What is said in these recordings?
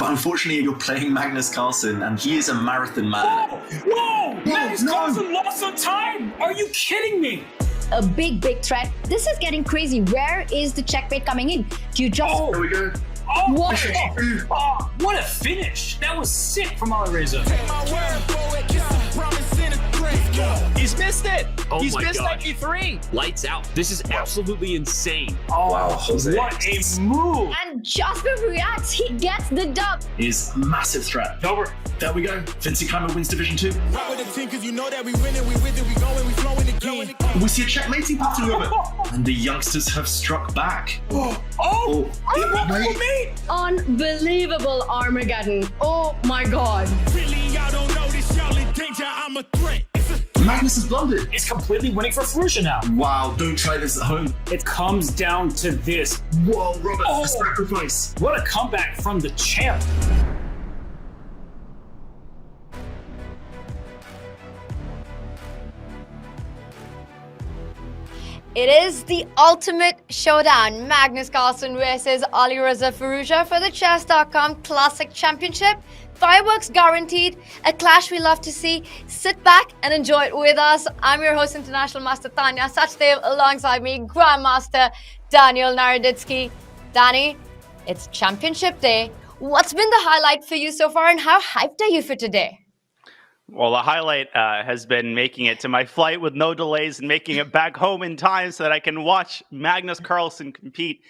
But unfortunately, you're playing Magnus Carlsen, and he is a marathon man. Whoa! Magnus Carlsen lost some time! Are you kidding me? A big threat. This is getting crazy. Where is the checkmate coming in? Do you just... There we go. Oh, What? What a finish! That was sick from Alireza. He's missed it! Oh He's my missed gosh. 93! Lights out. This is absolutely insane. Oh, Wow, Jose. what a move! And just before he reacts, he gets the dub. Is a massive threat. Over. There we go. Vincent Keimer wins Division 2. Rock with the team, cause you know that we winning, we with it, we going, we flowing again. We see a checkmating pattern of it. And the youngsters have struck back. He broke wait. for me! Unbelievable Armageddon. Oh my god. Really, y'all don't know this, y'all in danger, I'm a threat. Magnus has blundered. It's completely winning for Firouzja now. Wow, don't try this at home. It comes down to this. Whoa, Robert, Oh. a sacrifice. What a comeback from the champ. It is the ultimate showdown. Magnus Carlsen versus Alireza Firouzja for the Chess.com Classic Championship. Fireworks guaranteed. A clash we love to see. Sit back and enjoy it with us. I'm your host, International Master Tanya Sachdev, alongside me, Grandmaster Daniel Naroditsky. Danny, it's Championship Day. What's been the highlight for you so far, and how hyped are you for today? Well, the highlight has been making it to my flight with no delays and making it back home in time so that I can watch Magnus Carlsen compete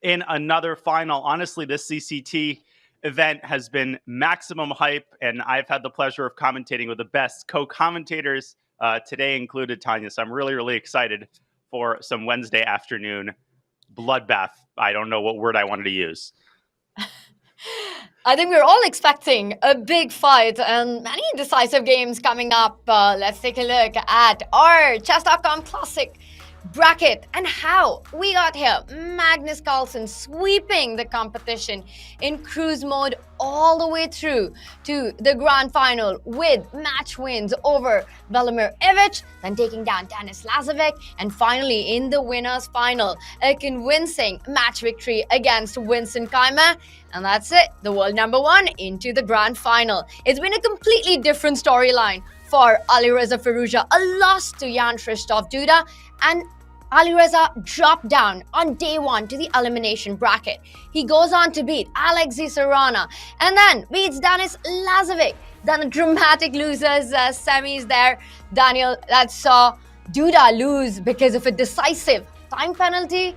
in another final. Honestly, this CCT event has been maximum hype, and I've had the pleasure of commentating with the best co-commentators, today included, Tanya. So I'm really, really excited for some Wednesday afternoon bloodbath. I don't know what word I wanted to use. I think we're all expecting a big fight and many decisive games coming up. Let's take a look at our Chess.com Classic bracket and how we got here. Magnus Carlsen sweeping the competition in cruise mode all the way through to the grand final with match wins over Velimir Ivic, then taking down Denis Lazovic, and finally in the winners final, a convincing match victory against Vincent Keimer. And that's it, the world number one into the grand final. It's been a completely different storyline for Alireza Firouzja, a loss to Jan Christoph Duda, and Alireza dropped down on day one to the elimination bracket. He goes on to beat Alexei Sarana and then beats Denis Lazovic. Then a dramatic losers semis there. Daniel, that saw Duda lose because of a decisive time penalty.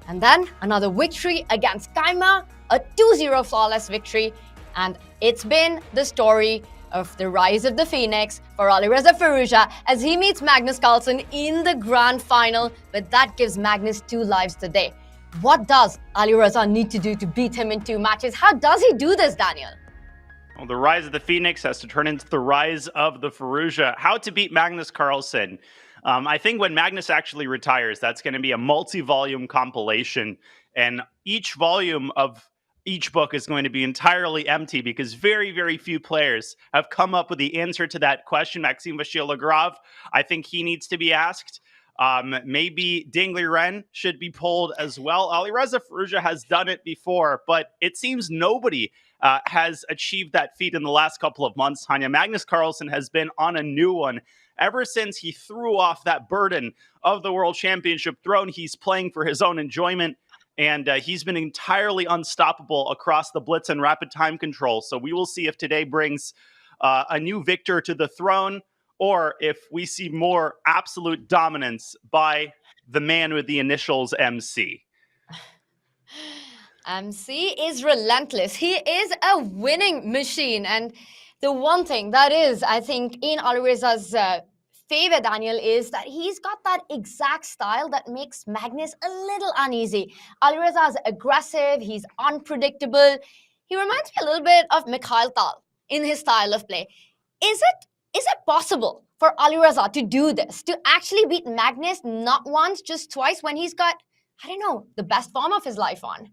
And then another victory against Keimer, a 2-0 flawless victory. And it's been the story of the rise of the Phoenix for Alireza Firouzja as he meets Magnus Carlsen in the grand final, but that gives Magnus 2 lives today. What does Alireza need to do to beat him in 2 matches? How does he do this, Daniel? Well, the rise of the Phoenix has to turn into the rise of the Firouzja. How to beat Magnus Carlsen? I think when Magnus actually retires, that's going to be a multi-volume compilation, and each volume of each book is going to be entirely empty because very, very few players have come up with the answer to that question. Maxime Vachier-Lagrave, I think he needs to be asked. Maybe Dingley Ren should be pulled as well. Alireza Firouzja has done it before, but it seems nobody has achieved that feat in the last couple of months. Tanya, Magnus Carlsen has been on a new one. Ever since he threw off that burden of the World Championship throne, he's playing for his own enjoyment. And he's been entirely unstoppable across the blitz and rapid time control. So we will see if today brings a new victor to the throne, or if we see more absolute dominance by the man with the initials MC. MC is relentless. He is a winning machine. And the one thing that is, I think, in Alireza's favor, Daniel, is that he's got that exact style that makes Magnus a little uneasy. Alireza is aggressive, he's unpredictable. He reminds me a little bit of Mikhail Tal in his style of play. Is it possible for Alireza to do this, to actually beat Magnus not once, just twice, when he's got, I don't know, the best form of his life on?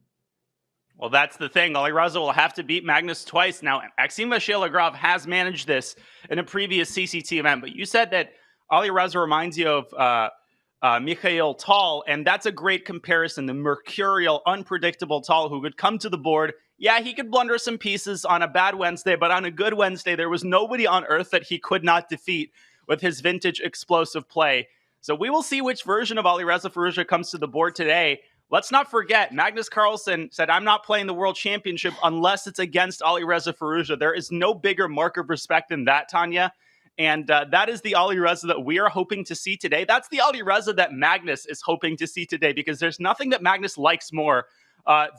Well, that's the thing. Alireza will have to beat Magnus twice. Now, Maxime Vachier-Lagrave has managed this in a previous CCT event, but you said that Alireza reminds you of Mikhail Tal, and that's a great comparison. The mercurial, unpredictable Tal who could come to the board Yeah, he could blunder some pieces on a bad Wednesday, but on a good Wednesday, there was nobody on earth that he could not defeat with his vintage explosive play. So we will see which version of Alireza Firouzja comes to the board today. Let's not forget, Magnus Carlsen said, I'm not playing the World Championship unless it's against Alireza Firouzja. There is no bigger mark of respect than that, Tanya. And that is the Alireza that we are hoping to see today. That's the Alireza that Magnus is hoping to see today, because there's nothing that Magnus likes more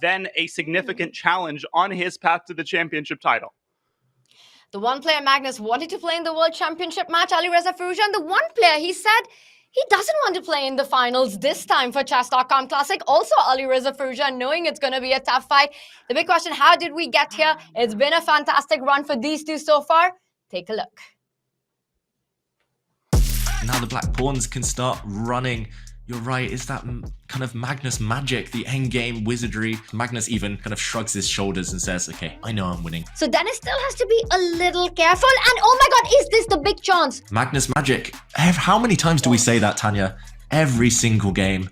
than a significant challenge on his path to the championship title. The one player Magnus wanted to play in the World Championship match, Alireza Firouzja, and the one player he said he doesn't want to play in the finals this time for Chess.com Classic. Also, Alireza Firouzja, knowing it's going to be a tough fight. The big question, how did we get here? It's been a fantastic run for these two so far. Take a look. Now the black pawns can start running. You're right, it's that kind of Magnus magic, the endgame wizardry. Magnus even kind of shrugs his shoulders and says, okay, I know I'm winning. So Dennis still has to be a little careful. And oh my god, is this the big chance? Magnus magic. How many times do we say that, Tanya? Every single game.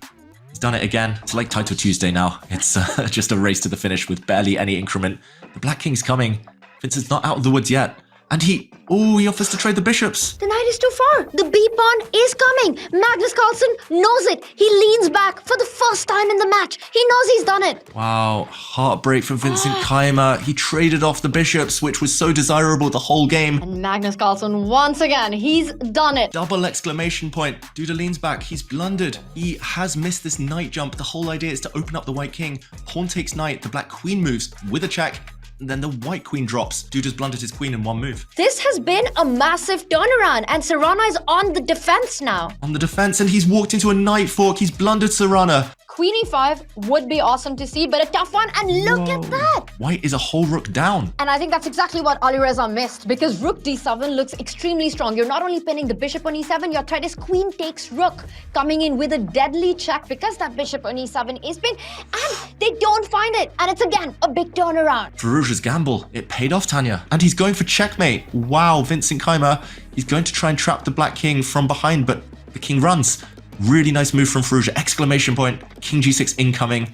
He's done it again. It's like Title Tuesday now. It's just a race to the finish with barely any increment. The Black King's coming. Vincent's not out of the woods yet. And he offers to trade the bishops. The knight is too far. The b-pawn is coming. Magnus Carlsen knows it. He leans back for the first time in the match. He knows he's done it. Wow, heartbreak for Vincent Keimer. He traded off the bishops, which was so desirable the whole game. And Magnus Carlsen, once again, he's done it. Double exclamation point. Duda leans back. He's blundered. He has missed this knight jump. The whole idea is to open up the white king. Pawn takes knight. The black queen moves with a check. And then the white queen drops. Duda's blundered his queen in one move. This has been a massive turnaround, and Serrana is on the defense now. On the defense, and he's walked into a knight fork. He's blundered Serrana. Queen e5 would be awesome to see, but a tough one. And look at that. White is a whole rook down. And I think that's exactly what Alireza missed, because rook d7 looks extremely strong. You're not only pinning the bishop on e7, your threat is queen takes rook, coming in with a deadly check because that bishop on e7 is pinned, and they don't find it. And it's again a big turnaround. Firouzja's gamble. It paid off, Tanya. And he's going for checkmate. Wow, Vincent Keimer. He's going to try and trap the black king from behind, but the king runs. Really nice move from Firouzja. Exclamation point. King g6 incoming.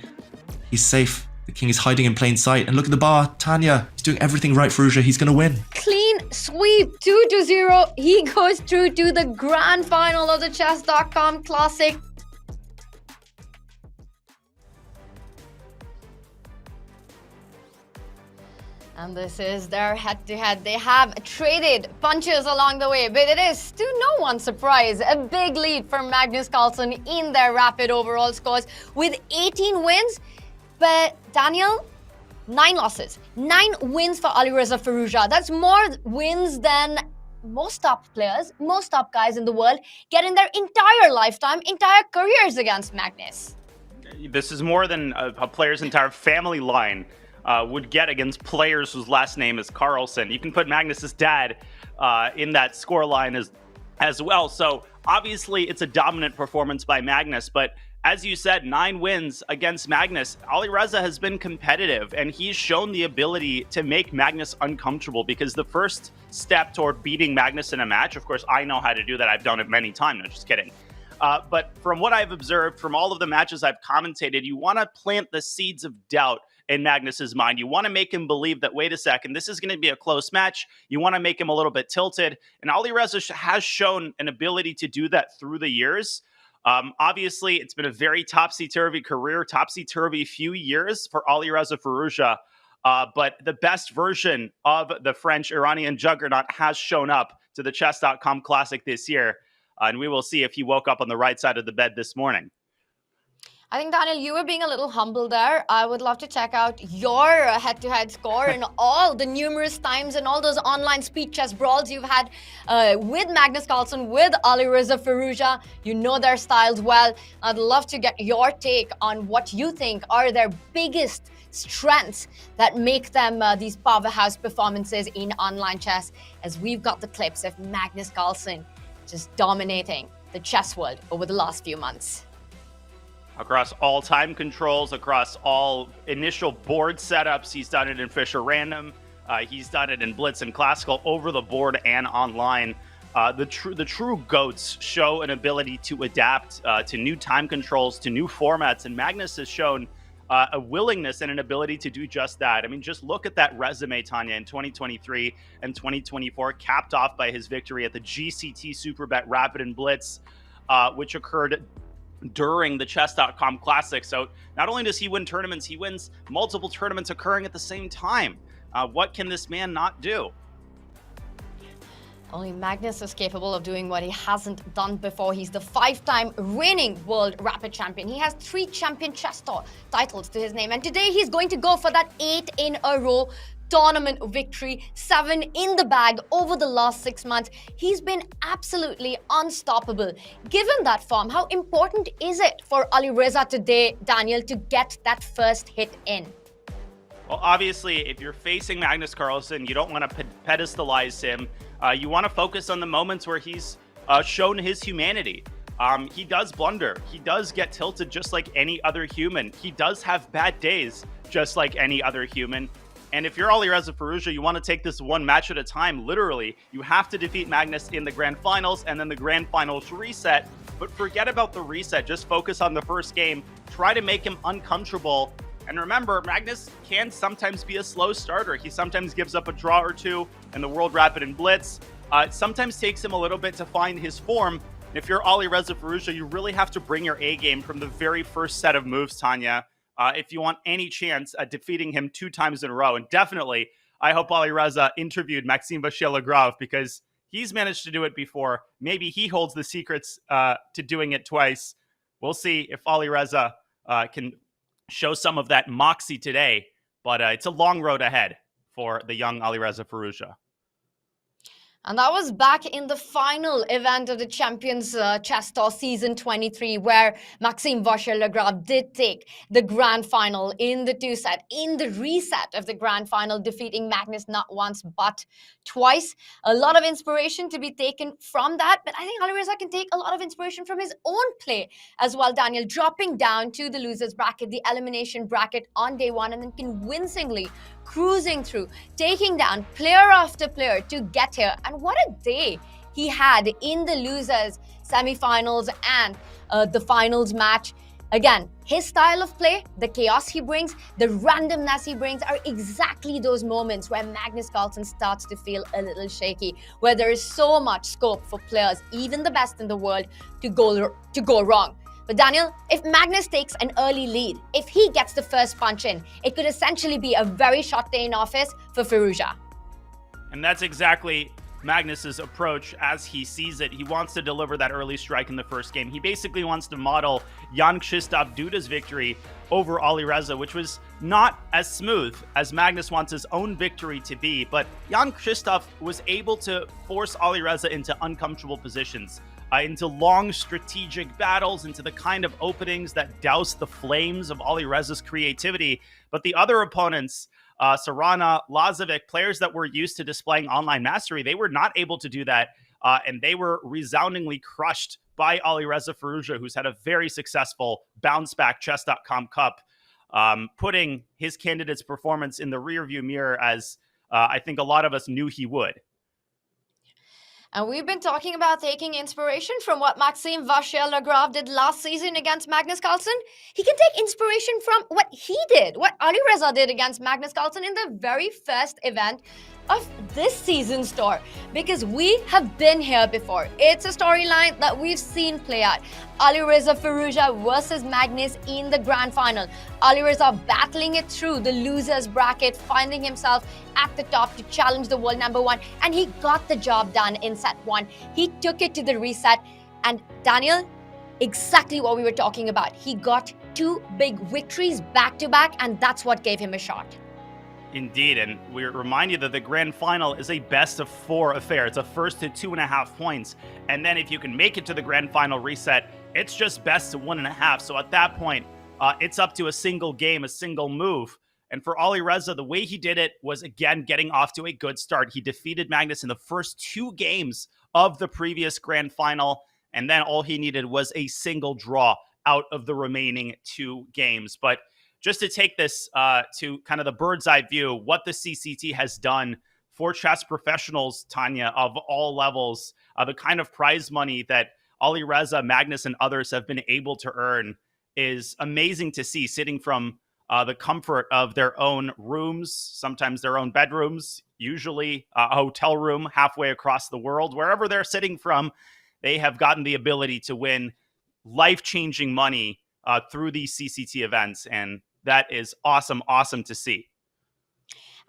He's safe. The king is hiding in plain sight. And look at the bar. Tanya. He's doing everything right, Firouzja. He's going to win. Clean sweep. 2-0. He goes through to the grand final of the Chess.com Classic. And this is their head-to-head. They have traded punches along the way, but it is, to no one's surprise, a big lead for Magnus Carlsen in their rapid overall scores with 18 wins. But Daniel, 9 losses. 9 wins for Alireza Firouzja. That's more wins than most top players, most top guys in the world get in their entire lifetime, entire careers against Magnus. This is more than a player's entire family line would get against players whose last name is Carlsen. You can put Magnus's dad in that score line as well. So obviously it's a dominant performance by Magnus, but as you said, 9 wins against Magnus. Alireza has been competitive, and he's shown the ability to make Magnus uncomfortable, because the first step toward beating Magnus in a match, of course, I know how to do that. I've done it many times. No, just kidding. But from what I've observed from all of the matches I've commentated, you want to plant the seeds of doubt in Magnus's mind. You want to make him believe that, wait a second, this is going to be a close match. You want to make him a little bit tilted. And Alireza has shown an ability to do that through the years. Obviously, it's been a very topsy-turvy career, topsy-turvy few years for Alireza Firouzja. But the best version of the French Iranian juggernaut has shown up to the Chess.com Classic this year. And we will see if he woke up on the right side of the bed this morning. I think, Daniel, you were being a little humble there. I would love to check out your head-to-head score and all the numerous times and all those online speed chess brawls you've had with Magnus Carlsen, with Alireza Firouzja. You know their styles well. I'd love to get your take on what you think are their biggest strengths that make them these powerhouse performances in online chess, as we've got the clips of Magnus Carlsen just dominating the chess world over the last few months. Across all time controls, across all initial board setups. He's done it in Fischer Random. He's done it in Blitz and Classical, over the board and online. The true GOATs show an ability to adapt to new time controls, to new formats. And Magnus has shown a willingness and an ability to do just that. I mean, just look at that resume, Tanya, in 2023 and 2024, capped off by his victory at the GCT Superbet Rapid and Blitz, which occurred during the Chess.com Classic. So not only does he win tournaments, he wins multiple tournaments occurring at the same time. What can this man not do? Only Magnus is capable of doing what he hasn't done before. He's the 5-time reigning world rapid champion. He has 3 champion chess titles to his name. And today he's going to go for that 8 in a row tournament victory, 7 in the bag over the last 6 months. He's been absolutely unstoppable. Given that form, how important is it for Alireza today, Daniel, to get that first hit in? Well, obviously, if you're facing Magnus Carlsen, you don't want to pedestalize him. You want to focus on the moments where he's shown his humanity. He does blunder. He does get tilted just like any other human. He does have bad days just like any other human. And if you're Alireza Firouzja, you want to take this one match at a time. Literally, you have to defeat Magnus in the grand finals and then the grand finals reset. But forget about the reset. Just focus on the first game. Try to make him uncomfortable. And remember, Magnus can sometimes be a slow starter. He sometimes gives up a draw or two in the World Rapid and Blitz. It sometimes takes him a little bit to find his form. And if you're Alireza Firouzja, you really have to bring your A game from the very first set of moves, Tanya, if you want any chance at defeating him 2 times in a row. And definitely, I hope Alireza interviewed Maxime Vachier-Lagrave, because he's managed to do it before. Maybe he holds the secrets to doing it twice. We'll see if Alireza can show some of that moxie today, but it's a long road ahead for the young Alireza Firouzja. And that was back in the final event of the Champions Chess Tour Season 23, where Maxime Vachier-Lagrave did take the grand final in the 2-set, in the reset of the grand final, defeating Magnus not once but twice. A lot of inspiration to be taken from that, but I think Alireza can take a lot of inspiration from his own play as well, Daniel, dropping down to the losers bracket, the elimination bracket on day 1, and then convincingly cruising through, taking down player after player to get here. And what a day he had in the losers semifinals and the finals match. Again, his style of play, the chaos he brings, the randomness he brings are exactly those moments where Magnus Carlsen starts to feel a little shaky, where there is so much scope for players, even the best in the world, to go wrong. But Daniel, if Magnus takes an early lead, if he gets the first punch in, it could essentially be a very short day in office for Firouzja. And that's exactly Magnus's approach as he sees it. He wants to deliver that early strike in the first game. He basically wants to model Jan-Krzysztof Duda's victory over Alireza, which was not as smooth as Magnus wants his own victory to be. But Jan-Krzysztof was able to force Alireza into uncomfortable positions, into long strategic battles, into the kind of openings that douse the flames of Alireza's creativity. But the other opponents, Sarana, Lazovic, players that were used to displaying online mastery, they were not able to do that. And they were resoundingly crushed by Alireza Firouzja, who's had a very successful bounce-back Chess.com Cup, putting his candidate's performance in the rearview mirror, as I think a lot of us knew he would. And we've been talking about taking inspiration from what Maxime Vachier-Lagrave did last season against Magnus Carlsen. He can take inspiration from what he did, what Alireza did against Magnus Carlsen in the very first event of this season's tour, because we have been here before. It's a storyline that we've seen play out. Alireza Firouzja versus Magnus in the grand final. Alireza battling it through the losers bracket, finding himself at the top to challenge the world number 1, and he got the job done in set 1. He took it to the reset, and Daniel, exactly what we were talking about. He got 2 big victories back to back, and that's what gave him a shot. Indeed, and we remind you that the grand final is a best of 4 affair. It's a first to 2.5 points. And then if you can make it to the grand final reset, it's just best to 1.5. So at that point, it's up to a single game, a single move. And for Alireza, the way he did it was, again, getting off to a good start. He defeated Magnus in the first 2 games of the previous grand final. And then all he needed was a single draw out of the remaining 2 games. But just to take this to kind of the bird's eye view, what the CCT has done for chess professionals, Tanya, of all levels, the kind of prize money that Alireza, Magnus, and others have been able to earn is amazing to see, sitting from the comfort of their own rooms, sometimes their own bedrooms, usually a hotel room halfway across the world. Wherever they're sitting from, they have gotten the ability to win life-changing money through these CCT events. And that is awesome to see.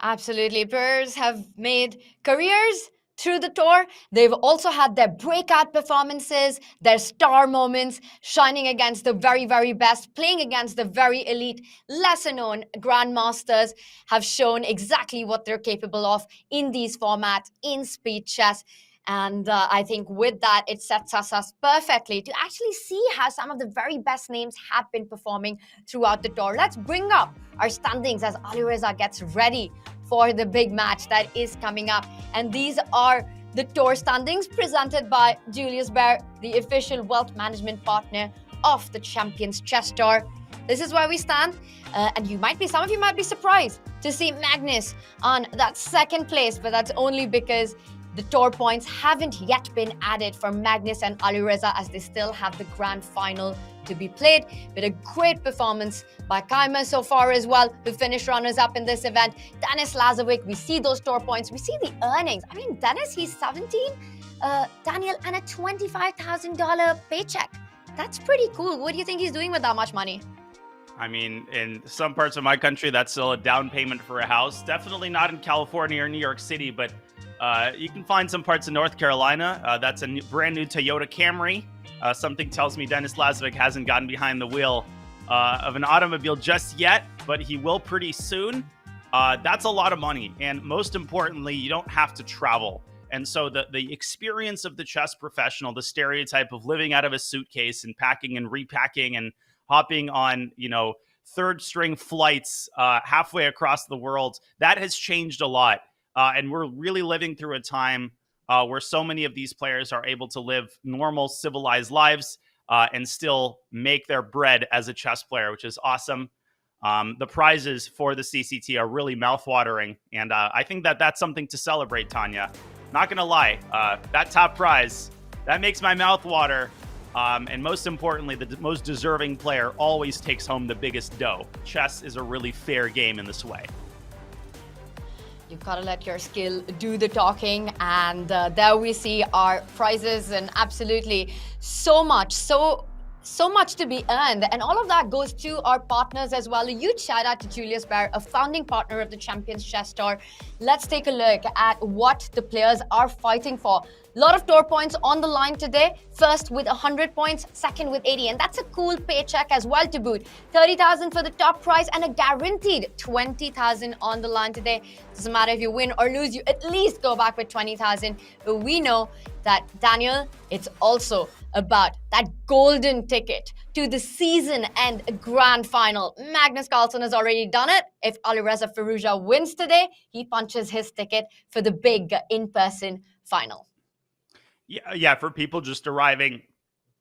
Absolutely. Players have made careers through the tour. They've also had their breakout performances, their star moments, shining against the very, very best, playing against the very elite, lesser known grandmasters, have shown exactly what they're capable of in these formats, in speed chess. And I think with that, it sets us up perfectly to actually see how some of the very best names have been performing throughout the tour. Let's bring up our standings as Alireza gets ready for the big match that is coming up. And these are the tour standings presented by Julius Baer, the official wealth management partner of the Champions Chess Tour. This is where we stand. And some of you might be surprised to see Magnus on that second place, but that's only because the tour points haven't yet been added for Magnus and Alireza, as they still have the grand final to be played. But a great performance by Kaymer so far as well, who finished runners-up in this event. Denis Lazovic, we see those tour points, we see the earnings. I mean, Denis, he's 17, Daniel, and a $25,000 paycheck. That's pretty cool. What do you think he's doing with that much money? I mean, in some parts of my country, that's still a down payment for a house. Definitely not in California or New York City, but you can find some parts of North Carolina. That's a brand new Toyota Camry. Something tells me Denis Lazovic hasn't gotten behind the wheel of an automobile just yet, but he will pretty soon. That's a lot of money. And most importantly, you don't have to travel. And so the experience of the chess professional, the stereotype of living out of a suitcase and packing and repacking and hopping on, third string flights halfway across the world, that has changed a lot. And we're really living through a time where so many of these players are able to live normal, civilized lives and still make their bread as a chess player, which is awesome. The prizes for the CCT are really mouthwatering, and I think that's something to celebrate, Tanya. Not going to lie, that top prize, that makes my mouth water. And most importantly, the most deserving player always takes home the biggest dough. Chess is a really fair game in this way. You've got to let your skill do the talking. And there we see our prizes, and absolutely so much to be earned. And all of that goes to our partners as well. A huge shout out to Julius Baer, a founding partner of the Champions Chess Tour. Let's take a look at what the players are fighting for. A lot of tour points on the line today. First with 100 points, second with 80. And that's a cool paycheck as well to boot. 30,000 for the top prize and a guaranteed 20,000 on the line today. Doesn't matter if you win or lose, you at least go back with 20,000. We know that, Daniel, it's also about that golden ticket to the season-end grand final. Magnus Carlsen has already done it. If Alireza Firouzja wins today, he punches his ticket for the big in-person final. Yeah, for people just arriving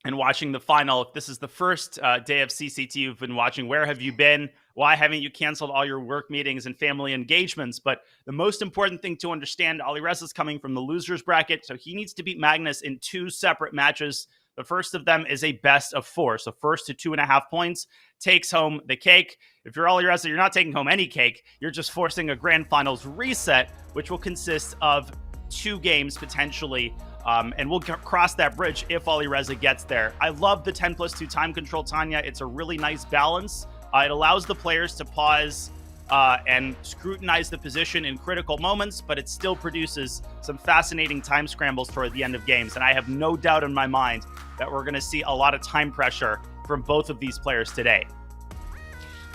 and watching the final, if this is the first day of CCT you've been watching, where have you been? Why haven't you canceled all your work meetings and family engagements? But the most important thing to understand, Alireza's coming from the losers bracket, so he needs to beat Magnus in 2 separate matches. The first of them is a best of 4. So first to 2.5 points takes home the cake. If you're Alireza, you're not taking home any cake. You're just forcing a grand finals reset, which will consist of 2 games potentially. And we'll cross that bridge if Alireza gets there. I love the 10+2 time control, Tanya. It's a really nice balance. It allows the players to pause and scrutinize the position in critical moments, but it still produces some fascinating time scrambles toward the end of games. And I have no doubt in my mind that we're going to see a lot of time pressure from both of these players today.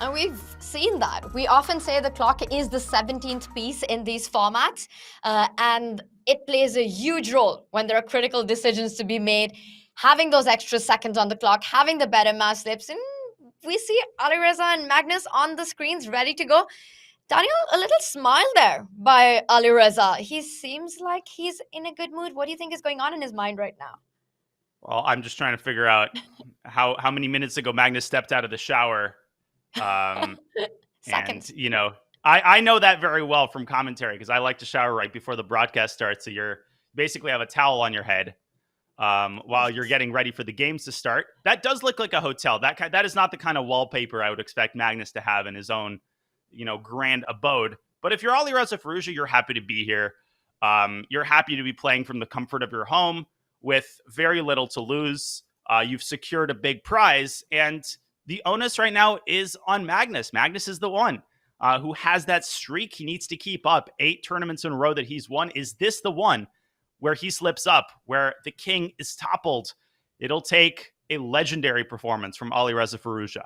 And we've seen that. We often say the clock is the 17th piece in these formats, and it plays a huge role when there are critical decisions to be made. Having those extra seconds on the clock, having the better mouse slips, and we see Alireza and Magnus on the screens ready to go. Daniel, a little smile there by Alireza. He seems like he's in a good mood. What do you think is going on in his mind right now? Well, I'm just trying to figure out how many minutes ago Magnus stepped out of the shower. Seconds. And, I know that very well from commentary because I like to shower right before the broadcast starts. So you're basically have a towel on your head. while you're getting ready for the games to start. That does look like a hotel. That is not the kind of wallpaper I would expect Magnus to have in his own, grand abode. But if you're Alireza Firouzja, you're happy to be here. You're happy to be playing from the comfort of your home with very little to lose. You've secured a big prize, and the onus right now is on Magnus. Magnus is the one who has that streak he needs to keep up. 8 tournaments in a row that he's won. Is this the one where he slips up, where the king is toppled? It'll take a legendary performance from Alireza Firouzja.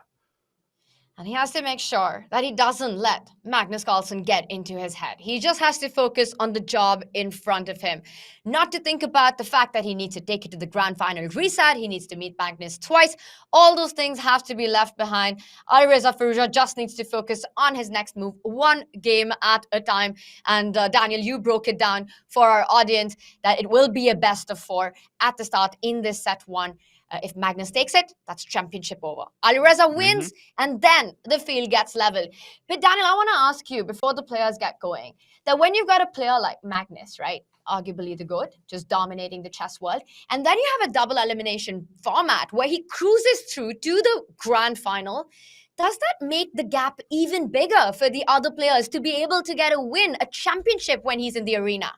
And he has to make sure that he doesn't let Magnus Carlsen get into his head. He just has to focus on the job in front of him. Not to think about the fact that he needs to take it to the grand final reset. He needs to meet Magnus twice. All those things have to be left behind. Alireza Firouzja just needs to focus on his next move, one game at a time. And Daniel, you broke it down for our audience that it will be a best of 4 at the start in this set 1. If Magnus takes it, that's championship over. Alireza wins, and then the field gets leveled. But Daniel, I want to ask you, before the players get going, that when you've got a player like Magnus, right, arguably the GOAT, just dominating the chess world, and then you have a double elimination format where he cruises through to the grand final, does that make the gap even bigger for the other players to be able to get a win, a championship when he's in the arena?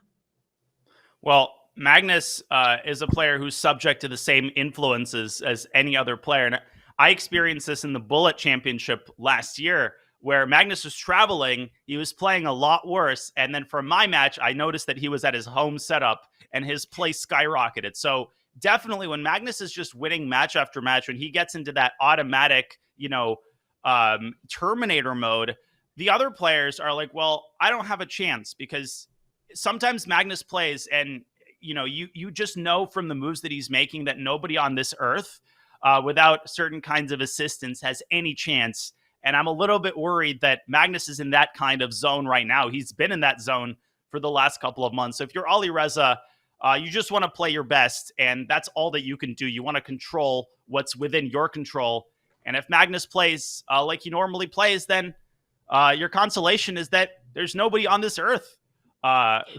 Well, Magnus is a player who's subject to the same influences as any other player. And I experienced this in the Bullet Championship last year, where Magnus was traveling. He was playing a lot worse. And then for my match, I noticed that he was at his home setup and his play skyrocketed. So definitely when Magnus is just winning match after match, when he gets into that automatic, Terminator mode, the other players are like, well, I don't have a chance, because sometimes Magnus plays and you just know from the moves that he's making that nobody on this earth without certain kinds of assistance has any chance. And I'm a little bit worried that Magnus is in that kind of zone right now. He's been in that zone for the last couple of months. So if you're Alireza, you just want to play your best, and that's all that you can do. You want to control what's within your control. And if Magnus plays like he normally plays, then your consolation is that there's nobody on this earth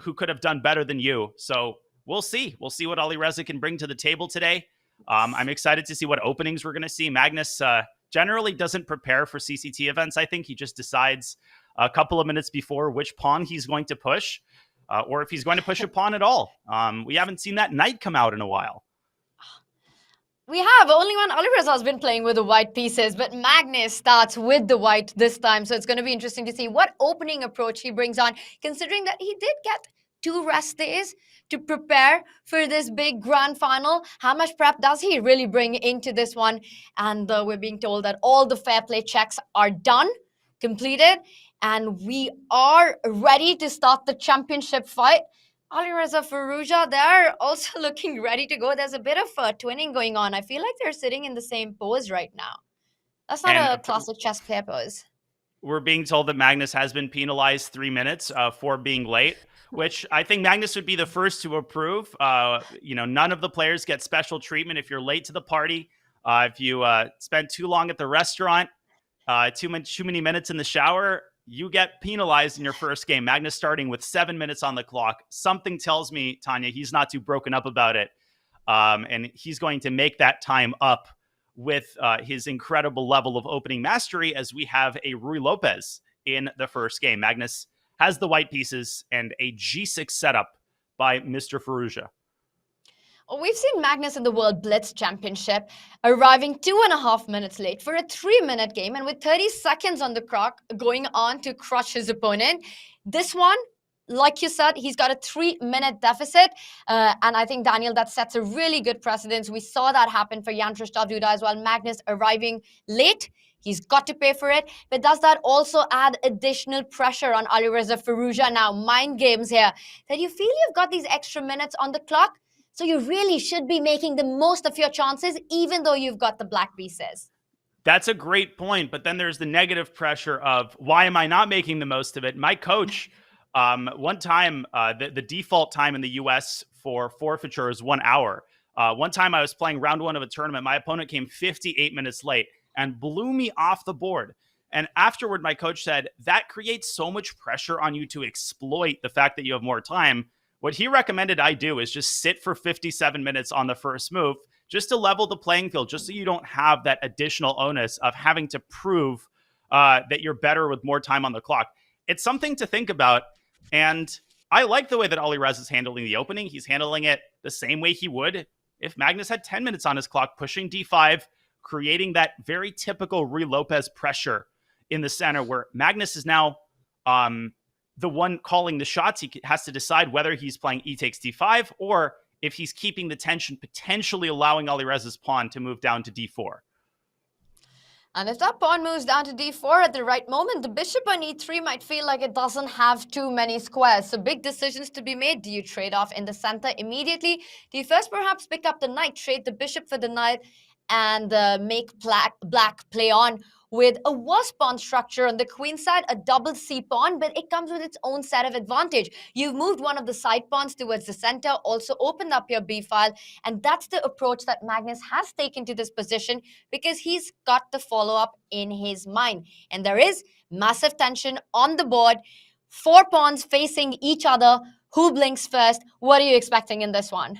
who could have done better than you. So we'll see. We'll see what Alireza can bring to the table today. I'm excited to see what openings we're going to see. Magnus generally doesn't prepare for CCT events. I think he just decides a couple of minutes before which pawn he's going to push, or if he's going to push a pawn at all. We haven't seen that knight come out in a while. We have only one. Alireza has been playing with the white pieces, but Magnus starts with the white this time. So it's going to be interesting to see what opening approach he brings on, considering that he did get 2 rest days to prepare for this big grand final. How much prep does he really bring into this one? And we're being told that all the fair play checks are done, completed, and we are ready to start the championship fight. Alireza Firouzja, they're also looking ready to go. There's a bit of twinning going on. I feel like they're sitting in the same pose right now. That's not a classic chess player pose. We're being told that Magnus has been penalized 3 minutes for being late, which I think Magnus would be the first to approve. None of the players get special treatment if you're late to the party. If you spend too long at the restaurant, too many minutes in the shower, you get penalized in your first game. Magnus starting with 7 minutes on the clock. Something tells me, Tanya, he's not too broken up about it. And he's going to make that time up with his incredible level of opening mastery, as we have a Ruy Lopez in the first game. Magnus has the white pieces and a G6 setup by Mr. Firouzja. We've seen Magnus in the World Blitz Championship arriving 2.5 minutes late for a 3-minute game, and with 30 seconds on the clock going on to crush his opponent. This one, like you said, he's got a 3-minute deficit. And I think, Daniel, that sets a really good precedence. We saw that happen for Yantrish Davduda as well. Magnus arriving late. He's got to pay for it. But does that also add additional pressure on Alireza Firouzja now? Mind games here. That you feel you've got these extra minutes on the clock, so you really should be making the most of your chances, even though you've got the black pieces. That's a great point. But then there's the negative pressure of, why am I not making the most of it? My coach, one time, the default time in the US for forfeiture is 1 hour. One time I was playing round 1 of a tournament. My opponent came 58 minutes late and blew me off the board. And afterward, my coach said, that creates so much pressure on you to exploit the fact that you have more time, What he recommended I do is just sit for 57 minutes on the first move, just to level the playing field, just so you don't have that additional onus of having to prove that you're better with more time on the clock. It's something to think about. And I like the way that Alireza is handling the opening. He's handling it the same way he would if Magnus had 10 minutes on his clock, pushing d5, creating that very typical Ruy Lopez pressure in the center, where Magnus is now the one calling the shots. He has to decide whether he's playing e takes d5 or if he's keeping the tension, potentially allowing Alireza's pawn to move down to d4. And if that pawn moves down to d4 at the right moment, the bishop on e3 might feel like it doesn't have too many squares. So big decisions to be made. Do you trade off in the center immediately? Do you first perhaps pick up the knight, trade the bishop for the knight, and make black play on with a worse pawn structure on the queen side, a double c pawn, but it comes with its own set of advantage. You've moved one of the side pawns towards the center, also opened up your b file, and that's the approach that Magnus has taken to this position because he's got the follow-up in his mind. And there is massive tension on the board, 4 pawns facing each other. Who blinks first? What are you expecting in this one?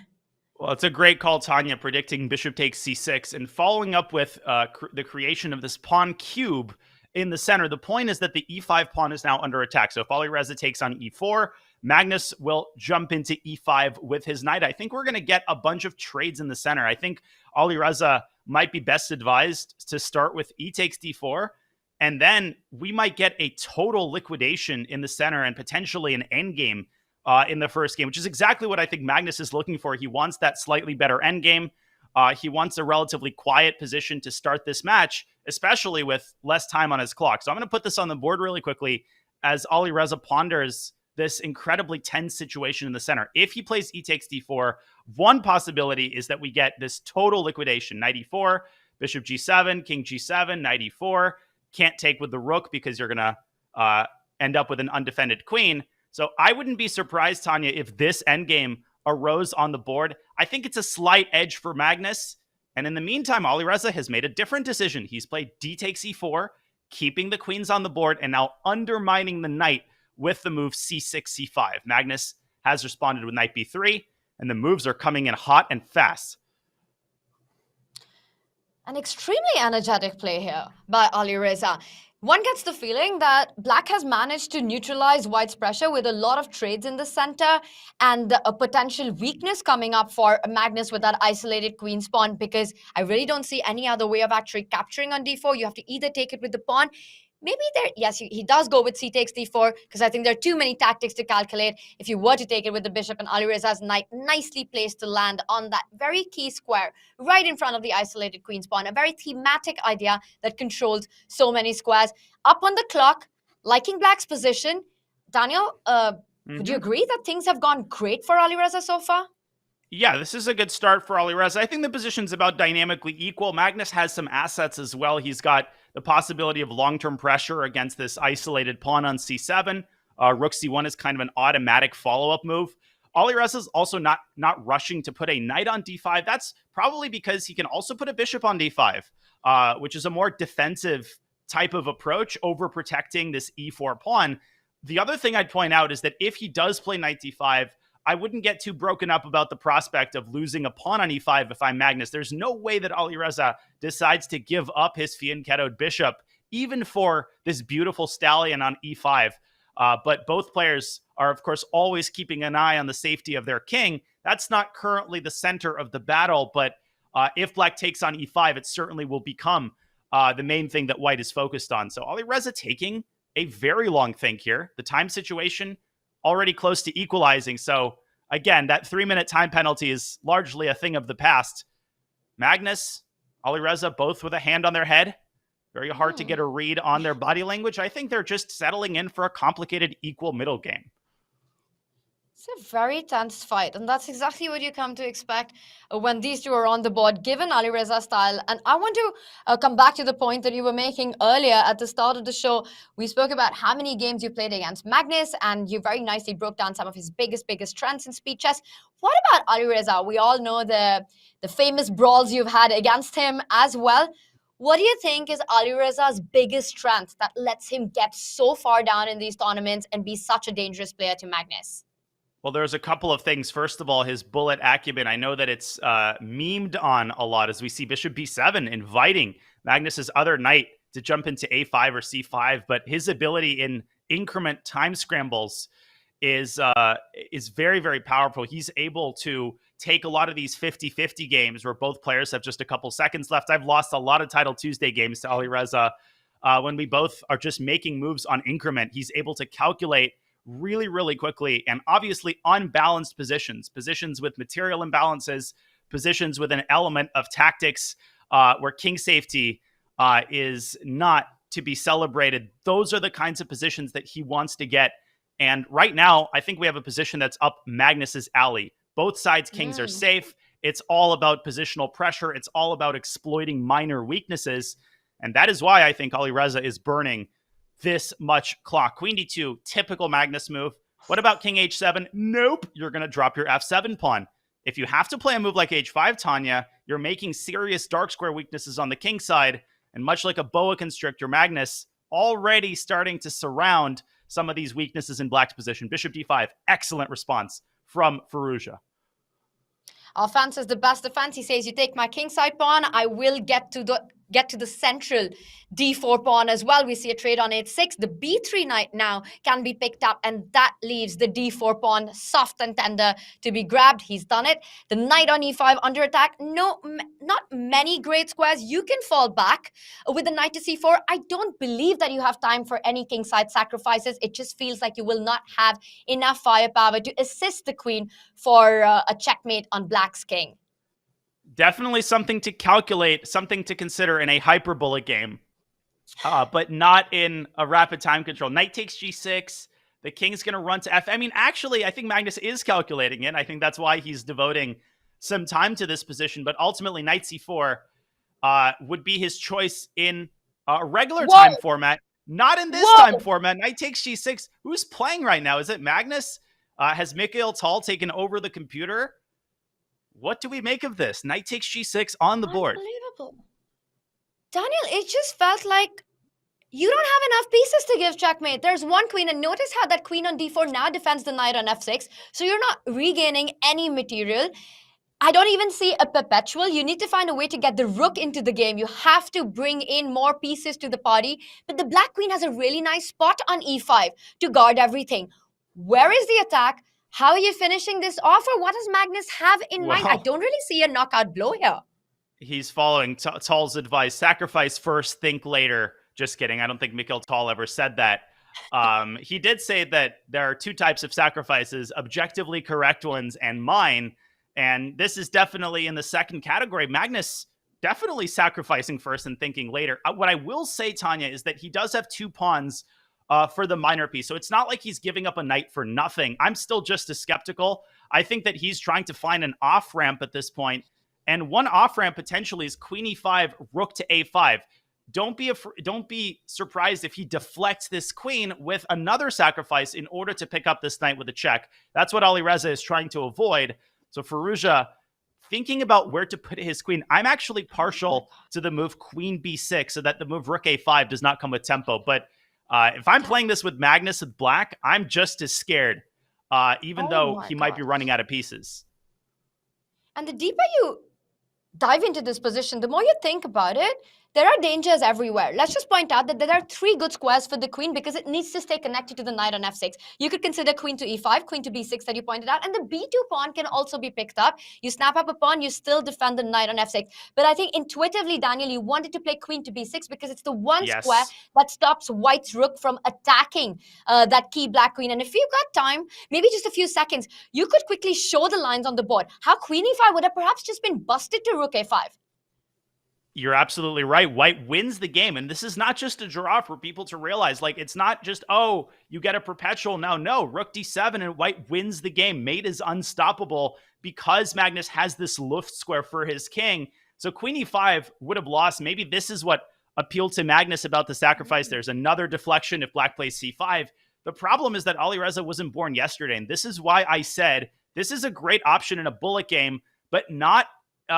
Well, it's a great call, Tanya, predicting bishop takes c6 and following up with the creation of this pawn cube in the center. The point is that the e5 pawn is now under attack. So if Alireza takes on e4, Magnus will jump into e5 with his knight. I think we're going to get a bunch of trades in the center. I think Alireza might be best advised to start with e takes d4, and then we might get a total liquidation in the center and potentially an endgame in the first game, which is exactly what I think Magnus is looking for. He wants that slightly better endgame. He wants a relatively quiet position to start this match, especially with less time on his clock. So I'm going to put this on the board really quickly as Alireza ponders this incredibly tense situation in the center. If he plays e takes d4, one possibility is that we get this total liquidation. Knight e4, bishop g7, king g7, knight e4. Can't take with the rook because you're going to end up with an undefended queen. So I wouldn't be surprised, Tanya, if this endgame arose on the board. I think it's a slight edge for Magnus. And in the meantime, Alireza has made a different decision. He's played d takes e4, keeping the queens on the board, and now undermining the knight with the move c6, c5. Magnus has responded with knight b3, and the moves are coming in hot and fast. An extremely energetic play here by Alireza. One gets the feeling that Black has managed to neutralize White's pressure with a lot of trades in the center and a potential weakness coming up for Magnus with that isolated queen's pawn, because I really don't see any other way of actually capturing on d4. You have to either take it with the pawn. Maybe there, yes, he does go with c takes d4 because I think there are too many tactics to calculate. If you were to take it with the bishop, and Alireza's knight nicely placed to land on that very key square right in front of the isolated queen's pawn, a very thematic idea that controls so many squares. Up on the clock, liking Black's position. Daniel, would you agree that things have gone great for Alireza so far? Yeah, this is a good start for Alireza. I think the position's about dynamically equal. Magnus has some assets as well. He's got the possibility of long-term pressure against this isolated pawn on c7. Rook c1 is kind of an automatic follow-up move. Alireza's also not rushing to put a knight on d5. That's probably because he can also put a bishop on d5, which is a more defensive type of approach, over protecting this e4 pawn. The other thing I'd point out is that if he does play knight d5, I wouldn't get too broken up about the prospect of losing a pawn on e5 if I'm Magnus. There's no way that Alireza decides to give up his fianchettoed bishop, even for this beautiful stallion on e5. But both players are, of course, always keeping an eye on the safety of their king. That's not currently the center of the battle, but if Black takes on e5, it certainly will become the main thing that White is focused on. So Alireza taking a very long think here. The time situation already close to equalizing. So again, that 3-minute time penalty is largely a thing of the past. Magnus, Alireza, both with a hand on their head. Very hard to get a read on their body language. I think they're just settling in for a complicated equal middle game. It's a very tense fight, and that's exactly what you come to expect when these two are on the board, given Alireza's style. And I want to come back to the point that you were making earlier at the start of the show. We spoke about how many games you played against Magnus, and you very nicely broke down some of his biggest strengths in speed chess. What about Alireza? We all know the famous brawls you've had against him as well. What do you think is Alireza's biggest strength that lets him get so far down in these tournaments and be such a dangerous player to Magnus? Well, there's a couple of things. First of all, his bullet acumen. I know that it's memed on a lot as we see bishop b7 inviting Magnus's other knight to jump into a5 or c5, but his ability in increment time scrambles is very, very powerful. He's able to take a lot of these 50-50 games where both players have just a couple seconds left. I've lost a lot of Title Tuesday games to Alireza when we both are just making moves on increment. He's able to calculate really, really quickly, and obviously unbalanced positions with material imbalances, positions with an element of tactics where king safety is not to be celebrated. Those are the kinds of positions that he wants to get. And right now, I think we have a position that's up Magnus's alley. Both sides' kings are safe. It's all about positional pressure. It's all about exploiting minor weaknesses. And that is why I think Alireza is burning this much clock. Queen d2, typical Magnus move. What about king h7? Nope, you're going to drop your f7 pawn. If you have to play a move like h5, Tanya, you're making serious dark square weaknesses on the king side. And much like a boa constrictor, Magnus already starting to surround some of these weaknesses in black's position. Bishop d5, excellent response from Firouzja. Offense is the best defense. He says, you take my king side pawn, I will get to the central d4 pawn as well. We see a trade on h6. The b3 knight now can be picked up, and that leaves the d4 pawn soft and tender to be grabbed. He's done it. The knight on e5 under attack. No, not many great squares. You can fall back with the knight to c4. I don't believe that you have time for any king side sacrifices. It just feels like you will not have enough firepower to assist the queen for a checkmate on black's king. Definitely something to calculate, something to consider in a hyperbolic game, but not in a rapid time control. Knight takes g6. The king's going to run to f. I mean, actually, I think Magnus is calculating it. I think that's why he's devoting some time to this position. But ultimately, knight c4 would be his choice in a regular time format. Not in this time format. Knight takes g6. Who's playing right now? Is it Magnus? Has Mikhail Tal taken over the computer? What do we make of this? Knight takes g6 on the board. Unbelievable. Daniel, it just felt like you don't have enough pieces to give checkmate. There's one queen, and notice how that queen on d4 now defends the knight on f6. So you're not regaining any material. I don't even see a perpetual. You need to find a way to get the rook into the game. You have to bring in more pieces to the party. But the black queen has a really nice spot on e5 to guard everything. Where is the attack? How are you finishing this off, or what does Magnus have in mind? I don't really see a knockout blow here. He's following Tal's advice. Sacrifice first, think later. Just kidding. I don't think Mikhail Tal ever said that. He did say that there are two types of sacrifices, objectively correct ones and mine. And this is definitely in the second category. Magnus definitely sacrificing first and thinking later. What I will say, Tanya, is that he does have two pawns for the minor piece. So it's not like he's giving up a knight for nothing. I'm still just as skeptical. I think that he's trying to find an off-ramp at this point. And one off-ramp potentially is queen e5, rook to a5. Don't be surprised if he deflects this queen with another sacrifice in order to pick up this knight with a check. That's what Alireza is trying to avoid. So Firouzja, thinking about where to put his queen, I'm actually partial to the move queen b6 so that the move rook a5 does not come with tempo. But if I'm playing this with Magnus with black, I'm just as scared, even though he might be running out of pieces. And the deeper you dive into this position, the more you think about it, there are dangers everywhere. Let's just point out that there are three good squares for the queen because it needs to stay connected to the knight on f6. You could consider queen to e5, queen to b6 that you pointed out, and the b2 pawn can also be picked up. You snap up a pawn, you still defend the knight on f6. But I think intuitively, Daniel, you wanted to play queen to b6 because it's the one square that stops white's rook from attacking that key black queen. And if you've got time, maybe just a few seconds, you could quickly show the lines on the board. How queen e5 would have perhaps just been busted to rook a5. You're absolutely right. White wins the game. And this is not just a draw for people to realize. Like, it's not just, oh, you get a perpetual now. No, rook d7 and white wins the game. Mate is unstoppable because Magnus has this Luft square for his king. So queen e5 would have lost. Maybe this is what appealed to Magnus about the sacrifice. There's another deflection if black plays c5. The problem is that Alireza wasn't born yesterday. And this is why I said this is a great option in a bullet game, but not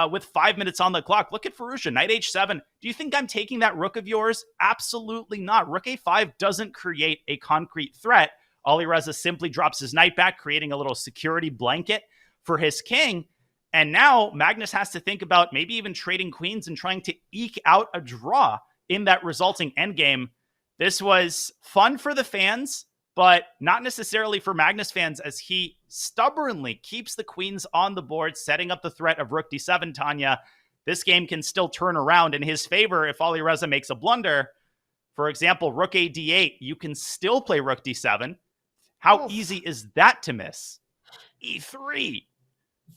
with 5 minutes on the clock. Look at Firouzja, knight h7. Do you think I'm taking that rook of yours? Absolutely not. Rook a5 doesn't create a concrete threat. Alireza simply drops his knight back, creating a little security blanket for his king. And now Magnus has to think about maybe even trading queens and trying to eke out a draw in that resulting endgame. This was fun for the fans, but not necessarily for Magnus fans, as he stubbornly keeps the queens on the board, setting up the threat of rook d7, Tanya. This game can still turn around in his favor if Alireza makes a blunder. For example, rook a d8, you can still play rook d7. How easy is that to miss? e3.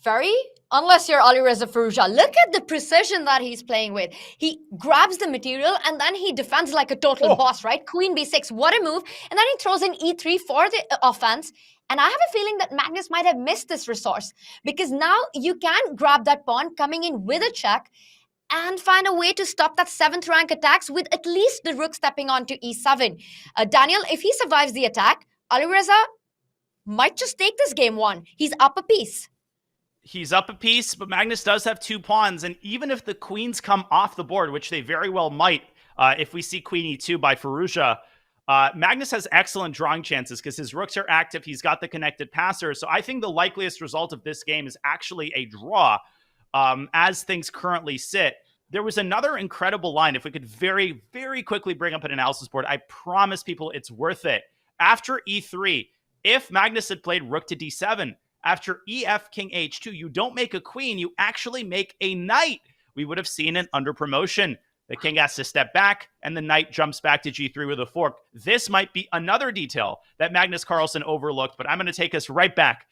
Very, unless you're Alireza Firouzja. Look at the precision that he's playing with. He grabs the material and then he defends like a total boss, right? Queen b6, what a move. And then he throws in e3 for the offense. And I have a feeling that Magnus might have missed this resource, because now you can grab that pawn coming in with a check and find a way to stop that 7th rank attacks with at least the rook stepping onto e7. Daniel, if he survives the attack, Alireza might just take this game one. He's up a piece. He's up a piece, but Magnus does have 2 pawns, and even if the queens come off the board, which they very well might, if we see queen e2 by Firouzja, Magnus has excellent drawing chances because his rooks are active. He's got the connected passer. So I think the likeliest result of this game is actually a draw as things currently sit. There was another incredible line. If we could very, very quickly bring up an analysis board, I promise people it's worth it. After e3, if Magnus had played rook to d7, after ef king h2, you don't make a queen, you actually make a knight. We would have seen an under promotion. The king has to step back, and the knight jumps back to g3 with a fork. This might be another detail that Magnus Carlsen overlooked, but I'm going to take us right back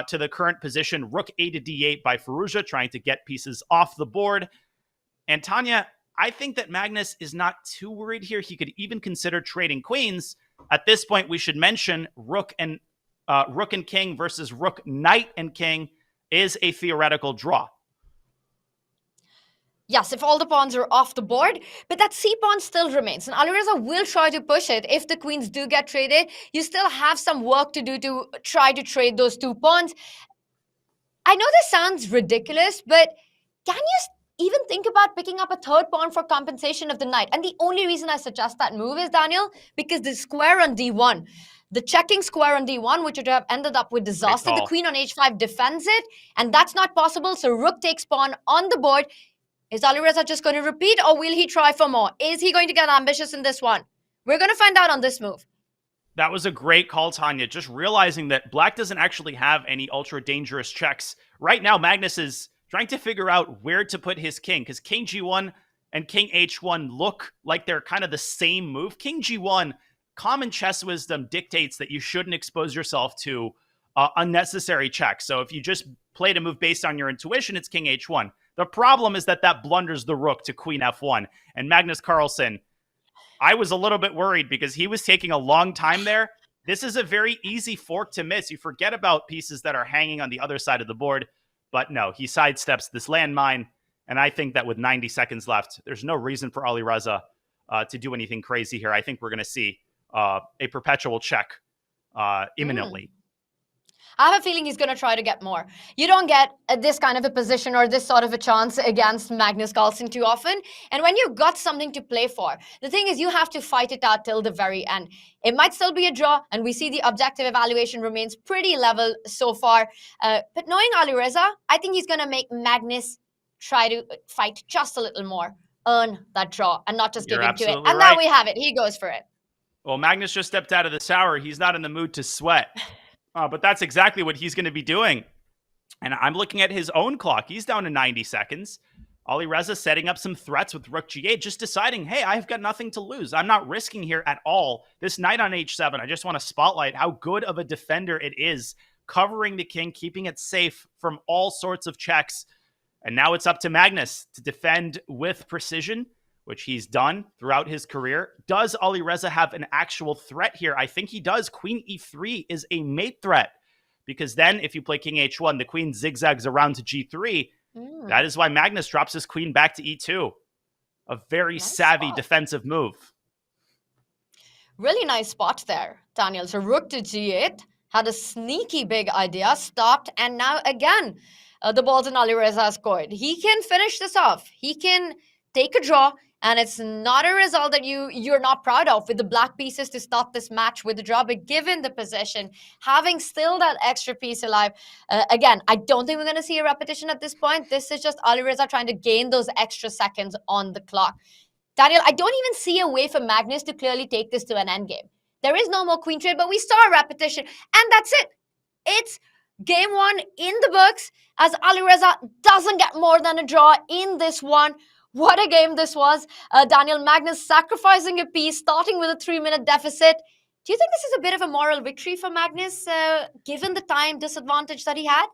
to the current position. Rook a to d8 by Firouzja, trying to get pieces off the board. And Tanya, I think that Magnus is not too worried here. He could even consider trading queens. At this point, we should mention rook and king versus rook, knight, and king is a theoretical draw. Yes, if all the pawns are off the board, but that c-pawn still remains. And Alireza will try to push it. If the queens do get traded, you still have some work to do to try to trade those 2 pawns. I know this sounds ridiculous, but can you even think about picking up a 3rd pawn for compensation of the knight? And the only reason I suggest that move is, Daniel, because the square on d1, the checking square on d1, which would have ended up with disaster. The queen on h5 defends it, and that's not possible. So rook takes pawn on the board. Is Alireza just going to repeat, or will he try for more? Is he going to get ambitious in this one? We're going to find out on this move. That was a great call, Tanya. Just realizing that Black doesn't actually have any ultra dangerous checks. Right now, Magnus is trying to figure out where to put his king, because king g1 and king h1 look like they're kind of the same move. King g1, common chess wisdom dictates that you shouldn't expose yourself to unnecessary checks. So if you just played a move based on your intuition, it's king h1. The problem is that blunders the rook to queen f1. And Magnus Carlsen, I was a little bit worried because he was taking a long time there. This is a very easy fork to miss. You forget about pieces that are hanging on the other side of the board. But no, he sidesteps this landmine. And I think that with 90 seconds left, there's no reason for Alireza to do anything crazy here. I think we're going to see a perpetual check imminently. I have a feeling he's going to try to get more. You don't get this kind of a position or this sort of a chance against Magnus Carlsen too often. And when you've got something to play for, the thing is you have to fight it out till the very end. It might still be a draw, and we see the objective evaluation remains pretty level so far. But knowing Alireza, I think he's going to make Magnus try to fight just a little more, earn that draw, and not just give in to it. And now we have it. He goes for it. Well, Magnus just stepped out of the shower. He's not in the mood to sweat. But that's exactly what he's going to be doing. And I'm looking at his own clock. He's down to 90 seconds. Alireza setting up some threats with rook g8, just deciding, hey, I've got nothing to lose. I'm not risking here at all. This knight on h7, I just want to spotlight how good of a defender it is, covering the king, keeping it safe from all sorts of checks. And now it's up to Magnus to defend with precision, which he's done throughout his career. Does Alireza have an actual threat here? I think he does. Queen e3 is a mate threat, because then if you play king h1, the queen zigzags around to g3. That is why Magnus drops his queen back to e2. A very savvy defensive move. Really nice spot there, Daniel. So rook to g8, had a sneaky big idea, stopped, and now again, the ball's in Alireza's court. He can finish this off. He can take a draw And it's not a result that you're not proud of, with the black pieces to start this match with the draw. But given the position, having still that extra piece alive, again, I don't think we're going to see a repetition at this point. This is just Alireza trying to gain those extra seconds on the clock. Daniel, I don't even see a way for Magnus to clearly take this to an endgame. There is no more queen trade, but we saw a repetition, and that's it. It's game one in the books, as Alireza doesn't get more than a draw in this one. What a game this was. Daniel, Magnus sacrificing a piece, starting with a 3-minute deficit. Do you think this is a bit of a moral victory for Magnus, given the time disadvantage that he had?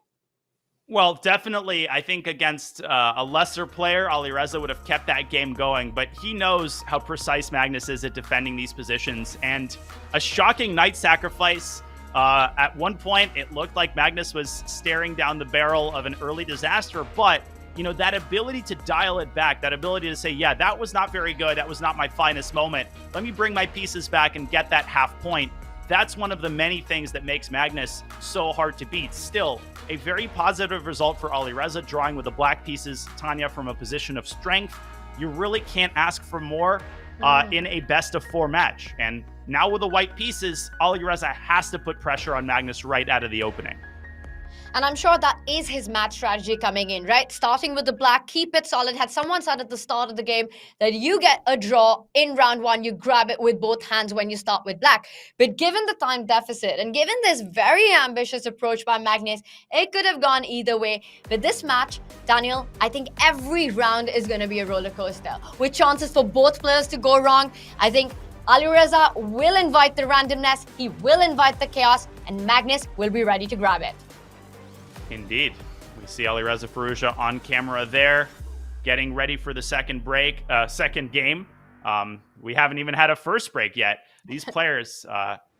Well, definitely, I think against a lesser player, Alireza would have kept that game going, but he knows how precise Magnus is at defending these positions, and a shocking knight sacrifice. At one point, it looked like Magnus was staring down the barrel of an early disaster, but you know, that ability to dial it back, that ability to say, yeah, that was not very good, that was not my finest moment, let me bring my pieces back and get that half point. That's one of the many things that makes Magnus so hard to beat. Still, a very positive result for Alireza, drawing with the black pieces, Tanya, from a position of strength. You really can't ask for more in a best-of-4 match. And now with the white pieces, Alireza has to put pressure on Magnus right out of the opening. And I'm sure that is his match strategy coming in, right? Starting with the black, keep it solid. Had someone said at the start of the game that you get a draw in round one, you grab it with both hands when you start with black. But given the time deficit and given this very ambitious approach by Magnus, it could have gone either way. But this match, Daniel, I think every round is going to be a roller coaster with chances for both players to go wrong. I think Alireza will invite the randomness, he will invite the chaos, and Magnus will be ready to grab it. Indeed. We see Alireza Firouzja on camera there, getting ready for the second game. We haven't even had a first break yet. These players,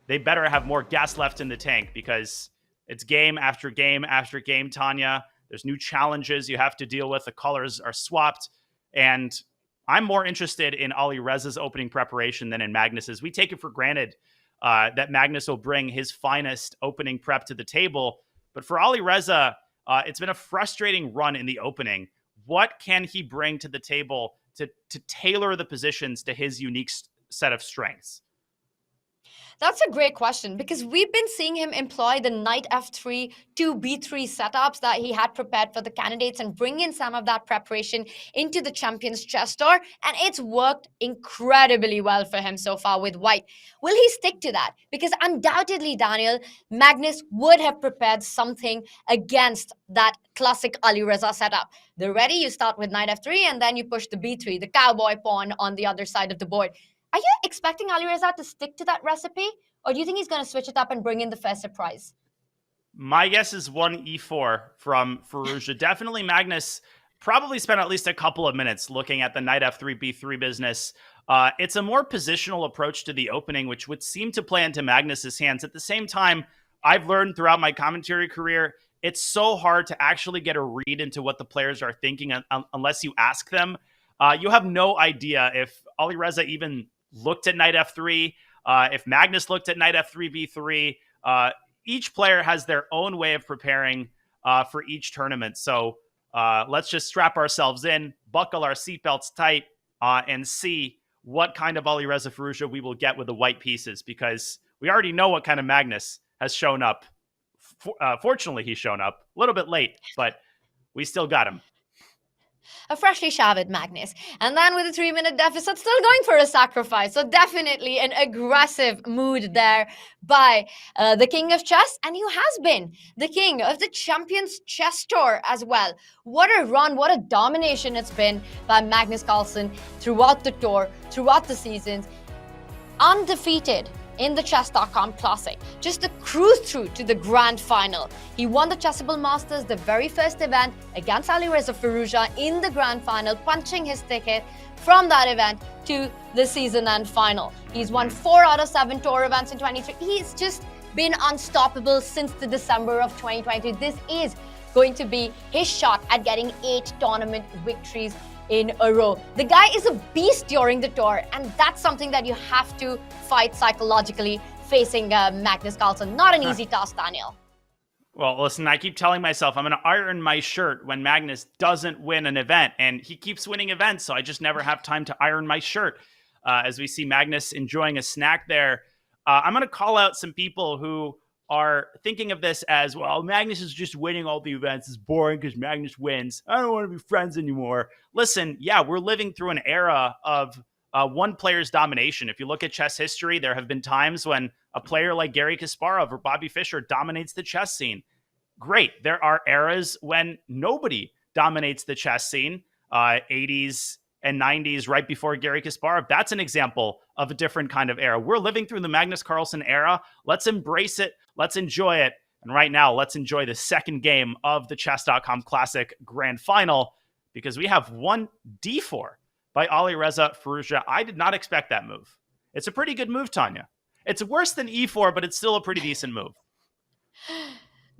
they better have more gas left in the tank, because it's game after game after game, Tanya. There's new challenges you have to deal with. The colors are swapped. And I'm more interested in Alireza's opening preparation than in Magnus's. We take it for granted that Magnus will bring his finest opening prep to the table. But for Alireza, it's been a frustrating run in the opening. What can he bring to the table to tailor the positions to his unique set of strengths? That's a great question, because we've been seeing him employ the knight f3 to b3 setups that he had prepared for the candidates and bring in some of that preparation into the Champions Chess Tour, and it's worked incredibly well for him so far with white. Will he stick to that? Because undoubtedly, Daniel, Magnus would have prepared something against that classic Alireza setup. The ready, you start with knight f3 and then you push the b3, the cowboy pawn on the other side of the board. Are you expecting Alireza to stick to that recipe, or do you think he's going to switch it up and bring in the first surprise? My guess is 1 e4 from Firouzja. Definitely Magnus probably spent at least a couple of minutes looking at the knight f3, b3 business. It's a more positional approach to the opening, which would seem to play into Magnus's hands. At the same time, I've learned throughout my commentary career, it's so hard to actually get a read into what the players are thinking unless you ask them. You have no idea if Alireza even looked at knight f3, if Magnus looked at knight f3, b3. Each player has their own way of preparing for each tournament. So let's just strap ourselves in, buckle our seatbelts tight, and see what kind of Alireza Firouzja we will get with the white pieces, because we already know what kind of Magnus has shown up. Fortunately, he's shown up a little bit late, but we still got him. A freshly showered Magnus. And then with a 3-minute deficit, still going for a sacrifice. So definitely an aggressive mood there by the king of chess, and who has been the king of the Champions Chess Tour as well. What a run, what a domination it's been by Magnus Carlsen throughout the tour, throughout the seasons. Undefeated in the Chess.com Classic, just a cruise through to the grand final. He won the Chessable Masters, the very first event, against Alireza Firouzja in the grand final, punching his ticket from that event to the season end final. He's won 4 out of 7 tour events in 23. He's just been unstoppable since the December of 2020. This is going to be his shot at getting 8 tournament victories in a row. The guy is a beast during the tour, and that's something that you have to fight psychologically facing Magnus Carlsen. Not an easy task, Daniel. Well, listen, I keep telling myself I'm going to iron my shirt when Magnus doesn't win an event, and he keeps winning events, so I just never have time to iron my shirt. As we see Magnus enjoying a snack there, I'm going to call out some people who are thinking of this as, well, Magnus is just winning all the events. It's boring because Magnus wins. I don't want to be friends anymore. Listen, yeah, we're living through an era of one player's domination. If you look at chess history, there have been times when a player like Garry Kasparov or Bobby Fischer dominates the chess scene. Great. There are eras when nobody dominates the chess scene, 80s and 90s, right before Garry Kasparov. That's an example of a different kind of era. We're living through the Magnus Carlsen era. Let's embrace it. Let's enjoy it. And right now, let's enjoy the second game of the Chess.com Classic Grand Final, because we have one d4 by Alireza Firouzja. I did not expect that move. It's a pretty good move, Tanya. It's worse than e4, but it's still a pretty decent move.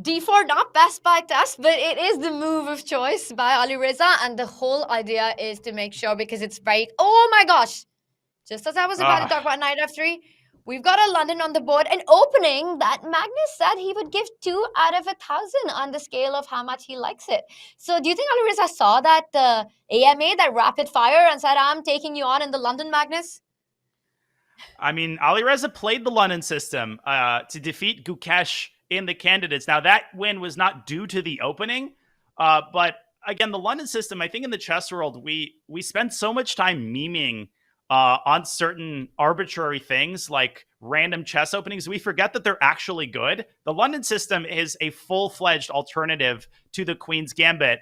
D4, not best by test, but it is the move of choice by Alireza, and the whole idea is to make sure, because it's very... Oh my gosh! Just as I was about to talk about knight f3, we've got a London on the board, an opening that Magnus said he would give 2 out of 1,000 on the scale of how much he likes it. So do you think Alireza saw that AMA, that rapid fire, and said, I'm taking you on in the London, Magnus? I mean, Alireza played the London system to defeat Gukesh in the candidates. Now, that win was not due to the opening, but again, the London system, I think in the chess world, we spend so much time memeing on certain arbitrary things like random chess openings. We forget that they're actually good. The London system is a full-fledged alternative to the Queen's Gambit,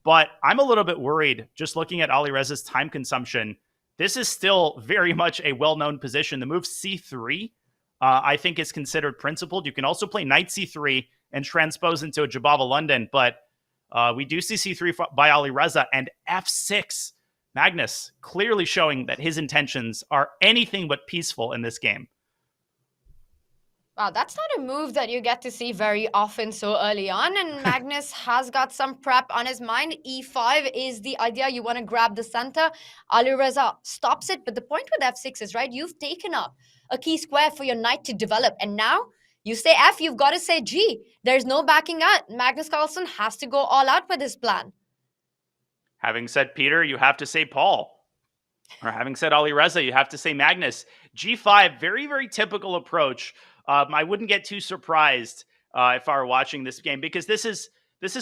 but I'm a little bit worried just looking at Alireza's time consumption. This is still very much a well-known position. The move c3, I think, is considered principled. You can also play knight c3 and transpose into a Jabava London, but we do see c3 by Alireza, and f6. Magnus clearly showing that his intentions are anything but peaceful in this game. Wow, that's not a move that you get to see very often so early on, and Magnus has got some prep on his mind. E5 is the idea. You want to grab the center. Alireza stops it, but the point with f6 is, right, you've taken up a key square for your knight to develop, and now you say f, you've got to say g. There's no backing out. Magnus Carlsen has to go all out with his plan. Having said Peter, you have to say Paul. Or having said Alireza, you have to say Magnus. G5, very, very typical approach. I wouldn't get too surprised if I were watching this game, because this is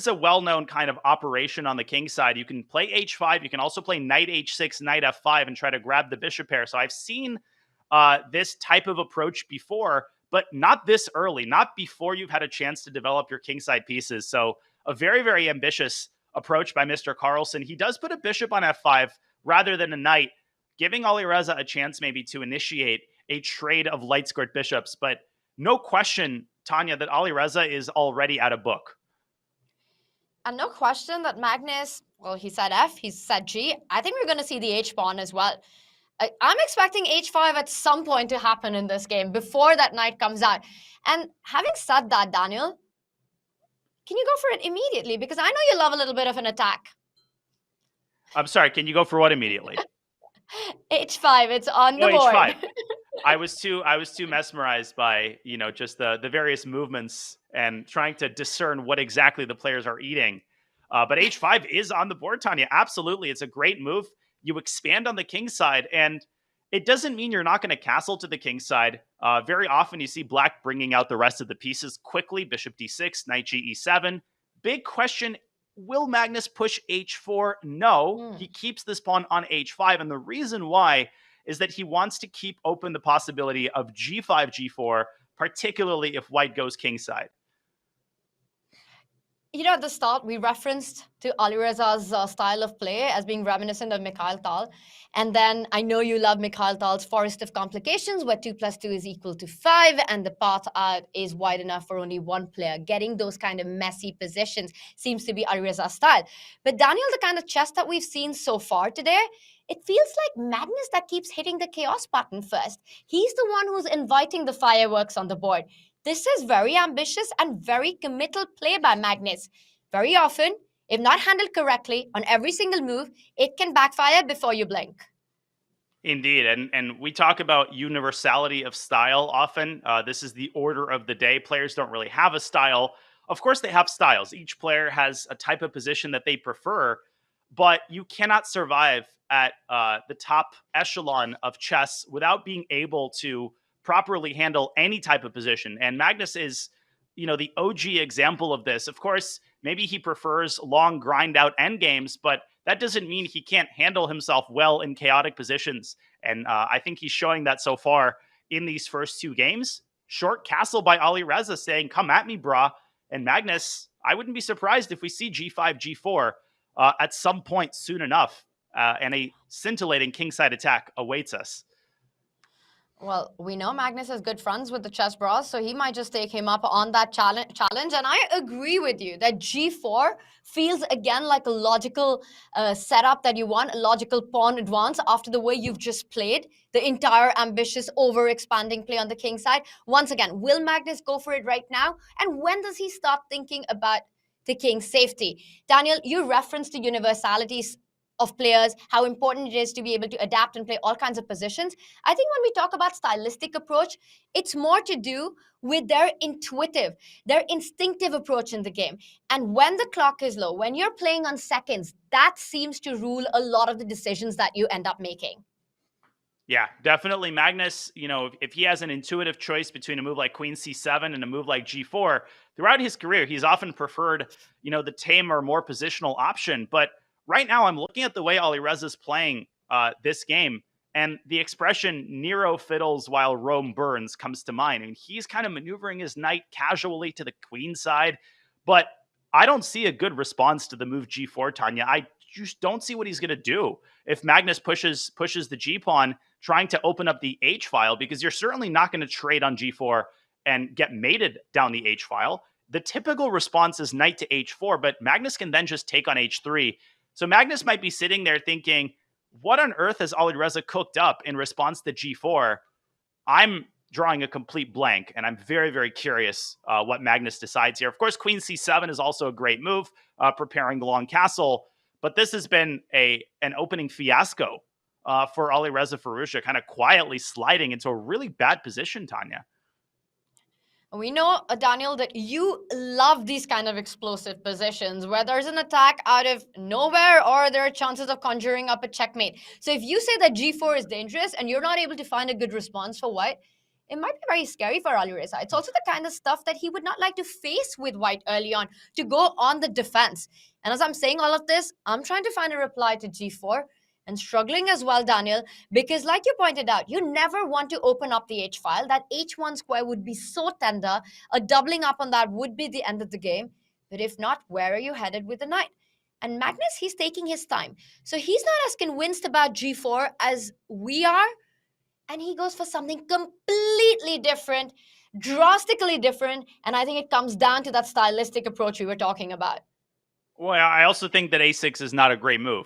a well-known kind of operation on the king side. You can play h5. You can also play knight h6, knight f5, and try to grab the bishop pair. So I've seen this type of approach before, but not this early, not before you've had a chance to develop your kingside pieces. So a very, very ambitious approach by Mr. Carlsen. He does put a bishop on f5 rather than a knight, giving Alireza a chance maybe to initiate a trade of light-skirt bishops. But no question, Tanya, that Alireza is already at a book. And no question that Magnus, well, he said F, he said G. I think we're going to see the H-pawn as well. I'm expecting H5 at some point to happen in this game before that knight comes out. And having said that, Daniel, can you go for it immediately? Because I know you love a little bit of an attack. I'm sorry, can you go for what immediately? H5, it's on the board. H5. I was too mesmerized by, just the various movements and trying to discern what exactly the players are eating. But H5 is on the board, Tanya. Absolutely. It's a great move. You expand on the king side, and it doesn't mean you're not going to castle to the king side. Very often you see black bringing out the rest of the pieces quickly. Bishop d6, knight g e7. Big question, will Magnus push h4? No. He keeps this pawn on h5, and the reason why is that he wants to keep open the possibility of g5, g4, particularly if white goes kingside. At the start, we referenced to Alireza's style of play as being reminiscent of Mikhail Tal. And then I know you love Mikhail Tal's Forest of Complications, where 2 + 2 is equal to 5, and the path out is wide enough for only one player. Getting those kind of messy positions seems to be Alireza's style. But Daniel, the kind of chess that we've seen so far today, it feels like Magnus that keeps hitting the chaos button first. He's the one who's inviting the fireworks on the board. This is very ambitious and very committal play by Magnus. Very often, if not handled correctly on every single move, it can backfire before you blink. Indeed, and we talk about universality of style often. This is the order of the day. Players don't really have a style. Of course, they have styles. Each player has a type of position that they prefer, but you cannot survive at the top echelon of chess without being able to properly handle any type of position. And Magnus is, the OG example of this. Of course, maybe he prefers long grind out endgames, but that doesn't mean he can't handle himself well in chaotic positions. And I think he's showing that so far in these first 2 games. Short castle by Alireza saying, come at me, brah. And Magnus, I wouldn't be surprised if we see G5, G4 at some point soon enough. And a scintillating kingside attack awaits us. Well, we know Magnus is good friends with the chess bros, so he might just take him up on that challenge. And I agree with you that G4 feels again like a logical setup that you want, a logical pawn advance after the way you've just played the entire ambitious over-expanding play on the king side. Once again, will Magnus go for it right now? And when does he start thinking about the king's safety? Daniel, you referenced the universalities of players, how important it is to be able to adapt and play all kinds of positions. I think when we talk about stylistic approach, it's more to do with their instinctive approach in the game. And when the clock is low, when you're playing on seconds, that seems to rule a lot of the decisions that you end up making. Yeah, definitely. Magnus, if he has an intuitive choice between a move like Queen C7 and a move like G4, throughout his career, he's often preferred, the tamer, more positional option. But right now, I'm looking at the way Alireza's playing this game, and the expression Nero fiddles while Rome burns comes to mind. I mean, he's kind of maneuvering his knight casually to the queen side, but I don't see a good response to the move G4, Tanya. I just don't see what he's going to do if Magnus pushes the G-pawn, trying to open up the H-file, because you're certainly not going to trade on G4 and get mated down the H-file. The typical response is knight to H4, but Magnus can then just take on H3. So Magnus might be sitting there thinking, what on earth has Alireza cooked up in response to G4? I'm drawing a complete blank, and I'm very, very curious what Magnus decides here. Of course, Queen C7 is also a great move, preparing the long castle, but this has been an opening fiasco for Alireza Firouzja, kind of quietly sliding into a really bad position, Tanya. We know, Daniel, that you love these kind of explosive positions where there's an attack out of nowhere or there are chances of conjuring up a checkmate. So if you say that G4 is dangerous and you're not able to find a good response for white, it might be very scary for Alireza. It's also the kind of stuff that he would not like to face with white early on, to go on the defense. And as I'm saying all of this, I'm trying to find a reply to G4. And struggling as well, Daniel, because like you pointed out, you never want to open up the H-file. That H1 square would be so tender. A doubling up on that would be the end of the game. But if not, where are you headed with the knight? And Magnus, he's taking his time. So he's not as convinced about G4 as we are. And he goes for something completely different, drastically different. And I think it comes down to that stylistic approach we were talking about. Well, I also think that A6 is not a great move.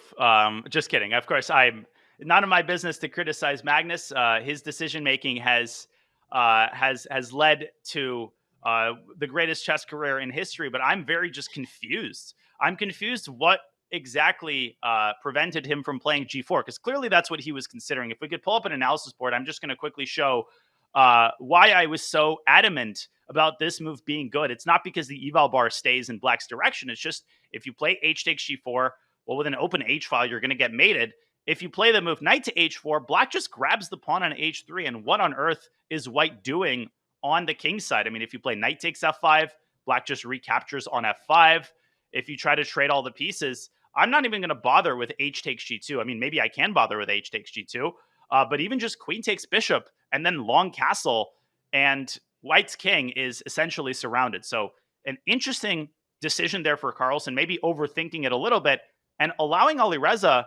Just kidding. Of course, I'm none of my business to criticize Magnus. His decision making has led to the greatest chess career in history. But I'm very just confused. I'm confused what exactly prevented him from playing G4, because clearly that's what he was considering. If we could pull up an analysis board, I'm just going to quickly show why I was so adamant about this move being good. It's not because the eval bar stays in black's direction. It's just if you play H takes G4, well, with an open H file, you're going to get mated. If you play the move knight to H4, black just grabs the pawn on H3. And what on earth is white doing on the king side? I mean, if you play knight takes F5, black just recaptures on F5. If you try to trade all the pieces, I'm not even going to bother with H takes G2. I mean, maybe I can bother with H takes G2, but even just queen takes bishop and then long castle, and white's king is essentially surrounded. So an interesting decision there for Carlsen, maybe overthinking it a little bit and allowing Alireza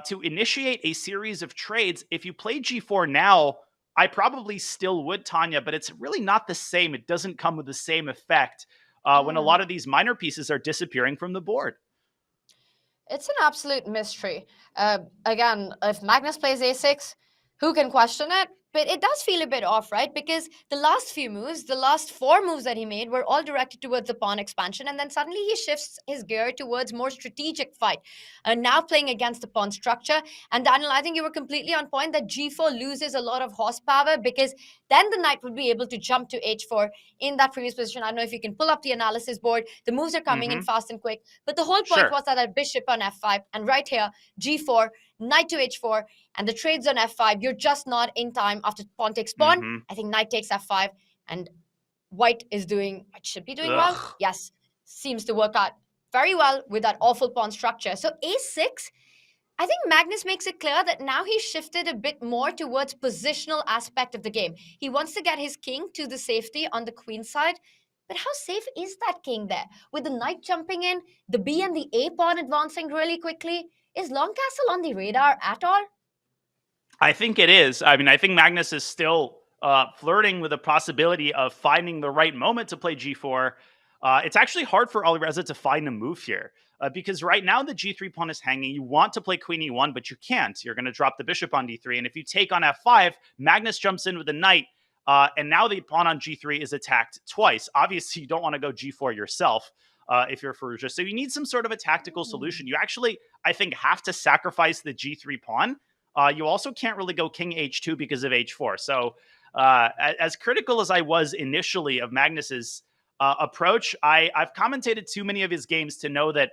to initiate a series of trades. If you play G4 now, I probably still would, Tanya, but it's really not the same. It doesn't come with the same effect when a lot of these minor pieces are disappearing from the board. It's an absolute mystery. Again, if Magnus plays A6, who can question it? But it does feel a bit off, right? Because the last few moves, the last 4 moves that he made were all directed towards the pawn expansion. And then suddenly he shifts his gear towards more strategic fight. And now playing against the pawn structure. And Daniel, I think you were completely on point that g4 loses a lot of horsepower because then the knight would be able to jump to h4 in that previous position. I don't know if you can pull up the analysis board. The moves are coming in fast and quick. But the whole point Sure. was that bishop on f5. And right here, g4, knight to h4, and the trades on f5, you're just not in time after pawn takes pawn. I think knight takes f5, and white should be doing well. Ugh. Yes, seems to work out very well with that awful pawn structure. So a6, I think Magnus makes it clear that now he's shifted a bit more towards positional aspect of the game. He wants to get his king to the safety on the queen side. But how safe is that king there? With the knight jumping in, the b and the a pawn advancing really quickly, is Long Castle on the radar at all? I think it is. I mean, I think Magnus is still flirting with the possibility of finding the right moment to play g4. It's actually hard for Alireza to find a move here because right now the g3 pawn is hanging. You want to play queen e1, but you can't. You're going to drop the bishop on d3. And if you take on f5, Magnus jumps in with a knight. And now the pawn on g3 is attacked twice. Obviously, you don't want to go g4 yourself if you're Firouzja. So you need some sort of a tactical solution. You actually, I think, have to sacrifice the g3 pawn. You also can't really go king h2 because of h4. So as critical as I was initially of Magnus's approach, I've commentated too many of his games to know that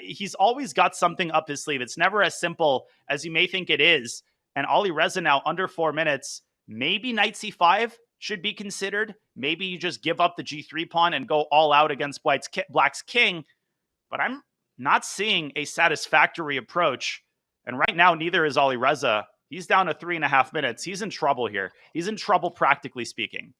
he's always got something up his sleeve. It's never as simple as you may think it is. And Alireza now under 4 minutes, maybe knight c5 should be considered. Maybe you just give up the g3 pawn and go all out against Black's king. But I'm not seeing a satisfactory approach. And right now, neither is Alireza. He's down to 3.5 minutes. He's in trouble here. He's in trouble, practically speaking.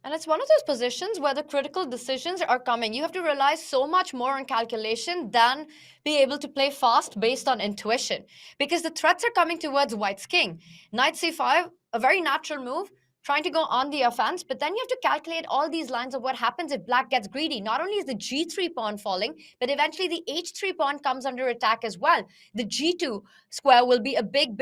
And it's one of those positions where the critical decisions are coming. You have to rely so much more on calculation than be able to play fast based on intuition. Because the threats are coming towards white's king. Knight c5, a very natural move, trying to go on the offense, but then you have to calculate all these lines of what happens if black gets greedy. Not only is the g3 pawn falling, but eventually the h3 pawn comes under attack as well. The g2 square will be a big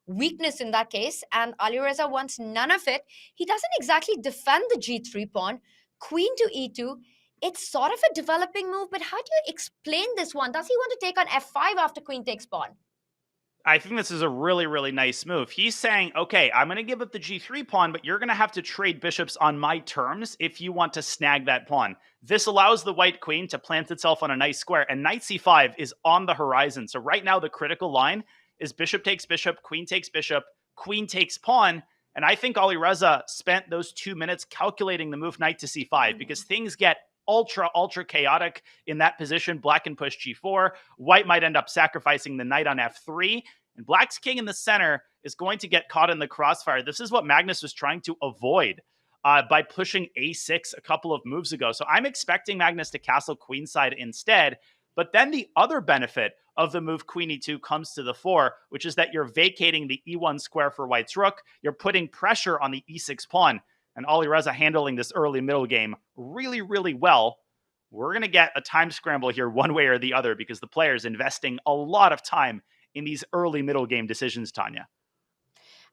weakness in that case, and Alireza wants none of it. He doesn't exactly defend the g3 pawn. Queen to e2, it's sort of a developing move, but how do you explain this one? Does he want to take on f5 after queen takes pawn? I think this is a really, really nice move. He's saying, okay, I'm going to give up the g3 pawn, but you're going to have to trade bishops on my terms if you want to snag that pawn. This allows the white queen to plant itself on a nice square, and knight c5 is on the horizon. So right now, the critical line is bishop takes bishop, queen takes pawn. And I think Alireza spent those 2 minutes calculating the move knight to c5 because things get ultra chaotic in that position. Black can push g4. White might end up sacrificing the knight on f3. And Black's king in the center is going to get caught in the crossfire. This is what Magnus was trying to avoid by pushing a6 a couple of moves ago. So I'm expecting Magnus to castle queenside instead. But then the other benefit of the move queen e2 comes to the fore, which is that you're vacating the e1 square for white's rook. You're putting pressure on the e6 pawn. And Alireza handling this early middle game really, really well. We're going to get a time scramble here one way or the other because the player's investing a lot of time in these early middle game decisions, Tanya.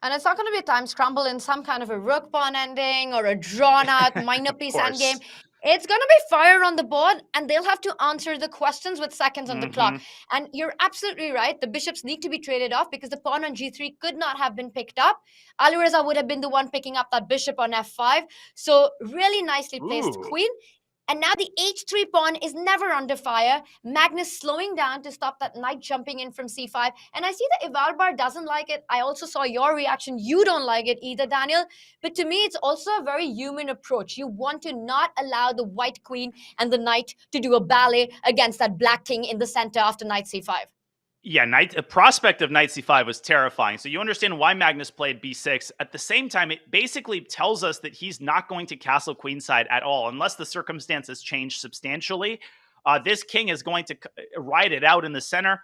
And it's not going to be a time scramble in some kind of a rook pawn ending or a drawn-out minor piece endgame. It's going to be fire on the board, and they'll have to answer the questions with seconds on the clock. And you're absolutely right. The bishops need to be traded off because the pawn on g3 could not have been picked up. Alireza would have been the one picking up that bishop on f5. So really nicely placed queen. And now the h3 pawn is never under fire. Magnus slowing down to stop that knight jumping in from c5. And I see that Ivalbar doesn't like it. I also saw your reaction. You don't like it either, Daniel. But to me, it's also a very human approach. You want to not allow the white queen and the knight to do a ballet against that black king in the center after knight c5. Yeah, the prospect of knight c5 was terrifying. So you understand why Magnus played b6. At the same time, it basically tells us that he's not going to castle queenside at all, unless the circumstances change substantially. This king is going to ride it out in the center.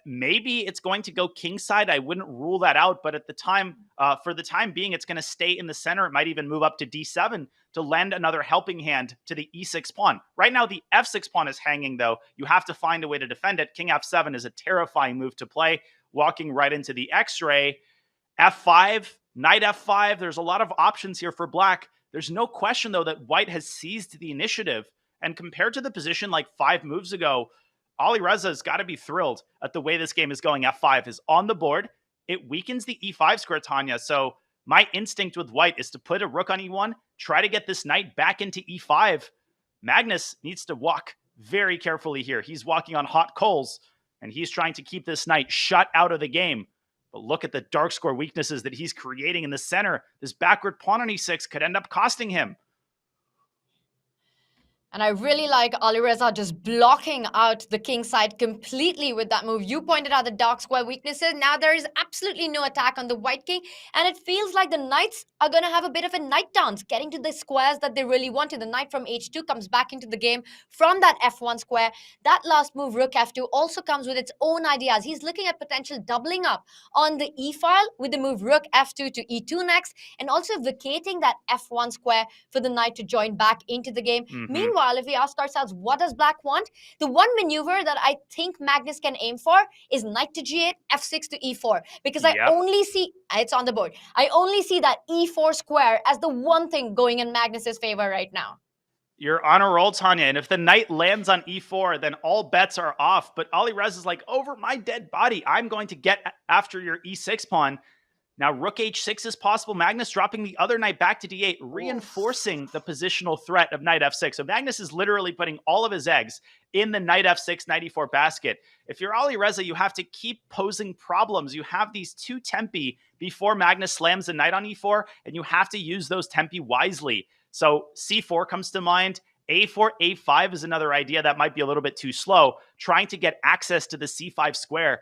Maybe it's going to go kingside. I wouldn't rule that out, but at the time, for the time being, it's going to stay in the center. It might even move up to d7 to lend another helping hand to the e6 pawn. Right now, the f6 pawn is hanging, though. You have to find a way to defend it. King f7 is a terrifying move to play, walking right into the x-ray. F5, knight F5. There's a lot of options here for black. There's no question, though, that white has seized the initiative. And compared to the position like 5 moves ago, Alireza has got to be thrilled at the way this game is going. F5 is on the board. It weakens the E5 square, Tanya. So my instinct with white is to put a rook on E1, try to get this knight back into E5. Magnus needs to walk very carefully here. He's walking on hot coals, and he's trying to keep this knight shut out of the game. But look at the dark square weaknesses that he's creating in the center. This backward pawn on E6 could end up costing him. And I really like Alireza just blocking out the king side completely with that move. You pointed out the dark square weaknesses. Now there is absolutely no attack on the white king. And it feels like the knights are going to have a bit of a night dance, getting to the squares that they really wanted. The knight from H2 comes back into the game from that F1 square. That last move, rook F2, also comes with its own ideas. He's looking at potential doubling up on the E file with the move rook F2 to E2 next, and also vacating that F1 square for the knight to join back into the game. Meanwhile, if we ask ourselves, what does black want? The one maneuver that I think Magnus can aim for is knight to G8, F6 to E4. Because I only see, it's on the board, I only see that E4 square as the one thing going in Magnus's favor right now. You're on a roll, Tanya, and if the knight lands on E4, then all bets are off. But Alireza is like, over my dead body, I'm going to get after your E6 pawn. Now, rook H6 is possible. Magnus dropping the other knight back to D8, reinforcing the positional threat of knight F6. So Magnus is literally putting all of his eggs in the knight F6, knight E4 basket. If you're Alireza, you have to keep posing problems. You have these 2 tempi before Magnus slams the knight on E4, and you have to use those tempi wisely. So C4 comes to mind. A4, A5 is another idea that might be a little bit too slow, trying to get access to the C5 square.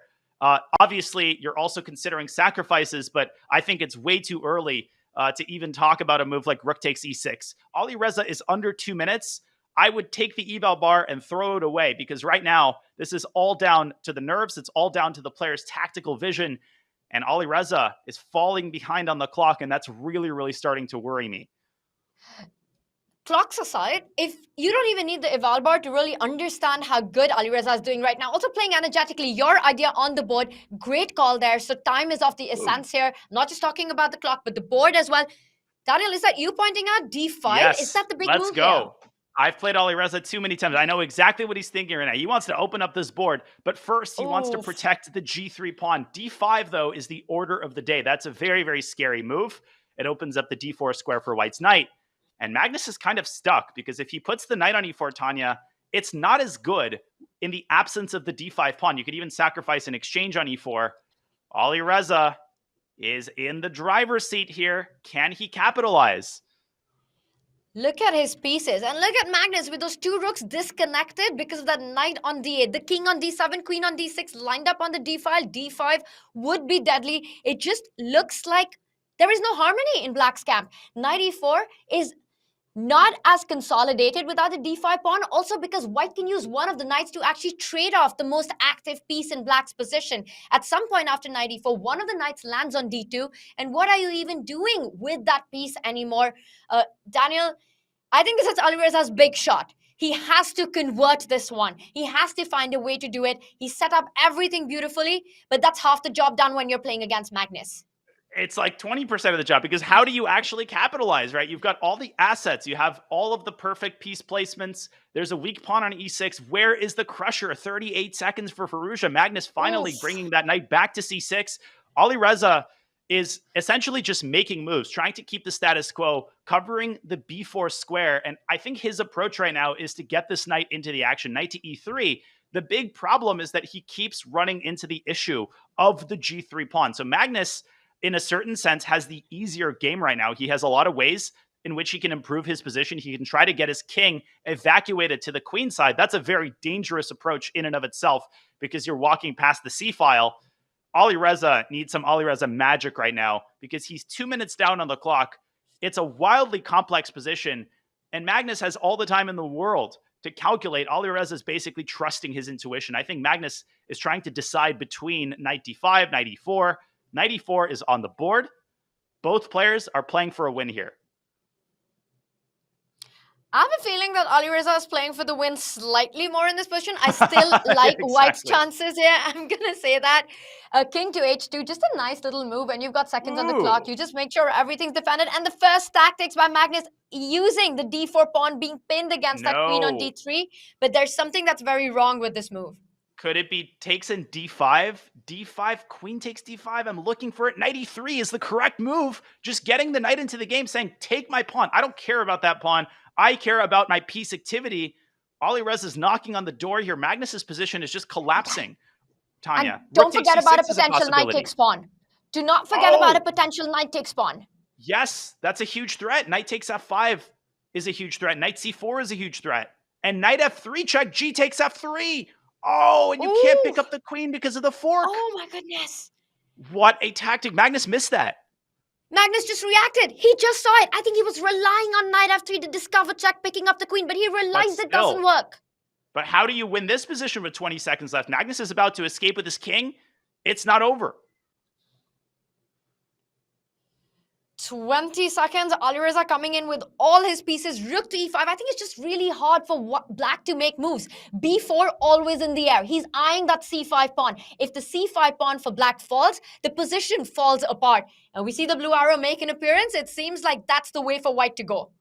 Obviously, you're also considering sacrifices, but I think it's way too early to even talk about a move like rook takes E6. Alireza is under 2 minutes. I would take the eval bar and throw it away, because right now, this is all down to the nerves. It's all down to the player's tactical vision. And Alireza is falling behind on the clock, and that's really, really starting to worry me. Clocks aside, if you don't even need the eval bar to really understand how good Alireza is doing right now, also playing energetically, your idea on the board, great call there. So time is of the essence here. Not just talking about the clock, but the board as well. Daniel, is that you pointing out D5? Yes, is that the big let's move go. Here? I've played Alireza too many times. I know exactly what he's thinking right now. He wants to open up this board, but first he wants to protect the G3 pawn. D5, though, is the order of the day. That's a very, very scary move. It opens up the D4 square for white's knight. And Magnus is kind of stuck, because if he puts the knight on E4, Tanya, it's not as good in the absence of the D5 pawn. You could even sacrifice an exchange on E4. Alireza is in the driver's seat here. Can he capitalize? Look at his pieces, and look at Magnus with those 2 rooks disconnected because of that knight on D8. The king on D7, queen on D6 lined up on the D file. D5 would be deadly. It just looks like there is no harmony in black's camp. Knight E4 is not as consolidated without the D5 pawn, also because white can use one of the knights to actually trade off the most active piece in black's position. At some point after knight E4, one of the knights lands on D2, and what are you even doing with that piece anymore? Daniel, I think this is Alireza's big shot. He has to convert this one. He has to find a way to do it. He set up everything beautifully, but that's half the job done when you're playing against Magnus. It's like 20% of the job, because how do you actually capitalize, right? You've got all the assets. You have all of the perfect piece placements. There's a weak pawn on E6. Where is the crusher? 38 seconds for Firouzja. Magnus finally bringing that knight back to C6. Alireza is essentially just making moves, trying to keep the status quo, covering the B4 square. And I think his approach right now is to get this knight into the action. Knight to E3. The big problem is that he keeps running into the issue of the G3 pawn. So Magnus, in a certain sense, has the easier game right now. He has a lot of ways in which he can improve his position. He can try to get his king evacuated to the queen side. That's a very dangerous approach in and of itself, because you're walking past the C file. Alireza needs some Alireza magic right now, because he's 2 minutes down on the clock. It's a wildly complex position, and Magnus has all the time in the world to calculate. Alireza is basically trusting his intuition. I think Magnus is trying to decide between knight D5, knight E4. Knight E4 is on the board. Both players are playing for a win here. I have a feeling that Alireza is playing for the win slightly more in this position. I still like White's chances here. I'm going to say that. King to h2, just a nice little move. And you've got seconds on the clock. You just make sure everything's defended. And the first tactics by Magnus using the d4 pawn being pinned against that queen on d3. But there's something that's very wrong with this move. Could it be takes in d5? d5, queen takes d5. I'm looking for it. Knight e3 is the correct move. Just getting the knight into the game, saying, take my pawn. I don't care about that pawn. I care about my piece activity. Alireza is knocking on the door here. Magnus's position is just collapsing. Tanya. And don't forget about a potential knight takes pawn. Do not forget about a potential knight takes pawn. Yes, that's a huge threat. Knight takes f5 is a huge threat. Knight c4 is a huge threat. And knight f3 check, g takes f3. Oh, and you can't pick up the queen because of the fork. Oh my goodness. What a tactic. Magnus missed that. Magnus just reacted. He just saw it. I think he was relying on knight f3 to discover check, picking up the queen, but he realized it doesn't work. But how do you win this position with 20 seconds left? Magnus is about to escape with his king. It's not over. 20 seconds. Alireza coming in with all his pieces. Rook to e5. I think it's just really hard for black to make moves. b4 always in the air. He's eyeing that c5 pawn. If the c5 pawn for black falls, the position falls apart. And we see the blue arrow make an appearance. It seems like that's the way for white to go.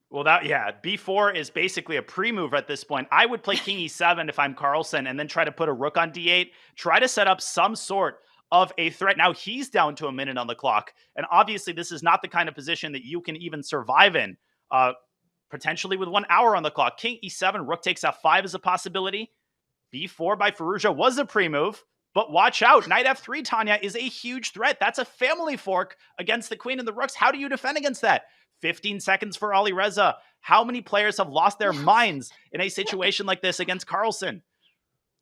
Well, b4 is basically a pre-move at this point. I would play king e7 if I'm Carlsen and then try to put a rook on d8. Try to set up some sort of a threat. Now he's down to a minute on the clock. And obviously this is not the kind of position that you can even survive in, potentially with 1 hour on the clock. King e7, rook takes f5 is a possibility. b4 by Firouzja was a pre-move, but watch out. Knight f3, Tanya, is a huge threat. That's a family fork against the queen and the rooks. How do you defend against that? 15 seconds for Alireza. How many players have lost their minds in a situation like this against Carlsen?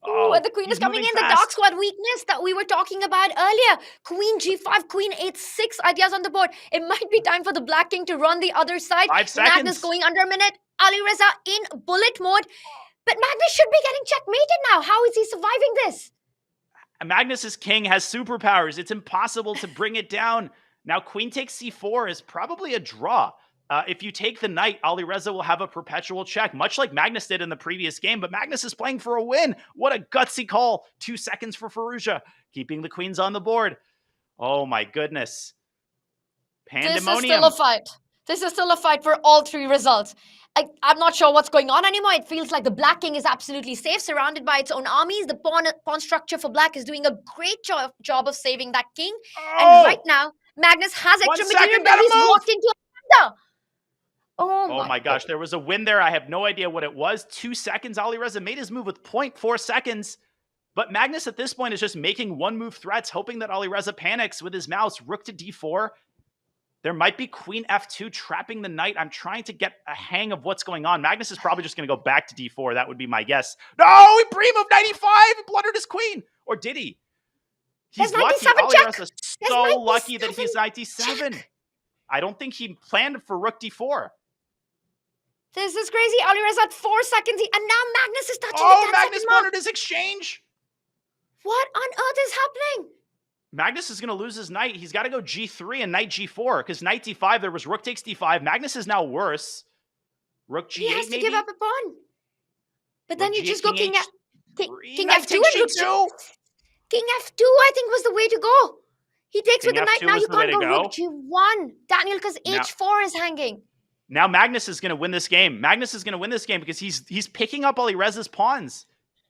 Oh, the queen is coming in. Fast. The dark squad weakness that we were talking about earlier. Queen g5, queen h6 ideas on the board. It might be time for the black king to run the other side. 5 seconds. Magnus going under a minute. Alireza in bullet mode. But Magnus should be getting checkmated now. How is he surviving this? Magnus's king has superpowers. It's impossible to bring it down. Now, queen takes c4 is probably a draw. If you take the knight, Alireza will have a perpetual check, much like Magnus did in the previous game, but Magnus is playing for a win. What a gutsy call. 2 seconds for Firouzja, keeping the queens on the board. Oh my goodness. Pandemonium. This is still a fight. This is still a fight for all 3 results. I'm not sure what's going on anymore. It feels like the black king is absolutely safe, surrounded by its own armies. The pawn structure for black is doing a great job of saving that king. And right now, Magnus has extra material, but he's walked into a thunder. Oh my gosh, there was a win there. I have no idea what it was. 2 seconds. Alireza made his move with 0.4 seconds. But Magnus at this point is just making 1-move threats, hoping that Alireza panics with his mouse. Rook to d4. There might be queen f2 trapping the knight. I'm trying to get a hang of what's going on. Magnus is probably just going to go back to d4. That would be my guess. No, he pre-moved 95. He blundered his queen. Or did he? He's lucky. Alireza is so lucky that he's 97. I don't think he planned for rook d4. This is crazy. Alireza at 4 seconds. And now Magnus is touching the 10-second mark. Magnus blundered his exchange. What on earth is happening? Magnus is going to lose his knight. He's got to go g3 and knight g4 because knight d5, there was rook takes d5. Magnus is now worse. Rook g8 He has to maybe? give up a pawn. But then you just go king f2 and takes g2. King f2, I think, was the way to go. He takes with the knight. Now you can't go rook g1, Daniel, because h4 is hanging. Now Magnus is going to win this game. Magnus is going to win this game because he's picking up Alireza's pawns.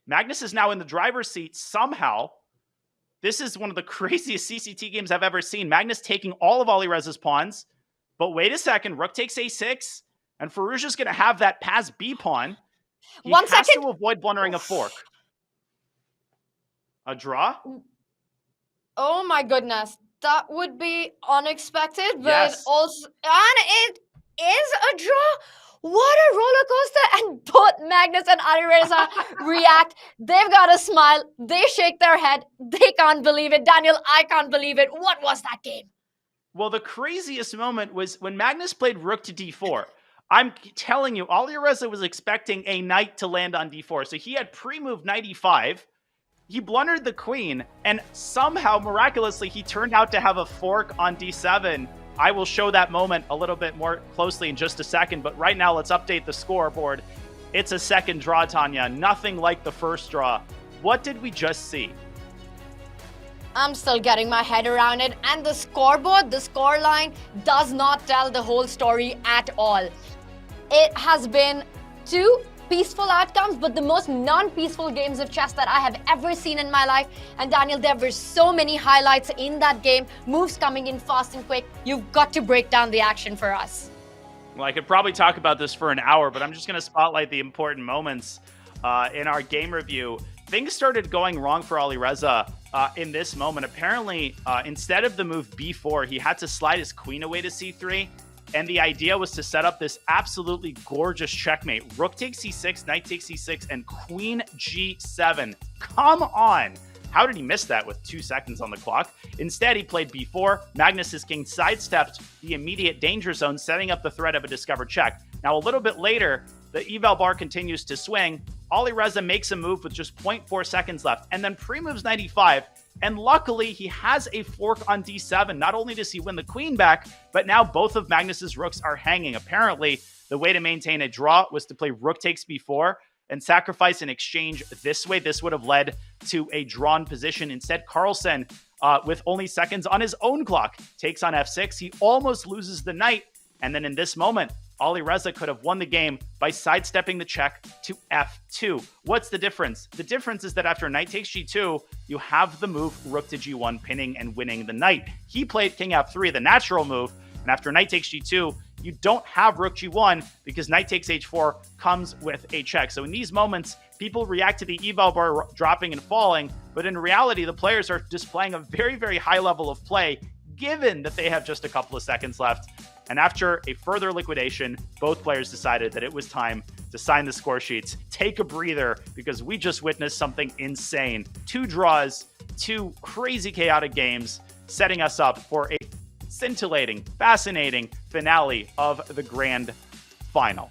Magnus is now in the driver's seat somehow. This is one of the craziest CCT games I've ever seen. Magnus taking all of Alireza's pawns. But wait a second. Rook takes a6. And Firouzja's going to have that pass b pawn. He has to avoid blundering a fork. A draw? Oh my goodness. That would be unexpected. But also... And it is a draw. What a roller coaster. And both Magnus and Alireza react. They've got a smile. They shake their head. They can't believe it. Daniel, I can't believe it. What was that game? Well, the craziest moment was when Magnus played rook to d4. I'm telling you, Alireza was expecting a knight to land on d4. So he had pre-moved knight e5. He blundered the queen. And somehow, miraculously, he turned out to have a fork on d7. I will show that moment a little bit more closely in just a second, but right now let's update the scoreboard. It's a second draw, Tanya. Nothing like the first draw. What did we just see? I'm still getting my head around it, and the scoreboard, the scoreline, does not tell the whole story at all. It has been 2 peaceful outcomes, but the most non-peaceful games of chess that I have ever seen in my life. And Daniel, there were so many highlights in that game, moves coming in fast and quick. You've got to break down the action for us. Well, I could probably talk about this for an hour, but I'm just going to spotlight the important moments in our game review. Things started going wrong for Alireza in this moment. Apparently, instead of the move b4, he had to slide his queen away to c3. And the idea was to set up this absolutely gorgeous checkmate. Rook takes c6, knight takes c6, and queen g7. Come on! How did he miss that with 2 seconds on the clock? Instead, he played b4. Magnus's king sidestepped the immediate danger zone, setting up the threat of a discovered check. Now, a little bit later, the eval bar continues to swing. Alireza makes a move with just 0.4 seconds left, and then pre-moves knight e5. And luckily, he has a fork on d7. Not only does he win the queen back, but now both of Magnus's rooks are hanging. Apparently, the way to maintain a draw was to play rook takes b4 and sacrifice an exchange this way. This would have led to a drawn position. Instead, Carlsen, with only seconds on his own clock, takes on f6. He almost loses the knight. And then in this moment, Alireza could have won the game by sidestepping the check to f2. What's the difference? The difference is that after knight takes g2, you have the move rook to g1, pinning and winning the knight. He played king f3, the natural move, and after knight takes g2, you don't have rook g1 because knight takes h4 comes with a check. So in these moments, people react to the eval bar dropping and falling, but in reality, the players are displaying a very, very high level of play, given that they have just a couple of seconds left. And after a further liquidation, both players decided that it was time to sign the score sheets, take a breather, because we just witnessed something insane. 2 draws, 2 crazy chaotic games, setting us up for a scintillating, fascinating finale of the grand final.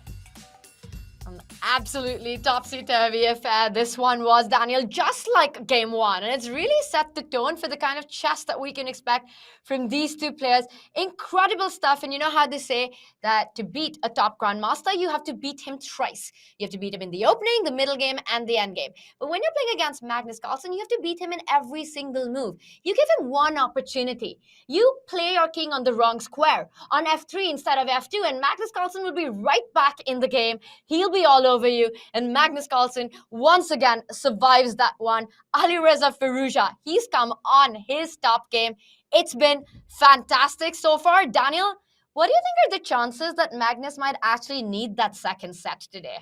Absolutely topsy-turvy affair this one was, Daniel, just like game 1. And it's really set the tone for the kind of chess that we can expect from these 2 players. Incredible stuff. And you know how they say that to beat a top grandmaster, you have to beat him twice. You have to beat him in the opening, the middle game, and the end game. But when you're playing against Magnus Carlsen, you have to beat him in every single move. You give him one opportunity. You play your king on the wrong square, on f3 instead of f2, and Magnus Carlsen will be right back in the game. He'll be all over you, and Magnus Carlsen once again survives that one. Alireza Firouzja, he's come on his top game. It's been fantastic so far. Daniel, what do you think are the chances that Magnus might actually need that second set today?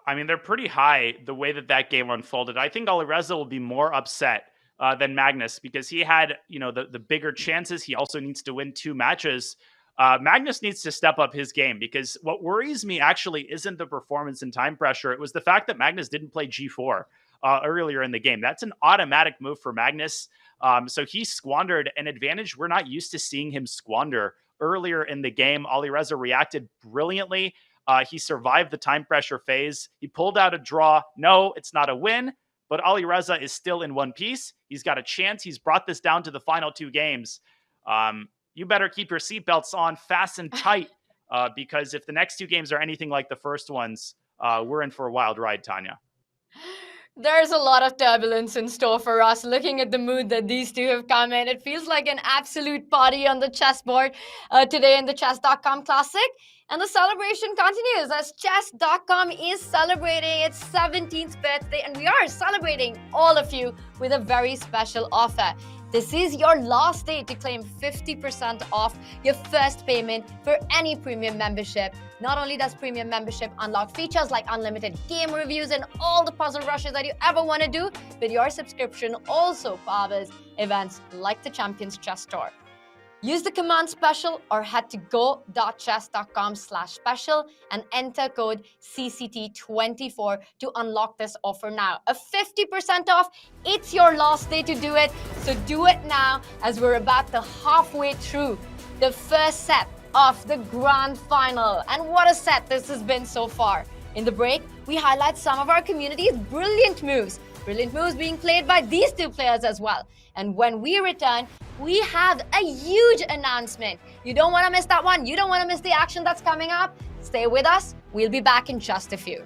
I mean, they're pretty high the way that that game unfolded. I think Alireza will be more upset than Magnus because he had, the bigger chances. He also needs to win 2 matches. Magnus needs to step up his game because what worries me actually isn't the performance and time pressure. It was the fact that Magnus didn't play g4 earlier in the game. That's an automatic move for Magnus. So he squandered an advantage we're not used to seeing him squander earlier in the game. Alireza reacted brilliantly. He survived the time pressure phase. He pulled out a draw. No, it's not a win, but Alireza is still in one piece. He's got a chance. He's brought this down to the final 2 games. You better keep your seatbelts on fast and tight because if the next 2 games are anything like the first ones, we're in for a wild ride, Tanya. There's a lot of turbulence in store for us. Looking at the mood that these 2 have come in, it feels like an absolute party on the chessboard today in the Chess.com Classic. And the celebration continues as Chess.com is celebrating its 17th birthday, and we are celebrating all of you with a very special offer. This is your last day to claim 50% off your first payment for any premium membership. Not only does premium membership unlock features like unlimited game reviews and all the puzzle rushes that you ever want to do, but your subscription also powers events like the Champions Chess Tour. Use the command special or head to go.chess.com/special and enter code CCT24 to unlock this offer now. A 50% off. It's your last day to do it, so do it now as we're about to halfway through the first set of the grand final. And what a set this has been so far. In the break, we highlight some of our community's brilliant moves, Brilliant moves being played by these two players as well. And when we return, we have a huge announcement. You don't want to miss that one. You don't want to miss the action that's coming up. Stay with us. We'll be back in just a few.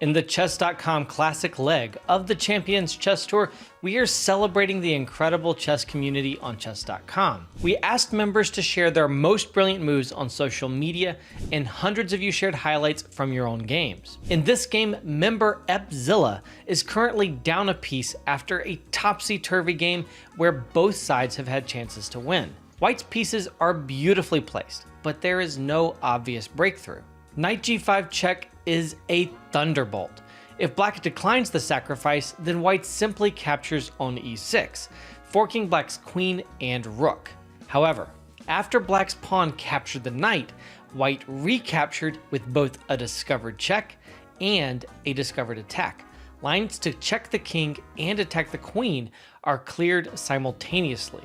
In the Chess.com Classic leg of the Champions Chess Tour, we are celebrating the incredible chess community on Chess.com. We asked members to share their most brilliant moves on social media, and hundreds of you shared highlights from your own games. In this game, member Epzilla is currently down a piece after a topsy-turvy game where both sides have had chances to win. White's pieces are beautifully placed, but there is no obvious breakthrough. Knight g5 check is a thunderbolt. If black declines the sacrifice, then white simply captures on e6, forking black's queen and rook. However, after black's pawn captured the knight, white recaptured with both a discovered check and a discovered attack. Lines to check the king and attack the queen are cleared simultaneously.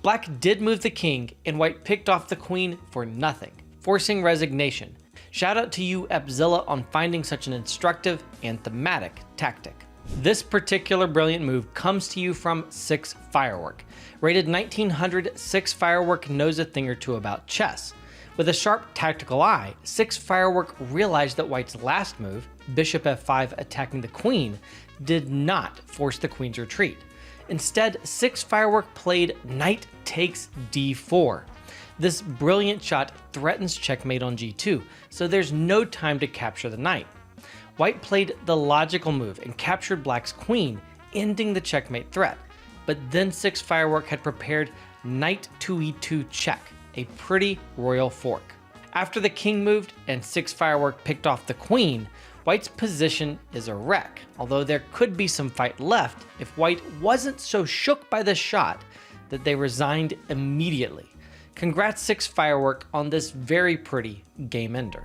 Black did move the king, and white picked off the queen for nothing, forcing resignation. Shout out to you, Epzilla, on finding such an instructive and thematic tactic. This particular brilliant move comes to you from 6 Firework. Rated 1900, 6 Firework knows a thing or two about chess. With a sharp tactical eye, 6 Firework realized that white's last move, bishop f5 attacking the queen, did not force the queen's retreat. Instead, 6 Firework played knight takes d4. This brilliant shot threatens checkmate on g2, so there's no time to capture the knight. White played the logical move and captured black's queen, ending the checkmate threat. But then 6 Firework had prepared knight to e2 check, a pretty royal fork. After the king moved and 6 Firework picked off the queen, white's position is a wreck, although there could be some fight left if white wasn't so shook by the shot that they resigned immediately. Congrats 6 Firework on this very pretty game ender.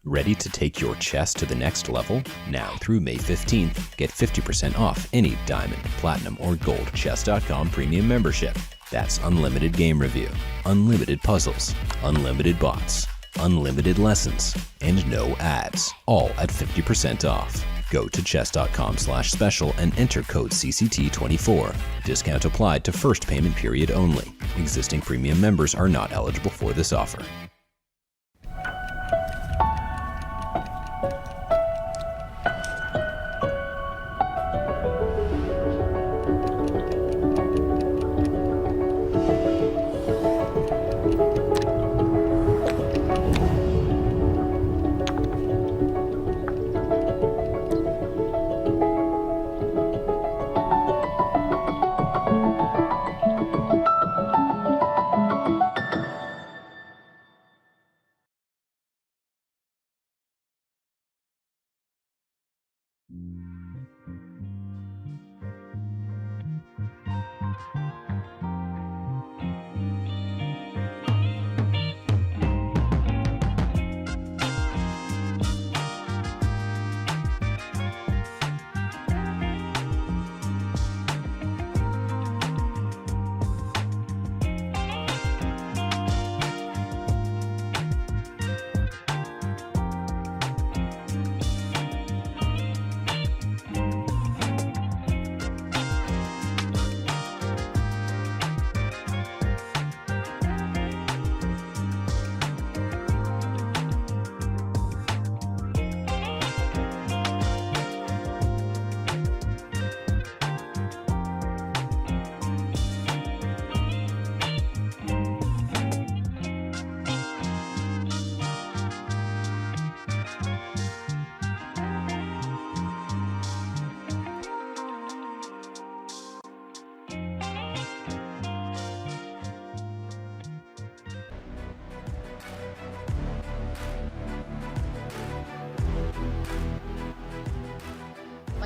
Ready to take your chess to the next level? Now through May 15th, get 50% off any diamond, platinum, or gold Chess.com premium membership. That's unlimited game review, unlimited puzzles, unlimited bots, unlimited lessons, and no ads, all at 50% off. Go to chess.com/special and enter code CCT24. Discount applied to first payment period only. Existing premium members are not eligible for this offer.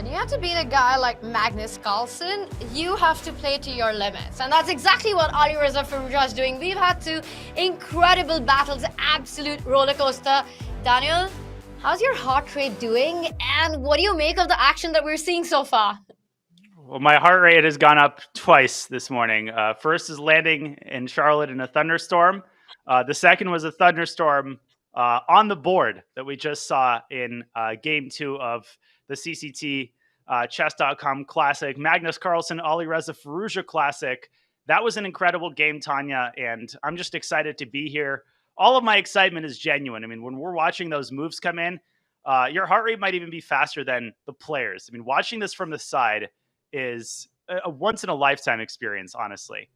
When you have to beat a guy like Magnus Carlsen, you have to play to your limits. And that's exactly what Alireza Firouzja is doing. We've had two incredible battles, absolute roller coaster. Daniel, how's your heart rate doing? And what do you make of the action that we're seeing so far? Well, my heart rate has gone up twice this morning. First is landing in Charlotte in a thunderstorm. The second was a thunderstorm on the board that we just saw in game 2 of the CCT Chess.com Classic, Magnus Carlsen, Alireza Firouzja Classic. That was an incredible game, Tanya, and I'm just excited to be here. All of my excitement is genuine. I mean, when we're watching those moves come in, your heart rate might even be faster than the players. I mean, watching this from the side is a once-in-a-lifetime experience, honestly.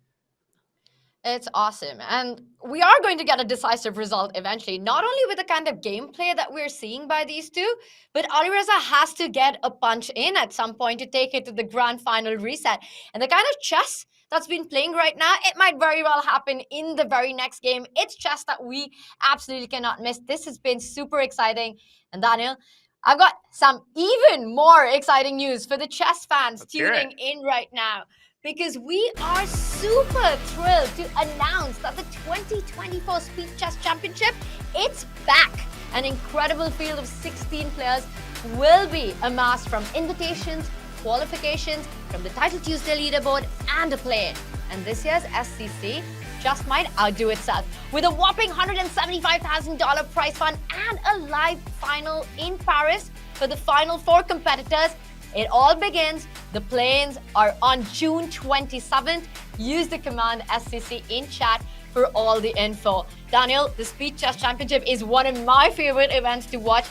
It's awesome. And we are going to get a decisive result eventually, not only with the kind of gameplay that we're seeing by these two, but Alireza has to get a punch in at some point to take it to the grand final reset. And the kind of chess that's been playing right now, it might very well happen in the very next game. It's chess that we absolutely cannot miss. This has been super exciting. And Daniel, I've got some even more exciting news for the chess fans tuning in right now, because we are super thrilled to announce that the 2024 Speed Chess Championship, it's back. An incredible field of 16 players will be amassed from invitations, qualifications, from the Title Tuesday leaderboard, and a play-in. And this year's SCC just might outdo itself with a whopping $175,000 prize fund and a live final in Paris for the final 4 competitors. It all begins. The play-ins are on June 27th. Use the command SCC in chat for all the info. Daniel, the Speed Chess Championship is one of my favorite events to watch.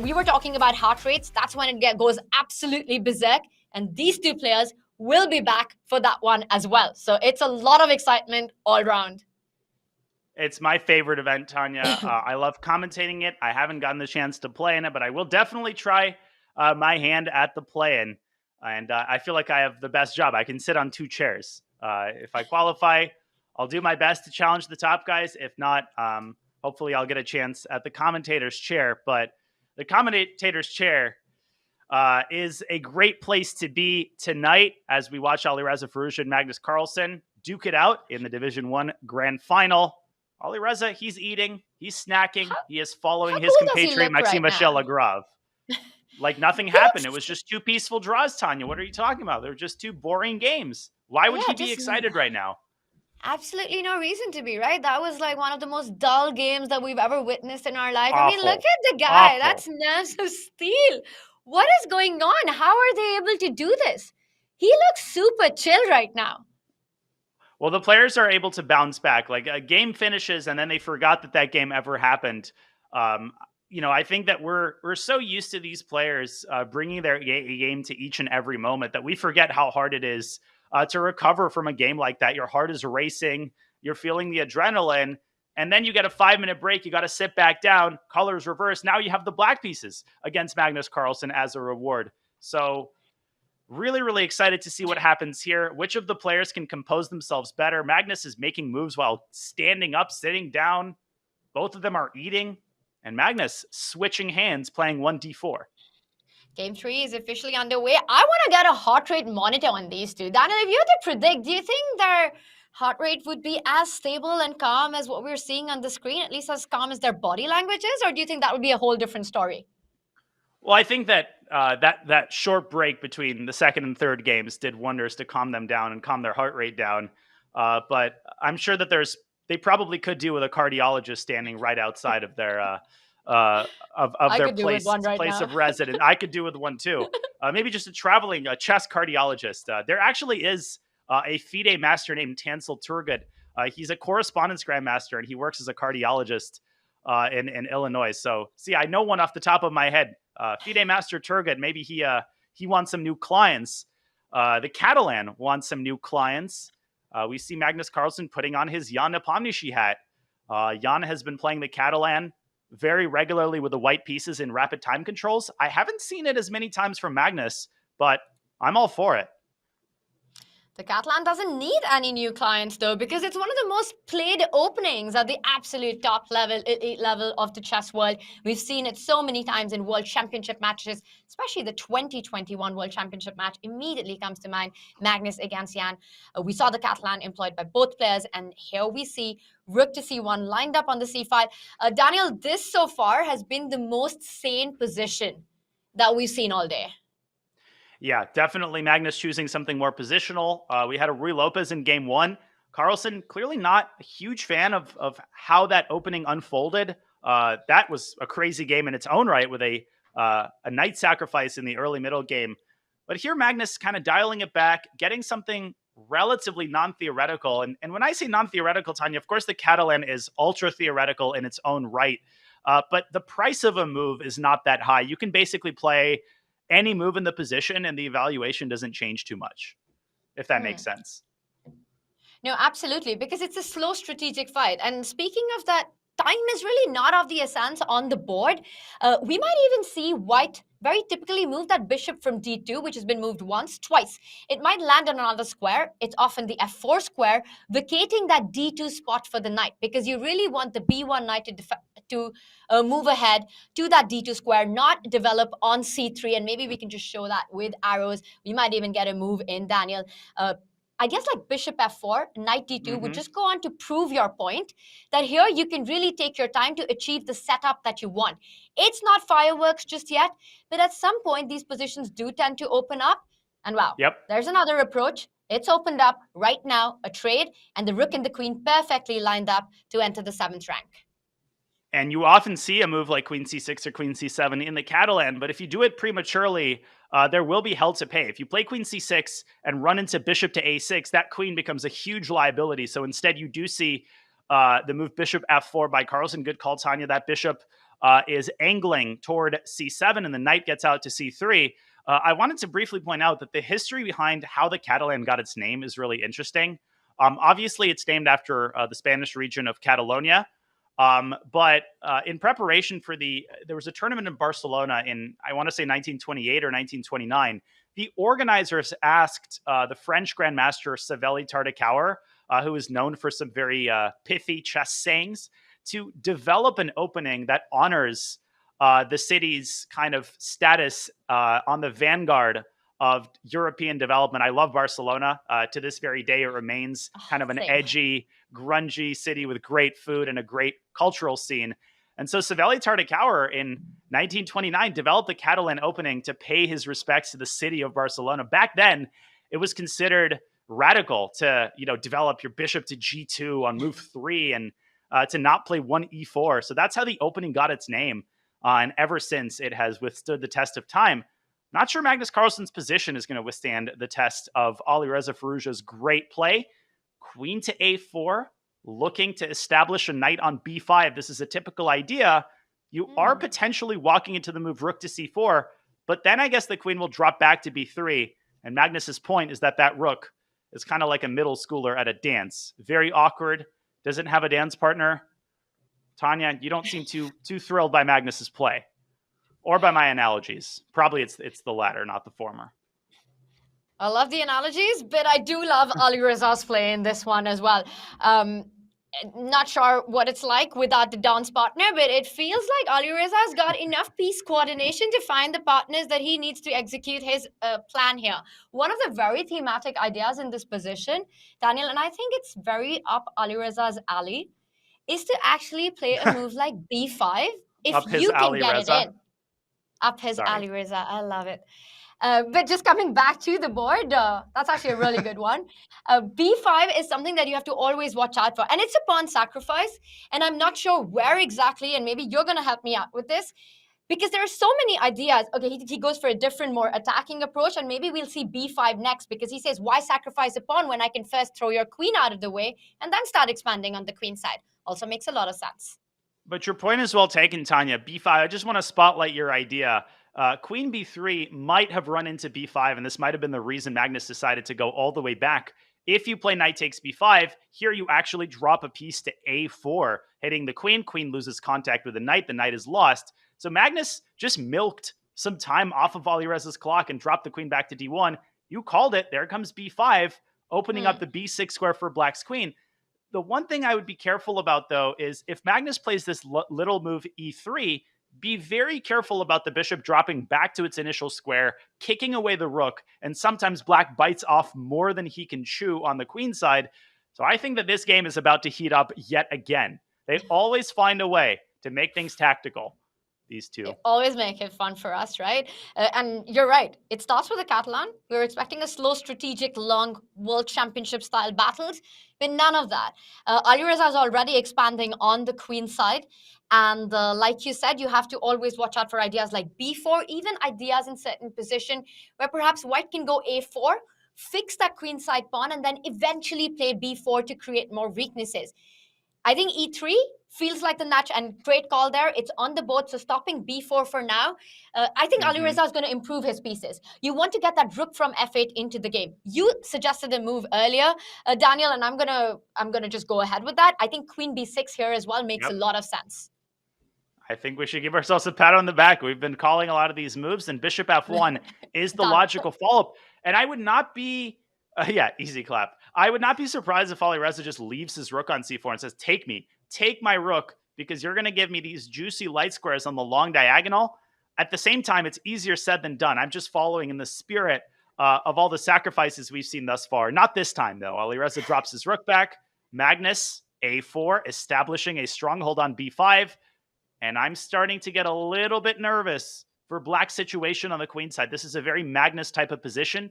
We were talking about heart rates. That's when it goes absolutely berserk. And these two players will be back for that one as well. So it's a lot of excitement all around. It's my favorite event, Tanya. I love commentating it. I haven't gotten the chance to play in it, but I will definitely try my hand at the play-in. And I feel like I have the best job. I can sit on 2 chairs. If I qualify, I'll do my best to challenge the top guys. If not, hopefully I'll get a chance at the commentator's chair. But the commentator's chair is a great place to be tonight as we watch Alireza Firouzja and Magnus Carlsen duke it out in the Division 1 Grand Final. Alireza, he's eating, he's snacking, he is following his compatriot Maxime Vachier-Lagrave. Like nothing happened. It was just 2 peaceful draws, Tanya. What are you talking about? They're just 2 boring games. Why would he be excited right now? Absolutely no reason to be, right? That was like one of the most dull games that we've ever witnessed in our life. Awful. I mean, look at the guy. Awful. That's nerves of steel. What is going on? How are they able to do this? He looks super chill right now. Well, the players are able to bounce back. Like a game finishes and then they forgot that game ever happened. I think that we're so used to these players bringing their game to each and every moment that we forget how hard it is to recover from a game like that. Your heart is racing. You're feeling the adrenaline. And then you get a 5-minute break. You got to sit back down. Colors reverse. Now you have the black pieces against Magnus Carlsen as a reward. So really, really excited to see what happens here. Which of the players can compose themselves better? Magnus is making moves while standing up, sitting down. Both of them are eating. And Magnus switching hands, playing 1d4. Game 3 is officially underway. I want to get a heart rate monitor on these two. Daniel, if you had to predict, do you think their heart rate would be as stable and calm as what we're seeing on the screen, at least as calm as their body language is? Or do you think that would be a whole different story? Well, I think that that short break between the second and third games did wonders to calm them down and calm their heart rate down. But I'm sure that they probably could do with a cardiologist standing right outside of their their place of residence. I could do with one too. Maybe just a traveling chess cardiologist. There actually is a FIDE master named Tansel Turgut. He's a correspondence grandmaster and he works as a cardiologist in Illinois. So see, I know one off the top of my head. FIDE master Turgut. Maybe he wants some new clients. The Catalan wants some new clients. We see Magnus Carlsen putting on his Jan Nepomniachtchi hat. Jan has been playing the Catalan very regularly with the white pieces in rapid time controls. I haven't seen it as many times from Magnus, but I'm all for it. The Catalan doesn't need any new clients though, because it's one of the most played openings at the absolute top level, elite level of the chess world. We've seen it so many times in World Championship matches, especially the 2021 World Championship match immediately comes to mind, Magnus against Jan. We saw the Catalan employed by both players, and here we see rook to c1 lined up on the c5. Daniel, this so far has been the most sane position that we've seen all day. Yeah, definitely Magnus choosing something more positional. We had a Rui Lopez in game one. Carlsen, clearly not a huge fan of how that opening unfolded. That was a crazy game in its own right with a knight sacrifice in the early middle game. But here Magnus kind of dialing it back, getting something relatively non-theoretical. And when I say non-theoretical, Tanya, of course the Catalan is ultra-theoretical in its own right. But the price of a move is not that high. You can basically play any move in the position and the evaluation doesn't change too much, if that makes sense. No, absolutely, because it's a slow strategic fight. And speaking of that, time is really not of the essence on the board. We might even see white very typically move that bishop from d2, which has been moved once, twice. It might land on another square. It's often the f4 square, vacating that d2 spot for the knight, because you really want the b1 knight to move ahead to that d2 square, not develop on c3. And maybe we can just show that with arrows. We might even get a move in, Daniel. Ideas like bishop f4, knight d2 would just go on to prove your point that here you can really take your time to achieve the setup that you want. It's not fireworks just yet, but at some point these positions do tend to open up. And wow, there's another approach. It's opened up right now, a trade, and the rook and the queen perfectly lined up to enter the 7th rank. And you often see a move like queen c6 or queen c7 in the Catalan, but if you do it prematurely, there will be hell to pay. If you play queen c6 and run into bishop to a6, that queen becomes a huge liability. So instead, you do see the move bishop f4 by Carlsen. Good call, Tanya. That bishop is angling toward c7, and the knight gets out to c3. I wanted to briefly point out that the history behind how the Catalan got its name is really interesting. Obviously, it's named after the Spanish region of Catalonia. But in preparation for there was a tournament in Barcelona in, I want to say 1928 or 1929. The organizers asked the French Grandmaster Savelli Tartakower, who is known for some very pithy chess sayings, to develop an opening that honors the city's kind of status on the vanguard of European development. I love Barcelona. To this very day, it remains kind of an edgy, grungy city with great food and a great cultural scene. And so Savelli Tartakower in 1929 developed the Catalan opening to pay his respects to the city of Barcelona. Back then, it was considered radical to, develop your bishop to g2 on move 3 and to not play 1e4. So that's how the opening got its name. And ever since, it has withstood the test of time. Not sure Magnus Carlsen's position is going to withstand the test of Alireza Firouzja's great play. Queen to a4, looking to establish a knight on b5. This is a typical idea. You are potentially walking into the move rook to c4, but then I guess the queen will drop back to b3. And Magnus's point is that rook is kind of like a middle schooler at a dance. Very awkward, doesn't have a dance partner. Tanya, you don't seem too thrilled by Magnus's play. Or by my analogies. Probably it's the latter, not the former. I love the analogies, but I do love Alireza's play in this one as well. Not sure what it's like without the dance partner, but it feels like Alireza's got enough piece coordination to find the partners that he needs to execute his plan here. One of the very thematic ideas in this position, Daniel, and I think it's very up Alireza's alley, is to actually play a move like b5 if you can get it in. Up his Alireza. I love it. But just coming back to the board, that's actually a really good one. B5 is something that you have to always watch out for. And it's a pawn sacrifice. And I'm not sure where exactly, and maybe you're going to help me out with this, because there are so many ideas. Okay, he goes for a different, more attacking approach, and maybe we'll see b5 next, because he says, why sacrifice a pawn when I can first throw your queen out of the way and then start expanding on the queen side? Also makes a lot of sense. But your point is well taken, Tanya. b5, I just want to spotlight your idea. Queen b3 might have run into b5, and this might have been the reason Magnus decided to go all the way back. If you play knight takes b5, here you actually drop a piece to a4, hitting the queen. Queen loses contact with the knight is lost. So Magnus just milked some time off of Alireza's clock and dropped the queen back to d1. You called it. There comes b5. opening up the b6 square for black's queen. The one thing I would be careful about, though, is if Magnus plays this little move e3, be very careful about the bishop dropping back to its initial square, kicking away the rook, and sometimes black bites off more than he can chew on the queen side. So I think that this game is about to heat up yet again. They always find a way to make things tactical, these two. They always make it fun for us, right? And you're right. It starts with a Catalan. We're expecting a slow, strategic, long World Championship style battles, but none of that. Alireza is already expanding on the queen side. And like you said, you have to always watch out for ideas like b4, even ideas in certain position where perhaps white can go a4, fix that queen side pawn, and then eventually play b4 to create more weaknesses. I think e3 feels like the match, and great call there. It's on the board, so stopping b4 for now. I think Alireza is going to improve his pieces. You want to get that rook from f8 into the game. You suggested a move earlier, Daniel, and I'm gonna just go ahead with that. I think queen b6 here as well makes a lot of sense. I think we should give ourselves a pat on the back. We've been calling a lot of these moves, and bishop f1 is the logical follow-up. And I would not be, easy clap. I would not be surprised if Alireza just leaves his rook on c4 and says, take my rook, because you're going to give me these juicy light squares on the long diagonal. At the same time, it's easier said than done. I'm just following in the spirit of all the sacrifices we've seen thus far. Not this time, though. Alireza drops his rook back. Magnus, a4, establishing a stronghold on b5. And I'm starting to get a little bit nervous for black's situation on the queen side. This is a very Magnus type of position.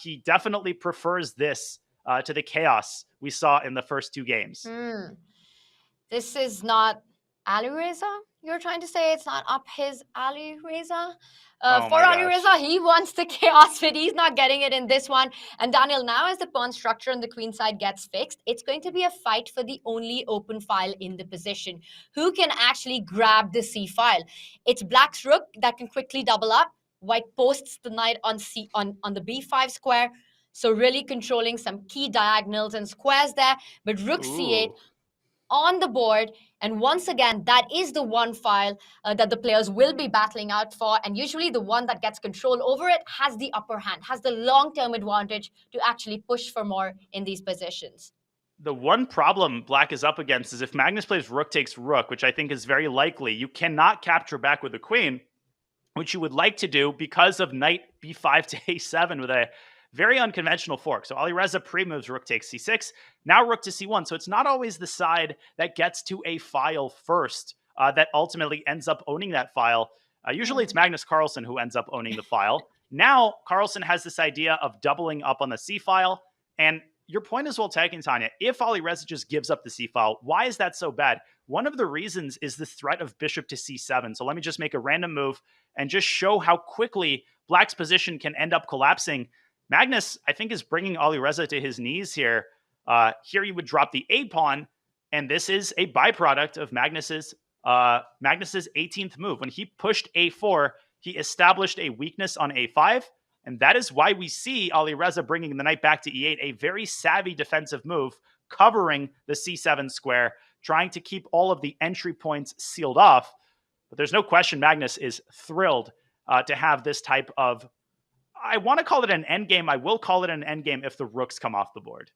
He definitely prefers this to the chaos we saw in the first two games. This is not Alireza? You're trying to say it's not up his Alireza? For Alireza, he wants the chaos fit. He's not getting it in this one. And Daniel, now as the pawn structure on the queen side gets fixed, it's going to be a fight for the only open file in the position. Who can actually grab the c file? It's black's rook that can quickly double up. White posts the knight on the b5 square. So really controlling some key diagonals and squares there. But rook c8 on the board. And once again, that is the one file that the players will be battling out for. And usually the one that gets control over it has the upper hand, has the long-term advantage to actually push for more in these positions. The one problem black is up against is if Magnus plays rook takes rook, which I think is very likely, you cannot capture back with the queen, which you would like to do because of knight b5 to a7 with a very unconventional fork. So Alireza pre-moves rook takes c6, now rook to c1. So it's not always the side that gets to a file first that ultimately ends up owning that file. Usually it's Magnus Carlsen who ends up owning the file. Now Carlsen has this idea of doubling up on the c file. And your point is well taken, Tanya. If Alireza just gives up the c file, why is that so bad? One of the reasons is the threat of bishop to c7. So let me just make a random move and just show how quickly black's position can end up collapsing. Magnus, I think, is bringing Alireza to his knees here. Here he would drop the a pawn, and this is a byproduct of Magnus's 18th move. When he pushed a4, he established a weakness on a5, and that is why we see Alireza bringing the knight back to e8, a very savvy defensive move, covering the c7 square, trying to keep all of the entry points sealed off. But there's no question Magnus is thrilled to have this type of, I want to call it an endgame. I will call it an endgame if the rooks come off the board.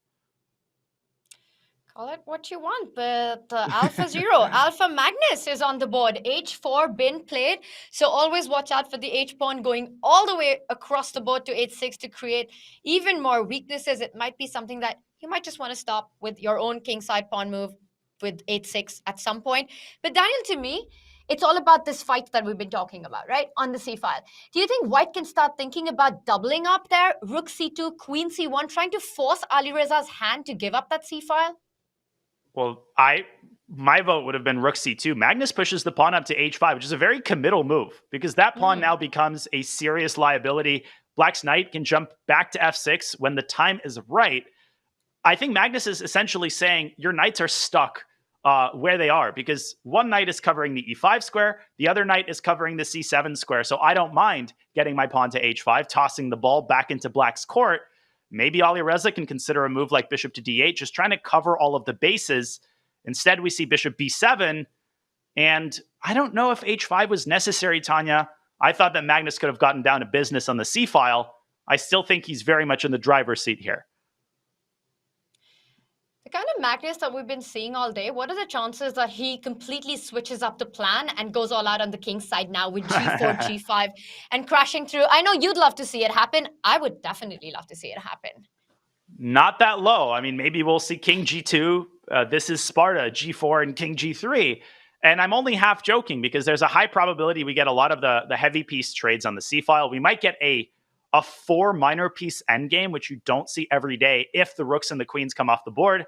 Call it what you want, but Alpha Zero, Alpha Magnus is on the board. H4 been played, so always watch out for the H-pawn going all the way across the board to H6 to create even more weaknesses. It might be something that you might just want to stop with your own kingside pawn move with H6 at some point. But Daniel, to me, it's all about this fight that we've been talking about, right? On the c file. Do you think white can start thinking about doubling up there? Rook c2, queen c1, trying to force Alireza's hand to give up that c file? Well, my vote would have been rook c2. Magnus pushes the pawn up to h5, which is a very committal move because that pawn now becomes a serious liability. Black's knight can jump back to f6 when the time is right. I think Magnus is essentially saying your knights are stuck where they are because one knight is covering the e5 square, the other knight is covering the c7 square. So I don't mind getting my pawn to h5, tossing the ball back into black's court. Maybe Alireza can consider a move like bishop to d8, just trying to cover all of the bases. Instead, we see bishop b7, and I don't know if h5 was necessary, Tanya. I thought that Magnus could have gotten down to business on the c file. I still think he's very much in the driver's seat here. The kind of Magnus that we've been seeing all day, what are the chances that he completely switches up the plan and goes all out on the king's side now with g4, g5, and crashing through? I know you'd love to see it happen. I would definitely love to see it happen. Not that low. I mean, maybe we'll see king g2. This is Sparta, g4, and king g3. And I'm only half joking because there's a high probability we get a lot of the heavy piece trades on the c file. We might get a 4 minor piece endgame, which you don't see every day if the rooks and the queens come off the board.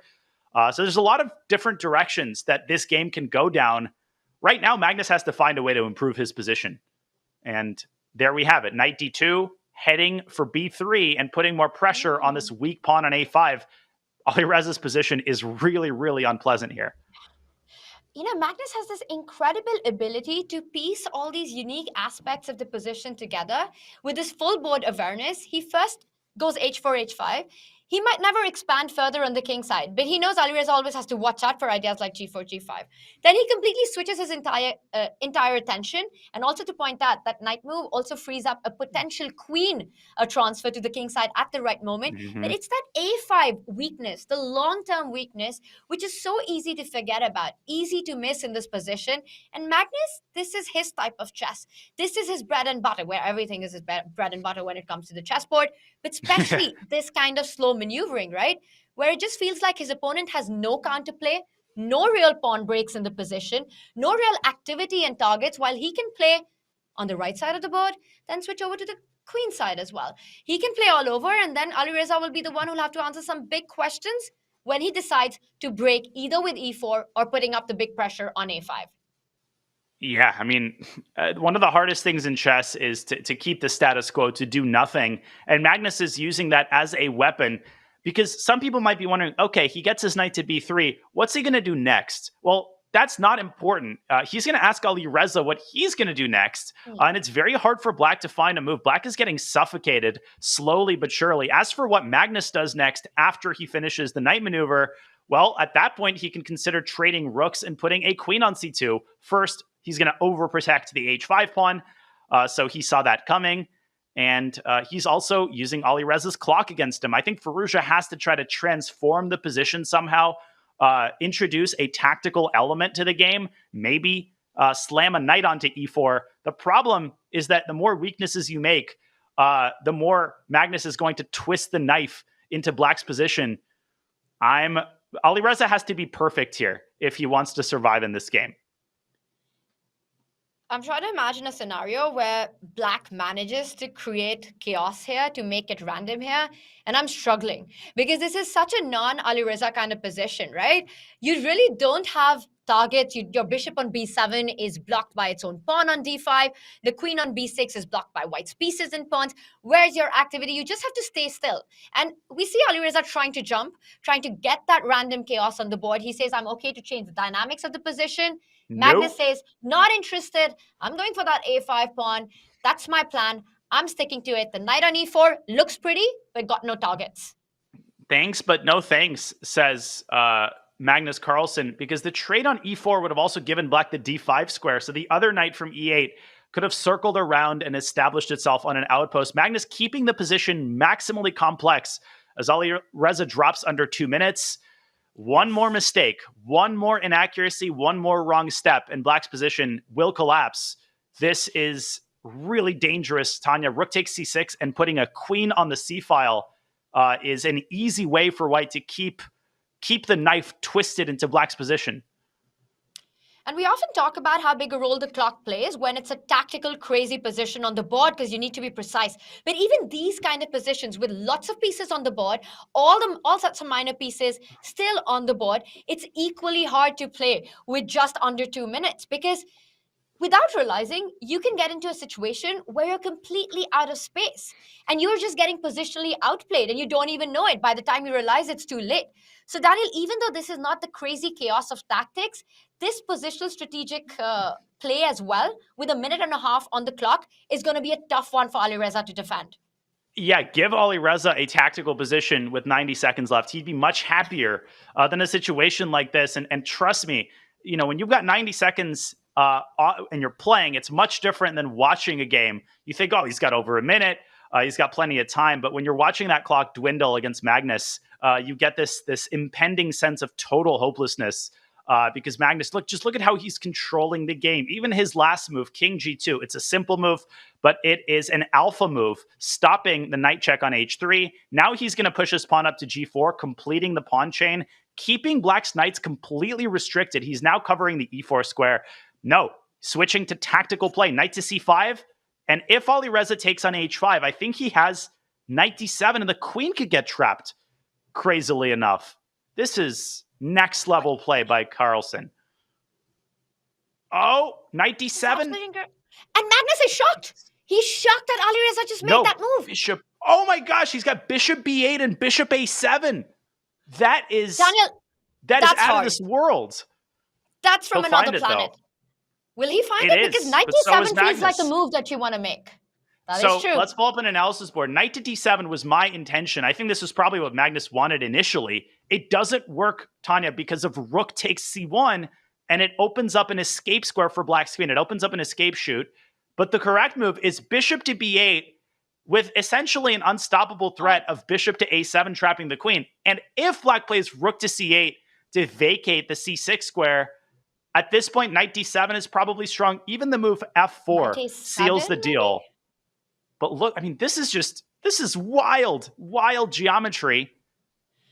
So there's a lot of different directions that this game can go down. Right now, Magnus has to find a way to improve his position. And there we have it. Knight d2, heading for b3 and putting more pressure on this weak pawn on a5. Alireza's position is really, really unpleasant here. You know, Magnus has this incredible ability to piece all these unique aspects of the position together. With his full board awareness, he first goes h4, h5. He might never expand further on the king side, but he knows Alireza always has to watch out for ideas like g4, g5. Then he completely switches his entire attention. And also to point out that knight move also frees up a potential queen transfer to the king side at the right moment. But it's that a5 weakness, the long-term weakness, which is so easy to forget about, easy to miss in this position. And Magnus, this is his type of chess. This is his bread and butter, where everything is his bread and butter when it comes to the chessboard. But especially this kind of slow maneuvering, right? Where it just feels like his opponent has no counterplay, no real pawn breaks in the position, no real activity and targets, while he can play on the right side of the board, then switch over to the queen side as well. He can play all over, and then Alireza will be the one who'll have to answer some big questions when he decides to break either with e4 or putting up the big pressure on a5. Yeah, I mean, one of the hardest things in chess is to keep the status quo, to do nothing. And Magnus is using that as a weapon because some people might be wondering, okay, he gets his knight to b3. What's he going to do next? Well, that's not important. He's going to ask Alireza what he's going to do next. And it's very hard for Black to find a move. Black is getting suffocated slowly but surely. As for what Magnus does next after he finishes the knight maneuver, well, at that point, he can consider trading rooks and putting a queen on c2. First, he's going to overprotect the h5 pawn. So he saw that coming. And he's also using Alireza's clock against him. I think Firouzja has to try to transform the position somehow, introduce a tactical element to the game, maybe slam a knight onto e4. The problem is that the more weaknesses you make, the more Magnus is going to twist the knife into Black's position. Alireza has to be perfect here if he wants to survive in this game. I'm trying to imagine a scenario where Black manages to create chaos here, to make it random here, and I'm struggling because this is such a non-Alireza kind of position, right? You really don't have targets. Your bishop on b7 is blocked by its own pawn on d5. The queen on b6 is blocked by white's pieces and pawns. Where's your activity? You just have to stay still. And we see Alireza trying to jump, trying to get that random chaos on the board. He says, I'm okay to change the dynamics of the position. Magnus says, not interested. I'm going for that a5 pawn. That's my plan. I'm sticking to it. The knight on e4 looks pretty, but got no targets. Thanks, but no thanks, says Magnus Carlsen, because the trade on e4 would have also given Black the d5 square. So the other knight from e8 could have circled around and established itself on an outpost. Magnus keeping the position maximally complex as Alireza drops under 2 minutes. One more mistake, one more inaccuracy, one more wrong step, and Black's position will collapse. This is really dangerous, Tanya. Rook takes c6, and putting a queen on the c-file is an easy way for White to keep the knife twisted into Black's position. And we often talk about how big a role the clock plays when it's a tactical, crazy position on the board because you need to be precise. But even these kind of positions with lots of pieces on the board, all sorts of minor pieces still on the board, it's equally hard to play with just under 2 minutes because without realizing, you can get into a situation where you're completely out of space and you're just getting positionally outplayed and you don't even know it. By the time you realize it's too late. So Daniel, even though this is not the crazy chaos of tactics, this positional strategic play as well, with 1.5 minutes on the clock, is going to be a tough one for Alireza to defend. Yeah, give Alireza a tactical position with 90 seconds left. He'd be much happier than a situation like this. And trust me, you know, when you've got 90 seconds and you're playing, it's much different than watching a game. You think, oh, he's got over a minute. He's got plenty of time. But when you're watching that clock dwindle against Magnus, you get this impending sense of total hopelessness because Magnus, just look at how he's controlling the game. Even his last move, King G2, it's a simple move, but it is an alpha move, stopping the knight check on H3. Now he's going to push his pawn up to G4, completing the pawn chain, keeping Black's knights completely restricted. He's now covering the E4 square. No, switching to tactical play, knight to C5. And if Alireza takes on H5, I think he has knight D7 and the queen could get trapped, crazily enough. This is next level play by Carlsen. Oh, knight D7. And Magnus is shocked. He's shocked that Alireza just made that move. Bishop. Oh my gosh, he's got bishop B8 and bishop A7. That is Daniel, that is out hard. of this world. That's from He'll another find it, planet. though. Will he find It it? Because is, knight but so D7 is feels like Magnus. the move that you want to make. That So is true. let's pull up an analysis board. Knight to D7 was my intention. I think this was probably what Magnus wanted initially. It doesn't work, Tanya, because of rook takes C1, and it opens up an escape square for Black's queen. It opens up an escape shoot. But the correct move is bishop to B8 with essentially an unstoppable threat of bishop to A7 trapping the queen. And if Black plays rook to C8 to vacate the C6 square, at this point, knight D7 is probably strong. Even the move F4 seals the deal. But look, I mean, this is wild geometry.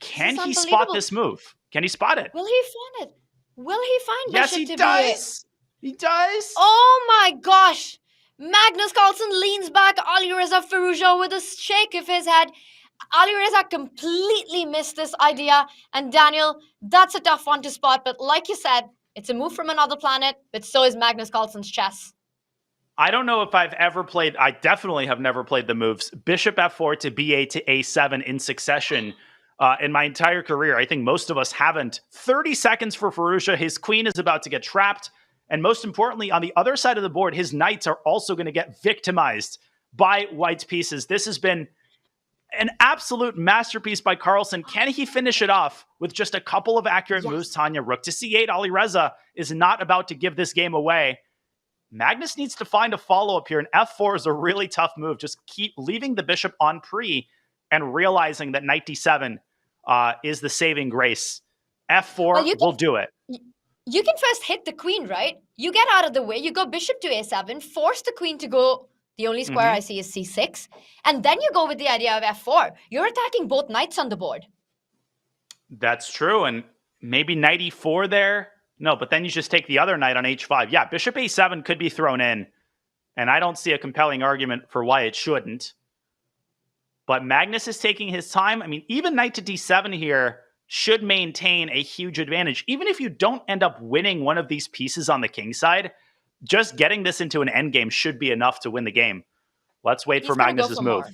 Can he spot this move? Can he spot it? Will he find it? Will he find Yes, bishop he to does. B8? He does. Oh my gosh. Magnus Carlsen leans back. Alireza Firouzja with a shake of his head. Alireza completely missed this idea. And Daniel, that's a tough one to spot. But like you said, it's a move from another planet, but so is Magnus Carlsen's chess. I don't know if I've ever played, I definitely have never played the moves bishop F4 to B8 to A7 in succession in my entire career. I think most of us haven't. 30 seconds for Firouzja. His queen is about to get trapped. And most importantly, on the other side of the board, his knights are also going to get victimized by White's pieces. This has been an absolute masterpiece by Carlsen. Can he finish it off with just a couple of accurate moves, Tanya? Rook to C8. Alireza is not about to give this game away. Magnus needs to find a follow-up here, and F4 is a really tough move. Just keep leaving the bishop on pre and realizing that knight D7 is the saving grace. F4 will do it. You can first hit the queen, right? You get out of the way. You go bishop to A7, force the queen to go. The only square I see is C6. And then you go with the idea of F4. You're attacking both knights on the board. That's true. And maybe knight E4 there. No, but then you just take the other knight on H5. Yeah, bishop A7 could be thrown in. And I don't see a compelling argument for why it shouldn't. But Magnus is taking his time. I mean, even knight to D7 here should maintain a huge advantage. Even if you don't end up winning one of these pieces on the king side, just getting this into an endgame should be enough to win the game. Let's wait for Magnus's move.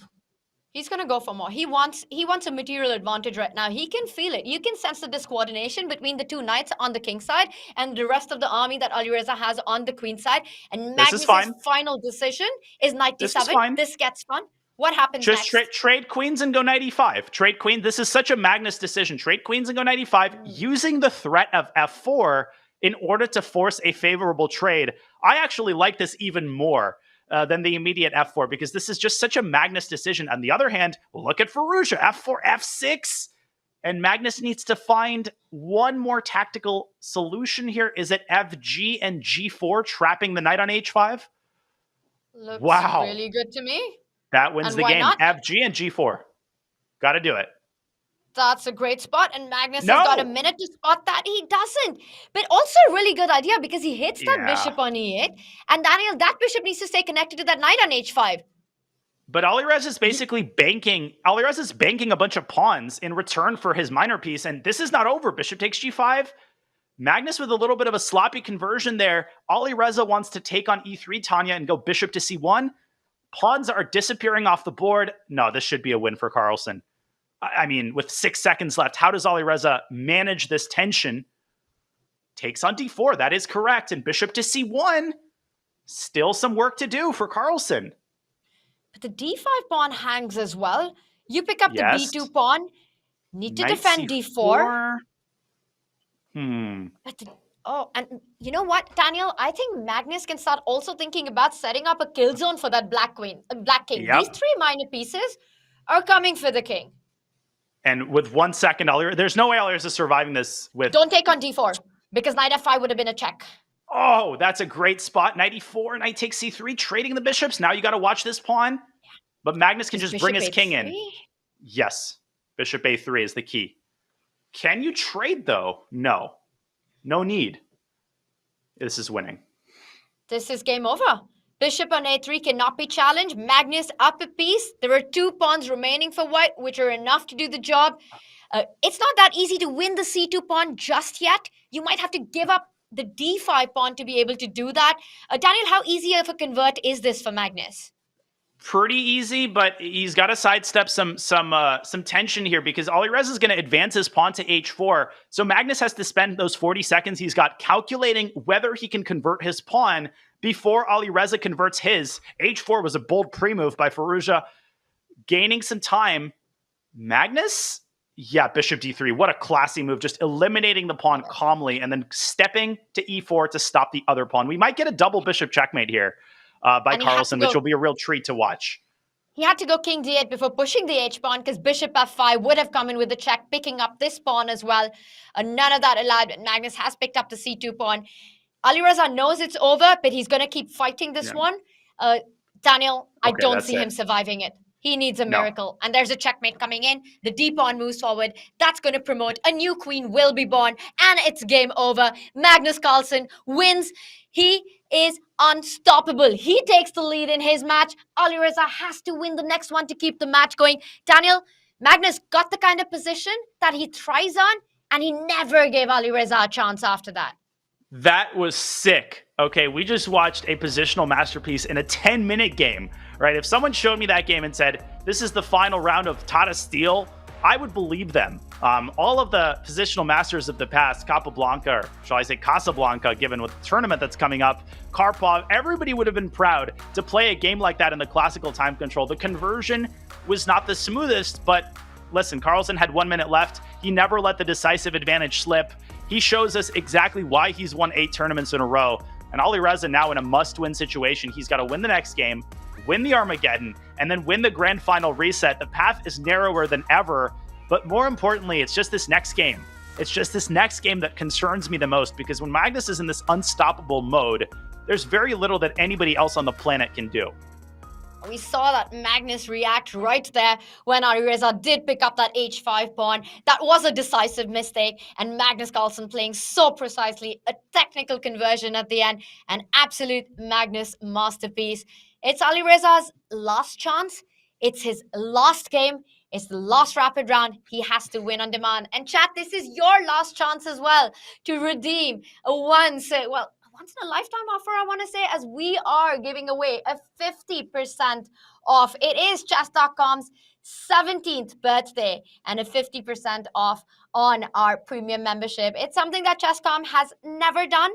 He's going to go for more. He wants a material advantage right now. He can feel it. You can sense the discoordination between the two knights on the king side and the rest of the army that Alireza has on the queen side. And Magnus's final decision is knight D7. This gets fun. What happens just next? Trade queens and go knight E5. Trade queens. This is such a Magnus decision. Trade queens and go knight E5 using the threat of F4 in order to force a favorable trade. I actually like this even more than the immediate F4 because this is just such a Magnus decision. On the other hand, look at Firouzja. F4, F6. And Magnus needs to find one more tactical solution here. Is it FG and G4 trapping the knight on H5? Looks wow. really good to me. That wins the game. Not? FG and G4. Got to do it. That's a great spot. And Magnus has got a minute to spot that. He doesn't. But also a really good idea because he hits that bishop on E8. And Daniel, that bishop needs to stay connected to that knight on H5. But Alireza is basically banking. Alireza's banking a bunch of pawns in return for his minor piece. And this is not over. Bishop takes G5. Magnus with a little bit of a sloppy conversion there. Alireza wants to take on E3, Tanya, and go bishop to C1. Pawns are disappearing off the board. No, this should be a win for Carlsen. I mean, with 6 seconds left, how does Alireza manage this tension? Takes on D4. That is correct. And bishop to C1. Still some work to do for Carlsen. But the D5 pawn hangs as well. You pick up the B2 pawn. Need to defend D4. But Oh, and you know what, Daniel? I think Magnus can start also thinking about setting up a kill zone for that black king. Yep. These 3 minor pieces are coming for the king. And with 1 second, there's no way Alireza is surviving this with... Don't take on d4, because knight f5 would have been a check. Oh, that's a great spot. Knight e4, knight takes c3, trading the bishops. Now you got to watch this pawn. But Magnus can just bring his king in. Yes. Bishop a3 is the key. Can you trade, though? No. No need. This is winning. This is game over. Bishop on a3 cannot be challenged. Magnus up a piece. There are 2 pawns remaining for white, which are enough to do the job. It's not that easy to win the c2 pawn just yet. You might have to give up the d5 pawn to be able to do that. Daniel, how easy of a convert is this for Magnus? Pretty easy, but he's got to sidestep some tension here because Alireza is going to advance his pawn to h4. So Magnus has to spend those 40 seconds he's got calculating whether he can convert his pawn before Alireza converts his. h4 was a bold pre-move by Firouzja, gaining some time. Magnus? Yeah, bishop d3. What a classy move, just eliminating the pawn calmly and then stepping to e4 to stop the other pawn. We might get a double bishop checkmate here. By Carlsen, which will be a real treat to watch. He had to go king d8 before pushing the h-pawn because bishop f5 would have come in with the check, picking up this pawn as well. None of that allowed, but Magnus has picked up the c2 pawn. Alireza knows it's over, but he's going to keep fighting this one. Daniel, I don't see him surviving it. He needs a miracle. And there's a checkmate coming in. The d-pawn moves forward. That's going to promote. A new queen will be born. And it's game over. Magnus Carlsen wins. He is unstoppable. He takes the lead in his match. Alireza has to win the next one to keep the match going. Daniel, Magnus got the kind of position that he thrives on, and he never gave Alireza a chance after that. That was sick. Okay, we just watched a positional masterpiece in a 10-minute game, right? If someone showed me that game and said, this is the final round of Tata Steel, I would believe them. All of the positional masters of the past, Capablanca, or shall I say Casablanca, given with the tournament that's coming up, Karpov, everybody would have been proud to play a game like that in the classical time control. The conversion was not the smoothest, but listen, Carlsen had 1 minute left. He never let the decisive advantage slip. He shows us exactly why he's won 8 tournaments in a row. And Alireza now in a must-win situation. He's got to win the next game, win the Armageddon, and then win the grand final reset. The path is narrower than ever, but more importantly, it's just this next game. It's just this next game that concerns me the most, because when Magnus is in this unstoppable mode, there's very little that anybody else on the planet can do. We saw that Magnus react right there when Alireza did pick up that h5 pawn. That was a decisive mistake, and Magnus Carlsen playing so precisely, a technical conversion at the end, an absolute Magnus masterpiece. It's Alireza's last chance. It's his last game. It's the last rapid round. He has to win on demand. And chat, this is your last chance as well to redeem a once in a lifetime offer, I want to say, as we are giving away a 50% off. It is chess.com's 17th birthday and a 50% off on our premium membership. It's something that Chess.com has never done.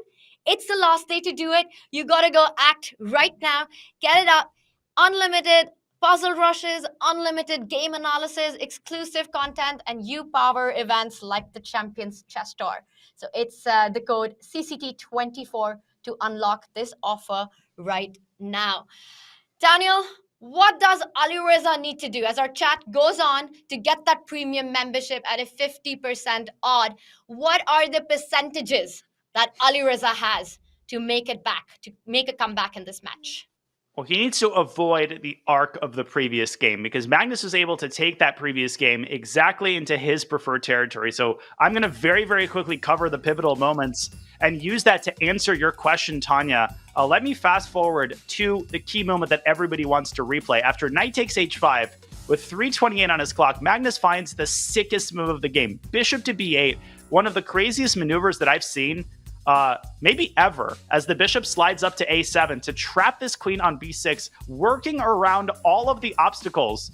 It's the last day to do it. You got to go act right now. Get it up. Unlimited puzzle rushes, unlimited game analysis, exclusive content, and you power events like the Champions Chess Tour. So it's the code CCT24 to unlock this offer right now. Daniel, what does Alireza need to do as our chat goes on to get that premium membership at a 50% odd? What are the percentages that Alireza has to make it back, to make a comeback in this match? Well, he needs to avoid the arc of the previous game, because Magnus was able to take that previous game exactly into his preferred territory. So I'm going to very, very quickly cover the pivotal moments and use that to answer your question, Tanya. Let me fast forward to the key moment that everybody wants to replay. After knight takes h5, with 3:28 on his clock, Magnus finds the sickest move of the game. Bishop to b8, one of the craziest maneuvers that I've seen maybe ever, as the bishop slides up to a7 to trap this queen on b6, working around all of the obstacles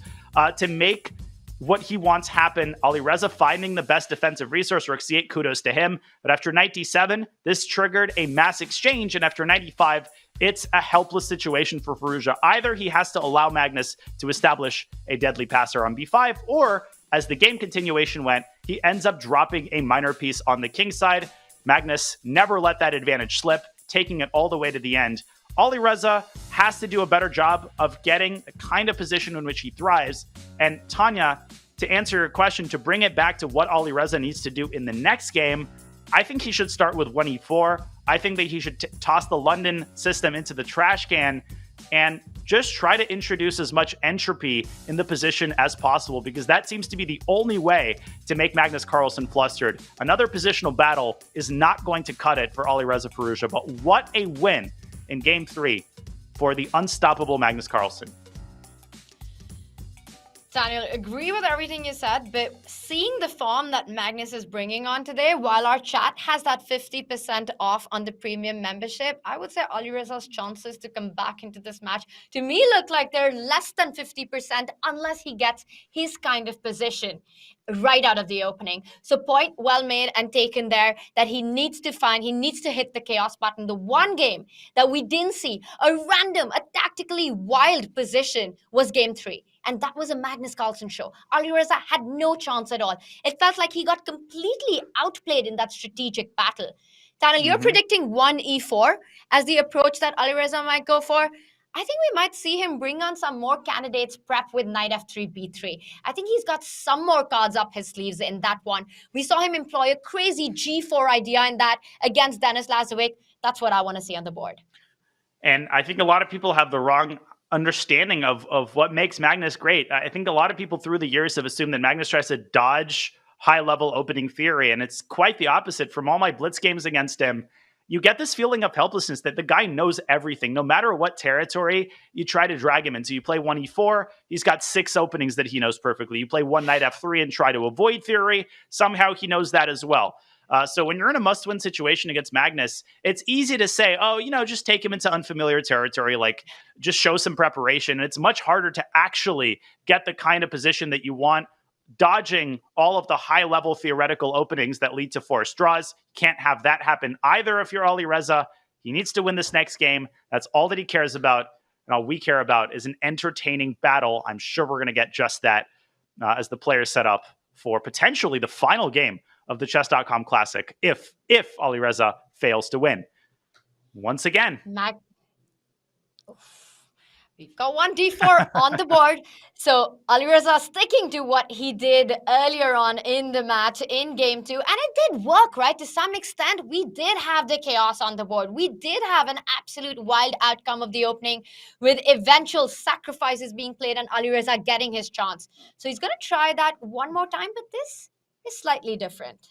to make what he wants happen. Alireza finding the best defensive resource, rook c8, kudos to him. But after knight d7, this triggered a mass exchange, and after knight e5, it's a helpless situation for Firouzja. Either he has to allow Magnus to establish a deadly passer on b5, or as the game continuation went, he ends up dropping a minor piece on the king side. Magnus never let that advantage slip, taking it all the way to the end. Alireza has to do a better job of getting the kind of position in which he thrives. And Tanya, to answer your question, to bring it back to what Alireza needs to do in the next game, I think he should start with 1e4. I think that he should toss the London system into the trash can and just try to introduce as much entropy in the position as possible, because that seems to be the only way to make Magnus Carlsen flustered. Another positional battle is not going to cut it for Alireza Firouzja, but what a win in Game 3 for the unstoppable Magnus Carlsen. Daniel, agree with everything you said, but seeing the form that Magnus is bringing on today, while our chat has that 50% off on the premium membership, I would say Alireza's chances to come back into this match, to me, look like they're less than 50% unless he gets his kind of position right out of the opening. So point well made and taken there that he needs to hit the chaos button. The one game that we didn't see a random, a tactically wild position was Game 3. And that was a Magnus Carlsen show. Alireza had no chance at all. It felt like he got completely outplayed in that strategic battle. Daniel, you're predicting 1e4 as the approach that Alireza might go for. I think we might see him bring on some more candidates prep with knight f3, b3. I think he's got some more cards up his sleeves in that one. We saw him employ a crazy g4 idea in that against Denis Lazovic. That's what I want to see on the board. And I think a lot of people have the wrong understanding of what makes Magnus great. I think a lot of people through the years have assumed that Magnus tries to dodge high-level opening theory, and it's quite the opposite. From all my blitz games against him, you get this feeling of helplessness that the guy knows everything. No matter what territory you try to drag him into, you play 1e4, he's got 6 openings that he knows perfectly. You play one knight f3 and try to avoid theory, somehow he knows that as well. So when you're in a must-win situation against Magnus, it's easy to say, oh, just take him into unfamiliar territory, like just show some preparation. And it's much harder to actually get the kind of position that you want, dodging all of the high-level theoretical openings that lead to forced draws. Can't have that happen either if you're Alireza. He needs to win this next game. That's all that he cares about. And all we care about is an entertaining battle. I'm sure we're going to get just that as the players set up for potentially the final game of the Chess.com Classic if Alireza fails to win. Once again. We've got 1d4 on the board. So Alireza sticking to what he did earlier on in the match in Game 2. And it did work, right? To some extent, we did have the chaos on the board. We did have an absolute wild outcome of the opening with eventual sacrifices being played and Alireza getting his chance. So he's going to try that one more time, but this is slightly different.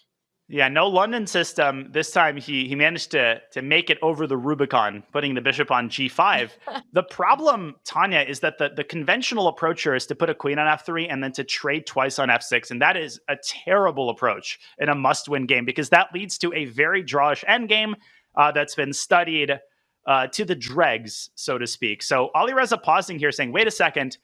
Yeah, no London system. This time he managed to make it over the Rubicon, putting the bishop on g5. The problem, Tanya, is that the conventional approach here is to put a queen on f3 and then to trade twice on f6. And that is a terrible approach in a must-win game because that leads to a very drawish endgame that's been studied to the dregs, so to speak. So Alireza pausing here saying, wait a second,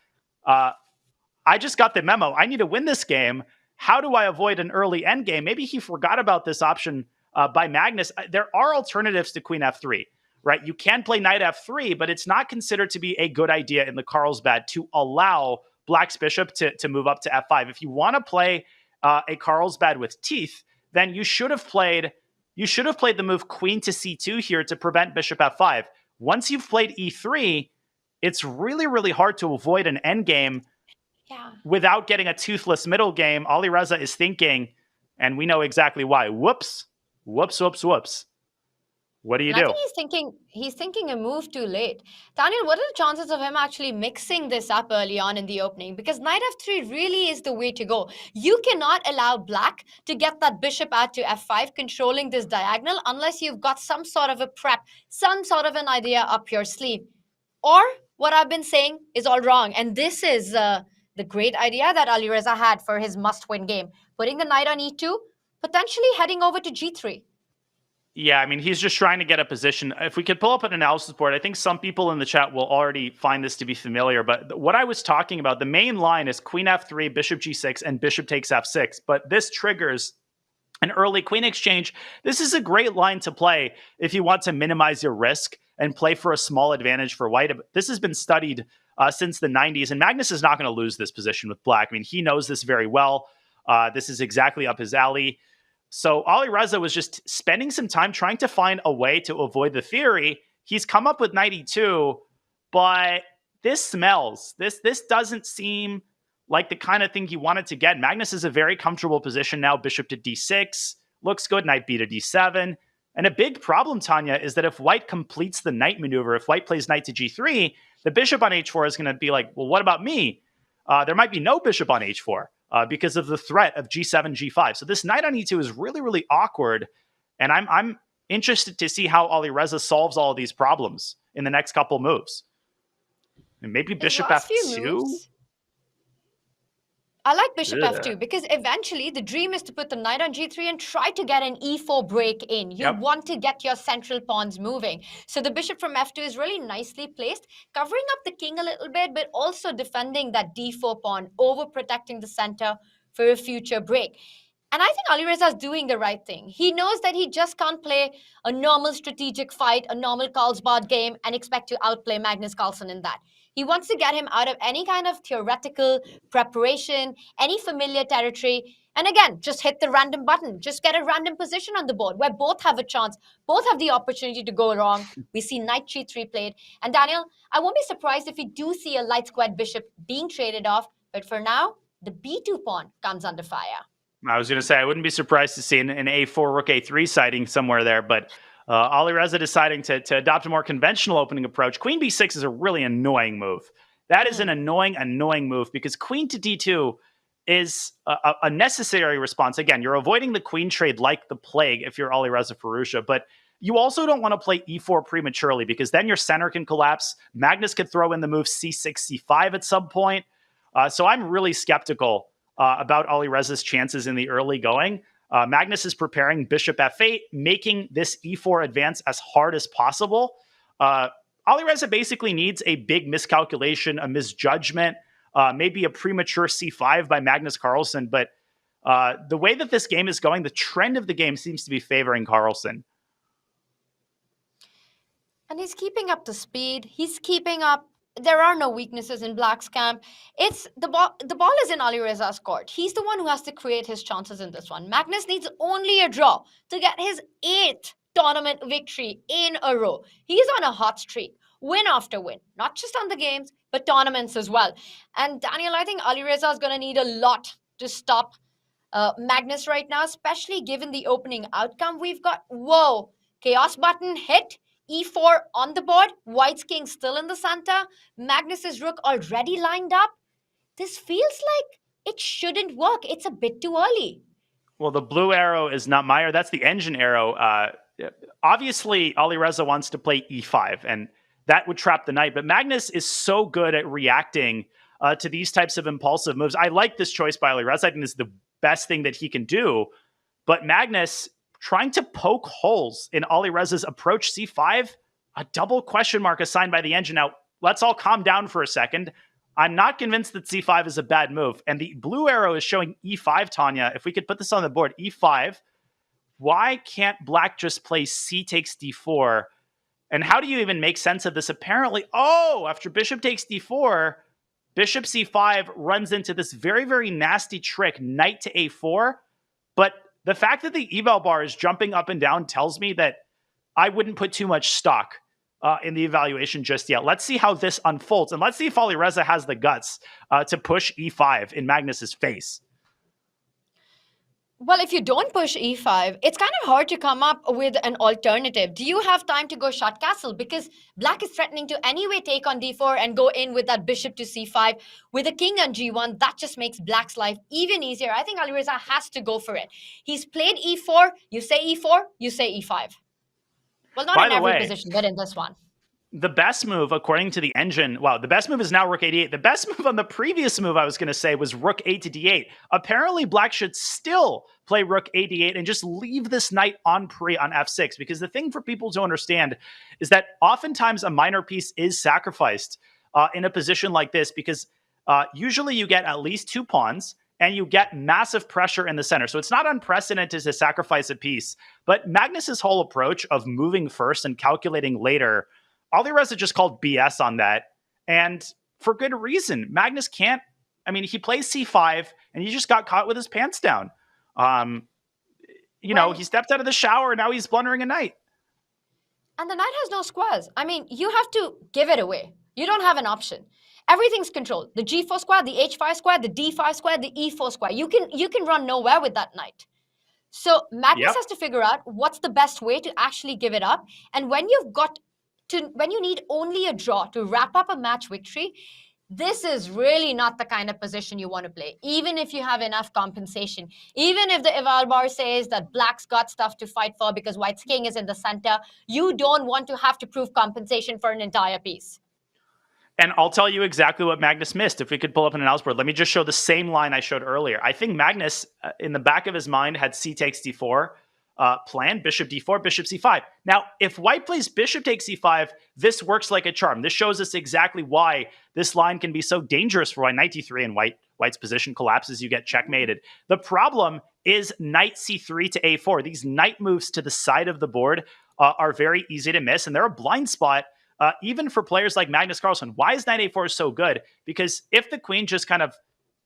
I just got the memo. I need to win this game. How do I avoid an early endgame? Maybe he forgot about this option by Magnus. There are alternatives to queen f3, right? You can play knight f3, but it's not considered to be a good idea in the Carlsbad to allow black's bishop to move up to f5. If you want to play a Carlsbad with teeth, then you should have played the move queen to c2 here to prevent bishop f5. Once you've played e3, it's really, really hard to avoid an endgame. Yeah. Without getting a toothless middle game. Alireza is thinking, and we know exactly why. Whoops. What do you do? I think he's thinking a move too late. Daniel, what are the chances of him actually mixing this up early on in the opening? Because knight f3 really is the way to go. You cannot allow black to get that bishop out to f5 controlling this diagonal unless you've got some sort of a prep, some sort of an idea up your sleeve. Or what I've been saying is all wrong. And this is the great idea that Alireza had for his must-win game. Putting the knight on e2, potentially heading over to g3. Yeah, I mean, he's just trying to get a position. If we could pull up an analysis board, I think some people in the chat will already find this to be familiar. But what I was talking about, the main line is queen f3, bishop g6, and bishop takes f6. But this triggers an early queen exchange. This is a great line to play if you want to minimize your risk and play for a small advantage for white. This has been studied since the 90s, and Magnus is not going to lose this position with black. I mean, he knows this very well. This is exactly up his alley. So Alireza was just spending some time trying to find a way to avoid the theory. He's come up with knight e2, but this smells. This doesn't seem like the kind of thing he wanted to get. Magnus is a very comfortable position now. Bishop to d6. Looks good. Knight b to d7. And a big problem, Tanya, is that if white completes the knight maneuver, if white plays knight to g3, the bishop on h4 is going to be like, well, what about me? There might be no bishop on h4 because of the threat of g7, g5. So this knight on e2 is really, really awkward. And I'm interested to see how Alireza solves all of these problems in the next couple moves. And maybe bishop f2? I like bishop f2 because eventually the dream is to put the knight on g3 and try to get an e4 break in. You want to get your central pawns moving. So the bishop from f2 is really nicely placed, covering up the king a little bit, but also defending that d4 pawn, overprotecting the center for a future break. And I think Alireza is doing the right thing. He knows that he just can't play a normal strategic fight, a normal Carlsbad game, and expect to outplay Magnus Carlsen in that. He wants to get him out of any kind of theoretical preparation, any familiar territory. And again, just hit the random button. Just get a random position on the board where both have a chance, both have the opportunity to go wrong. We see knight g3 played. And Daniel, I won't be surprised if we do see a light squared bishop being traded off. But for now, the b2 pawn comes under fire. I was going to say, I wouldn't be surprised to see an a4, rook a3 sighting somewhere there, but Alireza deciding to adopt a more conventional opening approach. Queen b6 is a really annoying move. That is an annoying move because queen to d2 is a necessary response. Again, you're avoiding the queen trade like the plague if you're Alireza Firouzja, but you also don't want to play e4 prematurely because then your center can collapse. Magnus could throw in the move c6, c5 at some point. So I'm really skeptical about Alireza's chances in the early going. Magnus is preparing bishop f8, making this e4 advance as hard as possible. Alireza basically needs a big miscalculation, a misjudgment, maybe a premature c5 by Magnus Carlsen. But the way that this game is going, the trend of the game seems to be favoring Carlsen. And he's keeping up the speed. He's keeping up. There are no weaknesses in Black's camp. It's the ball is in Alireza's court. He's the one who has to create his chances in this one. Magnus needs only a draw to get his 8th tournament victory in a row. He's on a hot streak, win after win, not just on the games, but tournaments as well. And Daniel, I think Alireza is going to need a lot to stop Magnus right now, especially given the opening outcome. We've got, whoa, chaos button hit. e4 on the board, white's king still in the center, Magnus's rook already lined up. This feels like it shouldn't work. It's a bit too early. Well, the blue arrow is not my arrow. That's the engine arrow. Obviously, Alireza wants to play e5, and that would trap the knight. But Magnus is so good at reacting to these types of impulsive moves. I like this choice by Alireza. I think this is the best thing that he can do. But Magnus trying to poke holes in Alireza's approach c5, a double question mark assigned by the engine. Now, let's all calm down for a second. I'm not convinced that c5 is a bad move. And the blue arrow is showing e5, Tanya. If we could put this on the board, e5, why can't black just play c takes d4? And how do you even make sense of this? Apparently, after bishop takes d4, bishop c5 runs into this very, very nasty trick, knight to a4. But the fact that the eval bar is jumping up and down tells me that I wouldn't put too much stock in the evaluation just yet. Let's see how this unfolds. And let's see if Alireza has the guts to push e5 in Magnus's face. Well, if you don't push e5, it's kind of hard to come up with an alternative. Do you have time to go shut castle? Because black is threatening to anyway take on d4 and go in with that bishop to c5. With a king on g1, that just makes black's life even easier. I think Alireza has to go for it. He's played e4, you say e4, you say e5. Well, not in every position, but in this one. The best move, according to the engine, the best move is now rook a8. The best move on the previous move, I was going to say, was rook a to d8. Apparently, black should still play rook a d8 and just leave this knight on pre on f6, because the thing for people to understand is that oftentimes a minor piece is sacrificed in a position like this, because usually you get at least 2 pawns, and you get massive pressure in the center. So it's not unprecedented to sacrifice a piece. But Magnus's whole approach of moving first and calculating later, Alireza just called BS on that, and for good reason. Magnus can't, he plays c5, and he just got caught with his pants down. he stepped out of the shower and now he's blundering a knight. And the knight has no squares. I mean, you have to give it away. You don't have an option. Everything's controlled. The G4 square, the H5 square, the D5 square, the E4 square. You can run nowhere with that knight. So Magnus has to figure out what's the best way to actually give it up. And when you need only a draw to wrap up a match victory, this is really not the kind of position you want to play, even if you have enough compensation. Even if the eval bar says that black's got stuff to fight for because white's king is in the center, you don't want to have to prove compensation for an entire piece. And I'll tell you exactly what Magnus missed. If we could pull up an analysis board, let me just show the same line I showed earlier. I think Magnus, in the back of his mind, had c takes d4 planned, bishop d4, bishop c5. Now, if white plays bishop takes c5, this works like a charm. This shows us exactly why this line can be so dangerous for white. Knight d3 and white's position collapses, you get checkmated. The problem is knight c3 to a4. These knight moves to the side of the board are very easy to miss, and they're a blind spot even for players like Magnus Carlsen. Why is knight a4 so good? Because if the queen just kind of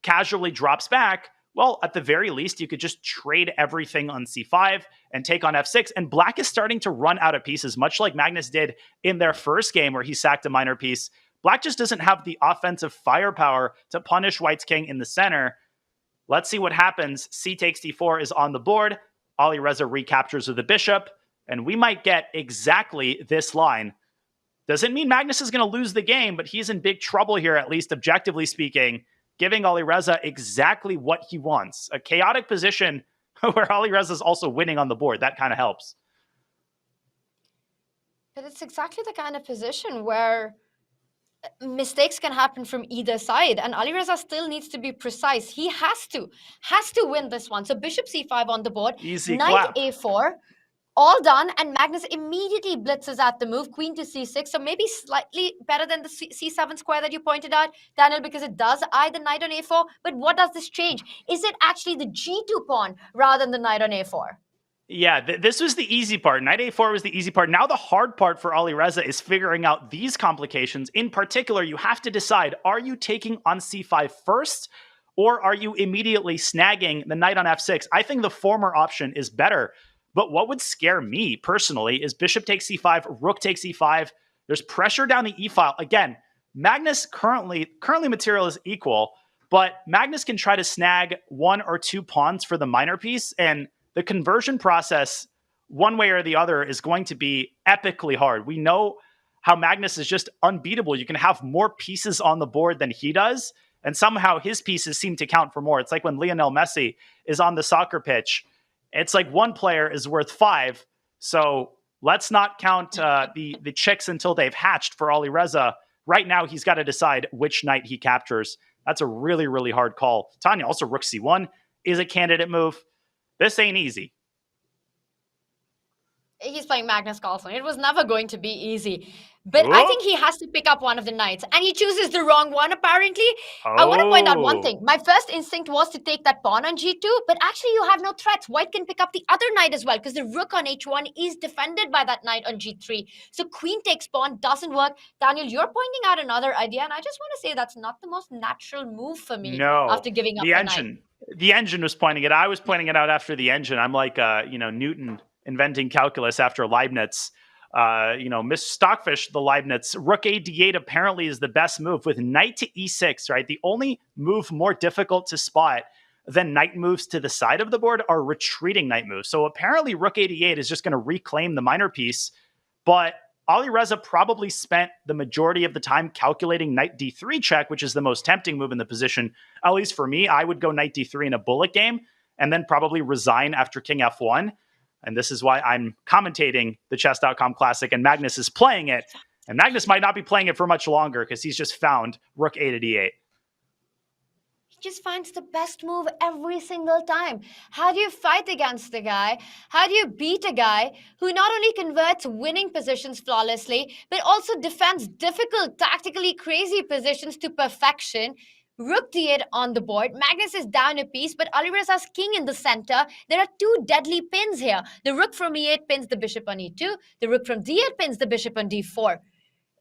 casually drops back, well, at the very least, you could just trade everything on c5 and take on f6. And black is starting to run out of pieces, much like Magnus did in their first game where he sacked a minor piece. Black just doesn't have the offensive firepower to punish white's king in the center. Let's see what happens. C takes d4 is on the board. Alireza recaptures with the bishop, and we might get exactly this line. Doesn't mean Magnus is going to lose the game, but he's in big trouble here, at least objectively speaking, giving Alireza exactly what he wants. A chaotic position where Alireza is also winning on the board. That kind of helps. But it's exactly the kind of position where mistakes can happen from either side, and Alireza still needs to be precise. He has to win this one. So bishop c5 on the board, Easy knight clap. a4, all done, and Magnus immediately blitzes at the move, queen to c6, so maybe slightly better than the c7 square that you pointed out, Daniel, because it does eye the knight on a4. But what does this change? Is it actually the g2 pawn rather than the knight on a4? Yeah, this was the easy part. Knight a4 was the easy part. Now the hard part for Alireza is figuring out these complications. In particular, you have to decide, are you taking on c5 first, or are you immediately snagging the knight on f6? I think the former option is better. But what would scare me personally is bishop takes c5, rook takes e5. There's pressure down the e file. Again, Magnus currently material is equal, but Magnus can try to snag 1 or 2 pawns for the minor piece, and the conversion process, one way or the other, is going to be epically hard. We know how Magnus is just unbeatable. You can have more pieces on the board than he does, and somehow his pieces seem to count for more. It's like when Lionel Messi is on the soccer pitch. It's like one player is worth 5. So let's not count the chicks until they've hatched for Alireza. Right now, he's got to decide which knight he captures. That's a really, really hard call. Tanya, also rook c1 is a candidate move. This ain't easy. He's playing Magnus Carlsen. It was never going to be easy. But I think he has to pick up one of the knights. And he chooses the wrong one, apparently. I want to point out one thing. My first instinct was to take that pawn on g2. But actually, you have no threats. White can pick up the other knight as well, because the rook on h1 is defended by that knight on g3. So queen takes pawn doesn't work. Daniel, you're pointing out another idea. And I just want to say that's not the most natural move for me after giving up the engine. knight. The engine was pointing it. I was pointing it out after the engine. I'm like, Newton inventing calculus after Leibniz. Miss Stockfish, the Leibniz. Rook a d8 apparently is the best move with knight to e6, right? The only move more difficult to spot than knight moves to the side of the board are retreating knight moves. So apparently rook a d8 is just going to reclaim the minor piece, but Alireza probably spent the majority of the time calculating knight d3 check, which is the most tempting move in the position. At least for me, I would go knight d3 in a bullet game and then probably resign after king f1. And this is why I'm commentating the Chess.com Classic, and Magnus is playing it. And Magnus might not be playing it for much longer because he's just found rook a to d8. He just finds the best move every single time. How do you fight against the guy? How do you beat a guy who not only converts winning positions flawlessly, but also defends difficult, tactically crazy positions to perfection? Rook d8 on the board. Magnus is down a piece, but Alireza's king in the center. There are 2 deadly pins here. The rook from e8 pins the bishop on e2. The rook from d8 pins the bishop on d4.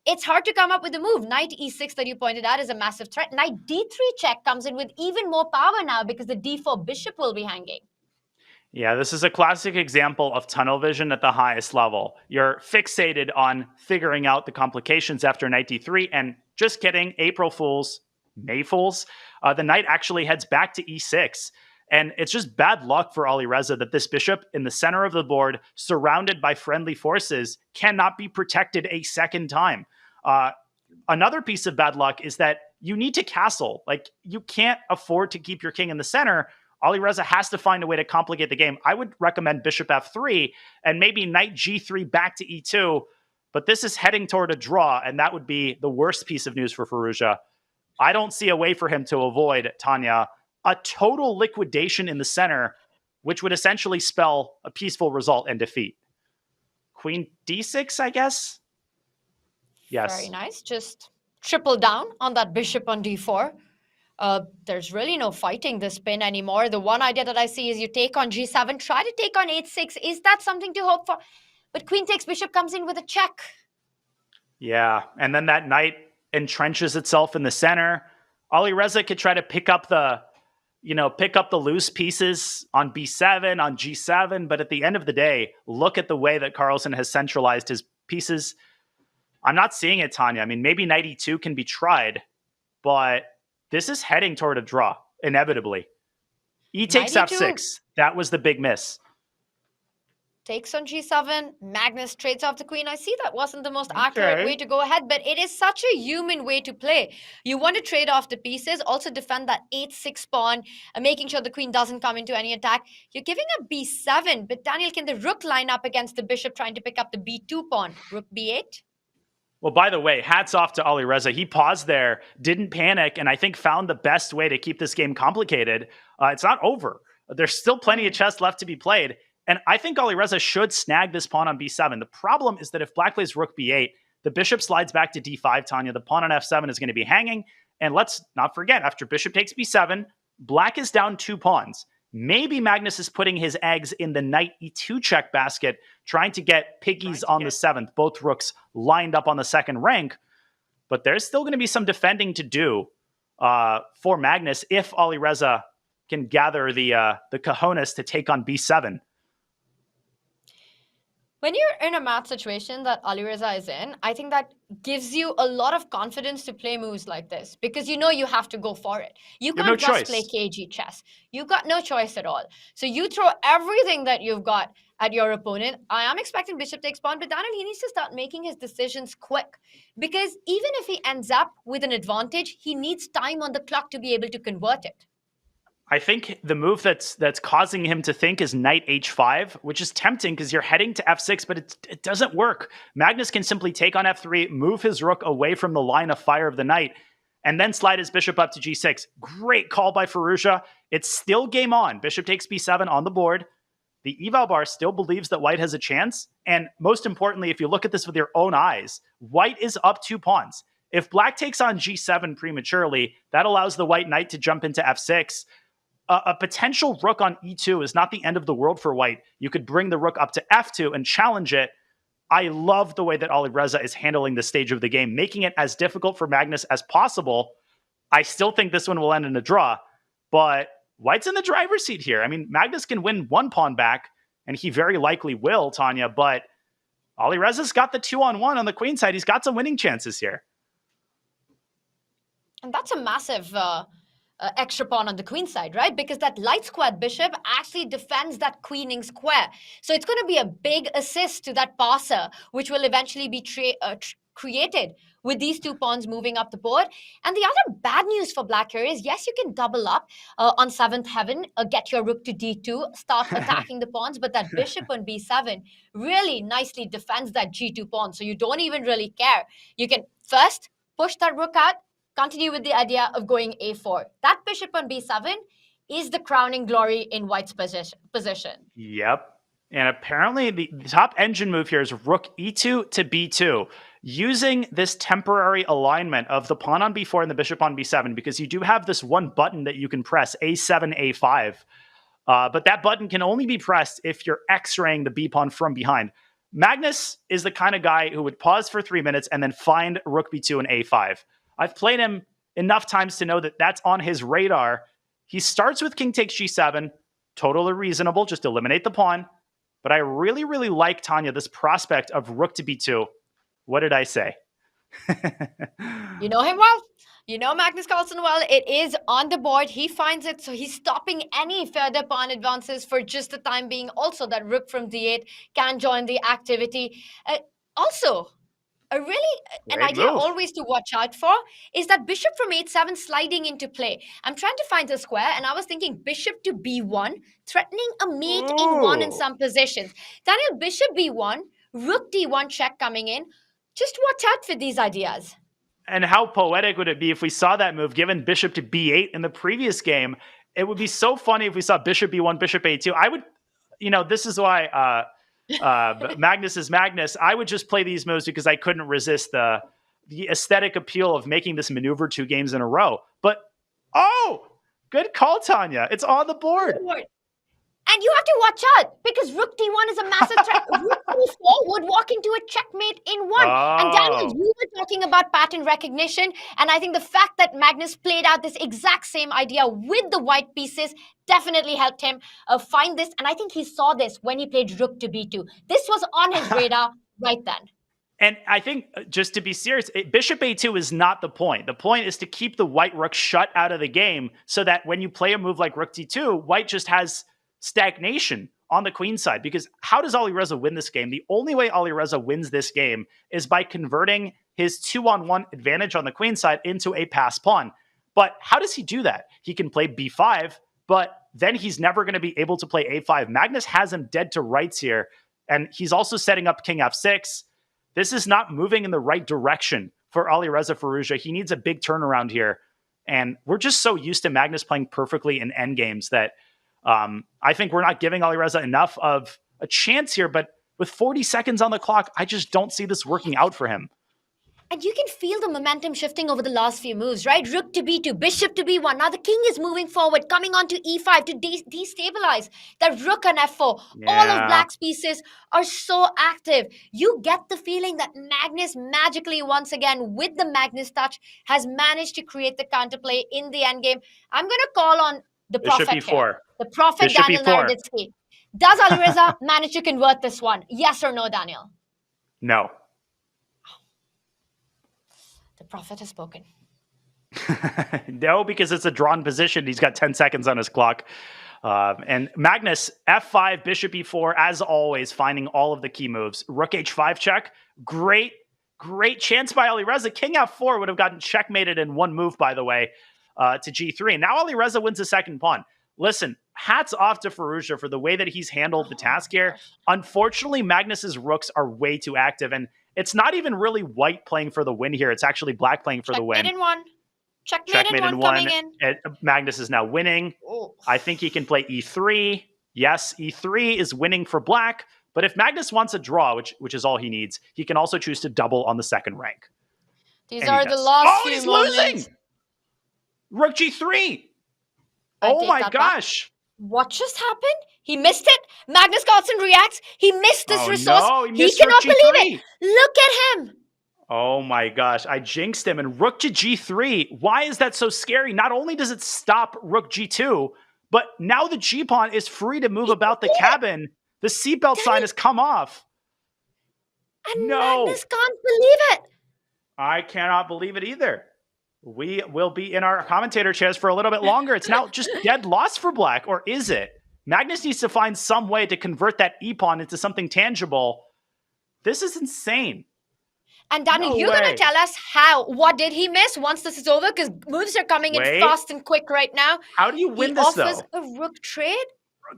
It's hard to come up with a move. Knight e6 that you pointed out is a massive threat. Knight d3 check comes in with even more power now because the d4 bishop will be hanging. Yeah, this is a classic example of tunnel vision at the highest level. You're fixated on figuring out the complications after knight d3, and just kidding, April Fools, May Fools, the knight actually heads back to e6. And it's just bad luck for Alireza that this bishop in the center of the board, surrounded by friendly forces, cannot be protected a second time. Another piece of bad luck is that you need to castle. Like, you can't afford to keep your king in the center. Alireza has to find a way to complicate the game. I would recommend bishop f3 and maybe knight g3 back to e2, but this is heading toward a draw, and that would be the worst piece of news for Firouzja. I don't see a way for him to avoid, Tanya, a total liquidation in the center, which would essentially spell a peaceful result and defeat. Queen d6, I guess? Yes. Very nice. Just triple down on that bishop on d4. There's really no fighting this pin anymore. The one idea that I see is you take on g7, try to take on h6. Is that something to hope for? But queen takes bishop comes in with a check. Yeah, and then that knight entrenches itself in the center. Alireza could try to pick up the loose pieces on b7, on g7, but at the end of the day, look at the way that Carlsen has centralized his pieces. I'm not seeing it, Tanya. I mean, maybe knight e2 can be tried, but this is heading toward a draw, inevitably. E takes f6. That was the big miss. Takes on g7. Magnus trades off the queen. I see that wasn't the most accurate way to go ahead, but it is such a human way to play. You want to trade off the pieces, also defend that h6 pawn, making sure the queen doesn't come into any attack. You're giving up b7, but Daniel, can the rook line up against the bishop trying to pick up the b2 pawn? Rook b8? Well, by the way, hats off to Alireza. He paused there, didn't panic, and I think found the best way to keep this game complicated. It's not over. There's still plenty of chess left to be played. And I think Alireza should snag this pawn on b7. The problem is that if black plays rook b8, the bishop slides back to d5, Tanya. The pawn on f7 is going to be hanging. And let's not forget, after bishop takes b7, black is down 2 pawns. Maybe Magnus is putting his eggs in the knight e2 check basket, trying to get piggies on the 7th, both rooks lined up on the second rank. But there's still going to be some defending to do for Magnus if Alireza can gather the cojones to take on b7. When you're in a match situation that Alireza is in, I think that gives you a lot of confidence to play moves like this, because you know you have to go for it. You can't just play cagey chess. You've got no choice at all. So you throw everything that you've got at your opponent. I am expecting bishop takes pawn, but Daniel, he needs to start making his decisions quick, because even if he ends up with an advantage, he needs time on the clock to be able to convert it. I think the move that's causing him to think is knight h5, which is tempting because you're heading to f6, but it doesn't work. Magnus can simply take on f3, move his rook away from the line of fire of the knight, and then slide his bishop up to g6. Great call by Firouzja. It's still game on. Bishop takes b7 on the board. The eval bar still believes that white has a chance. And most importantly, if you look at this with your own eyes, white is up 2 pawns. If black takes on g7 prematurely, that allows the white knight to jump into f6. A potential rook on e2 is not the end of the world for white. You could bring the rook up to f2 and challenge it. I love the way that Alireza is handling this stage of the game, making it as difficult for Magnus as possible. I still think this one will end in a draw, but white's in the driver's seat here. I mean, Magnus can win 1 pawn back, and he very likely will, Tanya, but Alireza's got the 2-on-1 on the queen side. He's got some winning chances here. And that's a massive extra pawn on the queen side, right? Because that light squared bishop actually defends that queening square. So it's going to be a big assist to that passer, which will eventually be created with these 2 pawns moving up the board. And the other bad news for black here is, yes, you can double up on 7th heaven, get your rook to d2, start attacking the pawns, but that bishop on b7 really nicely defends that g2 pawn. So you don't even really care. You can first push that rook out, continue with the idea of going a4. That bishop on b7 is the crowning glory in white's position. Yep. And apparently the top engine move here is rook e2 to b2, using this temporary alignment of the pawn on b4 and the bishop on b7, because you do have this one button that you can press, a7, a5. But that button can only be pressed if you're x-raying the b pawn from behind. Magnus is the kind of guy who would pause for 3 minutes and then find rook b2 and a5. I've played him enough times to know that that's on his radar. He starts with king takes g7, Totally reasonable. Just eliminate the pawn. But I really, really like, Tanya, this prospect of rook to b2. What did I say? You know him well. You know Magnus Carlsen well. It is on the board. He finds it, so he's stopping any further pawn advances for just the time being. Also, that rook from d8 can join the activity. Also, an idea always to watch out for is that bishop from h7 sliding into play. I'm trying to find a square, and I was thinking bishop to b1, threatening a mate in one in some positions. Daniel, bishop b1, rook d1 check coming in. Just watch out for these ideas. And how poetic would it be if we saw that move given bishop to b8 in the previous game? It would be so funny if we saw bishop b1, bishop a2. I would, this is why Magnus is Magnus. I would just play these moves because I couldn't resist the aesthetic appeal of making this maneuver 2 games in a row. But, good call, Tanya. It's on the board. And you have to watch out because rook d1 is a massive threat. Rook d4 would walk into a checkmate in 1. And Daniel, you were talking about pattern recognition. And I think the fact that Magnus played out this exact same idea with the white pieces definitely helped him find this. And I think he saw this when he played rook to b2. This was on his radar right then. And I think, just to be serious, bishop a2 is not the point. The point is to keep the white rook shut out of the game so that when you play a move like rook d2, white just has stagnation on the queen side. Because how does Alireza win this game? The only way Alireza wins this game is by converting his 2-on-1 advantage on the queen side into a pass pawn. But how does he do that? He can play b5, but then he's never going to be able to play a5. Magnus has him dead to rights here, and he's also setting up king f6. This is not moving in the right direction for Alireza Firouzja. He needs a big turnaround here, and we're just so used to Magnus playing perfectly in endgames that I think we're not giving Alireza enough of a chance here, but with 40 seconds on the clock, I just don't see this working out for him. And you can feel the momentum shifting over the last few moves, right? Rook to b2, bishop to b1. Now the king is moving forward, coming on to e5 to destabilize. That rook on f4. Yeah. All of black's pieces are so active. You get the feeling that Magnus magically, once again, with the Magnus touch, has managed to create the counterplay in the endgame. I'm going to call on the Bishop prophet e4. here. The prophet Bishop Daniel e4. Naroditsky. Does Alireza manage to convert this one? Yes or no, Daniel? No. The prophet has spoken. No, because it's a drawn position. He's got 10 seconds on his clock. And Magnus, f5, bishop e4, as always, finding all of the key moves. Rook h5 check. Great chance by Alireza. King f4 would have gotten checkmated in one move, by the way, to g3. And now Alireza wins the second pawn. Listen, hats off to Firouzja for the way that he's handled the task here. Unfortunately, Magnus's rooks are way too active, and it's not even really white playing for the win here. It's actually black playing for the win. Checkmate in 1. Checkmate in 1 coming in. Magnus is now winning. Oh. I think he can play e3. Yes, e3 is winning for black. But if Magnus wants a draw, which is all he needs, he can also choose to double on the second rank. These are the last few he's moments. losing! Rook g3. Oh my gosh. What just happened? He missed it. Magnus Carlsen reacts. He missed this resource. No, he missed cannot rook believe g3. it. Look at him. Oh my gosh, I jinxed him. And rook to g3. Why is that so scary? Not only does it stop rook g2, but now the g-pawn is free to move about the cabin. The seatbelt sign has come off. And Magnus can't believe it. I cannot believe it either. We will be in our commentator chairs for a little bit longer. It's now just dead loss for black, or is it? Magnus needs to find some way to convert that e-pawn into something tangible. This is insane. And Daniel, you're going to tell us what did he miss once this is over? Because moves are coming in fast and quick right now. How do you win this, though? He offers a rook trade.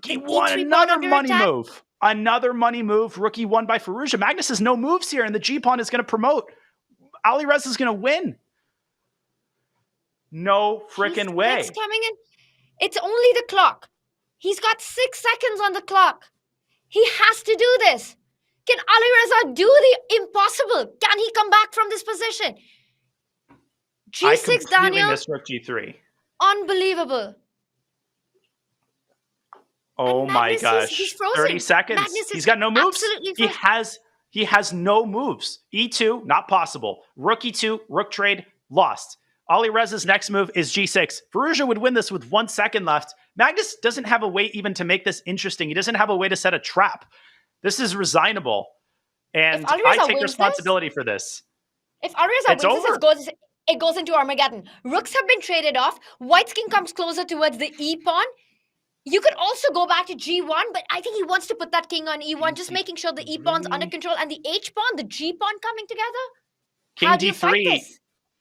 He won another money move. Another money move. Rookie won by Firouzja. Magnus has no moves here, and the g-pawn is going to promote. Alireza is going to win. No freaking way. It's coming in. It's only the clock. He's got 6 seconds on the clock. He has to do this. Can Alireza do the impossible? Can he come back from this position? G6, Daniel. I missed rook g3. Unbelievable. Oh my gosh. He's frozen. 30 seconds. He's got no moves. He has no moves. E2, not possible. Rook e2, rook trade, lost. Alireza's next move is g6. Firouzja would win this with 1 second left. Magnus doesn't have a way even to make this interesting. He doesn't have a way to set a trap. This is resignable. And I take responsibility for this. If Alireza wins this, it goes into Armageddon. Rooks have been traded off. White's king comes closer towards the e-pawn. You could also go back to g1, but I think he wants to put that king on e1, just making sure the e-pawn's under control and the h-pawn, the g-pawn coming together. King d3.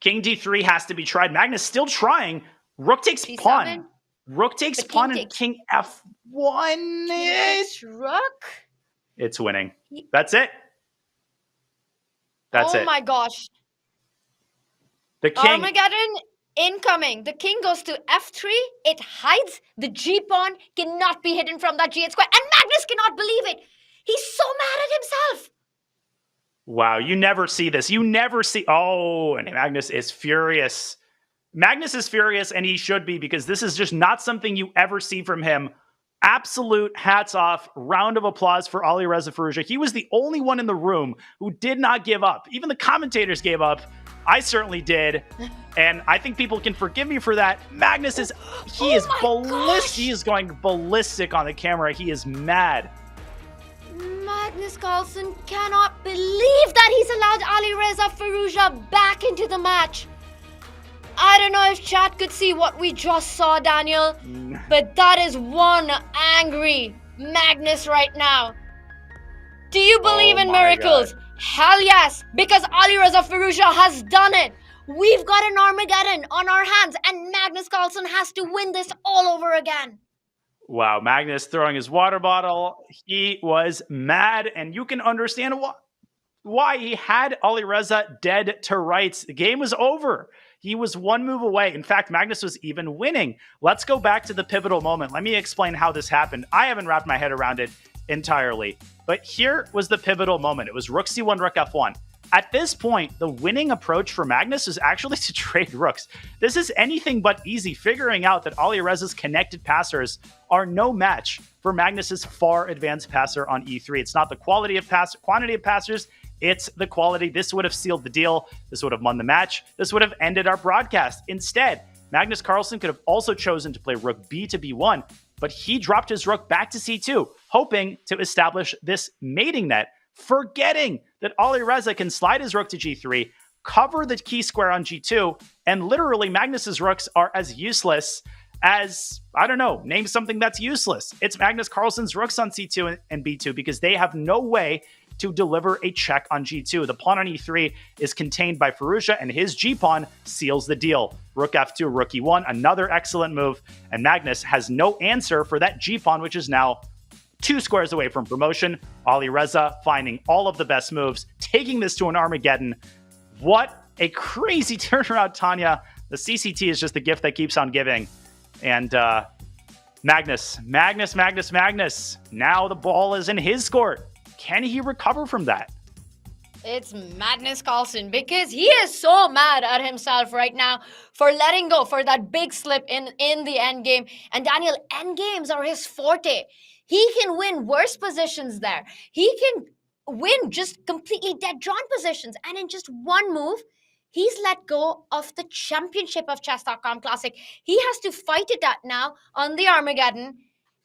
King d3 has to be tried. Magnus still trying. Rook takes C7. pawn. Rook takes pawn and king f1. It's rook. It's winning. That's it. That's it. Oh my gosh. The king. Armageddon incoming. The king goes to f3. It hides. The g-pawn cannot be hidden from that g8 square. And Magnus cannot believe it. He's so mad at himself. Wow, you never see this. You never see... Oh, and Magnus is furious. Magnus is furious, and he should be, because this is just not something you ever see from him. Absolute hats off. Round of applause for Alireza Firouzja. He was the only one in the room who did not give up. Even the commentators gave up. I certainly did. And I think people can forgive me for that. Magnus is... He is ballistic. He is going ballistic on the camera. He is mad. Magnus Carlsen cannot believe that he's allowed Alireza Firouzja back into the match. I don't know if chat could see what we just saw, Daniel, but that is one angry Magnus right now. Do you believe in miracles? God. Hell yes, because Alireza Firouzja has done it. We've got an Armageddon on our hands, and Magnus Carlsen has to win this all over again. Wow, Magnus throwing his water bottle. He was mad, and you can understand why. He had Alireza dead to rights. The game was over. He was one move away. In fact, Magnus was even winning. Let's go back to the pivotal moment. Let me explain how this happened. I haven't wrapped my head around it entirely, but here was the pivotal moment. It was rook c1, rook f1. At this point, the winning approach for Magnus is actually to trade rooks. This is anything but easy, figuring out that Alireza's connected passers are no match for Magnus's far advanced passer on e3. It's not the quantity of passers, it's the quality. This would have sealed the deal. This would have won the match. This would have ended our broadcast. Instead, Magnus Carlsen could have also chosen to play rook b to b1, but he dropped his rook back to c2, hoping to establish this mating net, forgetting that Alireza can slide his rook to g3, cover the key square on g2, and literally Magnus's rooks are as useless as, I don't know, name something that's useless. It's Magnus Carlsen's rooks on c2 and b2 because they have no way to deliver a check on g2. The pawn on e3 is contained by Firouzja, and his g-pawn seals the deal. Rook f2, rook e1, another excellent move, and Magnus has no answer for that g-pawn, which is now 2 squares away from promotion. Alireza finding all of the best moves, taking this to an Armageddon. What a crazy turnaround, Tanya. The CCT is just the gift that keeps on giving. And Magnus. Now the ball is in his court. Can he recover from that? It's Magnus Carlsen, because he is so mad at himself right now for letting go, for that big slip in the endgame. And Daniel, endgames are his forte. He can win worse positions there. He can win just completely dead drawn positions. And in just one move, he's let go of the championship of Chess.com Classic. He has to fight it out now on the Armageddon.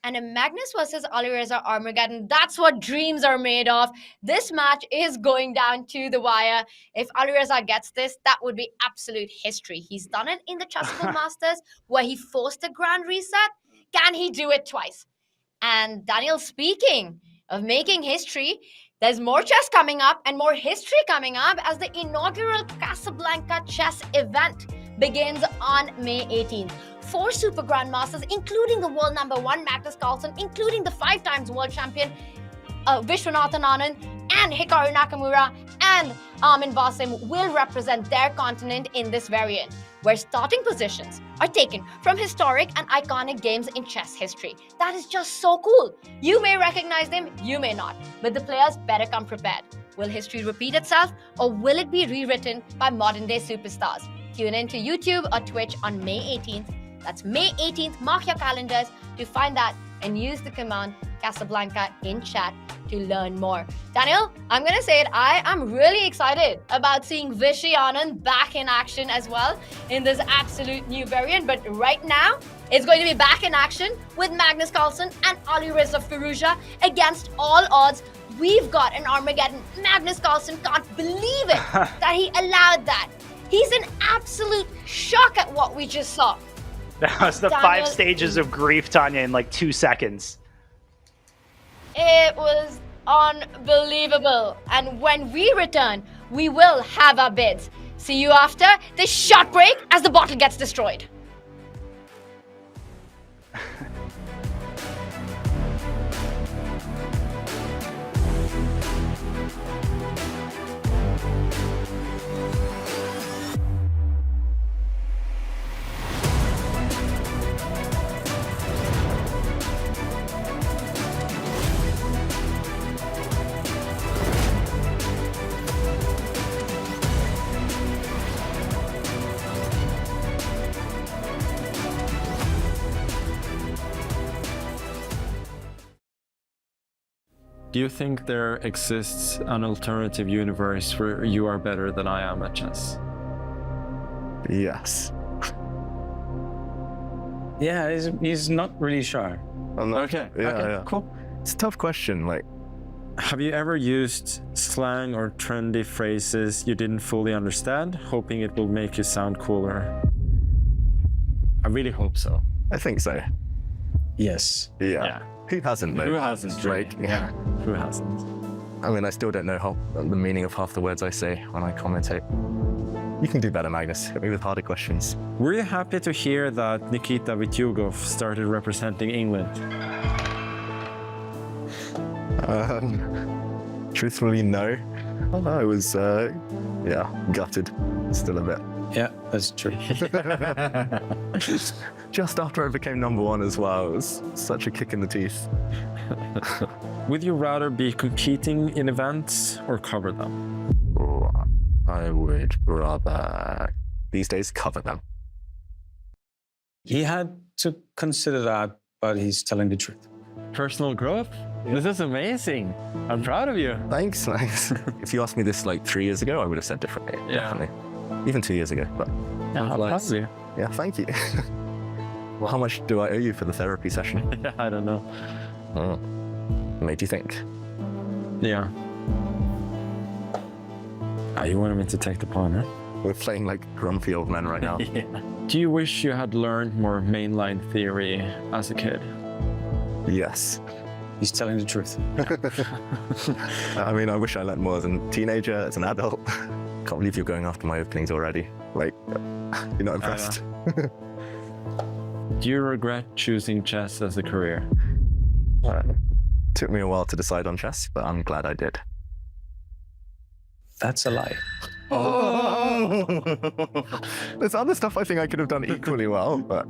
And a Magnus versus Alireza Armageddon, that's what dreams are made of. This match is going down to the wire. If Alireza gets this, that would be absolute history. He's done it in the Chessable Masters, where he forced a grand reset. Can he do it twice? And Daniel, speaking of making history, there's more chess coming up and more history coming up as the inaugural Casablanca chess event begins on May 18th. 4 super grandmasters, including the world #1 Magnus Carlsen, including the 5-times world champion Vishwanathan Anand, and Hikaru Nakamura and Armin Basim will represent their continent in this variant, where starting positions are taken from historic and iconic games in chess history. That is just so cool. You may recognize them, you may not, but the players better come prepared. Will history repeat itself, or will it be rewritten by modern-day superstars? Tune in to YouTube or Twitch on May 18th. That's May 18th. Mark your calendars to find that and use the command Casablanca in chat to learn more. Daniel, I'm going to say it. I am really excited about seeing Vachier-Lagrave back in action as well in this absolute new variant. But right now, it's going to be back in action with Magnus Carlsen and Alireza Firouzja against all odds. We've got an Armageddon. Magnus Carlsen can't believe it that he allowed that. He's in absolute shock at what we just saw. That was the 5 stages of grief, Tanya, in like 2 seconds. It was unbelievable. And when we return, we will have our bids. See you after this short break as the bottle gets destroyed. Do you think there exists an alternative universe where you are better than I am at chess? Yes. Yeah, he's not really sure. Okay. Yeah. Cool. It's a tough question. Like, have you ever used slang or trendy phrases you didn't fully understand, hoping it will make you sound cooler? I really hope so. I think so. Yes. Yeah. Who hasn't, though? Who hasn't? Like, yeah. Who hasn't? I mean, I still don't know the meaning of half the words I say when I commentate. You can do better, Magnus. Hit me with harder questions. Were you happy to hear that Nikita Vityugov started representing England? Truthfully, no. I was, gutted. Still a bit. Yeah, that's true. Just after I became #1 as well, it was such a kick in the teeth. Would you rather be competing in events or cover them? Oh, I would rather, these days, cover them. He had to consider that, but he's telling the truth. Personal growth? Yeah. This is amazing. I'm proud of you. Thanks. If you asked me this like 3 years ago, I would have said differently. Yeah. Definitely. Even 2 years ago, but yeah, I'm proud of you. Yeah, thank you. Well, how much do I owe you for the therapy session? I don't know. Oh. Made you think? Yeah. You wanted me to take the pawn, huh? We're playing like grumpy old men right now. Yeah. Do you wish you had learned more mainline theory as a kid? Yes. He's telling the truth. I mean, I wish I learned more as a teenager, as an adult. Can't believe you're going after my openings already. Like, you're not impressed. Do you regret choosing chess as a career? Took me a while to decide on chess, but I'm glad I did. That's a lie. Oh! There's other stuff I think I could have done equally well, but...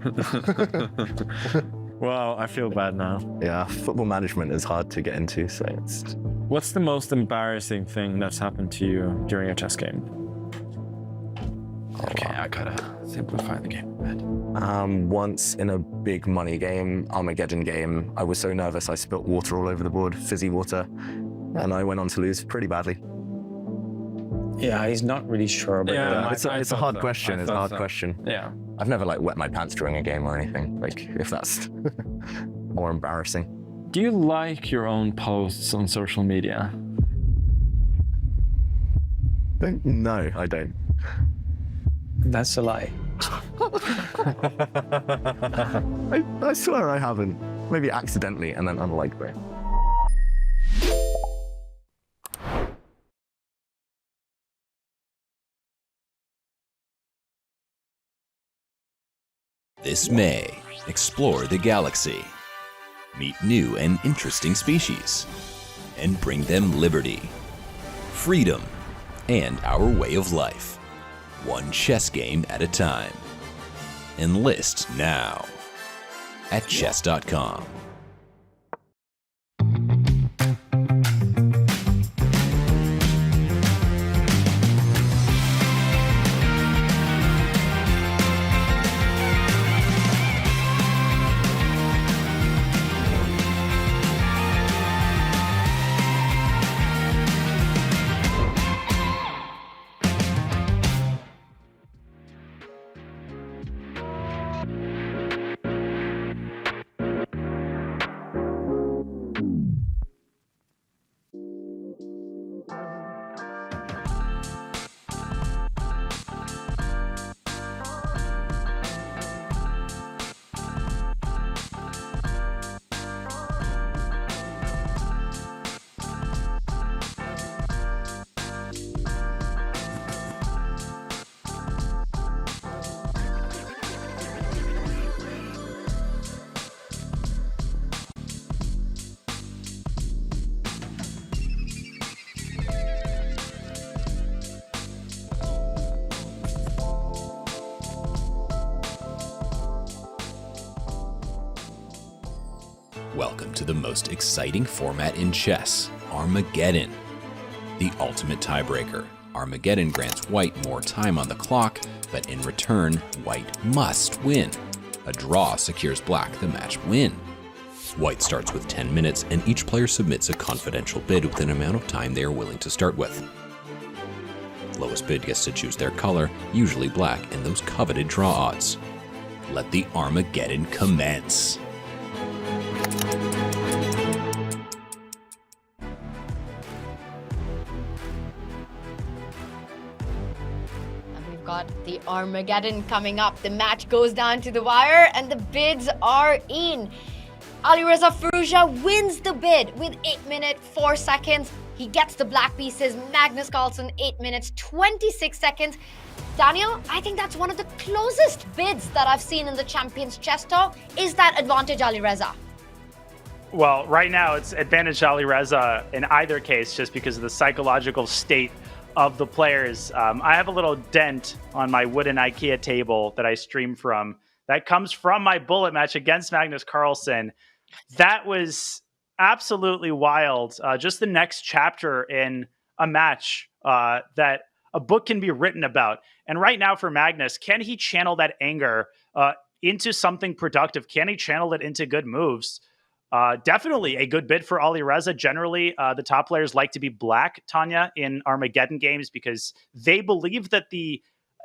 Wow, I feel bad now. Yeah, football management is hard to get into, so it's... What's the most embarrassing thing that's happened to you during a chess game? Okay, I gotta simplify the game a bit. Once in a big money game, Armageddon game, I was so nervous I spilt water all over the board, fizzy water, and I went on to lose pretty badly. Yeah, he's not really sure about that. It's a hard question. It's a hard question. Yeah. I've never like wet my pants during a game or anything, like if that's more embarrassing. Do you like your own posts on social media? No, I don't. That's a lie. I swear I haven't. Maybe accidentally and then unliked it. This May, explore the galaxy, meet new and interesting species, and bring them liberty, freedom, and our way of life, one chess game at a time. Enlist now at chess.com. Welcome to the most exciting format in chess, Armageddon. The ultimate tiebreaker. Armageddon grants white more time on the clock, but in return, white must win. A draw secures black the match win. White starts with 10 minutes, and each player submits a confidential bid with an amount of time they are willing to start with. Lowest bid gets to choose their color, usually black, and those coveted draw odds. Let the Armageddon commence. Got the Armageddon coming up. The match goes down to the wire and the bids are in. Alireza Firouzja wins the bid with 8 minutes 4 seconds. He gets the black pieces. Magnus Carlsen 8 minutes 26 seconds. Daniel, I think that's one of the closest bids that I've seen in the Champions Chess Tour. Is that advantage Alireza? Well, right now it's advantage Alireza in either case just because of the psychological state of the players. I have a little dent on my wooden IKEA table that I stream from that comes from my bullet match against Magnus Carlsen. That was absolutely wild. Just the next chapter in a match that a book can be written about. And right now for Magnus, can he channel that anger into something productive? Can he channel it into good moves? Definitely a good bid for Alireza. Generally, the top players like to be black, Tanya, in Armageddon games because they believe that the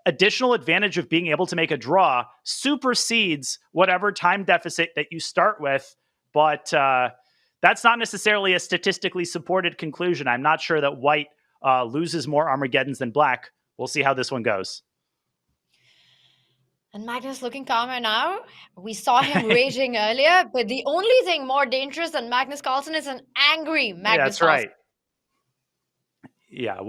additional advantage of being able to make a draw supersedes whatever time deficit that you start with. But that's not necessarily a statistically supported conclusion. I'm not sure that white loses more Armageddons than black. We'll see how this one goes. And Magnus looking calmer now. We saw him raging earlier, but the only thing more dangerous than Magnus Carlsen is an angry Magnus Yeah, that's Carlsen. right. Yeah,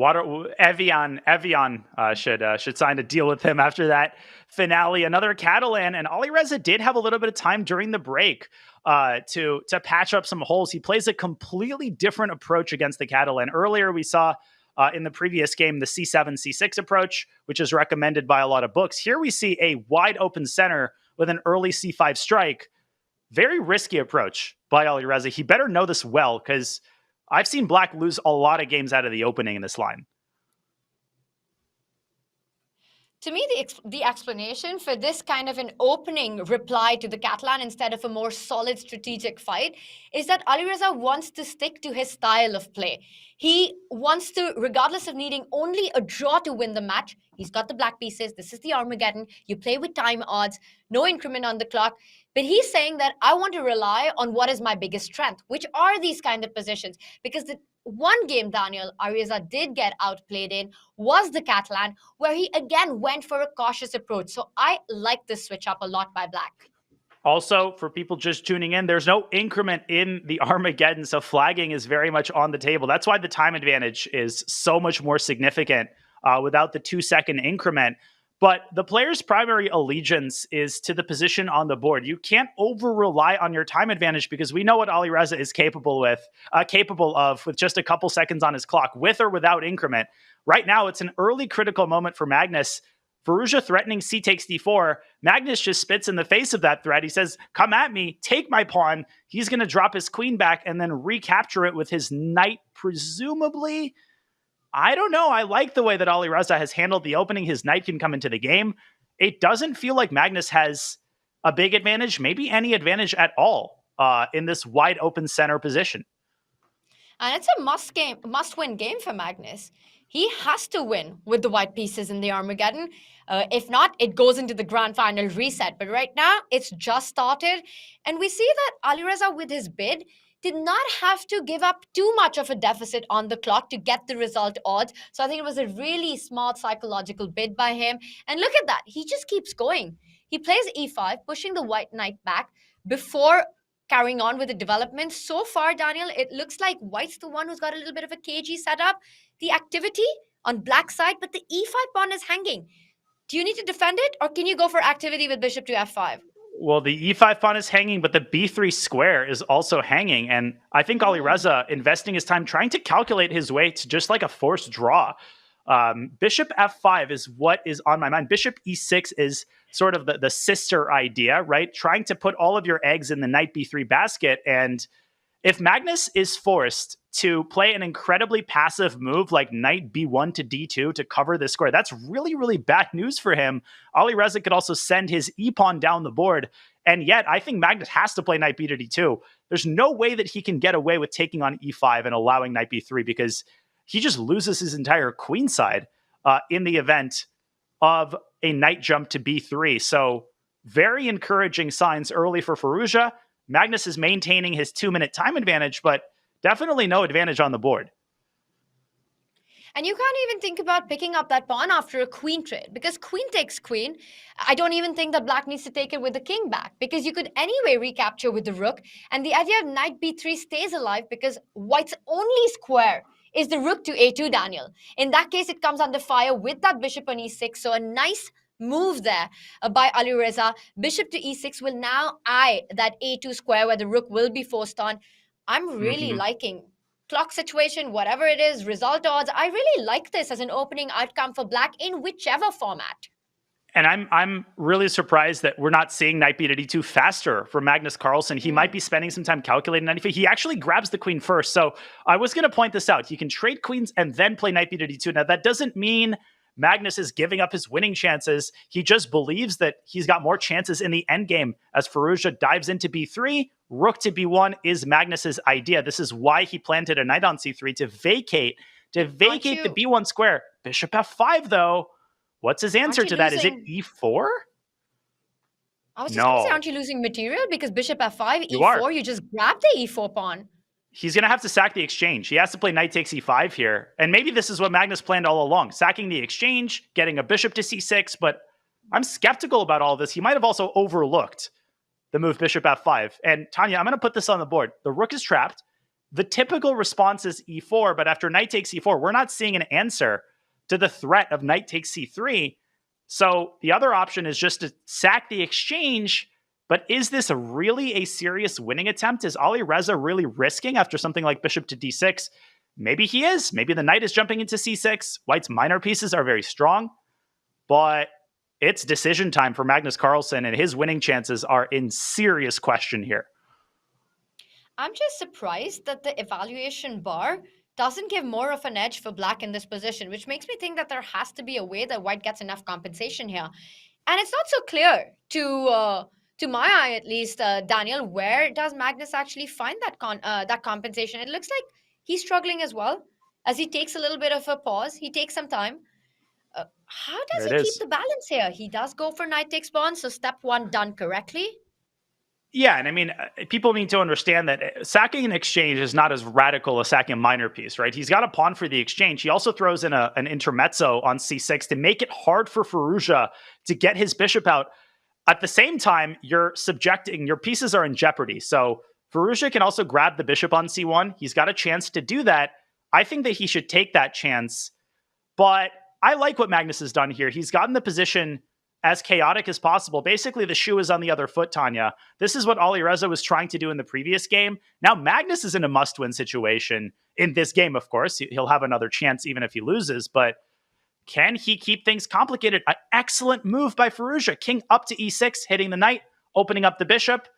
Evian should sign a deal with him after that finale. Another Catalan, and Alireza did have a little bit of time during the break to patch up some holes. He plays a completely different approach against the Catalan. Earlier, we saw in the previous game the C7, C6 approach, which is recommended by a lot of books. Here we see a wide open center with an early C5 strike. Very risky approach by Alireza. He better know this well because I've seen black lose a lot of games out of the opening in this line. To me, the explanation for this kind of an opening reply to the Catalan instead of a more solid strategic fight is that Alireza wants to stick to his style of play. He wants to, regardless of needing only a draw to win the match, he's got the black pieces, this is the Armageddon, you play with time odds, no increment on the clock, but he's saying that I want to rely on what is my biggest strength, which are these kind of positions, because the one game, Daniel, Alireza did get outplayed in was the Catalan, where he again went for a cautious approach. So I like this switch up a lot by black. Also, for people just tuning in, there's no increment in the Armageddon, so flagging is very much on the table. That's why the time advantage is so much more significant without the 2-second increment. But the player's primary allegiance is to the position on the board. You can't over-rely on your time advantage because we know what Alireza is capable of with just a couple seconds on his clock, with or without increment. Right now, it's an early critical moment for Magnus. Firouzja threatening c takes d4. Magnus just spits in the face of that threat. He says, come at me, take my pawn. He's going to drop his queen back and then recapture it with his knight, presumably. I don't know. I like the way that Alireza has handled the opening. His knight can come into the game. It doesn't feel like Magnus has a big advantage, maybe any advantage at all in this wide open center position. And it's a must-win game for Magnus. He has to win with the white pieces in the Armageddon. If not, it goes into the grand final reset. But right now, it's just started. And we see that Alireza, with his bid, did not have to give up too much of a deficit on the clock to get the result odds. So I think it was a really smart psychological bid by him. And look at that. He just keeps going. He plays e5, pushing the white knight back before carrying on with the development. So far, Daniel, it looks like white's the one who's got a little bit of a cagey setup. The activity on black side, but the e5 pawn is hanging. Do you need to defend it, or can you go for activity with bishop to f5? Well, the e5 pawn is hanging, but the b3 square is also hanging. And I think Alireza investing his time trying to calculate his way to just like a forced draw. Bishop f5 is what is on my mind. Bishop e6 is sort of the sister idea, right? Trying to put all of your eggs in the knight b3 basket. And if Magnus is forced to play an incredibly passive move like knight b1 to d2 to cover this square, that's really, really bad news for him. Alireza could also send his e-pawn down the board. And yet, I think Magnus has to play knight b to d2. There's no way that he can get away with taking on e5 and allowing knight b3 because he just loses his entire queen side in the event of a knight jump to b3. So very encouraging signs early for Firouzja. Magnus is maintaining his 2-minute time advantage, but definitely no advantage on the board. And you can't even think about picking up that pawn after a queen trade because queen takes queen. I don't even think that black needs to take it with the king back because you could anyway recapture with the rook. And the idea of knight b3 stays alive because white's only square is the rook to a2, Daniel. In that case, it comes under fire with that bishop on e6. So a nice move there by Alireza. Bishop to e6 will now eye that a2 square where the rook will be forced on. I'm really liking clock situation, whatever it is, result odds. I really like this as an opening outcome for black in whichever format. And I'm really surprised that we're not seeing knight b to d2 faster for Magnus Carlsen. He might be spending some time calculating knight e5. He actually grabs the queen first. So I was going to point this out. He can trade queens and then play knight b to d2. Now, that doesn't mean Magnus is giving up his winning chances. He just believes that he's got more chances in the endgame as Firouzja dives into b3. Rook to b1 is Magnus's idea. This is why he planted a knight on c3 to vacate the b1 square. Bishop f5, though. What's his answer to that? Is it e4? I was just going to say, aren't you losing material? Because bishop f5, You e4, are. you just grab the e4 pawn. He's going to have to sack the exchange. He has to play knight takes e5 here. And maybe this is what Magnus planned all along, sacking the exchange, getting a bishop to c6. But I'm skeptical about all this. He might have also overlooked the move bishop f5. And Tanya, I'm going to put this on the board. The rook is trapped. The typical response is e4, but after knight takes e4, we're not seeing an answer to the threat of knight takes c3. So the other option is just to sack the exchange. But is this really a serious winning attempt? Is Alireza really risking after something like bishop to d6? Maybe he is. Maybe the knight is jumping into c6. White's minor pieces are very strong. But it's decision time for Magnus Carlsen, and his winning chances are in serious question here. I'm just surprised that the evaluation bar doesn't give more of an edge for black in this position, which makes me think that there has to be a way that white gets enough compensation here. And it's not so clear to my eye, at least, Daniel, where does Magnus actually find that compensation? It looks like he's struggling as well, as he takes a little bit of a pause. He takes some time. How does he keep the balance here? He does go for knight takes pawn, so step one done correctly. Yeah, and I mean, people need to understand that sacking an exchange is not as radical as sacking a minor piece, right? He's got a pawn for the exchange. He also throws in an intermezzo on c6 to make it hard for Firouzja to get his bishop out. At the same time, your pieces are in jeopardy. So Firouzja can also grab the bishop on c1. He's got a chance to do that. I think that he should take that chance. But I like what Magnus has done here. He's gotten the position as chaotic as possible. Basically, the shoe is on the other foot, Tanya. This is what Alireza was trying to do in the previous game. Now, Magnus is in a must-win situation in this game, of course. He'll have another chance even if he loses, but can he keep things complicated? An excellent move by Firouzja. King up to e6, hitting the knight, opening up the bishop.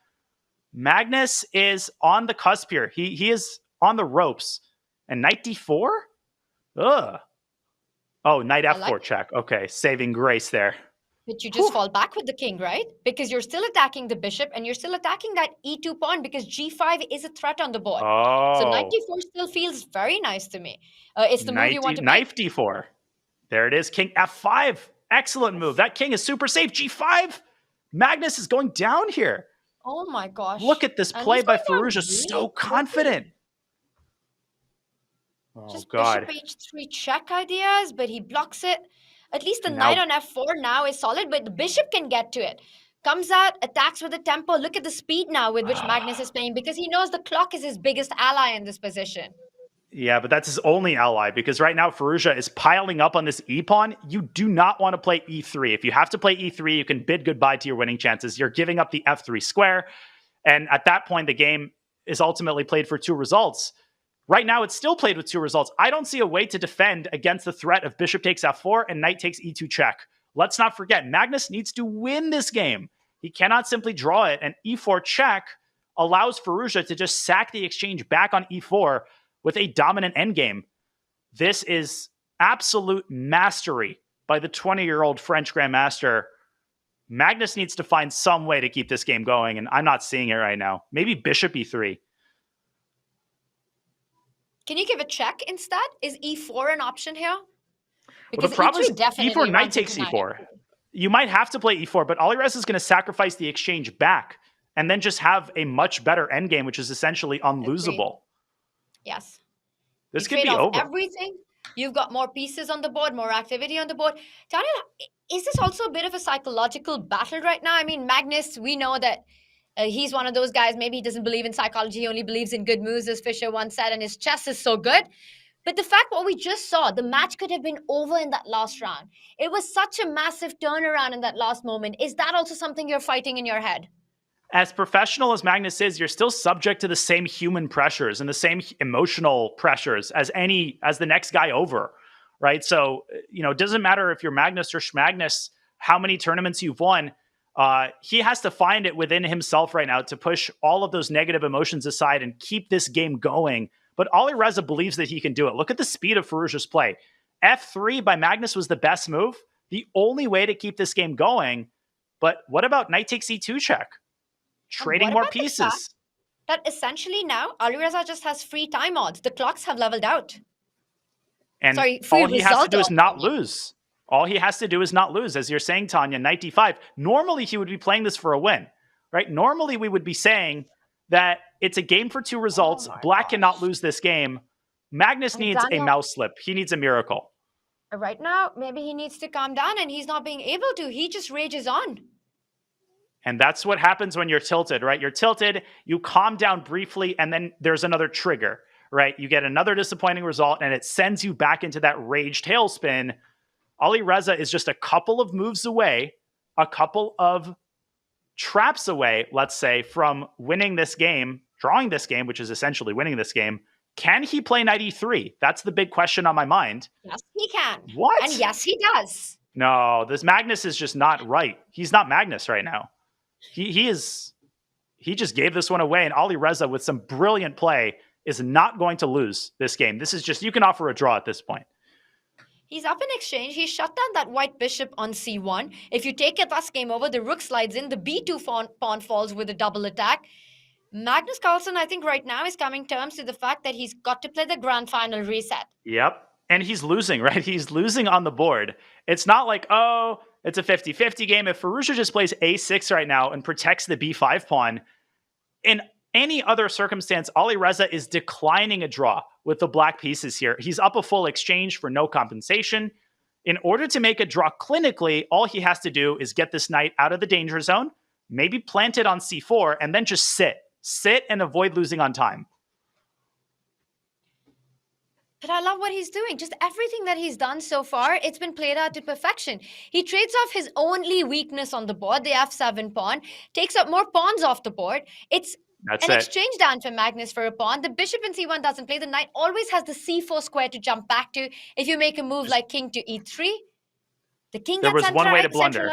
Magnus is on the cusp here. He is on the ropes. And knight d4? Ugh. Oh, knight f4 check. Okay, saving grace there. But you just fall back with the king, right? Because you're still attacking the bishop and you're still attacking that e2 pawn because g5 is a threat on the board. Oh. So knight d4 still feels very nice to me. It's the move you want to knight d4. There it is. King f5. Excellent move. That king is super safe. g5. Magnus is going down here. Oh my gosh. Look at this play by Firouzja. Really so confident. Oh, just God. bishop h3 check ideas, but he blocks it. At least the knight on f4 now is solid, but the bishop can get to it. Comes out, attacks with a tempo. Look at the speed now with which Magnus is playing because he knows the clock is his biggest ally in this position. Yeah, but that's his only ally because right now Firouzja is piling up on this e-pawn. You do not want to play e3. If you have to play e3, you can bid goodbye to your winning chances. You're giving up the f3 square. And at that point, the game is ultimately played for two results. Right now, it's still played with two results. I don't see a way to defend against the threat of bishop takes f4 and knight takes e2 check. Let's not forget, Magnus needs to win this game. He cannot simply draw it, and e4 check allows Firouzja to just sack the exchange back on e4 with a dominant endgame. This is absolute mastery by the 20-year-old French Grandmaster. Magnus needs to find some way to keep this game going, and I'm not seeing it right now. Maybe bishop e3. Can you give a check instead? Is e4 an option here? Well, the problem is definitely e4 knight runs takes into e4. You might have to play e4, but Alireza is going to sacrifice the exchange back and then just have a much better endgame, which is essentially unlosable. Yes. This You could be trade off over. everything. You've got more pieces on the board, more activity on the board. Daniel, is this also a bit of a psychological battle right now? I mean, Magnus, we know that he's one of those guys, maybe he doesn't believe in psychology, he only believes in good moves, as Fischer once said, and his chess is so good. But the fact what we just saw, the match could have been over in that last round. It was such a massive turnaround in that last moment. Is that also something you're fighting in your head? As professional as Magnus is, you're still subject to the same human pressures and the same emotional pressures as the next guy over, right? So, it doesn't matter if you're Magnus or Schmagnus, how many tournaments you've won. He has to find it within himself right now to push all of those negative emotions aside and keep this game going. But Alireza believes that he can do it. Look at the speed of Firouzja's play. F3 by Magnus was the best move, the only way to keep this game going. But what about knight takes e2 check? Trading more pieces. That essentially now Alireza just has free time odds. The clocks have leveled out. And free all he has to do is result not lose. All he has to do is not lose. As you're saying, Tanya, knight d5. Normally, he would be playing this for a win, right? Normally, we would be saying that it's a game for two results. Black cannot lose this game. Magnus needs a mouse slip. He needs a miracle. Right now, maybe he needs to calm down, and he's not being able to. He just rages on. And that's what happens when you're tilted, right? You're tilted, you calm down briefly, and then there's another trigger, right? You get another disappointing result, and it sends you back into that rage tailspin. Alireza is just a couple of moves away, a couple of traps away, let's say, from winning this game, drawing this game, which is essentially winning this game. Can he play knight e3? That's the big question on my mind. Yes, he can. What? And yes, he does. No, this Magnus is just not right. He's not Magnus right now. He just gave this one away, and Alireza, with some brilliant play, is not going to lose this game. This is just, you can offer a draw at this point. He's up in exchange. He shut down that white bishop on c1. If you take it, that's game over. The rook slides in. The b2 pawn falls with a double attack. Magnus Carlsen, I think right now, is coming terms to the fact that he's got to play the grand final reset. Yep. And he's losing, right? He's losing on the board. It's not like, oh, it's a 50-50 game. If Firouzja just plays a6 right now and protects the b5 pawn, in any other circumstance, Alireza is declining a draw with the black pieces here. He's up a full exchange for no compensation. In order to make a draw clinically, all he has to do is get this knight out of the danger zone, maybe plant it on c4, and then just sit. Sit and avoid losing on time. But I love what he's doing. Just everything that he's done so far, it's been played out to perfection. He trades off his only weakness on the board, the f7 pawn, takes up more pawns off the board. It's exchange down for Magnus for a pawn. The bishop in c1 doesn't play. The knight always has the c4 square to jump back to. If you make a move like king to e3, the king gets There was one way to blunder.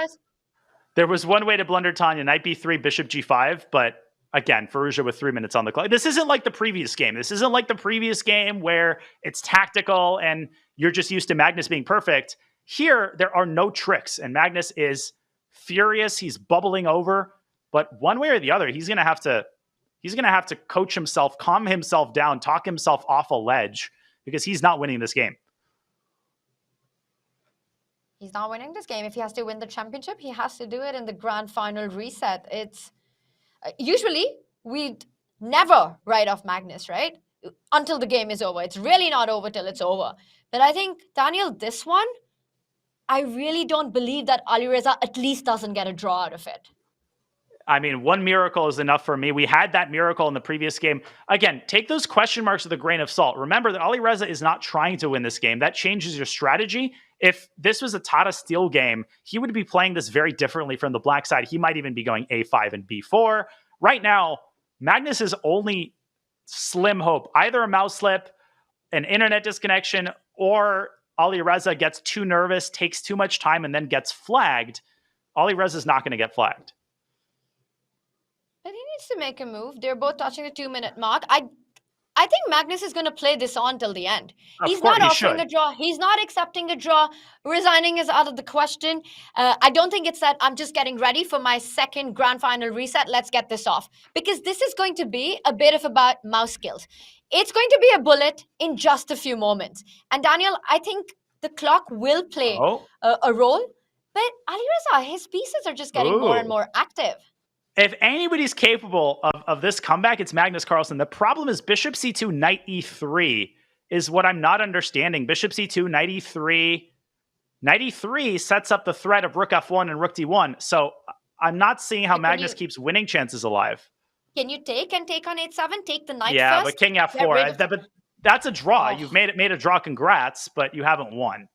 There was one way to blunder, Tanya. Knight b3, bishop g5, but again, Firouzja with 3 minutes on the clock. This isn't like the previous game. This isn't like the previous game where it's tactical and you're just used to Magnus being perfect. Here, there are no tricks, and Magnus is furious. He's bubbling over, but one way or the other, he's going to have to coach himself, calm himself down, talk himself off a ledge, because he's not winning this game. He's not winning this game. If he has to win the championship, he has to do it in the grand final reset. It's usually we'd never write off Magnus, right? Until the game is over. It's really not over till it's over. But I think, Daniel, this one, I really don't believe that Alireza at least doesn't get a draw out of it. I mean, one miracle is enough for me. We had that miracle in the previous game. Again, take those question marks with a grain of salt. Remember that Alireza is not trying to win this game. That changes your strategy. If this was a Tata Steel game, he would be playing this very differently from the black side. He might even be going a5 and b4. Right now, Magnus's only slim hope, either a mouse slip, an internet disconnection, or Alireza gets too nervous, takes too much time, and then gets flagged, Alireza's not going to get flagged. But he needs to make a move. They're both touching the 2-minute mark. I think Magnus is going to play this on till the end. He's not offering a draw. He's not accepting a draw. Resigning is out of the question. I don't think it's that I'm just getting ready for my second grand final reset. Let's get this off. Because this is going to be a bit of about mouse skills. It's going to be a bullet in just a few moments. And Daniel, I think the clock will play a role. But Alireza, his pieces are just getting more and more active. If anybody's capable of this comeback, it's Magnus Carlsen. The problem is bishop c2, knight e3 is what I'm not understanding. Bishop c2, knight e3. Knight e3 sets up the threat of rook f1 and rook d1. So I'm not seeing how Magnus keeps winning chances alive. Can you take on h7? Take the knight yeah, first? but king f4. But that's a draw. You've made a draw. Congrats, but you haven't won.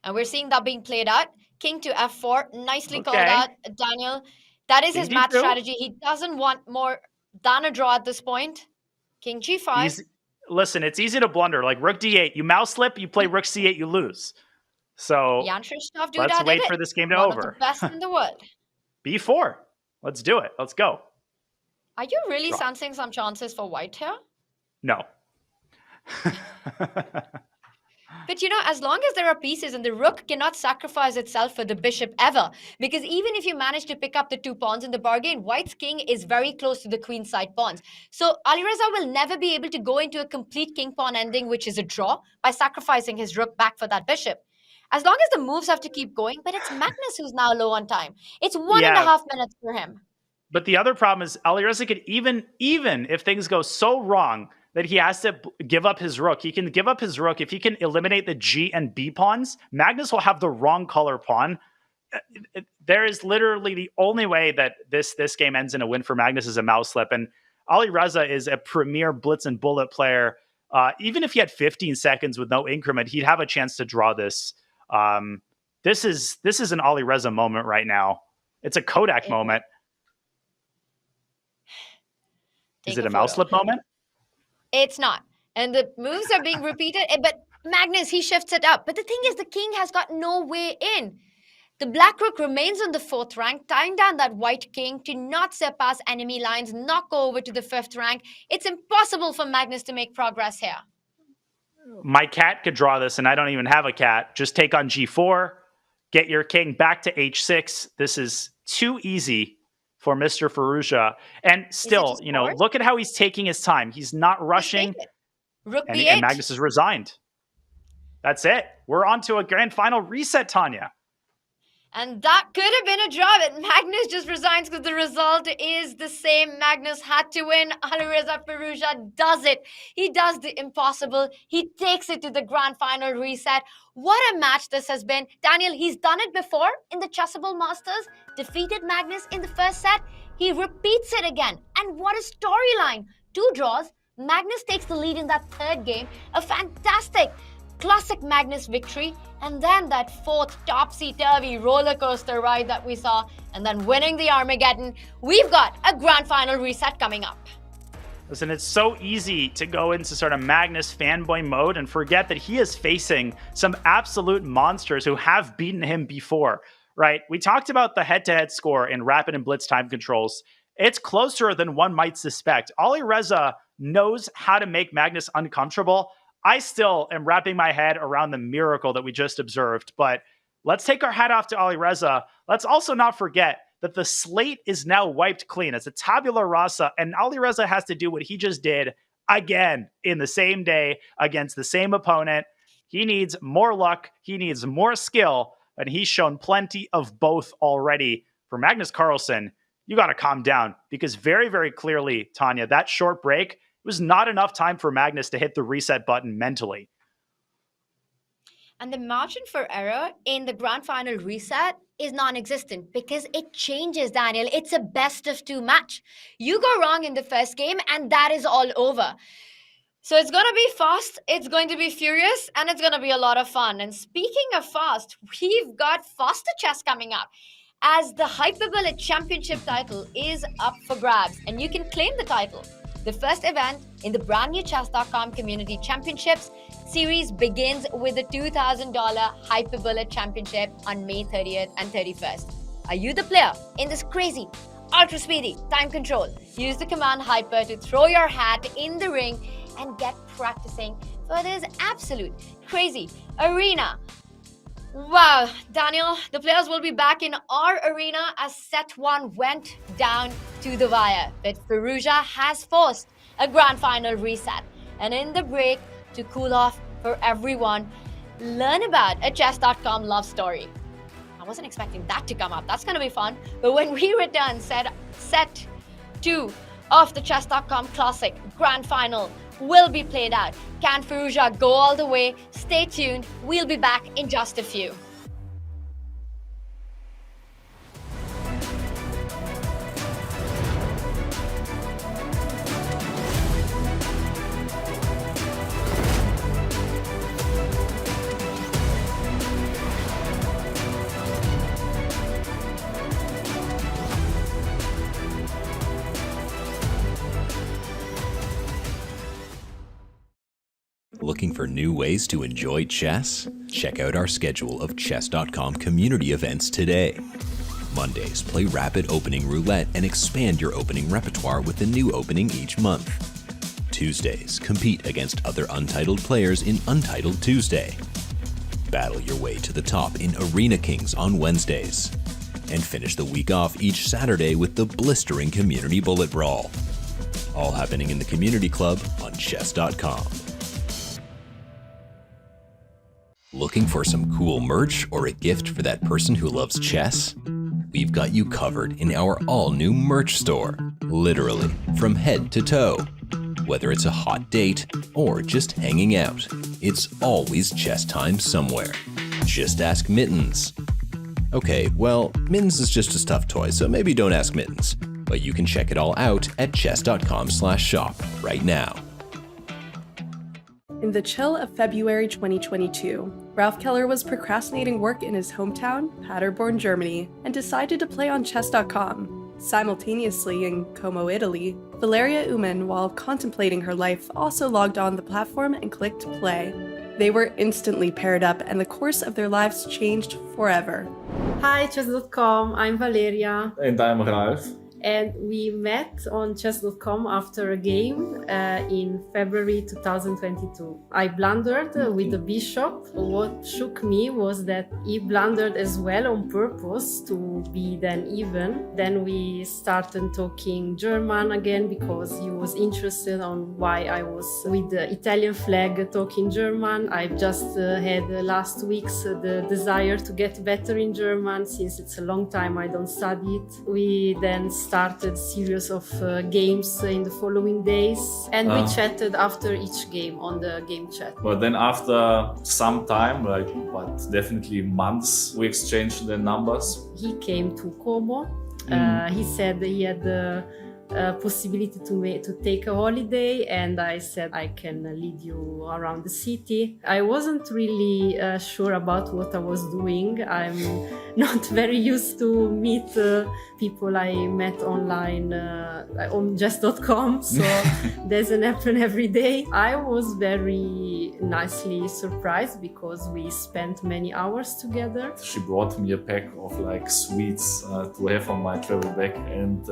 And we're seeing that being played out. King to f4. Nicely called out, Daniel. That is his match strategy. He doesn't want more than a draw at this point. King g5. Listen, it's easy to blunder. Like rook d8, you mouse slip, you play rook c8, you lose. So let's wait for this game to over. One of the best in the world. b4. Let's do it. Let's go. Are you really sensing some chances for white here? No. But as long as there are pieces and the rook cannot sacrifice itself for the bishop ever, because even if you manage to pick up the 2 pawns in the bargain, white's king is very close to the queen side pawns. So Alireza will never be able to go into a complete king pawn ending, which is a draw, by sacrificing his rook back for that bishop. As long as the moves have to keep going, but it's Magnus who's now low on time. It's 1.5 minutes for him. But the other problem is Alireza could even if things go so wrong that he has to give up his rook. He can give up his rook. If he can eliminate the G and B pawns, Magnus will have the wrong color pawn. There is literally the only way that this game ends in a win for Magnus is a mouse slip. And Alireza is a premier blitz and bullet player. Even if he had 15 seconds with no increment, he'd have a chance to draw this. This is an Alireza moment right now. It's a Kodak moment. Is it a mouse slip moment? It's not. And the moves are being repeated. But Magnus, he shifts it up. But the thing is, the king has got no way in. The black rook remains on the 4th rank, tying down that white king to not surpass enemy lines, not go over to the 5th rank. It's impossible for Magnus to make progress here. My cat could draw this, and I don't even have a cat. Just take on g4, get your king back to h6. This is too easy for Mr. Firouzja. And still, look at how he's taking his time. He's not rushing. Rook b8. And Magnus is resigned. That's it. We're on to a grand final reset, Tanya. And that could have been a draw, but Magnus just resigns because the result is the same. Magnus had to win. Alireza Firouzja does it. He does the impossible. He takes it to the grand final reset. What a match this has been. Daniel, he's done it before in the Chessable Masters, defeated Magnus in the first set. He repeats it again. And what a storyline. 2 draws. Magnus takes the lead in that 3rd game. A fantastic classic Magnus victory, and then that 4th topsy-turvy roller coaster ride that we saw, and then winning the Armageddon. We've got a grand final reset coming up. Listen, it's so easy to go into sort of Magnus fanboy mode and forget that he is facing some absolute monsters who have beaten him before, right? We talked about the head-to-head score in rapid and blitz time controls. It's closer than one might suspect. Alireza knows how to make Magnus uncomfortable. I still am wrapping my head around the miracle that we just observed, but let's take our hat off to Alireza. Let's also not forget that the slate is now wiped clean. It's a tabula rasa, and Alireza has to do what he just did again in the same day against the same opponent. He needs more luck. He needs more skill, and he's shown plenty of both already. For Magnus Carlsen, you got to calm down because very, very clearly, Tanya, that short break was not enough time for Magnus to hit the reset button mentally. And the margin for error in the grand final reset is non-existent because it changes, Daniel. It's a best of 2 match. You go wrong in the first game and that is all over. So it's going to be fast, it's going to be furious, and it's going to be a lot of fun. And speaking of fast, we've got faster chess coming up as the Hyperbullet Championship title is up for grabs and you can claim the title. The first event in the brand new Chess.com Community Championships series begins with the $2,000 Hyperbullet Championship on May 30th and 31st. Are you the player in this crazy, ultra speedy time control? Use the command Hyper to throw your hat in the ring and get practicing for this absolute crazy arena. Wow, Daniel, the players will be back in our arena as set 1 went down to the wire. But Firouzja has forced a grand final reset. And in the break, to cool off for everyone, learn about a Chess.com love story. I wasn't expecting that to come up. That's going to be fun. But when we return, set 2 of the Chess.com Classic Grand Final will be played out. Can Firouzja go all the way? Stay tuned. We'll be back in just a few. Looking for new ways to enjoy chess? Check out our schedule of Chess.com community events today. Mondays, play Rapid Opening Roulette and expand your opening repertoire with a new opening each month. Tuesdays, compete against other Untitled players in Untitled Tuesday. Battle your way to the top in Arena Kings on Wednesdays. And finish the week off each Saturday with the blistering Community Bullet Brawl. All happening in the Community Club on Chess.com. Looking for some cool merch or a gift for that person who loves chess? We've got you covered in our all-new merch store, literally from head to toe. Whether it's a hot date or just hanging out, it's always chess time somewhere. Just ask Mittens. Okay, well, Mittens is just a stuffed toy, so maybe don't ask Mittens. But you can check it all out at chess.com/shop right now. In the chill of February 2022, Ralph Keller was procrastinating work in his hometown, Paderborn, Germany, and decided to play on Chess.com. Simultaneously in Como, Italy, Valeria Uman, while contemplating her life, also logged on the platform and clicked play. They were instantly paired up, and the course of their lives changed forever. Hi, Chess.com, I'm Valeria. And I'm Ralph. And we met on Chess.com after a game in February 2022. I blundered with the bishop. What shook me was that he blundered as well on purpose to be then even. Then we started talking German again because he was interested on why I was with the Italian flag talking German. I just had last week's the desire to get better in German since it's a long time I don't study it. We then started a series of games in the following days, and we chatted after each game on the game chat. But then after some time, but definitely months, we exchanged the numbers. He came to Como. He said he had the possibility to take a holiday, and I said I can lead you around the city. I wasn't really sure about what I was doing. I'm not very used to meet people I met online on Chess.com, so doesn't happen every day. I was very nicely surprised because we spent many hours together. She brought me a pack of sweets to have on my travel back, and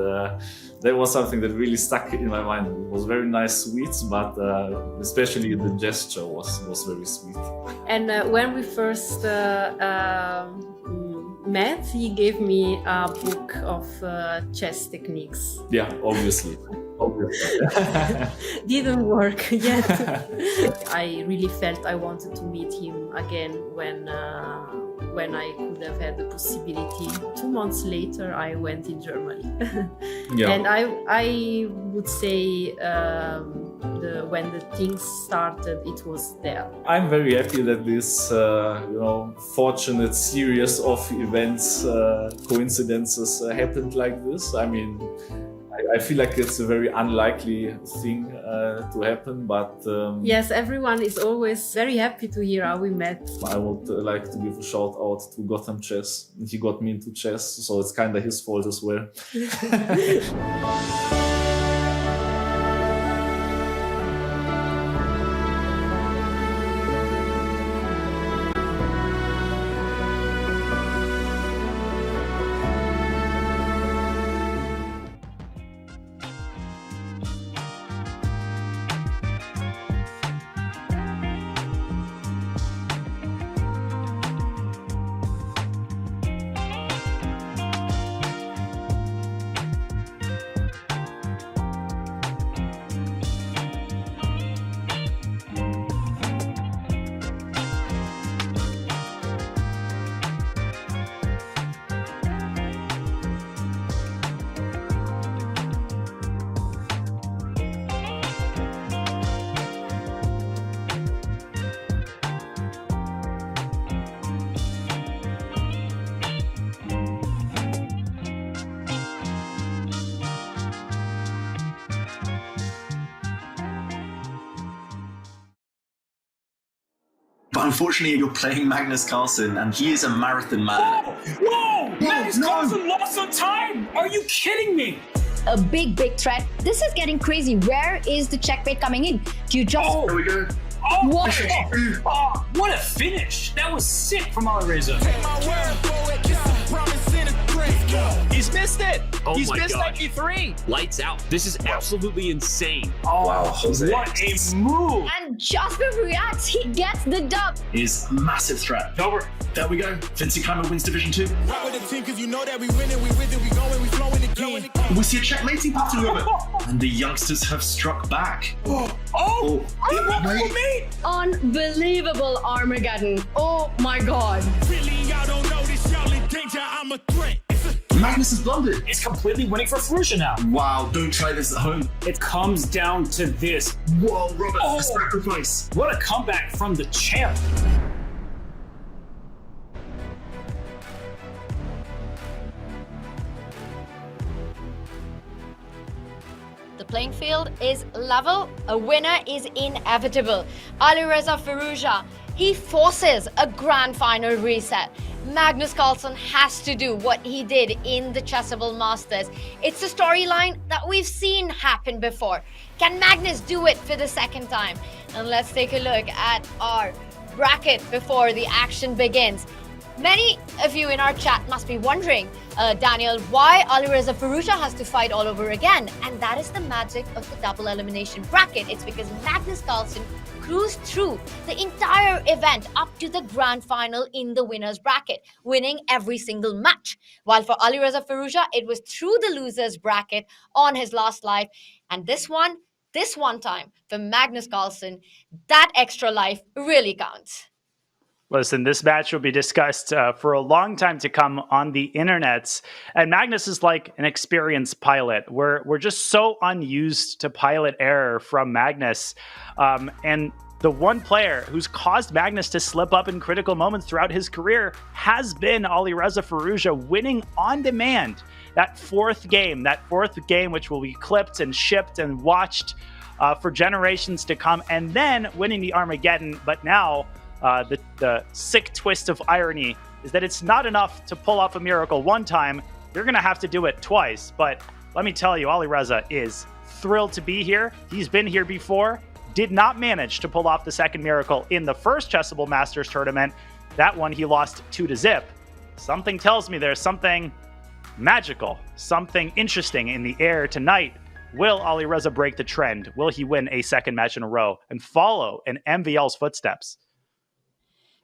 that was something that really stuck in my mind. It was very nice sweets, but especially the gesture was very sweet. And when we first met, he gave me a book of chess techniques. Yeah, obviously. Didn't work yet. I really felt I wanted to meet him again when I could have had the possibility. 2 months later, I went in Germany. Yeah. And I would say when the things started, it was there. I'm very happy that this fortunate series of events, coincidences happened like this. I mean, I feel like it's a very unlikely thing to happen, but yes, everyone is always very happy to hear how we met. I would like to give a shout out to Gotham Chess. He got me into chess, so it's kind of his fault as well. But unfortunately, you're playing Magnus Carlsen, and he is a marathon man. Whoa! Magnus Carlsen lost some time! Are you kidding me? A big threat. This is getting crazy. Where is the checkmate coming in? Do you just... Oh, There we go. Oh, What? what a finish! That was sick from Alireza. He's missed it. Oh He's my missed E that gosh. E3. Lights out. This is absolutely insane. Oh, Wow, Jose. what a move! And just before he reacts, he gets the dub. Is a massive threat. Over. There we go. Vincent Keimer wins Division 2. Rock with the team, cause you know that we winning, we with it, we going, we flowing again. We see a checkmating pattern, Robert. And the youngsters have struck back. Oh, mate! Unbelievable Armageddon. Oh my god. Really, y'all don't know this, y'all in danger, I'm a threat. Magnus has blundered. It's completely winning for Firouzja now. Wow, don't try this at home. It comes down to this. Whoa, Robert, Oh. the sacrifice. What a comeback from the champ. The playing field is level. A winner is inevitable. Alireza Firouzja, he forces a grand final reset. Magnus Carlsen has to do what he did in the Chessable Masters. It's a storyline that we've seen happen before. Can Magnus do it for the second time? And let's take a look at our bracket before the action begins. Many of you in our chat must be wondering, Daniel, why Alireza Firouzja has to fight all over again. And that is the magic of the double elimination bracket. It's because Magnus Carlsen cruised through the entire event up to the grand final in the winner's bracket, winning every single match. While for Alireza Firouzja, it was through the loser's bracket on his last life. And this one time for Magnus Carlsen, that extra life really counts. Listen, this match will be discussed for a long time to come on the internets. And Magnus is like an experienced pilot. We're just so unused to pilot error from Magnus. And the one player who's caused Magnus to slip up in critical moments throughout his career has been Alireza Firouzja, winning on demand that fourth game which will be clipped and shipped and watched for generations to come, and then winning the Armageddon. But now, the sick twist of irony is that it's not enough to pull off a miracle one time. You're going to have to do it twice. But let me tell you, Alireza is thrilled to be here. He's been here before, did not manage to pull off the second miracle in the first Chessable Masters tournament. That one he lost 2-0. Something tells me there's something magical, something interesting in the air tonight. Will Alireza break the trend? Will he win a second match in a row and follow in MVL's footsteps?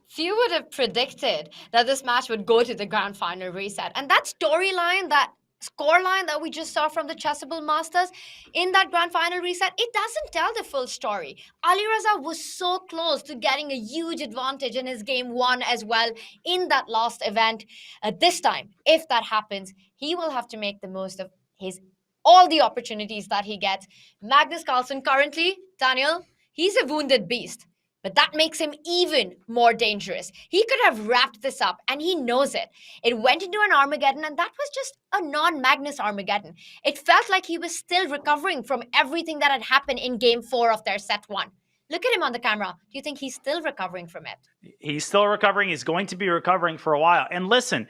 Few would have predicted that this match would go to the grand final reset. And that storyline, that scoreline that we just saw from the Chessable Masters in that grand final reset, it doesn't tell the full story. Alireza was so close to getting a huge advantage in his game one as well in that last event. This time, if that happens, he will have to make the most of all the opportunities that he gets. Magnus Carlsen currently, Daniel, he's a wounded beast. But that makes him even more dangerous. He could have wrapped this up, and he knows it. It went into an Armageddon, and that was just a non-Magnus Armageddon. It felt like he was still recovering from everything that had happened in Game 4 of their set 1. Look at him on the camera. Do you think he's still recovering from it? He's still recovering. He's going to be recovering for a while. And listen,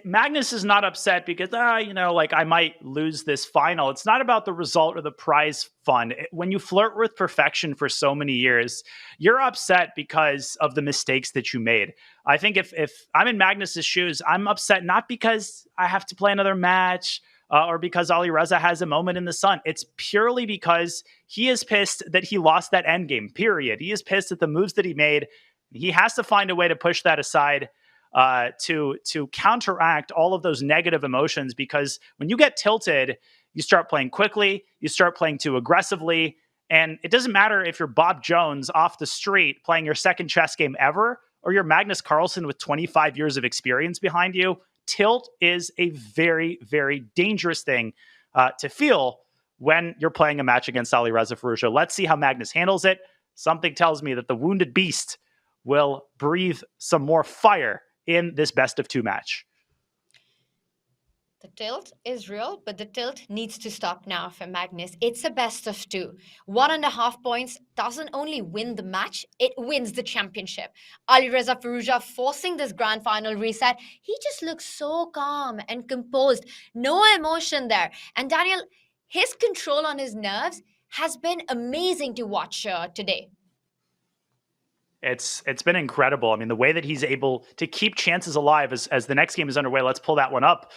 Magnus is not upset because, I might lose this final. It's not about the result or the prize fund. When you flirt with perfection for so many years, you're upset because of the mistakes that you made. I think if I'm in Magnus's shoes, I'm upset not because I have to play another match or because Alireza has a moment in the sun. It's purely because he is pissed that he lost that endgame, period. He is pissed at the moves that he made. He has to find a way to push that aside to counteract all of those negative emotions, because when you get tilted, you start playing quickly, you start playing too aggressively, and it doesn't matter if you're Bob Jones off the street playing your second chess game ever, or you're Magnus Carlsen with 25 years of experience behind you. Tilt is a very, very dangerous thing to feel when you're playing a match against Alireza Firouzja. Let's see how Magnus handles it. Something tells me that the wounded beast will breathe some more fire in this best of two match. The tilt is real, but the tilt needs to stop now for Magnus. It's a best of two. 1.5 points doesn't only win the match, it wins the championship. Alireza Firouzja forcing this grand final reset. He just looks so calm and composed. No emotion there. And Daniel, his control on his nerves has been amazing to watch today. It's been incredible. I mean, the way that he's able to keep chances alive as the next game is underway. Let's pull that one up.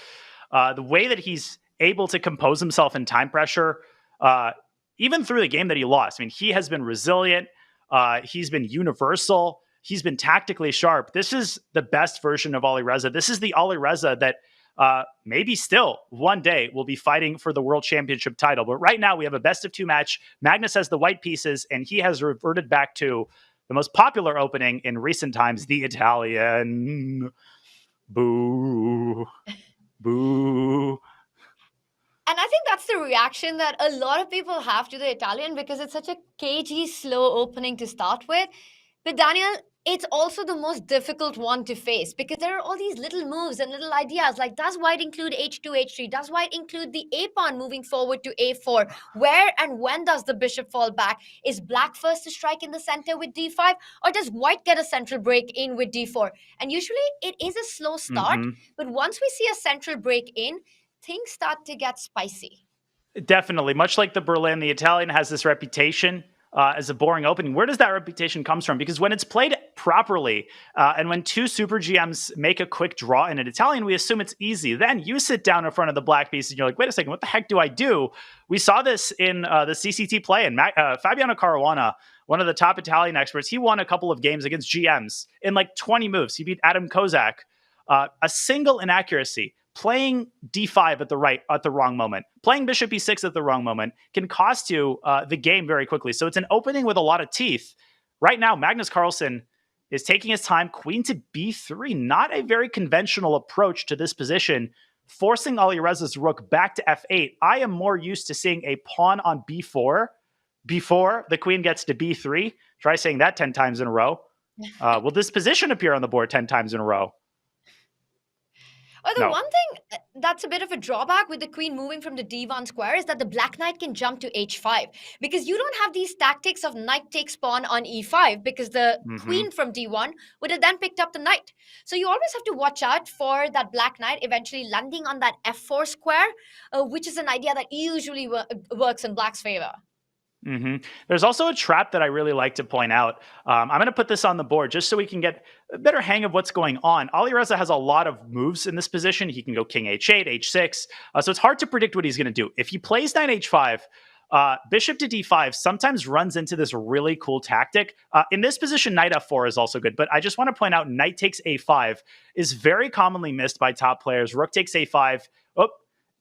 The way that he's able to compose himself in time pressure, even through the game that he lost. I mean, he has been resilient. He's been universal. He's been tactically sharp. This is the best version of Alireza. This is the Alireza that maybe still one day will be fighting for the World Championship title. But right now we have a best of two match. Magnus has the white pieces, and he has reverted back to the most popular opening in recent times, the Italian. Boo. Boo. And I think that's the reaction that a lot of people have to the Italian because it's such a cagey, slow opening to start with. But Daniel, it's also the most difficult one to face because there are all these little moves and little ideas like does white include h2, h3? Does white include the a pawn moving forward to a4? Where and when does the bishop fall back? Is black first to strike in the center with d5? Or does white get a central break in with d4? And usually it is a slow start, but once we see a central break in, things start to get spicy. Definitely. Much like the Berlin, the Italian has this reputation as a boring opening. Where does that reputation come from? Because when it's played properly, and when two super GMs make a quick draw in an Italian, we assume it's easy. Then you sit down in front of the black piece and you're like, wait a second, what the heck do I do? We saw this in the CCT play, and Fabiano Caruana, one of the top Italian experts, he won a couple of games against GMs in like 20 moves. He beat Adam Kozak. A single inaccuracy, playing d5 at the wrong moment, playing bishop e6 at the wrong moment can cost you the game very quickly. So it's an opening with a lot of teeth. Right now, Magnus Carlsen is taking his time, queen to b3, not a very conventional approach to this position, forcing Alireza's rook back to f8. I am more used to seeing a pawn on b4 before the queen gets to b3. Try saying that 10 times in a row. Will this position appear on the board 10 times in a row? The one thing that's a bit of a drawback with the queen moving from the d1 square is that the black knight can jump to h5 because you don't have these tactics of knight takes pawn on e5 because the queen from d1 would have then picked up the knight. So you always have to watch out for that black knight eventually landing on that f4 square, which is an idea that usually works in black's favor. There's also a trap that I really like to point out. I'm going to put this on the board just so we can get a better hang of what's going on. Alireza has a lot of moves in this position. He can go king h8, h6. So it's hard to predict what he's going to do. If he plays knight h5, bishop to d5 sometimes runs into this really cool tactic. In this position, knight f4 is also good. But I just want to point out knight takes a5 is very commonly missed by top players. Rook takes a5.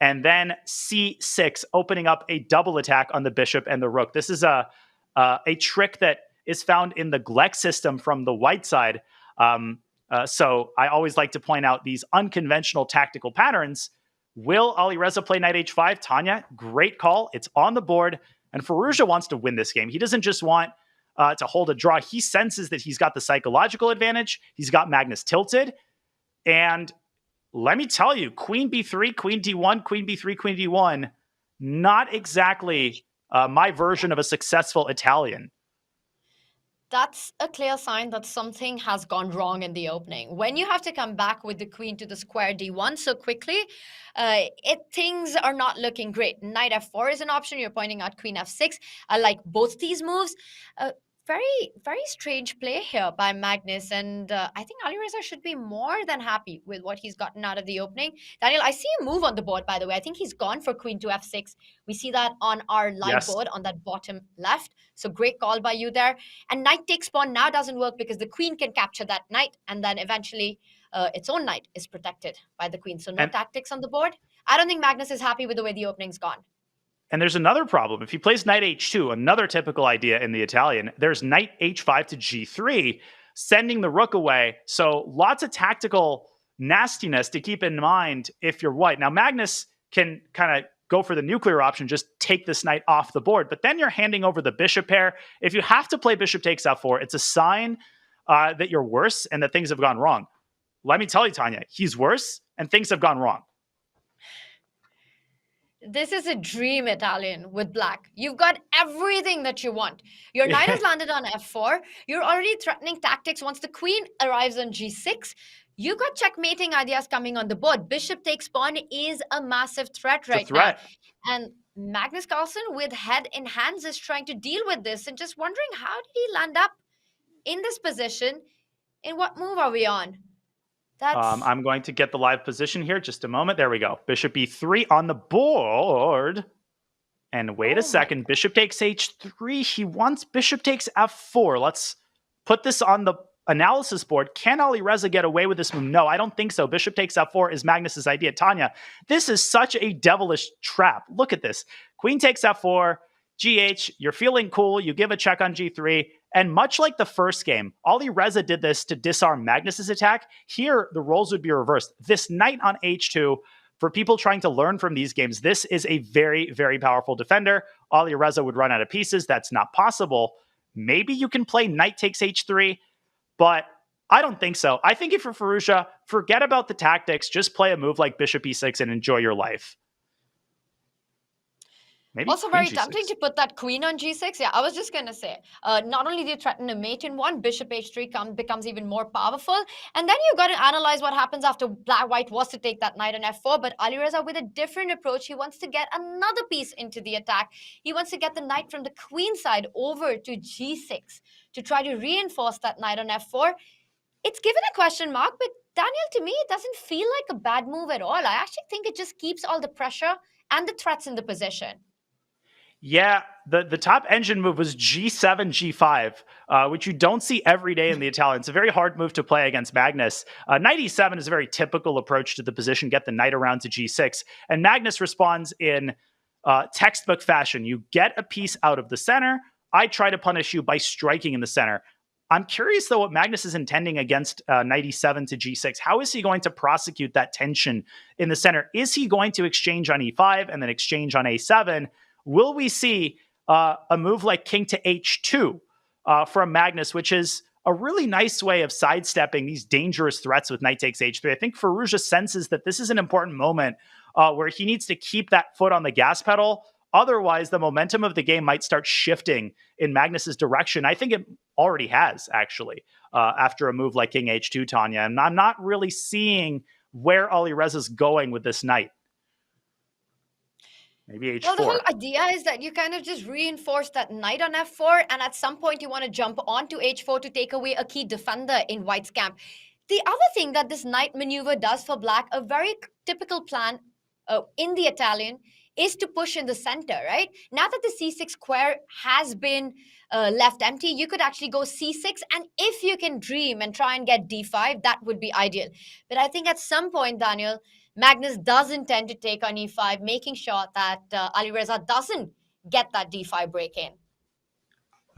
And then c6, opening up a double attack on the bishop and the rook. This is a trick that is found in the Gleck system from the white side. So I always like to point out these unconventional tactical patterns. Will Alireza play knight h5? Tanya, great call. It's on the board. And Firouzja wants to win this game. He doesn't just want to hold a draw. He senses that he's got the psychological advantage. He's got Magnus tilted. And let me tell you, queen b3, queen d1, queen b3, queen d1, not exactly my version of a successful Italian. That's a clear sign that something has gone wrong in the opening. When you have to come back with the queen to the square d1 so quickly, things are not looking great. Knight f4 is an option. You're pointing out queen f6. I like both these moves. Very, very strange play here by Magnus. And I think Alireza should be more than happy with what he's gotten out of the opening. Daniel, I see a move on the board, by the way. I think he's gone for queen to f6. We see that on our live board on that bottom left. So great call by you there. And knight takes pawn now doesn't work because the queen can capture that knight. And then eventually its own knight is protected by the queen. So no tactics on the board. I don't think Magnus is happy with the way the opening's gone. And there's another problem. If he plays knight h2, another typical idea in the Italian, there's knight h5 to g3, sending the rook away. So lots of tactical nastiness to keep in mind if you're white. Now, Magnus can kind of go for the nuclear option, just take this knight off the board. But then you're handing over the bishop pair. If you have to play bishop takes f4, it's a sign that you're worse and that things have gone wrong. Let me tell you, Tanya, he's worse and things have gone wrong. This is a dream Italian with black. You've got everything that you want. Your knight has landed on f4. You're already threatening tactics once the queen arrives on g6. You got checkmating ideas coming on the board. Bishop takes pawn is a massive threat right now. And Magnus Carlsen, with head in hands, is trying to deal with this and just wondering, how did he land up in this position? In what move are we on? I'm going to get the live position here. Just a moment. There we go. Bishop e3 on the board. And wait a second. Bishop takes h3. He wants bishop takes f4. Let's put this on the analysis board. Can Alireza get away with this move? No, I don't think so. Bishop takes f4 is Magnus's idea. Tanya, this is such a devilish trap. Look at this. Queen takes f4, gh. You're feeling cool. You give a check on g3. And much like the first game, Alireza did this to disarm Magnus's attack. Here, the roles would be reversed. This knight on h2, for people trying to learn from these games, this is a very, very powerful defender. Alireza would run out of pieces. That's not possible. Maybe you can play knight takes h3, but I don't think so. I think if you're Firouzja, forget about the tactics. Just play a move like bishop e6 and enjoy your life. Maybe also very tempting to put that queen on g6. Yeah, I was just going to say, not only do you threaten a mate in one, bishop h3 becomes even more powerful. And then you got to analyze what happens after white was to take that knight on f4. But Alireza, with a different approach, he wants to get another piece into the attack. He wants to get the knight from the queen side over to g6 to try to reinforce that knight on f4. It's given a question mark, but Daniel, to me, it doesn't feel like a bad move at all. I actually think it just keeps all the pressure and the threats in the position. Yeah, the top engine move was g7, g5, which you don't see every day in the Italian. It's a very hard move to play against Magnus. Knight e7 is a very typical approach to the position, get the knight around to g6. And Magnus responds in textbook fashion. You get a piece out of the center. I try to punish you by striking in the center. I'm curious, though, what Magnus is intending against knight e7 to g6. How is he going to prosecute that tension in the center? Is he going to exchange on e5 and then exchange on a7? Will we see a move like king to h2 from Magnus, which is a really nice way of sidestepping these dangerous threats with knight takes h3? I think Firouzja senses that this is an important moment where he needs to keep that foot on the gas pedal. Otherwise, the momentum of the game might start shifting in Magnus's direction. I think it already has, actually, after a move like king h2, Tanya. And I'm not really seeing where Alireza's going with this knight. Maybe h4. Well, the whole idea is that you kind of just reinforce that knight on f4, and at some point you want to jump onto h4 to take away a key defender in white's camp. The other thing that this knight maneuver does for black, a very typical plan in the Italian, is to push in the center, right? Now that the c6 square has been left empty, you could actually go c6, and if you can dream and try and get d5, that would be ideal. But I think at some point, Daniel, Magnus does intend to take on e5, making sure that Alireza doesn't get that d5 break in.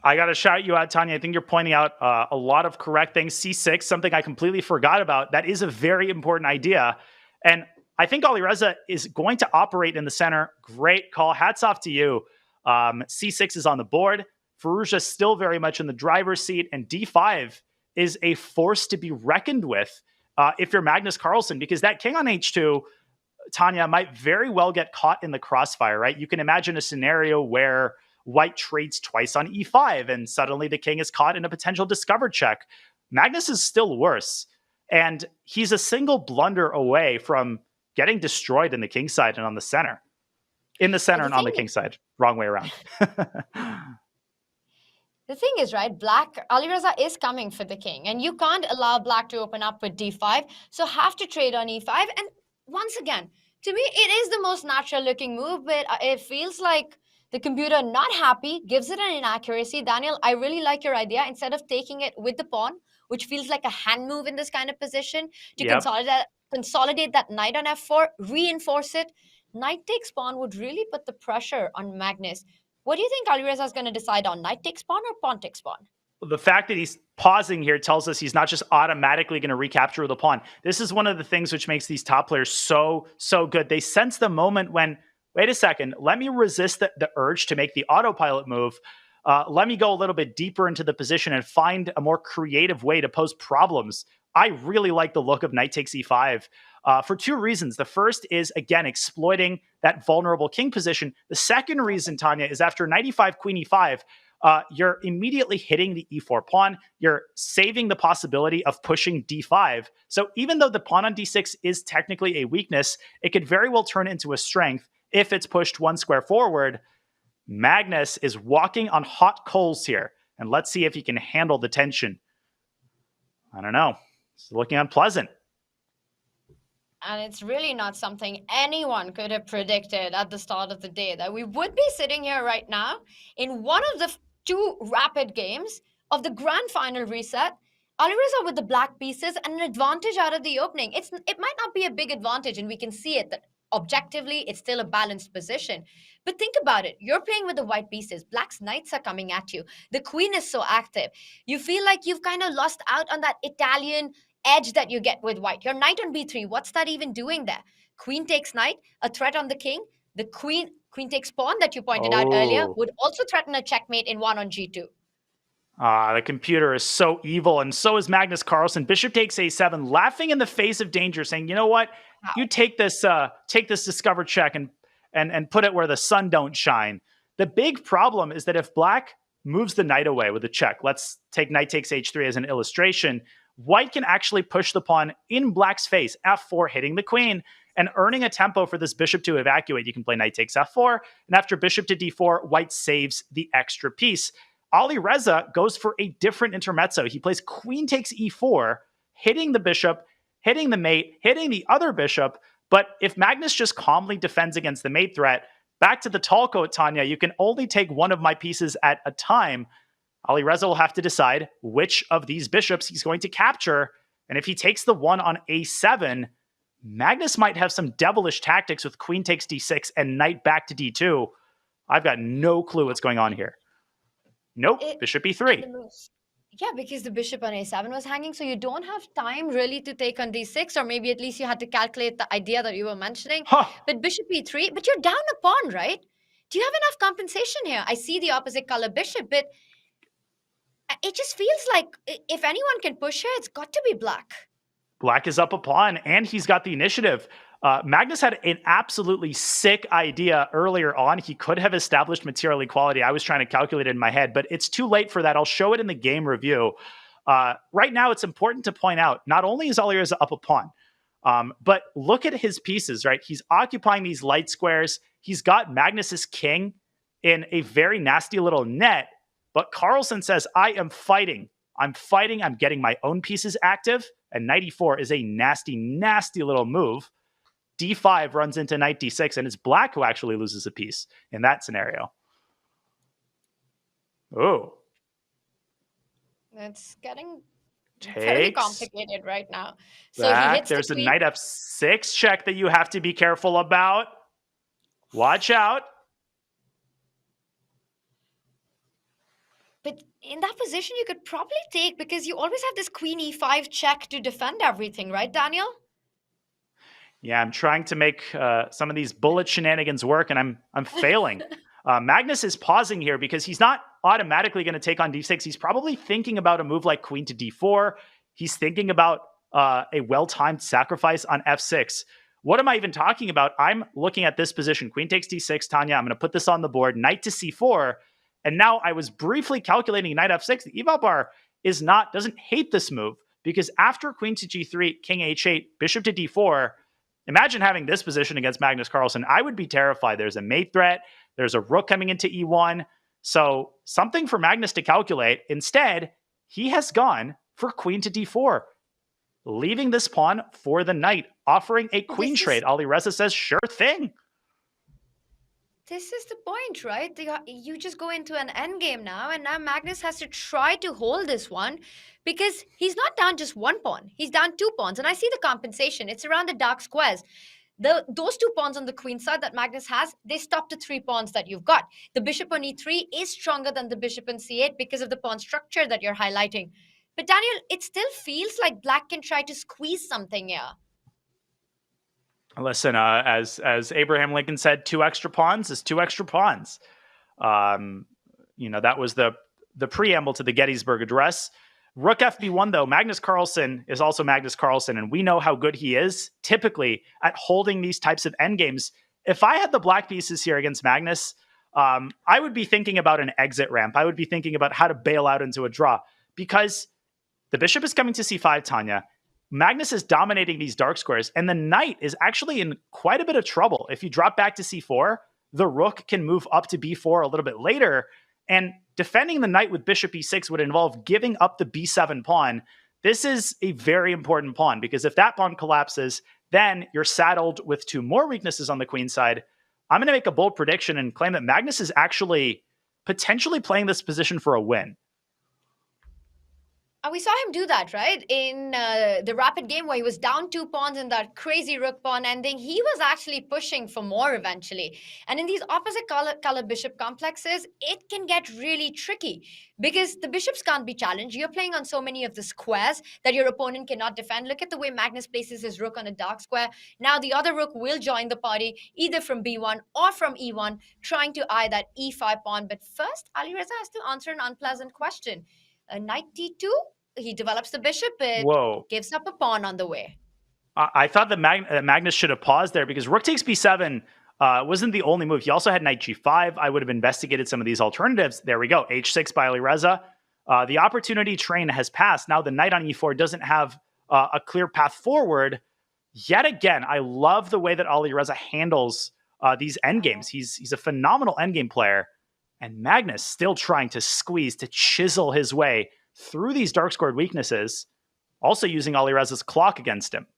I got to shout you out, Tanya. I think you're pointing out a lot of correct things. C6, something I completely forgot about. That is a very important idea. And I think Alireza is going to operate in the center. Great call. Hats off to you. C6 is on the board. Firouzja is still very much in the driver's seat. And d5 is a force to be reckoned with if you're Magnus Carlsen, because that king on h2, Tanya, might very well get caught in the crossfire, right? You can imagine a scenario where white trades twice on e5 and suddenly the king is caught in a potential discovered check. Magnus is still worse. And he's a single blunder away from getting destroyed in the king side and on the center. In the center and on the king side. Wrong way around. The thing is, right, Alireza is coming for the king, and you can't allow black to open up with d5, so have to trade on e5. And once again, to me, it is the most natural looking move, but it feels like the computer not happy, gives it an inaccuracy. Daniel, I really like your idea. Instead of taking it with the pawn, which feels like a hand move in this kind of position, to consolidate that knight on f4, reinforce it. Knight takes pawn would really put the pressure on Magnus. What do you think Alireza is going to decide on? Knight takes pawn or pawn takes pawn? The fact that he's pausing here tells us he's not just automatically going to recapture the pawn. This is one of the things which makes these top players so good. They sense the moment when, wait a second, let me resist the urge to make the autopilot move. Let me go a little bit deeper into the position and find a more creative way to pose problems. I really like the look of knight takes e5. for two reasons. The first is, again, exploiting that vulnerable king position. The second reason, Tanya, is after knight e5, queen e5, you're immediately hitting the e4 pawn. You're saving the possibility of pushing d5. So even though the pawn on d6 is technically a weakness, it could very well turn into a strength if it's pushed one square forward. Magnus is walking on hot coals here, and let's see if he can handle the tension. I don't know. It's looking unpleasant. And it's really not something anyone could have predicted at the start of the day, that we would be sitting here right now in one of the two rapid games of the grand final reset. Alireza with the black pieces and an advantage out of the opening. It might not be a big advantage, and we can see it that objectively it's still a balanced position. But think about it. You're playing with the white pieces. Black's knights are coming at you. The queen is so active. You feel like you've kind of lost out on that Italian edge that you get with white. Your knight on b3, what's that even doing there? Queen takes knight, a threat on the king. The queen takes pawn that you pointed out earlier would also threaten a checkmate in one on g2. The computer is so evil, and so is Magnus Carlsen. Bishop takes a7, laughing in the face of danger, saying, you know what? You take this discover check and put it where the sun don't shine. The big problem is that if black moves the knight away with a check, let's take knight takes h3 as an illustration, white can actually push the pawn in black's face, f4, hitting the queen, and earning a tempo for this bishop to evacuate. You can play knight takes f4, and after bishop to d4, white saves the extra piece. Alireza goes for a different intermezzo. He plays queen takes e4, hitting the bishop, hitting the mate, hitting the other bishop. But if Magnus just calmly defends against the mate threat, back to the tall coat, Tanya, you can only take one of my pieces at a time. Alireza will have to decide which of these bishops he's going to capture. And if he takes the one on a7, Magnus might have some devilish tactics with queen takes d6 and knight back to d2. I've got no clue what's going on here. Nope, bishop e3. Yeah, because the bishop on a7 was hanging, so you don't have time really to take on d6, or maybe at least you had to calculate the idea that you were mentioning. But bishop e3, but you're down a pawn, right? Do you have enough compensation here? I see the opposite color bishop, but it just feels like if anyone can push here, it's got to be black. Black is up a pawn, and he's got the initiative. Magnus had an absolutely sick idea earlier on. He could have established material equality. I was trying to calculate it in my head, but it's too late for that. I'll show it in the game review. Right now, it's important to point out, not only is Alireza up a pawn, but look at his pieces, right? He's occupying these light squares. He's got Magnus's king in a very nasty little net, but Carlsen says, I am fighting. I'm fighting. I'm getting my own pieces active, and knight e4 is a nasty, nasty little move. d5 runs into knight d6, and it's black who actually loses a piece in that scenario. Oh. It's getting very complicated right now. So back. He hits There's the a queen. knight f6 check that you have to be careful about. Watch out. But in that position, you could probably take, because you always have this queen e5 check to defend everything, right, Daniel? Yeah, I'm trying to make some of these bullet shenanigans work, and I'm failing. Magnus is pausing here because he's not automatically going to take on d6. He's probably thinking about a move like queen to d4. He's thinking about a well-timed sacrifice on f6. What am I even talking about? I'm looking at this position. Queen takes d6, Tanya. I'm going to put this on the board. Knight to c4. And now I was briefly calculating knight f6. The eval bar doesn't hate this move, because after queen to g3, king h8, bishop to d4, imagine having this position against Magnus Carlsen. I would be terrified. There's a mate threat. There's a rook coming into e1. So something for Magnus to calculate. Instead, he has gone for queen to d4, leaving this pawn for the knight, offering a queen trade. Alireza says, sure thing. This is the point, right? You just go into an endgame now, and now Magnus has to try to hold this one, because he's not down just one pawn. He's down 2 pawns, and I see the compensation. It's around the dark squares. Those 2 pawns on the queen side that Magnus has, they stop the 3 pawns that you've got. The bishop on e3 is stronger than the bishop on c8 because of the pawn structure that you're highlighting. But Daniel, it still feels like black can try to squeeze something here. Listen, as Abraham Lincoln said, 2 extra pawns is 2 extra pawns. That was the preamble to the Gettysburg Address. Rook FB1, though, Magnus Carlsen is also Magnus Carlsen, and we know how good he is typically at holding these types of endgames. If I had the black pieces here against Magnus, I would be thinking about an exit ramp. I would be thinking about how to bail out into a draw, because the bishop is coming to c5, Tanya. Magnus is dominating these dark squares, and the knight is actually in quite a bit of trouble. If you drop back to c4, the rook can move up to b4 a little bit later, and defending the knight with bishop e6 would involve giving up the b7 pawn. This is a very important pawn, because if that pawn collapses, then you're saddled with two more weaknesses on the queen side. I'm going to make a bold prediction and claim that Magnus is actually potentially playing this position for a win. We saw him do that, right? In the rapid game where he was down 2 pawns in that crazy rook pawn ending, he was actually pushing for more eventually. And in these opposite color bishop complexes, it can get really tricky because the bishops can't be challenged. You're playing on so many of the squares that your opponent cannot defend. Look at the way Magnus places his rook on a dark square. Now the other rook will join the party either from b1 or from e1, trying to eye that e5 pawn. But first, Alireza has to answer an unpleasant question. Knight d2, he develops the bishop, it gives up a pawn on the way. I thought that Magnus should have paused there, because rook takes b7 wasn't the only move. He also had knight g5. I would have investigated some of these alternatives. There we go, h6 by Alireza. The opportunity train has passed. Now the knight on e4 doesn't have a clear path forward. Yet again, I love the way that Alireza handles these endgames. He's a phenomenal endgame player. And Magnus still trying to squeeze, to chisel his way through these dark squared weaknesses, also using Alireza's clock against him.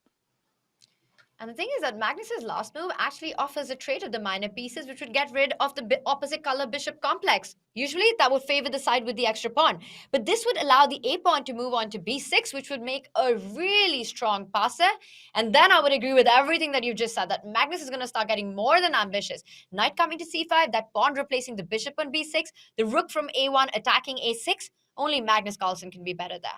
And the thing is that Magnus's last move actually offers a trade of the minor pieces, which would get rid of the opposite color bishop complex. Usually that would favor the side with the extra pawn. But this would allow the a pawn to move on to b6, which would make a really strong passer. And then I would agree with everything that you just said, that Magnus is going to start getting more than ambitious. Knight coming to c5, that pawn replacing the bishop on b6, the rook from a1 attacking a6. Only Magnus Carlsen can be better there.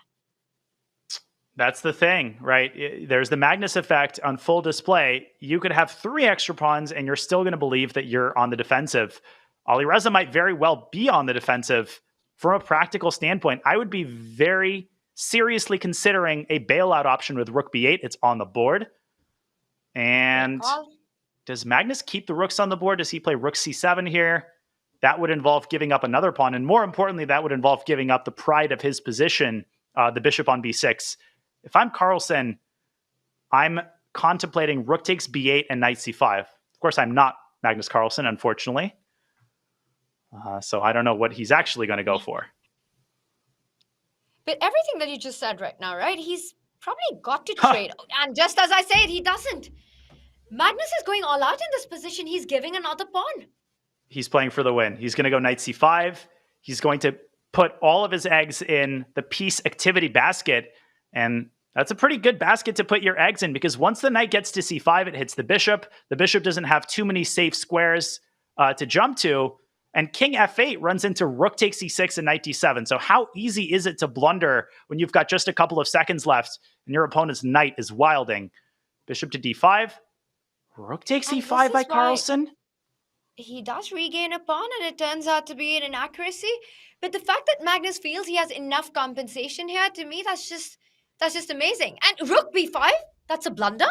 That's the thing, right? There's the Magnus effect on full display. You could have 3 extra pawns and you're still going to believe that you're on the defensive. Alireza might very well be on the defensive. From a practical standpoint, I would be very seriously considering a bailout option with rook b8. It's on the board. And does Magnus keep the rooks on the board? Does he play rook c7 here? That would involve giving up another pawn. And more importantly, that would involve giving up the pride of his position, the bishop on b6. If I'm Carlsen, I'm contemplating rook takes b8 and knight c5. Of course, I'm not Magnus Carlsen, unfortunately. So I don't know what he's actually going to go for. But everything that you just said right now, right? He's probably got to trade. And just as I said, he doesn't. Magnus is going all out in this position. He's giving another pawn. He's playing for the win. He's going to go knight c5. He's going to put all of his eggs in the piece activity basket. And that's a pretty good basket to put your eggs in, because once the knight gets to c5, it hits the bishop. The bishop doesn't have too many safe squares to jump to. And king f8 runs into rook takes c6 and knight d7. So how easy is it to blunder when you've got just a couple of seconds left and your opponent's knight is wilding? Bishop to d5. Rook takes e5 by Carlsen. He does regain a pawn, and it turns out to be an inaccuracy. But the fact that Magnus feels he has enough compensation here, to me, that's just amazing. And rook b5, that's a blunder.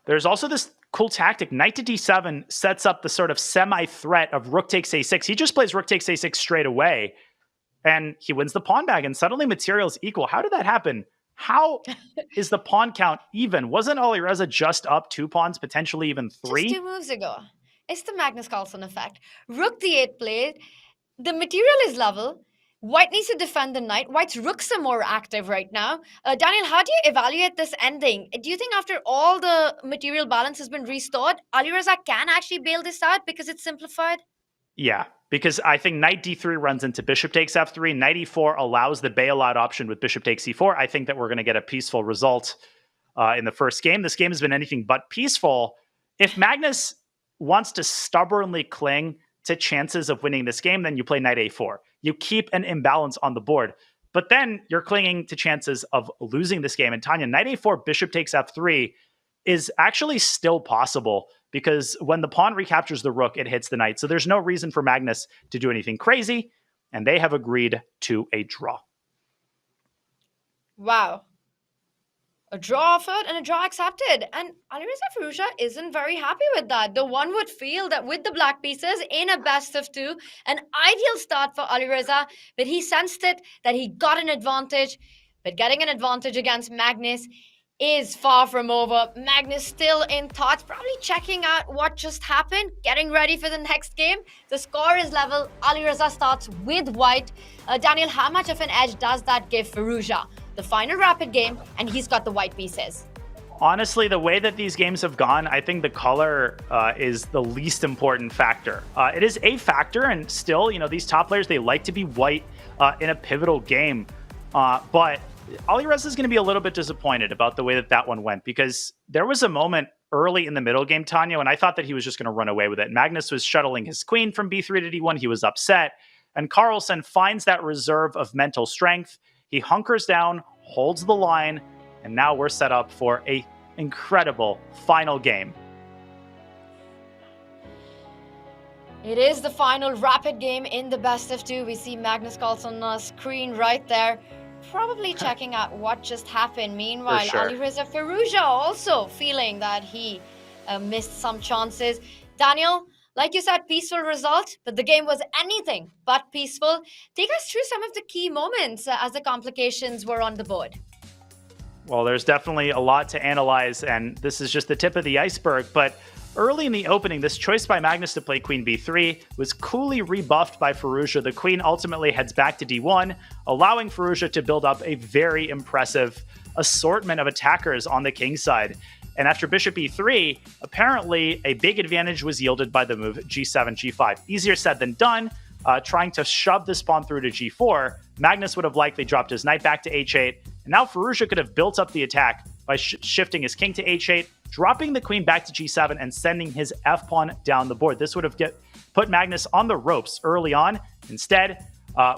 There's also this cool tactic. Knight to d7 sets up the sort of semi-threat of rook takes a6. He just plays rook takes a6 straight away, and he wins the pawn bag, and suddenly material is equal. How did that happen? How is the pawn count even? Wasn't Alireza just up 2 pawns, potentially even 3? Just 2 moves ago. It's the Magnus Carlsen effect. Rook d8 played. The material is level. White needs to defend the knight. White's rooks are more active right now. Daniel, how do you evaluate this ending? Do you think after all the material balance has been restored, Alireza can actually bail this out because it's simplified? Yeah, because I think knight d3 runs into bishop takes f3. Knight e4 allows the bailout option with bishop takes e4. I think that we're going to get a peaceful result in the first game. This game has been anything but peaceful. If Magnus wants to stubbornly cling to chances of winning this game, then you play knight a4. You keep an imbalance on the board. But then you're clinging to chances of losing this game. And Tanya, knight a4, bishop takes f3 is actually still possible, because when the pawn recaptures the rook, it hits the knight. So there's no reason for Magnus to do anything crazy, and they have agreed to a draw. Wow. A draw offered and a draw accepted. And Alireza Firouzja isn't very happy with that. The one would feel that with the black pieces in a best of two, an ideal start for Alireza, but he sensed it that he got an advantage. But getting an advantage against Magnus is far from over. Magnus still in thoughts, probably checking out what just happened, getting ready for the next game. The score is level. Alireza starts with white. Daniel, how much of an edge does that give Firouzja? The final rapid game, and he's got the white pieces. Honestly, the way that these games have gone, I think the color is the least important factor. It is a factor, and still, these top players, they like to be white in a pivotal game. But Alireza is going to be a little bit disappointed about the way that one went, because there was a moment early in the middle game, Tanya, and I thought that he was just going to run away with it. Magnus was shuttling his queen from b3 to d1. He was upset, and Carlsen finds that reserve of mental strength. He hunkers down, holds the line, and now we're set up for a incredible final game. It is the final rapid game in the best of two. We see Magnus Carlsen on the screen right there, probably checking out what just happened. Meanwhile, sure. Alireza Firouzja also feeling that he missed some chances. Daniel, like you said, peaceful result, but the game was anything but peaceful. Take us through some of the key moments as the complications were on the board. Well, there's definitely a lot to analyze, and this is just the tip of the iceberg, but early in the opening, this choice by Magnus to play queen b3 was coolly rebuffed by Firouzja. The queen ultimately heads back to d1, allowing Firouzja to build up a very impressive assortment of attackers on the king side. And after bishop e3, apparently a big advantage was yielded by the move g7, g5. Easier said than done. Trying to shove this pawn through to g4, Magnus would have likely dropped his knight back to h8, and now Firouzja could have built up the attack by shifting his king to h8, dropping the queen back to g7, and sending his f-pawn down the board. This would have put Magnus on the ropes early on. Instead,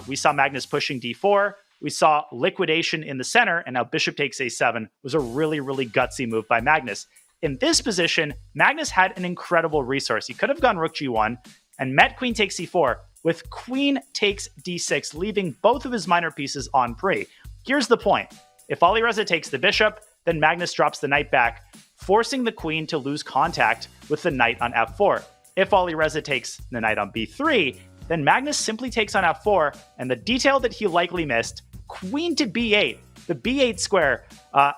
we saw Magnus pushing d4. We saw liquidation in the center, and now bishop takes a7 was a really, really gutsy move by Magnus. In this position, Magnus had an incredible resource. He could have gone rook g1 and met queen takes c4 with queen takes d6, leaving both of his minor pieces on pre. Here's the point. If Alireza takes the bishop, then Magnus drops the knight back, forcing the queen to lose contact with the knight on f4. If Alireza takes the knight on b3, then Magnus simply takes on f4, and the detail that he likely missed, queen to b8. The b8 square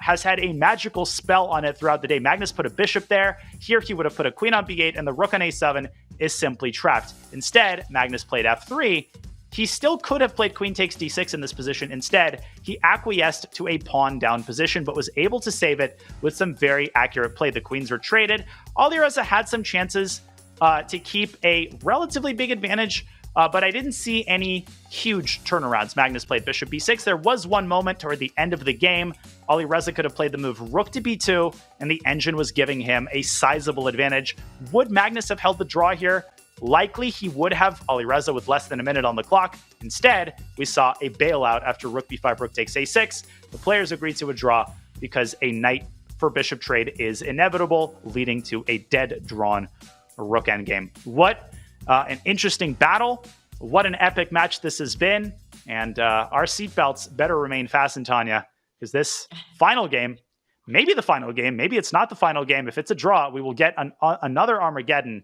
has had a magical spell on it throughout the day. Magnus put a bishop there. Here he would have put a queen on b8, and the rook on a7 is simply trapped. Instead, Magnus played f3. He still could have played queen takes d6 in this position. Instead, he acquiesced to a pawn down position, but was able to save it with some very accurate play. The queens were traded. Alireza had some chances to keep a relatively big advantage, but I didn't see any huge turnarounds. Magnus played bishop b6. There was one moment toward the end of the game. Alireza could have played the move rook to b2, and the engine was giving him a sizable advantage. Would Magnus have held the draw here? Likely he would have. Alireza with less than a minute on the clock. Instead, we saw a bailout after rook b5, rook takes a6. The players agreed to a draw because a knight for bishop trade is inevitable, leading to a dead drawn rook endgame. What an interesting battle. What an epic match this has been. And our seatbelts better remain fastened, Tanya, because this final game, maybe the final game, maybe it's not the final game. If it's a draw, we will get another Armageddon.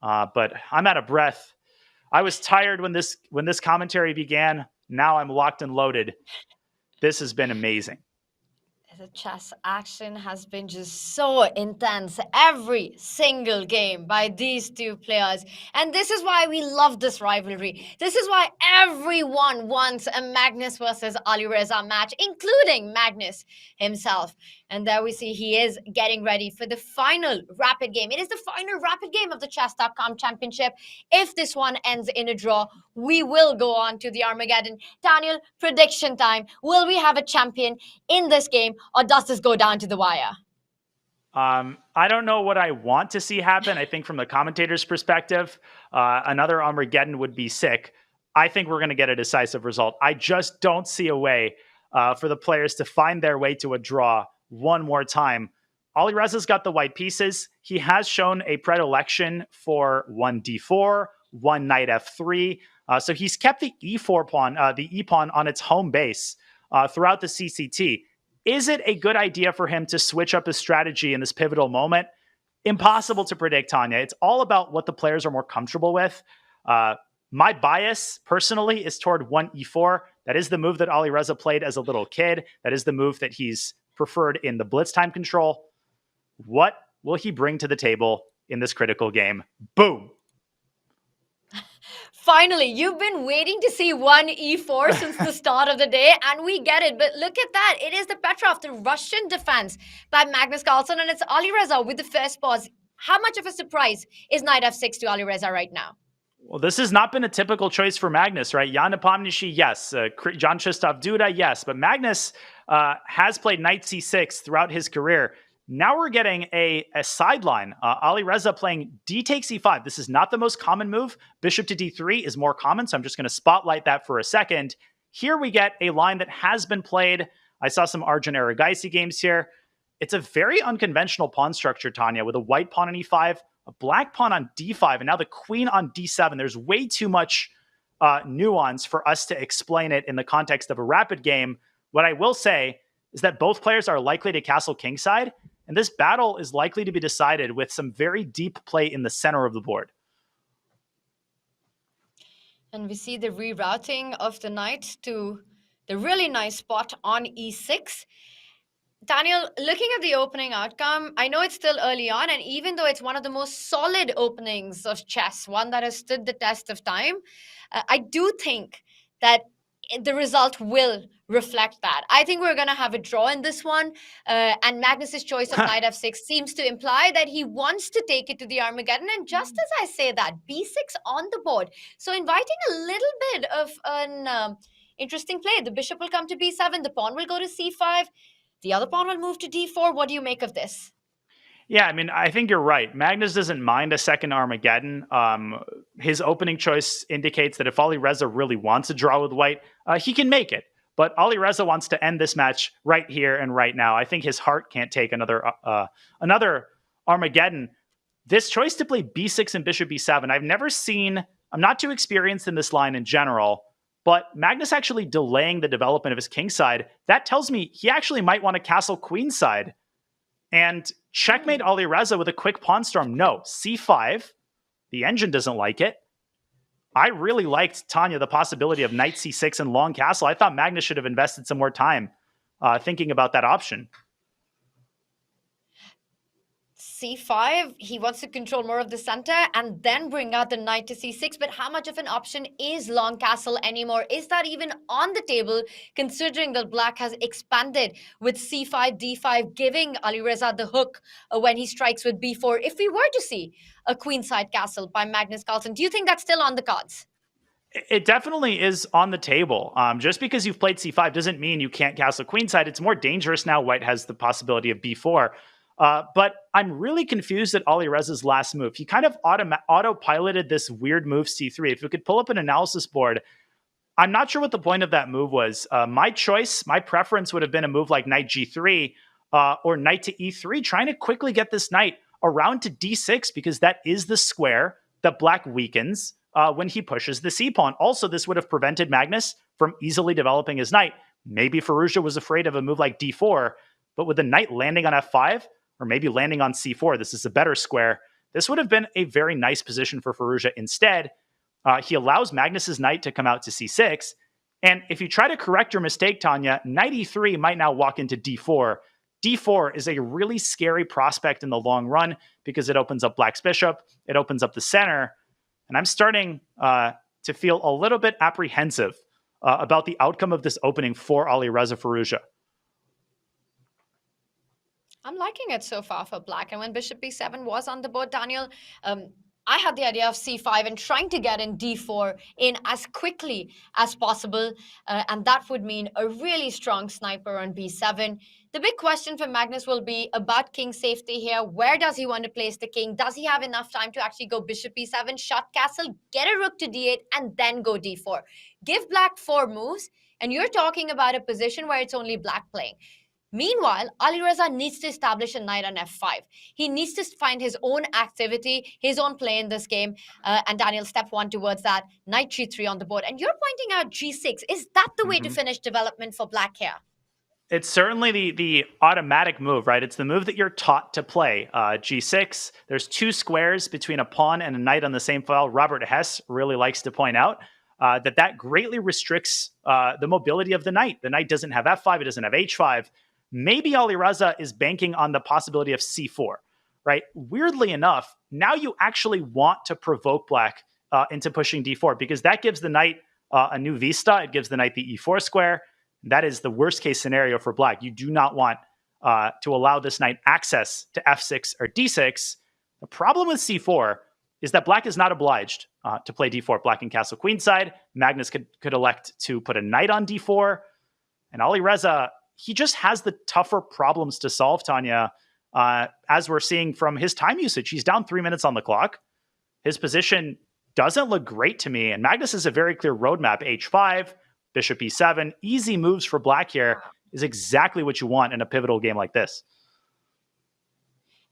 But I'm out of breath. I was tired when this commentary began. Now I'm locked and loaded. This has been amazing. The chess action has been just so intense. Every single game by these two players. And this is why we love this rivalry. This is why everyone wants a Magnus versus Alireza match, including Magnus himself. And there we see he is getting ready for the final rapid game. It is the final rapid game of the Chess.com Championship. If this one ends in a draw, we will go on to the Armageddon. Daniel, prediction time. Will we have a champion in this game, or does this go down to the wire? I don't know what I want to see happen. I think from the commentator's perspective, another Armageddon would be sick. I think we're going to get a decisive result. I just don't see a way for the players to find their way to a draw one more time. Alireza's got the white pieces. He has shown a predilection for one d4, one knight f3. So he's kept the e4 pawn, the e pawn on its home base. throughout the CCT. Is it a good idea for him to switch up his strategy in this pivotal moment? Impossible to predict, Tanya. It's all about what the players are more comfortable with. My bias, personally, is toward 1e4. That is the move that Alireza played as a little kid. That is the move that he's preferred in the blitz time control. What will he bring to the table in this critical game? Boom! Finally, you've been waiting to see 1e4 since the start of the day, and we get it. But look at that. It is the Petrov, the Russian defense by Magnus Carlsen, and it's Alireza with the first pause. How much of a surprise is knight f6 to Alireza right now? Well, this has not been a typical choice for Magnus, right? Jan Nepomniachtchi, yes. Jan Krzysztof Duda, yes. But Magnus has played knight c6 throughout his career. Now we're getting a sideline. Alireza playing d takes e5. This is not the most common move. Bishop to d3 is more common, so I'm just going to spotlight that for a second. Here we get a line that has been played. I saw some Arjun Erigaisi games here. It's a very unconventional pawn structure, Tanya, with a white pawn on e5, a black pawn on d5, and now the queen on d7. There's way too much nuance for us to explain it in the context of a rapid game. What I will say is that both players are likely to castle kingside, and this battle is likely to be decided with some very deep play in the center of the board. And we see the rerouting of the knight to the really nice spot on e6. Daniel, looking at the opening outcome, I know it's still early on, and even though it's one of the most solid openings of chess, one that has stood the test of time, I do think that the result will reflect that. I think we're going to have a draw in this one, and Magnus's choice of knight f6 seems to imply that he wants to take it to the Armageddon, and just as I say that, b6 on the board. So inviting a little bit of an interesting play. The bishop will come to b7, the pawn will go to c5, the other pawn will move to d4. What do you make of this? Yeah, I mean, I think you're right. Magnus doesn't mind a second Armageddon. His opening choice indicates that if Alireza really wants a draw with white, he can make it. But Alireza wants to end this match right here and right now. I think his heart can't take another Armageddon. This choice to play b6 and bishop b7, I'm not too experienced in this line in general, but Magnus actually delaying the development of his kingside, that tells me he actually might want to castle queenside and checkmate Alireza with a quick pawn storm. No, c5. The engine doesn't like it. I really liked, Tanya, the possibility of knight c6 and long castle. I thought Magnus should have invested some more time thinking about that option. c5, he wants to control more of the center and then bring out the knight to c6. But how much of an option is long castle anymore? Is that even on the table, considering that black has expanded with c5, d5, giving Alireza the hook when he strikes with b4? If we were to see a queenside castle by Magnus Carlsen, do you think that's still on the cards? It definitely is on the table. Just because you've played c5 doesn't mean you can't castle queenside. It's more dangerous now. White has the possibility of b4. But I'm really confused at Alireza's last move. He kind of autopiloted this weird move c3. If we could pull up an analysis board, I'm not sure what the point of that move was. My preference would have been a move like knight g3 or knight to e3, trying to quickly get this knight around to d6, because that is the square that black weakens when he pushes the c-pawn. Also, this would have prevented Magnus from easily developing his knight. Maybe Firouzja was afraid of a move like d4, but with the knight landing on f5, or maybe landing on c4, this is a better square. This would have been a very nice position for Firouzja. Instead, he allows Magnus's knight to come out to c6. And if you try to correct your mistake, Tanya, knight e3 might now walk into d4. d4 is a really scary prospect in the long run because it opens up black's bishop, it opens up the center, and I'm starting to feel a little bit apprehensive about the outcome of this opening for Alireza Firouzja. I'm liking it so far for black. And when bishop b7 was on the board, Daniel, I had the idea of c5 and trying to get in d4 in as quickly as possible. And that would mean a really strong sniper on b7. The big question for Magnus will be about king safety here. Where does he want to place the king? Does he have enough time to actually go bishop b7, shut castle, get a rook to d8, and then go d4? Give black 4 moves, and you're talking about a position where it's only black playing. Meanwhile, Alireza needs to establish a knight on f5. He needs to find his own activity, his own play in this game. And Daniel, step one towards that, knight g3 on the board. And you're pointing out g6. Is that the way to finish development for black here? It's certainly the automatic move, right? It's the move that you're taught to play. G6, there's 2 squares between a pawn and a knight on the same file. Robert Hess really likes to point out that greatly restricts the mobility of the knight. The knight doesn't have f5, it doesn't have h5. Maybe Alireza is banking on the possibility of c4, right? Weirdly enough, now you actually want to provoke black into pushing d4 because that gives the knight a new vista. It gives the knight the e4 square. That is the worst case scenario for black. You do not want to allow this knight access to f6 or d6. The problem with c4 is that black is not obliged to play d4. Black can castle queenside. Magnus could elect to put a knight on d4. And Alireza, he just has the tougher problems to solve, Tanya, as we're seeing from his time usage. He's down 3 minutes on the clock. His position doesn't look great to me. And Magnus has a very clear roadmap. h5, bishop e7, easy moves for black here is exactly what you want in a pivotal game like this.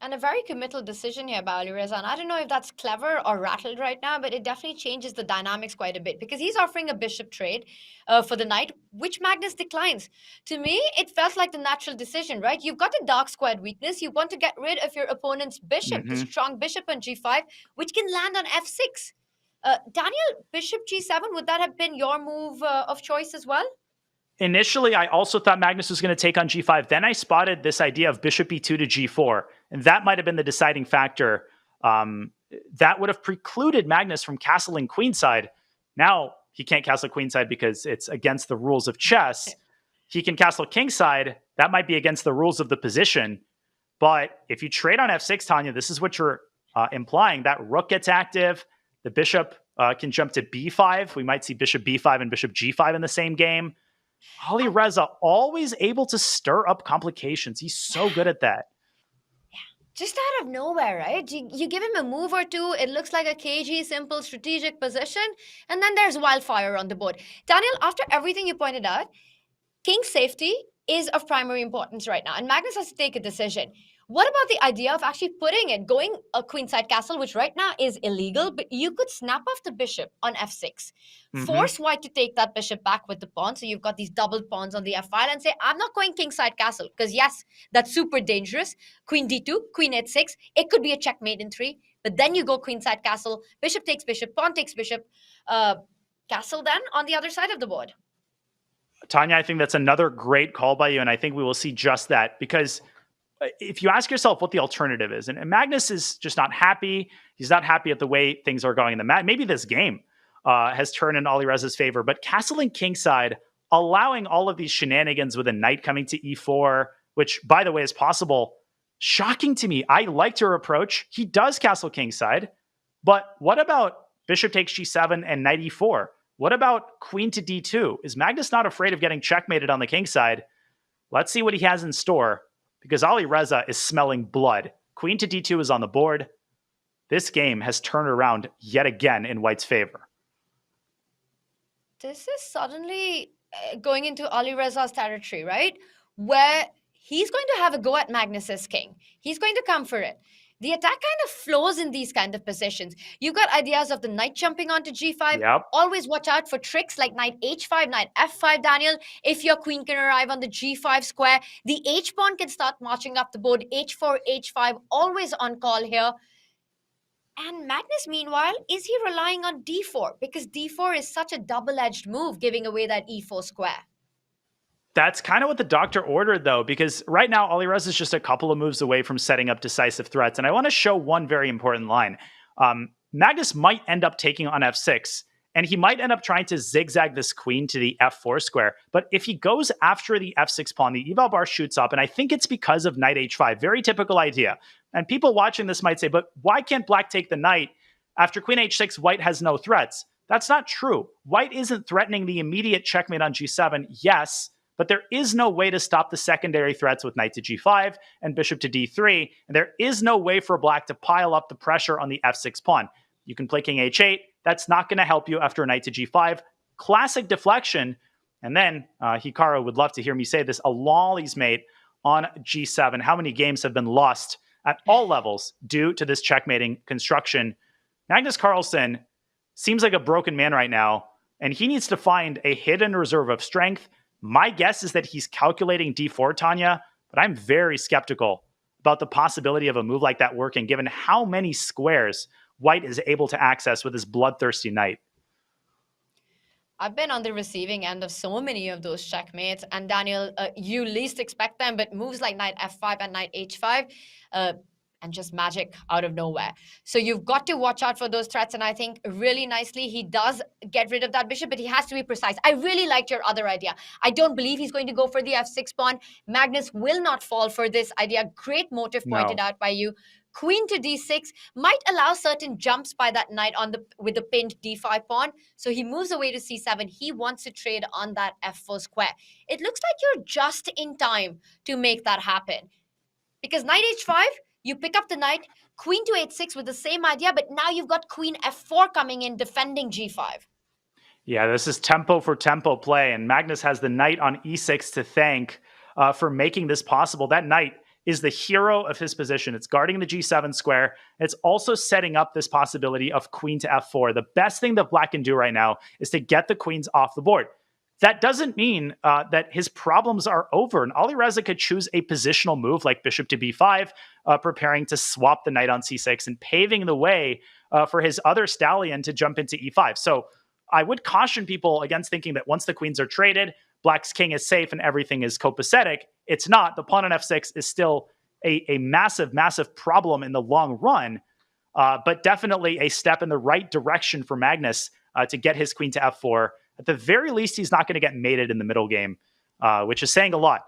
And a very committal decision here by Alireza. And I don't know if that's clever or rattled right now, but it definitely changes the dynamics quite a bit because he's offering a bishop trade for the knight, which Magnus declines. To me, it felt like the natural decision, right? You've got a dark squared weakness. You want to get rid of your opponent's bishop, the strong bishop on g5, which can land on f6. Daniel, bishop g7, would that have been your move of choice as well? Initially, I also thought Magnus was going to take on g5. Then I spotted this idea of bishop e2 to g4. And that might have been the deciding factor. That would have precluded Magnus from castling queenside. Now, he can't castle queenside because it's against the rules of chess. He can castle kingside. That might be against the rules of the position. But if you trade on f6, Tanya, this is what you're implying. That rook gets active. The bishop can jump to b5. We might see bishop b5 and bishop g5 in the same game. Alireza always able to stir up complications. He's so good at that. Just out of nowhere, right? You give him a move or two, it looks like a cagey, simple, strategic position, and then there's wildfire on the board. Daniel, after everything you pointed out, king's safety is of primary importance right now, and Magnus has to take a decision. What about the idea of actually going a queenside castle, which right now is illegal, but you could snap off the bishop on f6, force white to take that bishop back with the pawn, so you've got these doubled pawns on the f file, and say, I'm not going kingside castle, because yes, that's super dangerous. Queen d2, queen h6, it could be a checkmate in 3, but then you go queenside castle, bishop takes bishop, pawn takes bishop, castle then on the other side of the board. Tanya, I think that's another great call by you, and I think we will see just that, because if you ask yourself what the alternative is, and Magnus is just not happy. He's not happy at the way things are going in the match. Maybe this game has turned in Alireza's favor, but castling kingside, allowing all of these shenanigans with a knight coming to e4, which, by the way, is possible. Shocking to me. I liked your approach. He does castle kingside, but what about bishop takes g7 and knight e4? What about queen to d2? Is Magnus not afraid of getting checkmated on the kingside? Let's see what he has in store, because Alireza is smelling blood. Queen to d2 is on the board. This game has turned around yet again in white's favor. This is suddenly going into Alireza's territory, right? Where he's going to have a go at Magnus's king. He's going to come for it. The attack kind of flows in these kind of positions. You've got ideas of the knight jumping onto g5. Yep. Always watch out for tricks like knight h5, knight f5, Daniel. If your queen can arrive on the g5 square, the h-pawn can start marching up the board. h4, h5, always on call here. And Magnus, meanwhile, is he relying on d4? Because d4 is such a double-edged move, giving away that e4 square. That's kind of what the doctor ordered, though, because right now, Alireza is just a couple of moves away from setting up decisive threats. And I want to show one very important line. Magnus might end up taking on f6, and he might end up trying to zigzag this queen to the f4 square. But if he goes after the f6 pawn, the eval bar shoots up, and I think it's because of knight h5. Very typical idea. And people watching this might say, but why can't black take the knight? After queen h6, white has no threats. That's not true. White isn't threatening the immediate checkmate on g7, yes, but there is no way to stop the secondary threats with knight to g5 and bishop to d3, and there is no way for black to pile up the pressure on the f6 pawn. You can play king h8. That's not going to help you after a knight to g5. Classic deflection. And then Hikaru would love to hear me say this, a lollies mate on g7. How many games have been lost at all levels due to this checkmating construction? Magnus Carlsen seems like a broken man right now, and he needs to find a hidden reserve of strength. My guess is that he's calculating d4, Tanya, but I'm very skeptical about the possibility of a move like that working, given how many squares White is able to access with his bloodthirsty knight. I've been on the receiving end of so many of those checkmates, and Daniel, you least expect them, but moves like knight f5 and knight h5, and just magic out of nowhere. So you've got to watch out for those threats, and I think really nicely he does get rid of that bishop, but he has to be precise. I really liked your other idea. I don't believe he's going to go for the f6 pawn. Magnus will not fall for this idea. Great motive pointed out by you. Queen to d6 might allow certain jumps by that knight on with the pinned d5 pawn. So he moves away to c7. He wants to trade on that f4 square. It looks like you're just in time to make that happen. Because knight h5, you pick up the knight, queen to h6 with the same idea, but now you've got queen f4 coming in, defending g5. Yeah, this is tempo for tempo play, and Magnus has the knight on e6 to thank for making this possible. That knight is the hero of his position. It's guarding the g7 square. It's also setting up this possibility of queen to f4. The best thing that Black can do right now is to get the queens off the board. That doesn't mean that his problems are over. And Alireza could choose a positional move like bishop to b5, preparing to swap the knight on c6 and paving the way for his other stallion to jump into e5. So I would caution people against thinking that once the queens are traded, Black's king is safe and everything is copacetic. It's not. The pawn on f6 is still a massive, massive problem in the long run, but definitely a step in the right direction for Magnus to get his queen to f4. At the very least, he's not going to get mated in the middle game, which is saying a lot,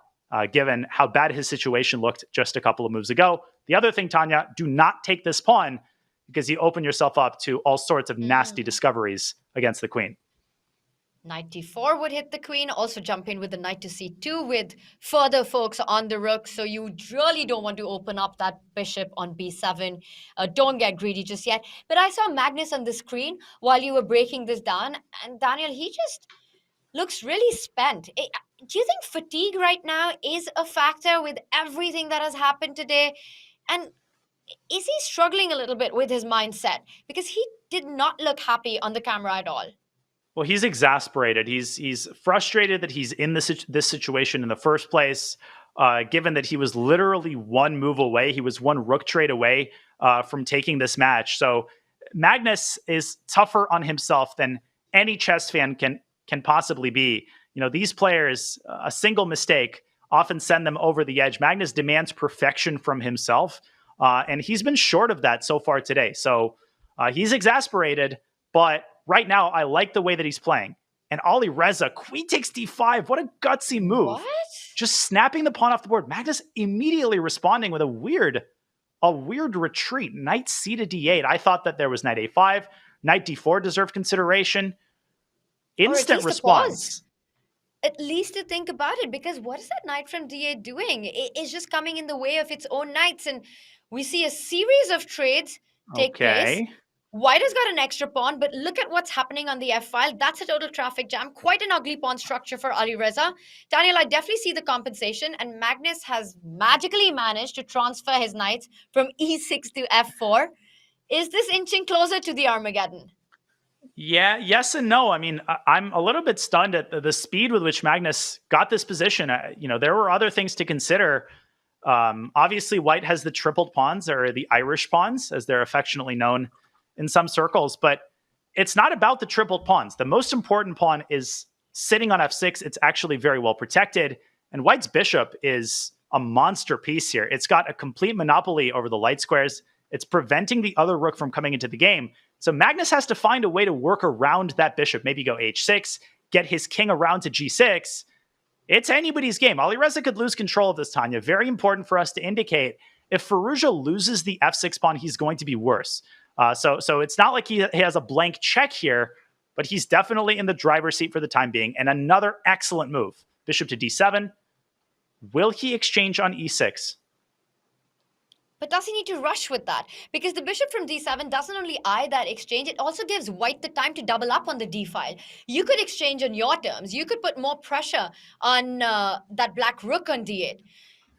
given how bad his situation looked just a couple of moves ago. The other thing, Tanya, do not take this pawn because you open yourself up to all sorts of nasty discoveries against the queen. Knight d4 would hit the queen, also jump in with the knight to c2 with further folks on the rook. So you really don't want to open up that bishop on b7. Don't get greedy just yet. But I saw Magnus on the screen while you were breaking this down. And Daniel, he just looks really spent. Do you think fatigue right now is a factor with everything that has happened today? And is he struggling a little bit with his mindset? Because he did not look happy on the camera at all. Well, he's exasperated. He's frustrated that he's in this situation in the first place, given that he was literally one move away. He was one rook trade away from taking this match. So Magnus is tougher on himself than any chess fan can possibly be. You know, these players, a single mistake often send them over the edge. Magnus demands perfection from himself, and he's been short of that so far today. So he's exasperated, but right now, I like the way that he's playing. And Alireza, queen takes d5. What a gutsy move. What? Just snapping the pawn off the board. Magnus immediately responding with a weird retreat. Knight c to d8. I thought that there was knight a5. Knight d4 deserved consideration. Instant response. At least to think about it, because what is that knight from d8 doing? It's just coming in the way of its own knights. And we see a series of trades take place. White has got an extra pawn, but look at what's happening on the f-file. That's a total traffic jam. Quite an ugly pawn structure for Alireza. Daniel, I definitely see the compensation, and Magnus has magically managed to transfer his knights from e6 to f4. Is this inching closer to the Armageddon? Yeah, yes and no. I mean, I'm a little bit stunned at the speed with which Magnus got this position. There were other things to consider. Obviously, White has the tripled pawns, or the Irish pawns, as they're affectionately known in some circles, but it's not about the tripled pawns. The most important pawn is sitting on f6. It's actually very well protected, and White's bishop is a monster piece here. It's got a complete monopoly over the light squares. It's preventing the other rook from coming into the game. So Magnus has to find a way to work around that bishop, maybe go h6, get his king around to g6. It's anybody's game. Alireza could lose control of this, Tanya. Very important for us to indicate if Firouzja loses the f6 pawn, he's going to be worse. So it's not like he has a blank check here, but he's definitely in the driver's seat for the time being. And another excellent move. Bishop to d7. Will he exchange on e6? But does he need to rush with that? Because the bishop from d7 doesn't only eye that exchange, it also gives White the time to double up on the d-file. You could exchange on your terms. You could put more pressure on that black rook on d8.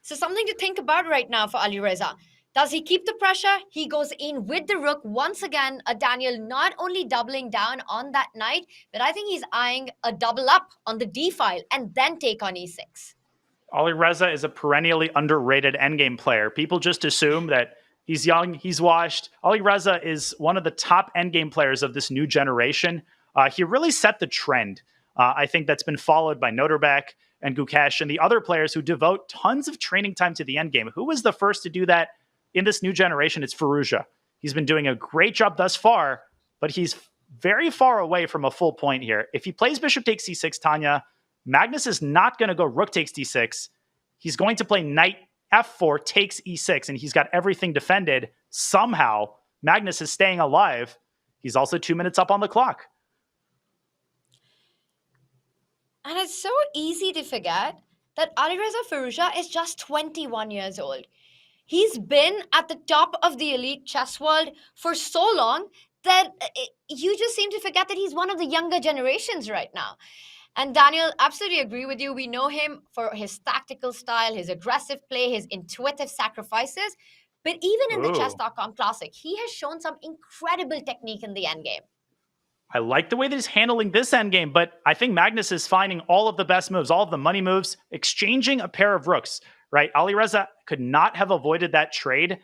So something to think about right now for Alireza. Does he keep the pressure? He goes in with the rook once again. Daniel not only doubling down on that knight, but I think he's eyeing a double up on the d file and then take on e6. Alireza is a perennially underrated endgame player. People just assume that he's young, he's washed. Alireza is one of the top endgame players of this new generation. He really set the trend. I think that's been followed by Noterbeck and Gukesh and the other players who devote tons of training time to the endgame. Who was the first to do that in this new generation? It's Firouzja. He's been doing a great job thus far, but he's very far away from a full point here. If he plays bishop takes c6, Tanya, Magnus is not going to go rook takes d6. He's going to play knight f4 takes e6, and he's got everything defended. Somehow, Magnus is staying alive. He's also 2 minutes up on the clock. And it's so easy to forget that Alireza Firouzja is just 21 years old. He's been at the top of the elite chess world for so long that you just seem to forget that he's one of the younger generations right now. And Daniel, absolutely agree with you. We know him for his tactical style, his aggressive play, his intuitive sacrifices. But even in the Chess.com Classic, he has shown some incredible technique in the endgame. I like the way that he's handling this endgame, but I think Magnus is finding all of the best moves, all of the money moves, exchanging a pair of rooks, right? Alireza could not have avoided that trade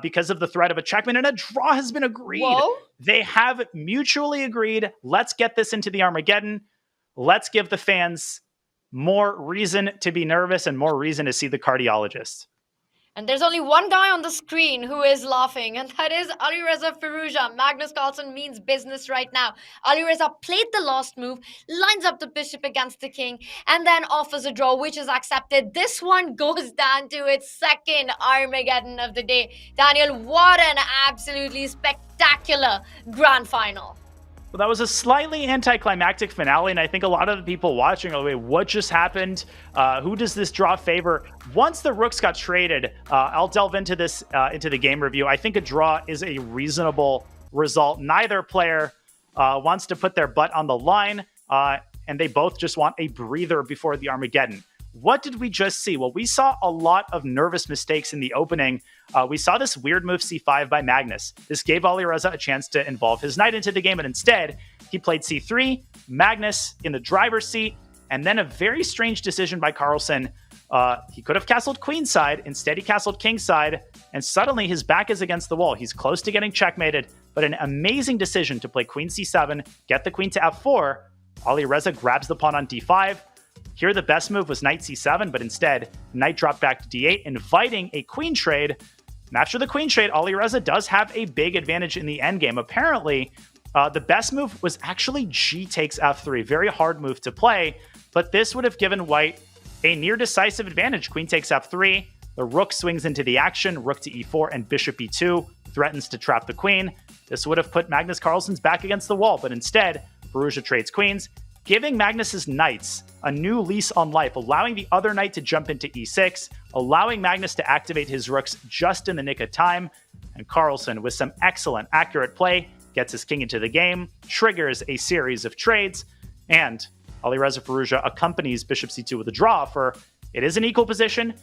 because of the threat of a checkmate, and a draw has been agreed. Whoa. They have mutually agreed, let's get this into the Armageddon. Let's give the fans more reason to be nervous and more reason to see the cardiologist. And there's only one guy on the screen who is laughing, and that is Alireza Firouzja. Magnus Carlsen means business right now. Alireza played the last move, lines up the bishop against the king, and then offers a draw, which is accepted. This one goes down to its second Armageddon of the day. Daniel, what an absolutely spectacular grand final. Well, that was a slightly anticlimactic finale, and I think a lot of the people watching are like, what just happened? Who does this draw favor? Once the rooks got traded, I'll delve into this into the game review. I think a draw is a reasonable result. Neither player wants to put their butt on the line, and they both just want a breather before the Armageddon. What did we just see? Well, we saw a lot of nervous mistakes in the opening. We saw this weird move c5 by Magnus. This gave Alireza a chance to involve his knight into the game, and instead, he played c3, Magnus in the driver's seat, and then a very strange decision by Carlsen. He could have castled queenside. Instead, he castled kingside, and suddenly his back is against the wall. He's close to getting checkmated, but an amazing decision to play queen c7, get the queen to f4. Alireza grabs the pawn on d5. Here, the best move was knight c7, but instead, knight dropped back to d8, inviting a queen trade. And after the queen trade, Alireza does have a big advantage in the endgame. Apparently, the best move was actually g takes f3. Very hard move to play, but this would have given white a near decisive advantage. Queen takes f3, the rook swings into the action, rook to e4, and bishop e2 threatens to trap the queen. This would have put Magnus Carlsen's back against the wall, but instead, Firouzja trades queens, giving Magnus's knights a new lease on life, allowing the other knight to jump into e6, allowing Magnus to activate his rooks just in the nick of time. And Carlsen, with some excellent, accurate play, gets his king into the game, triggers a series of trades, and Alireza Firouzja accompanies bishop c2 with a draw for it is an equal position.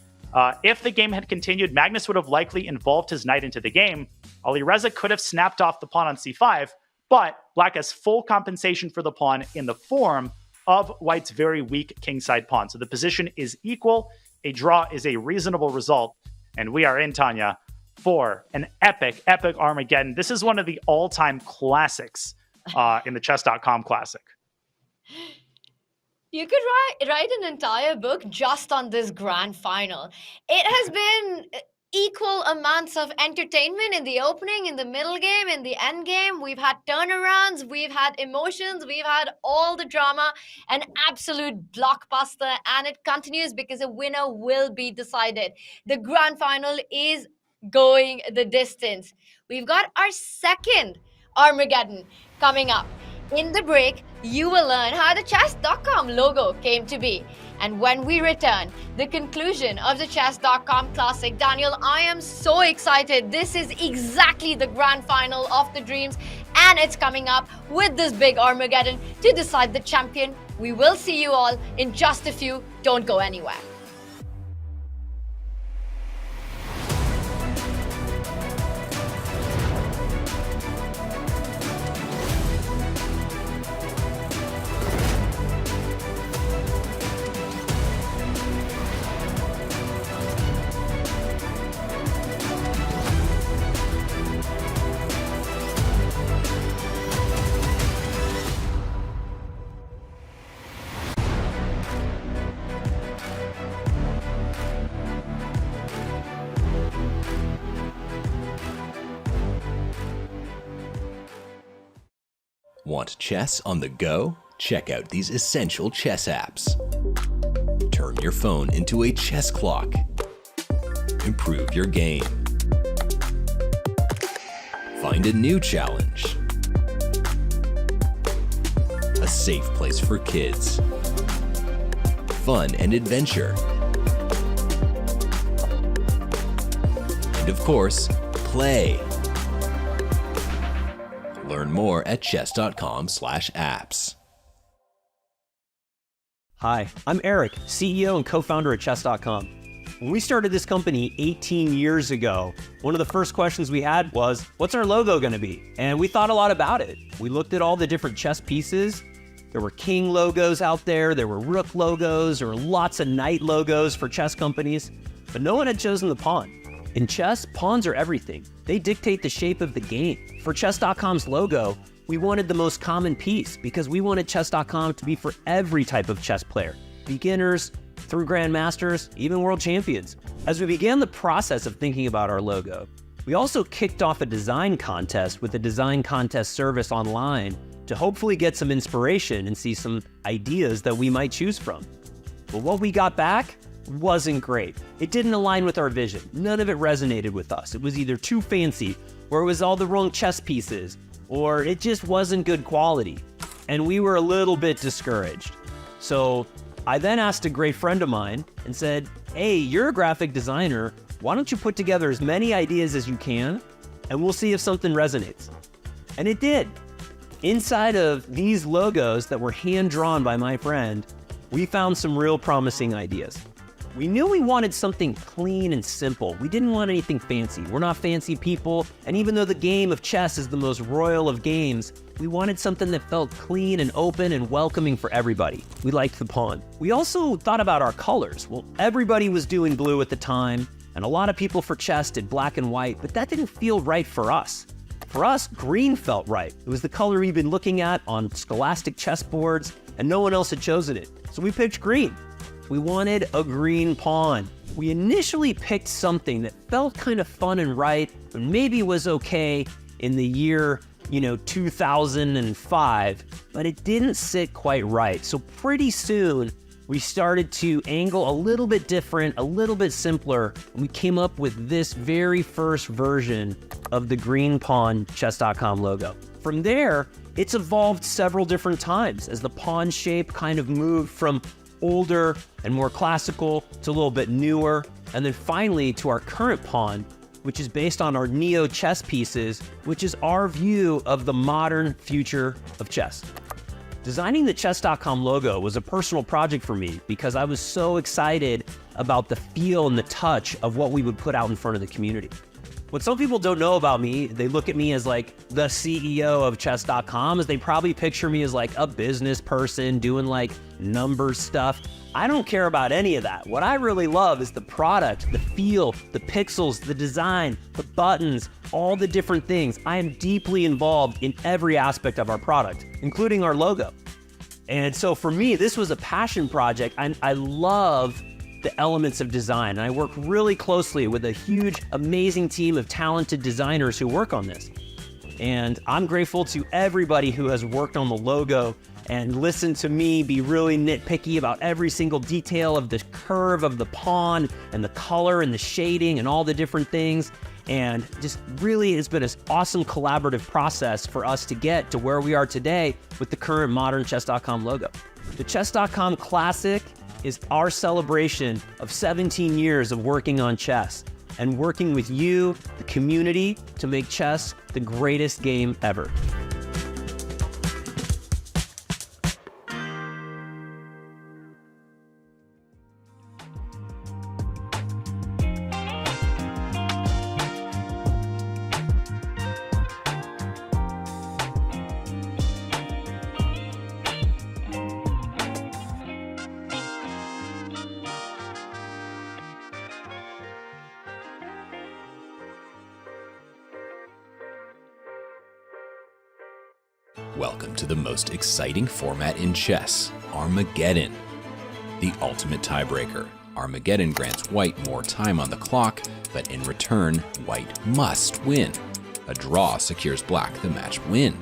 If the game had continued, Magnus would have likely involved his knight into the game. Alireza could have snapped off the pawn on c5, but black has full compensation for the pawn in the form of white's very weak kingside pawn. So the position is equal. A draw is a reasonable result. And we are in, Tanya, for an epic, epic Armageddon. This is one of the all-time classics in the Chess.com Classic. You could write an entire book just on this grand final. It has been equal amounts of entertainment in the opening, in the middle game, in the end game. We've had turnarounds, we've had emotions, we've had all the drama, an absolute blockbuster, and it continues because a winner will be decided. The grand final is going the distance. We've got our second Armageddon coming up. In the break, you will learn how the Chess.com logo came to be. And when we return, the conclusion of the Chess.com Classic. Daniel, I am so excited. This is exactly the grand final of the dreams, and it's coming up with this big Armageddon to decide the champion. We will see you all in just a few. Don't go anywhere. Want chess on the go? Check out these essential chess apps. Turn your phone into a chess clock. Improve your game. Find a new challenge. A safe place for kids. Fun and adventure. And of course, play. Learn more at chess.com/apps. Hi, I'm Eric, CEO and co-founder at Chess.com. When we started this company 18 years ago, one of the first questions we had was, what's our logo going to be? And we thought a lot about it. We looked at all the different chess pieces. There were king logos out there were rook logos, there were lots of knight logos for chess companies, but no one had chosen the pawn. In chess, pawns are everything. They dictate the shape of the game. For Chess.com's logo, we wanted the most common piece because we wanted Chess.com to be for every type of chess player, beginners, through grandmasters, even world champions. As we began the process of thinking about our logo, we also kicked off a design contest with a design contest service online to hopefully get some inspiration and see some ideas that we might choose from. But what we got back wasn't great. It didn't align with our vision. None of it resonated with us. It was either too fancy, or it was all the wrong chess pieces, or it just wasn't good quality. And we were a little bit discouraged. So I then asked a great friend of mine and said, hey, you're a graphic designer. Why don't you put together as many ideas as you can, and we'll see if something resonates. And it did. Inside of these logos that were hand-drawn by my friend, we found some real promising ideas. We knew we wanted something clean and simple. We didn't want anything fancy. We're not fancy people, and even though the game of chess is the most royal of games, we wanted something that felt clean and open and welcoming for everybody. We liked the pawn. We also thought about our colors. Well, everybody was doing blue at the time, and a lot of people for chess did black and white, but that didn't feel right for us. For us, green felt right. It was the color we've been looking at on scholastic chessboards, and no one else had chosen it. So we picked green. We wanted a green pawn. We initially picked something that felt kind of fun and right, but maybe was okay in the year, 2005, but it didn't sit quite right. So pretty soon, we started to angle a little bit different, a little bit simpler, and we came up with this very first version of the green pawn Chess.com logo. From there, it's evolved several different times as the pawn shape kind of moved from older and more classical to a little bit newer, and then finally to our current pawn, which is based on our Neo chess pieces, which is our view of the modern future of chess. Designing the Chess.com logo was a personal project for me because I was so excited about the feel and the touch of what we would put out in front of the community. What some people don't know about me, they look at me as like the CEO of Chess.com, is they probably picture me as like a business person doing like number stuff. I don't care about any of that. What I really love is the product, the feel, the pixels, the design, the buttons, all the different things. I am deeply involved in every aspect of our product, including our logo. And so for me, this was a passion project. I love the elements of design. And I work really closely with a huge, amazing team of talented designers who work on this. And I'm grateful to everybody who has worked on the logo and listened to me be really nitpicky about every single detail of the curve of the pawn and the color and the shading and all the different things. And just really, it's been an awesome collaborative process for us to get to where we are today with the current modern Chess.com logo. The Chess.com Classic is our celebration of 17 years of working on chess and working with you, the community, to make chess the greatest game ever. Welcome to the most exciting format in chess, Armageddon. The ultimate tiebreaker. Armageddon grants white more time on the clock, but in return, white must win. A draw secures black the match win.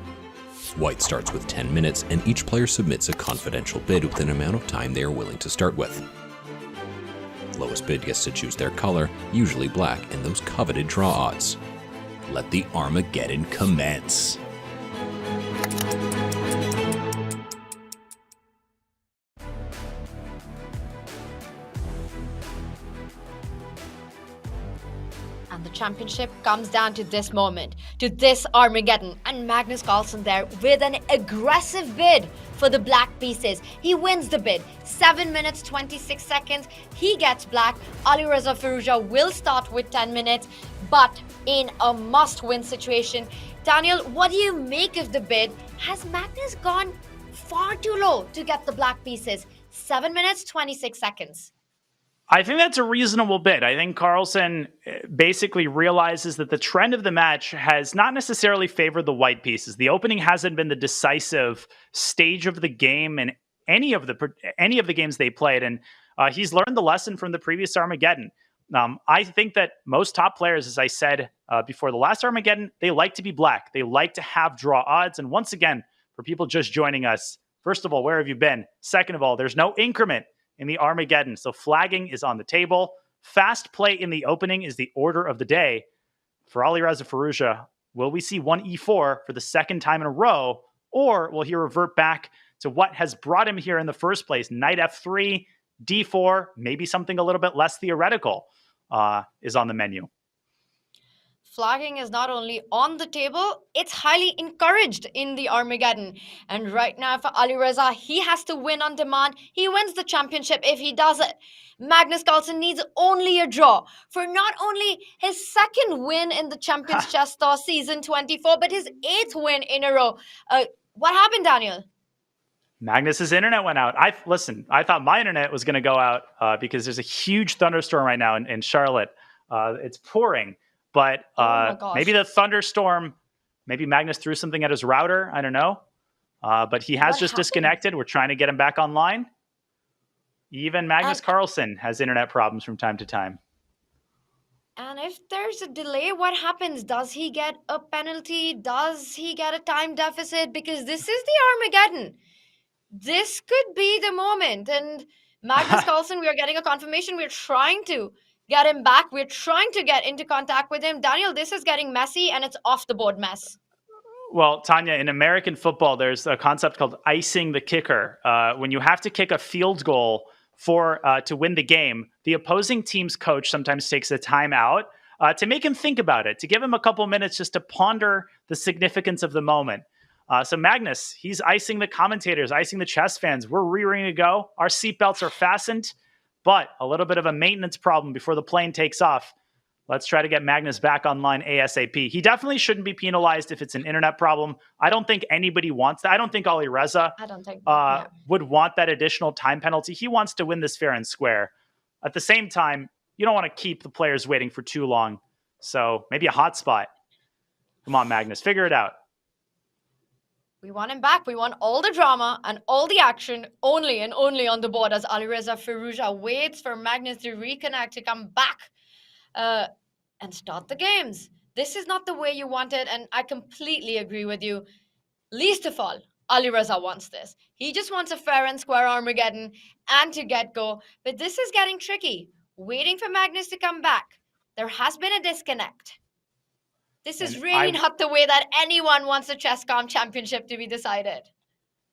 White starts with 10 minutes, and each player submits a confidential bid with an amount of time they are willing to start with. Lowest bid gets to choose their color, usually black, and those coveted draw odds. Let the Armageddon commence. And the championship comes down to this moment, to this Armageddon, and Magnus Carlsen there with an aggressive bid for the black pieces. He wins the bid, 7 minutes 26 seconds. He gets black. Alireza Firouzja will start with 10 minutes, but in a must-win situation. Daniel, what do you make of the bid? Has Magnus gone far too low to get the black pieces? 7 minutes 26 seconds. I think that's a reasonable bid. I think Carlsen basically realizes that the trend of the match has not necessarily favored the white pieces. The opening hasn't been the decisive stage of the game in any of the games they played, and he's learned the lesson from the previous Armageddon. I think that most top players, as I said before the last Armageddon, they like to be black. They like to have draw odds. And once again, for people just joining us, first of all, where have you been? Second of all, there's no increment in the Armageddon, so flagging is on the table. Fast play in the opening is the order of the day. For Alireza Firouzja, will we see one e4 for the second time in a row, or will he revert back to what has brought him here in the first place? Knight f3, d4, maybe something a little bit less theoretical is on the menu. Flagging is not only on the table, it's highly encouraged in the Armageddon. And right now for Alireza, he has to win on demand. He wins the championship if he does it. Magnus Carlsen needs only a draw for not only his second win in the Champions Chess Tour season 24, but his 8th win in a row. What happened, Daniel? Magnus's internet went out. I thought my internet was going to go out because there's a huge thunderstorm right now in Charlotte. It's pouring. But maybe the thunderstorm, maybe Magnus threw something at his router. I don't know. But he has just disconnected. We're trying to get him back online. Even Magnus Carlsen has internet problems from time to time. And if there's a delay, what happens? Does he get a penalty? Does he get a time deficit? Because this is the Armageddon. This could be the moment. And Magnus Carlsen, we are getting a confirmation. We're trying to get him back. We're trying to get into contact with him. Daniel, this is getting messy and it's off the board mess. Well, Tanya, in American football, there's a concept called icing the kicker. When you have to kick a field goal to win the game, the opposing team's coach sometimes takes a timeout to make him think about it, to give him a couple minutes just to ponder the significance of the moment. So Magnus, he's icing the commentators, icing the chess fans. We're rearing to go. Our seatbelts are fastened. But a little bit of a maintenance problem before the plane takes off. Let's try to get Magnus back online ASAP. He definitely shouldn't be penalized if it's an internet problem. I don't think anybody wants that. I don't think Alireza would want that additional time penalty. He wants to win this fair and square. At the same time, you don't want to keep the players waiting for too long. So maybe a hotspot. Come on, Magnus, figure it out. We want him back. We want all the drama and all the action only and only on the board as Alireza Firouzja waits for Magnus to reconnect, to come back and start the games. This is not the way you want it, and I completely agree with you. Least of all, Alireza wants this. He just wants a fair and square Armageddon and to get go. But this is getting tricky. Waiting for Magnus to come back. There has been a disconnect. This is really not the way that anyone wants a Chess.com championship to be decided.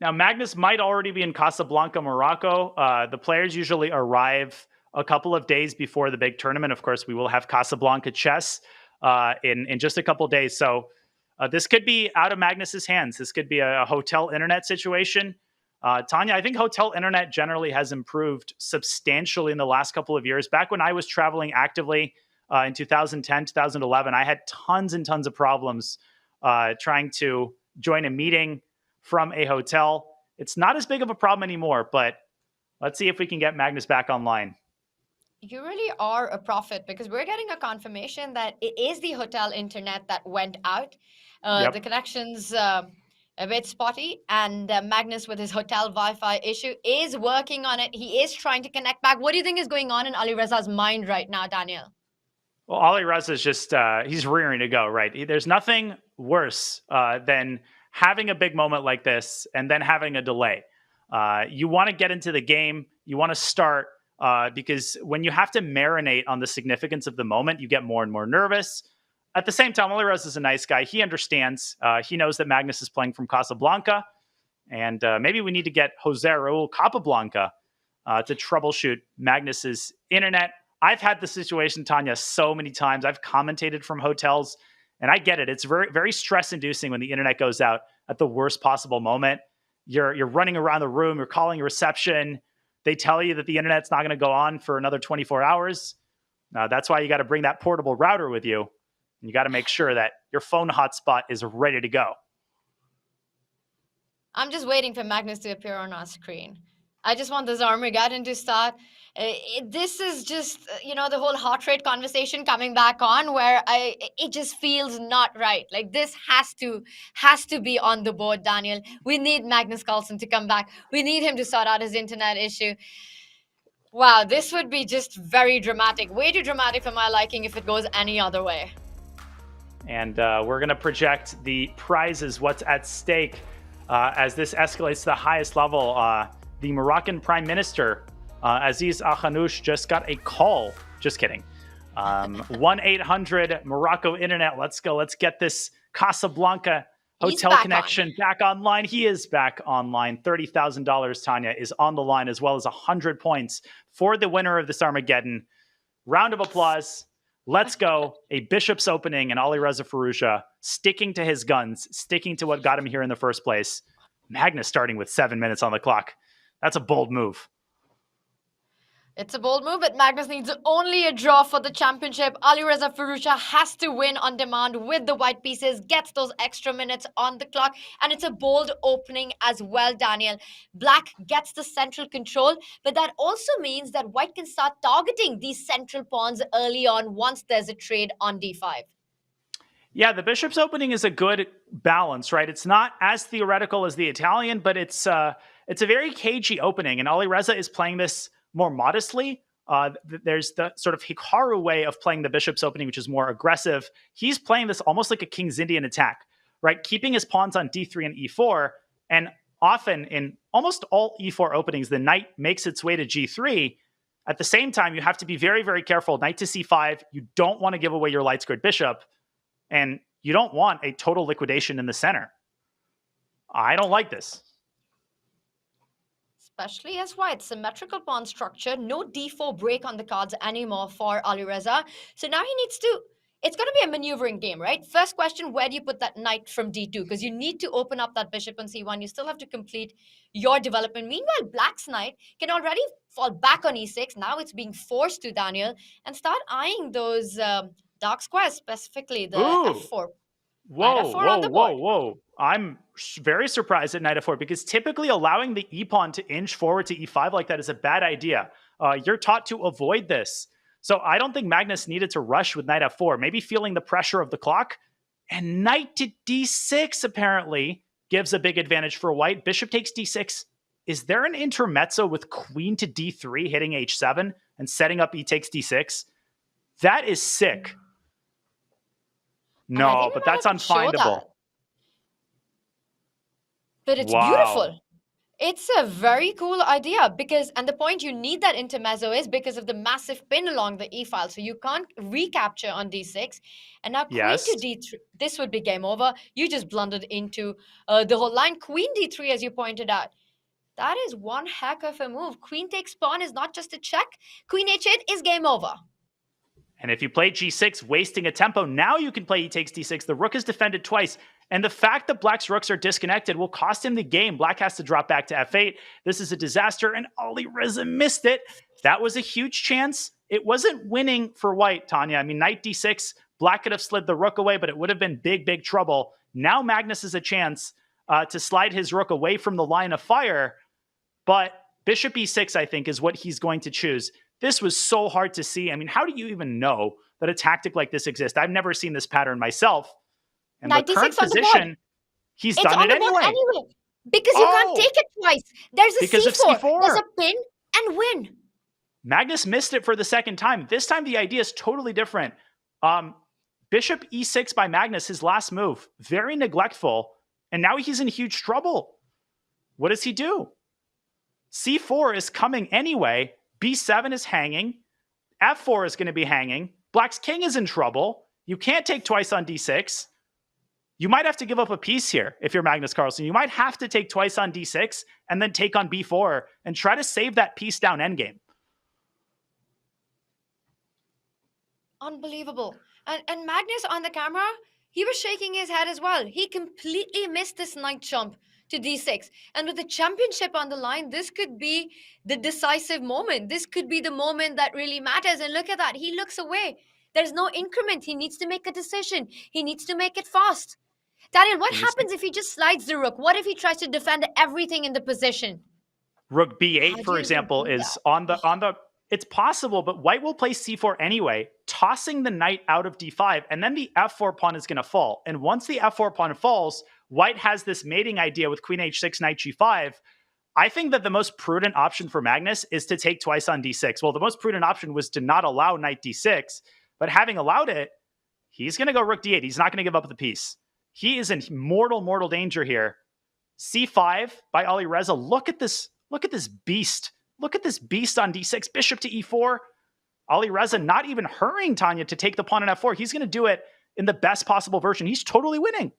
Now, Magnus might already be in Casablanca, Morocco. The players usually arrive a couple of days before the big tournament. Of course, we will have Casablanca chess in just a couple of days. So this could be out of Magnus's hands. This could be a hotel internet situation. Tanya, I think hotel internet generally has improved substantially in the last couple of years. Back when I was traveling actively, in 2010, 2011, I had tons and tons of problems trying to join a meeting from a hotel. It's not as big of a problem anymore, but let's see if we can get Magnus back online. You really are a prophet because we're getting a confirmation that it is the hotel internet that went out. The connection's a bit spotty, and Magnus with his hotel Wi-Fi issue is working on it. He is trying to connect back. What do you think is going on in Alireza's mind right now, Daniel? Well, Alireza is just, he's rearing to go, right? There's nothing worse than having a big moment like this and then having a delay. You want to get into the game. You want to start because when you have to marinate on the significance of the moment, you get more and more nervous. At the same time, Alireza is a nice guy. He understands. He knows that Magnus is playing from Casablanca. And maybe we need to get Jose Raul Capablanca to troubleshoot Magnus's internet. I've had the situation, Tanya, so many times. I've commentated from hotels, and I get it. It's very, very stress-inducing when the internet goes out at the worst possible moment. You're running around the room. You're calling reception. They tell you that the internet's not going to go on for another 24 hours. That's why you got to bring that portable router with you. And you got to make sure that your phone hotspot is ready to go. I'm just waiting for Magnus to appear on our screen. I just want this Armageddon to start. This is just, the whole heart rate conversation coming back on where it just feels not right. Like this has to be on the board, Daniel. We need Magnus Carlsen to come back. We need him to sort out his internet issue. Wow, this would be just very dramatic. Way too dramatic for my liking if it goes any other way. And we're going to project the prizes, what's at stake as this escalates to the highest level. The Moroccan Prime Minister, Aziz Al-Khanouch, just got a call. Just kidding. 1-800 Morocco Internet. Let's go. Let's get this Casablanca hotel connection back online. He is back online. $30,000, Tanya, is on the line, as well as 100 points for the winner of this Armageddon. Round of applause. Let's go. A Bishop's Opening and Alireza Firouzja sticking to his guns, sticking to what got him here in the first place. Magnus starting with 7 minutes on the clock. That's a bold move. It's a bold move, but Magnus needs only a draw for the championship. Alireza Firouzja has to win on demand with the white pieces, gets those extra minutes on the clock, and it's a bold opening as well, Daniel. Black gets the central control, but that also means that white can start targeting these central pawns early on once there's a trade on d5. Yeah, the Bishop's Opening is a good balance, right? It's not as theoretical as the Italian, but it's a very cagey opening, and Alireza is playing this more modestly. There's the sort of Hikaru way of playing the Bishop's Opening, which is more aggressive. He's playing this almost like a King's Indian attack, right? Keeping his pawns on d3 and e4, and often in almost all e4 openings, the knight makes its way to g3. At the same time, you have to be very, very careful. Knight to c5, you don't want to give away your light squared bishop, and you don't want a total liquidation in the center. I don't like this. Especially as white. Symmetrical pawn structure. No d4 break on the cards anymore for Alireza. So now he needs to... It's going to be a maneuvering game, right? First question, where do you put that knight from d2? Because you need to open up that bishop on c1. You still have to complete your development. Meanwhile, black's knight can already fall back on e6. Now it's being forced to, Daniel, and start eyeing those dark squares, specifically the f4. Whoa. I'm very surprised at knight f4 because typically allowing the e-pawn to inch forward to e5 like that is a bad idea. You're taught to avoid this. So I don't think Magnus needed to rush with knight f4, maybe feeling the pressure of the clock. And knight to d6 apparently gives a big advantage for white. Bishop takes d6. Is there an intermezzo with queen to d3 hitting h7 and setting up e takes d6? That is sick. No, but that's unfindable. But it's beautiful. It's a very cool idea because, and the point you need that intermezzo is because of the massive pin along the e-file. So you can't recapture on d6. And now queen to d3, this would be game over. You just blundered into the whole line. Queen d3, as you pointed out. That is one heck of a move. Queen takes pawn is not just a check. Queen h8 is game over. And if you play g6, wasting a tempo, now you can play e takes d6. The rook is defended twice. And the fact that black's rooks are disconnected will cost him the game. Black has to drop back to f8. This is a disaster, and Alireza missed it. That was a huge chance. It wasn't winning for white, Tanya. I mean, knight d6, black could have slid the rook away, but it would have been big, big trouble. Now Magnus has a chance to slide his rook away from the line of fire. But bishop e6, I think, is what he's going to choose. This was so hard to see. I mean, how do you even know that a tactic like this exists? I've never seen this pattern myself. And the current position, he's done it anyway. Because you can't take it twice. There's a c4. There's a pin and win. Magnus missed it for the second time. This time the idea is totally different. Bishop e6 by Magnus, his last move, very neglectful. And now he's in huge trouble. What does he do? C4 is coming anyway. B7 is hanging. F4 is going to be hanging. Black's king is in trouble. You can't take twice on D6. You might have to give up a piece here if you're Magnus Carlsen. You might have to take twice on D6 and then take on B4 and try to save that piece down endgame. Unbelievable. And Magnus on the camera, he was shaking his head as well. He completely missed this knight jump to D6. And with the championship on the line, this could be the decisive moment. This could be the moment that really matters. And look at that. He looks away. There's no increment. He needs to make a decision. He needs to make it fast. Daniel, what happens if he just slides the rook? What if he tries to defend everything in the position? Rook B8, for example, is on the it's possible, but white will play C4 anyway, tossing the knight out of D5, and then the F4 pawn is going to fall. And once the F4 pawn falls, white has this mating idea with Queen H6, Knight G5. I think that the most prudent option for Magnus is to take twice on D6. Well, the most prudent option was to not allow Knight D6, but having allowed it, he's going to go Rook D8. He's not going to give up the piece. He is in mortal danger here. C5 by Alireza. Look at this beast. Look at this beast on D6. Bishop to E4. Alireza not even hurrying Tanya to take the pawn on F4. He's going to do it in the best possible version. He's totally winning.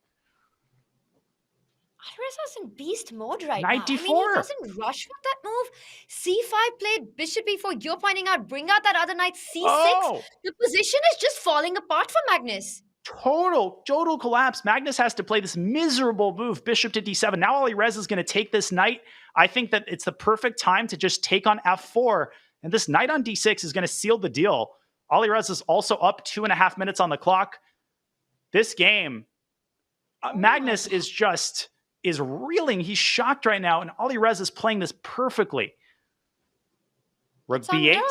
Alireza's in beast mode right Knight now. D4. I mean, he doesn't rush with that move. C5 played bishop E4. You're pointing out, bring out that other knight, C6. Oh. The position is just falling apart for Magnus. Total collapse. Magnus has to play this miserable move, bishop to D7. Now Alireza is going to take this knight. I think that it's the perfect time to just take on F4. And this knight on D6 is going to seal the deal. Alireza is also up 2.5 minutes on the clock. This game, Magnus is reeling. He's shocked right now. And Alireza is playing this perfectly. Rook B8,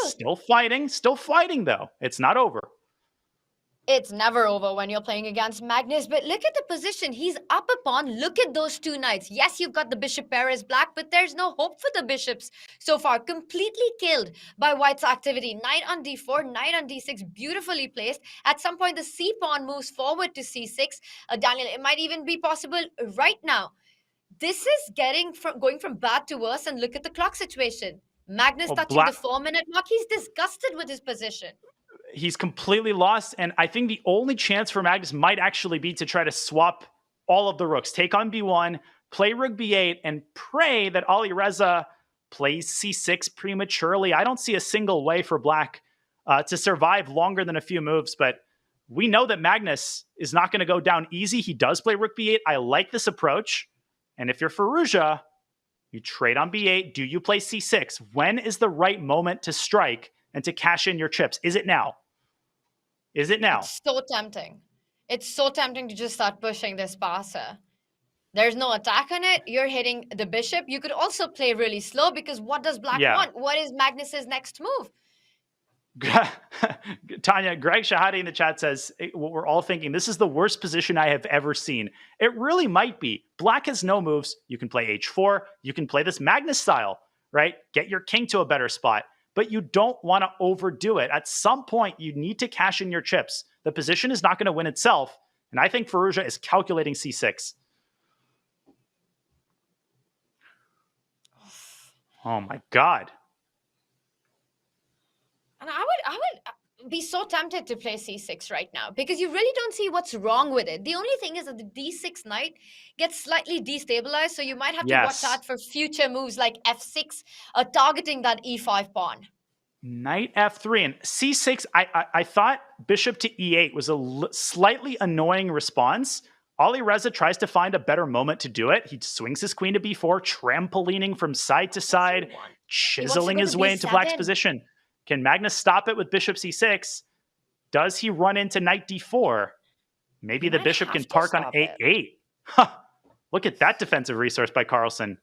still fighting though. It's not over. It's never over when you're playing against Magnus, but look at the position. He's up a pawn. Look at those two knights. Yes, you've got the bishop pair is black, but there's no hope for the bishops so far. Completely killed by white's activity. Knight on D4, knight on D6, beautifully placed. At some point, the C pawn moves forward to C6. Daniel, it might even be possible right now. This is going from bad to worse, and look at the clock situation. Magnus touching the 4-minute mark. He's disgusted with his position. He's completely lost, and I think the only chance for Magnus might actually be to try to swap all of the rooks. Take on B1, play Rook B8, and pray that Alireza plays C6 prematurely. I don't see a single way for Black to survive longer than a few moves, but we know that Magnus is not going to go down easy. He does play Rook B8. I like this approach, and if you're Firouzja, you trade on B8. Do you play C6? When is the right moment to strike and to cash in your chips? Is it now? Is it now? It's so tempting. It's so tempting to just start pushing this passer. There's no attack on it. You're hitting the bishop. You could also play really slow because what does Black want? What is Magnus's next move? Tanya, Greg Shahadi in the chat says, what we're all thinking, this is the worst position I have ever seen. It really might be. Black has no moves. You can play H4. You can play this Magnus style, right? Get your king to a better spot. But you don't want to overdo it. At some point, you need to cash in your chips. The position is not going to win itself. And I think Firouzja is calculating C6. Oh my God. And I would be so tempted to play C6 right now because you really don't see what's wrong with it. The only thing is that the D6 knight gets slightly destabilized, so you might have to watch out for future moves like F6, targeting that E5 pawn. Knight F3 and C6. I thought bishop to E8 was a slightly annoying response. Alireza tries to find a better moment to do it. He swings his queen to B4, trampolining from side to side, chiseling his way into Black's position. Can Magnus stop it with bishop C6? Does he run into knight D4? Maybe the bishop can park on A8. Huh. Look at that defensive resource by Carlsen.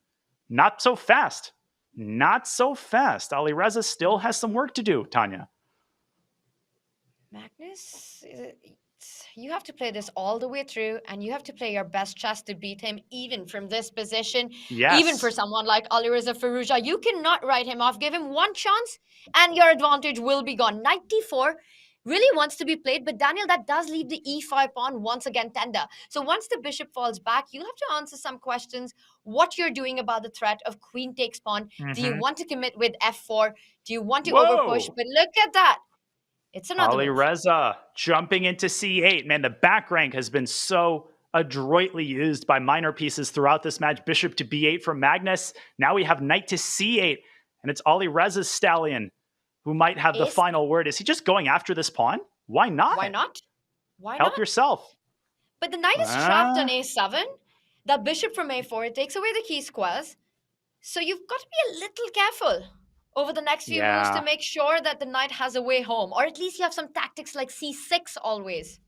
Not so fast. Not so fast. Alireza still has some work to do, Tanya. Magnus, you have to play this all the way through, and you have to play your best chess to beat him, even from this position. Yes. Even for someone like Alireza Firouzja, you cannot write him off. Give him one chance, and your advantage will be gone. Knight D4. really wants to be played. But Daniel, that does leave the e5 pawn once again tender. So once the bishop falls back, you'll have to answer some questions. What you're doing about the threat of queen takes pawn. Do you want to commit with f4? Do you want to overpush? But look at that. It's another move. Alireza jumping into c8. Man, the back rank has been so adroitly used by minor pieces throughout this match. Bishop to b8 from Magnus. Now we have knight to c8, and it's Alireza's stallion who might have the final word. Is he just going after this pawn? Why not? Why not? Why Help not? yourself. But the knight is trapped on a7. The bishop from a4, it takes away the key squares. So you've got to be a little careful over the next few moves to make sure that the knight has a way home. Or at least you have some tactics like c6 always.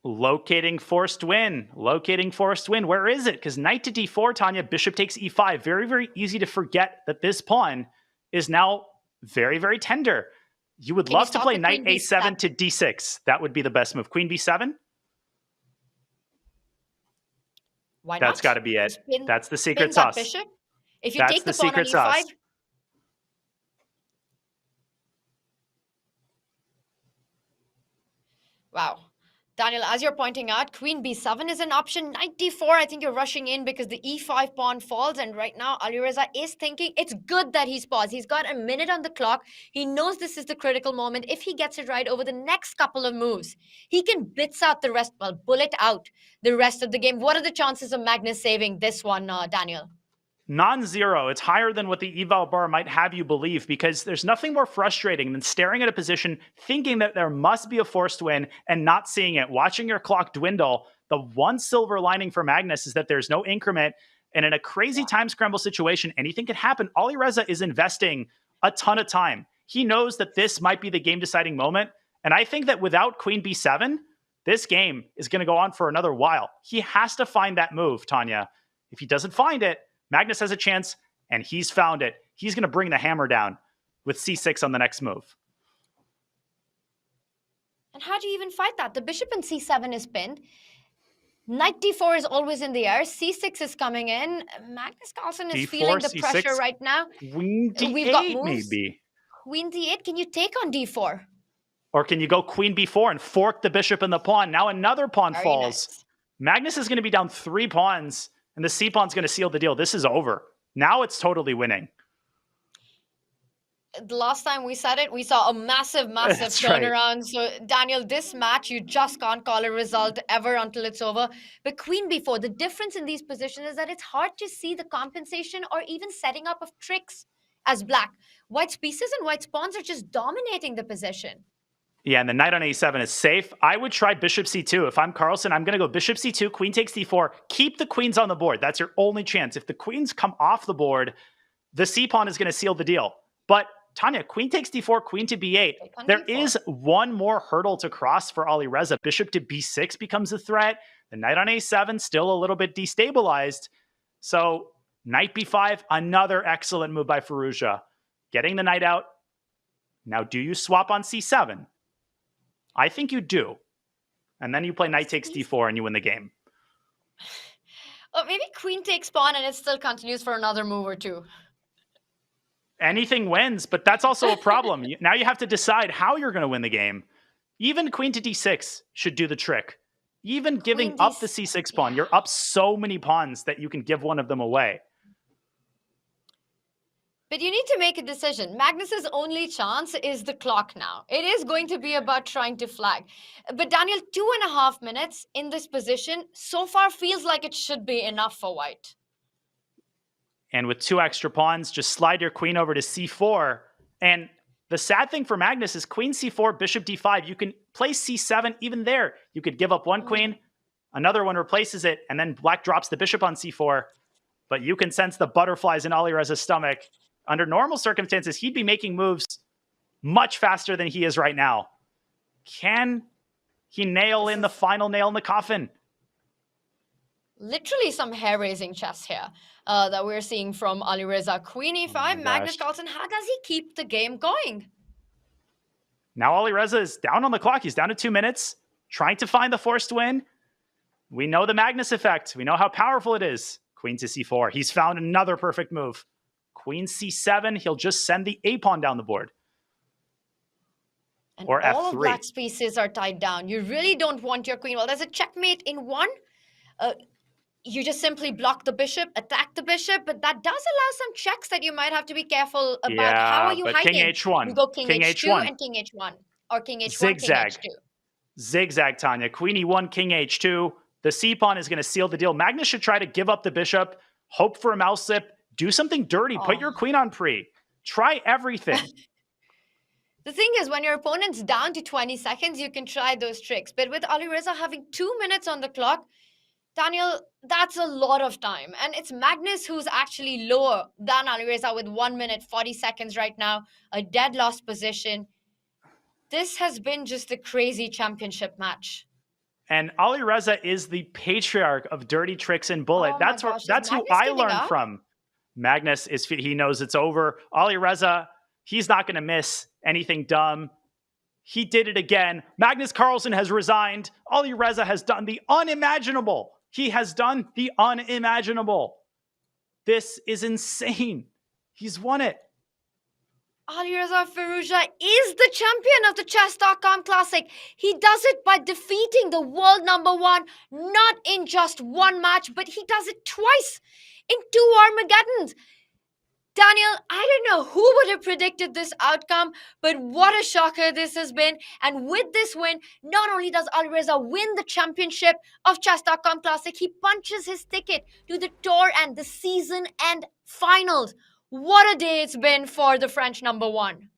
Locating forced win. Locating forced win. Where is it? Because knight to d4, Tanya, bishop takes e5. Very, very easy to forget that this pawn is now very, very tender. You would love to play knight a7 to d6. That would be the best move. Queen b7? Why not? That's got to be it. That's the secret sauce. Bishop. If you take the pawn on e5, sauce. Wow. Daniel, as you're pointing out, queen b7 is an option. Knight d4, I think you're rushing in because the e5 pawn falls. And right now, Alireza is thinking it's good that he's paused. He's got a minute on the clock. He knows this is the critical moment. If he gets it right over the next couple of moves, he can blitz out the rest, well, bullet out the rest of the game. What are the chances of Magnus saving this one, Daniel? Non-zero. It's higher than what the eval bar might have you believe, because there's nothing more frustrating than staring at a position, thinking that there must be a forced win and not seeing it, watching your clock dwindle. The one silver lining for Magnus is that there's no increment, and in a crazy time scramble situation, anything can happen. Alireza is investing a ton of time. He knows that this might be the game-deciding moment, and I think that without queen b7, this game is going to go on for another while. He has to find that move, Tanya. If he doesn't find it, Magnus has a chance, and he's found it. He's going to bring the hammer down with c6 on the next move. And how do you even fight that? The bishop in c7 is pinned. Knight d4 is always in the air. c6 is coming in. Magnus Carlsen is D4, feeling the C6, pressure right now. Queen d8, We've got moves. maybe. Queen d8, can you take on d4? Or can you go queen b4 and fork the bishop and the pawn? Now another pawn Very falls. nice. Magnus is going to be down 3 pawns, and the c-pawn's going to seal the deal. This is over. Now it's totally winning. The last time we said it, we saw a massive That's right. turnaround. So, Daniel, this match, you just can't call a result ever until it's over. But queen b4, the difference in these positions is that it's hard to see the compensation or even setting up of tricks as black. White's pieces and white's pawns are just dominating the position. Yeah, and the knight on a7 is safe. I would try bishop c2. If I'm Carlsen, I'm going to go bishop c2, queen takes d4. Keep the queens on the board. That's your only chance. If the queens come off the board, the c-pawn is going to seal the deal. But Tanya, queen takes d4, queen to b8. There is one more hurdle to cross for Alireza. Bishop to b6 becomes a threat. The knight on a7 still a little bit destabilized. So knight b5, another excellent move by Firouzja. Getting the knight out. Now, do you swap on c7? I think you do. And then you play knight takes d4 and you win the game. Or maybe queen takes pawn and it still continues for another move or two. Anything wins, but that's also a problem. Now you have to decide how you're going to win the game. Even queen to d6 should do the trick. Even giving up the c6 pawn, you're up so many pawns that you can give one of them away. But you need to make a decision. Magnus's only chance is the clock now. It is going to be about trying to flag. But Daniel, 2.5 minutes in this position so far feels like it should be enough for white. And with 2 extra pawns, just slide your queen over to c4. And the sad thing for Magnus is queen c4, bishop d5. You can play c7 even there. You could give up one queen, another one replaces it, and then black drops the bishop on c4. But you can sense the butterflies in Alireza's stomach. Under normal circumstances, he'd be making moves much faster than he is right now. Can he nail in the final nail in the coffin? Literally some hair-raising chess here that we're seeing from Alireza. Queen e5, Magnus Carlsen, how does he keep the game going? Now Alireza is down on the clock. He's down to 2 minutes, trying to find the forced win. We know the Magnus effect. We know how powerful it is. Queen to c4. He's found another perfect move. Queen c7. He'll just send the a-pawn down the board. And or all of f3. black's pieces are tied down. You really don't want your queen. Well, there's a checkmate in one. You just simply block the bishop, attack the bishop, but that does allow some checks that you might have to be careful about. How are Yeah, you but hiding? king h1. You go king h2 h1. and king h1. Or king h1, Zigzag. king h2. Zigzag, Tanya. Queen e1, king h2. The c-pawn is going to seal the deal. Magnus should try to give up the bishop, hope for a mouse slip, do something dirty, put your queen on pre. Try everything. The thing is, when your opponent's down to 20 seconds, you can try those tricks. But with Alireza having 2 minutes on the clock, Daniel, that's a lot of time. And it's Magnus who's actually lower than Alireza with 1 minute, 40 seconds right now, a dead lost position. This has been just a crazy championship match. And Alireza is the patriarch of dirty tricks and bullet. Oh that's who I learned from. Magnus he knows it's over. Alireza, he's not going to miss anything dumb. He did it again. Magnus Carlsen has resigned. Alireza has done the unimaginable. He has done the unimaginable. This is insane. He's won it. Alireza Firouzja is the champion of the Chess.com Classic. He does it by defeating the world #1, not in just one match, but he does it twice in 2 Armageddons. Daniel, I don't know who would have predicted this outcome, but what a shocker this has been. And with this win, not only does Alireza win the championship of Chess.com Classic, he punches his ticket to the tour and the season end finals. What a day it's been for the French #1.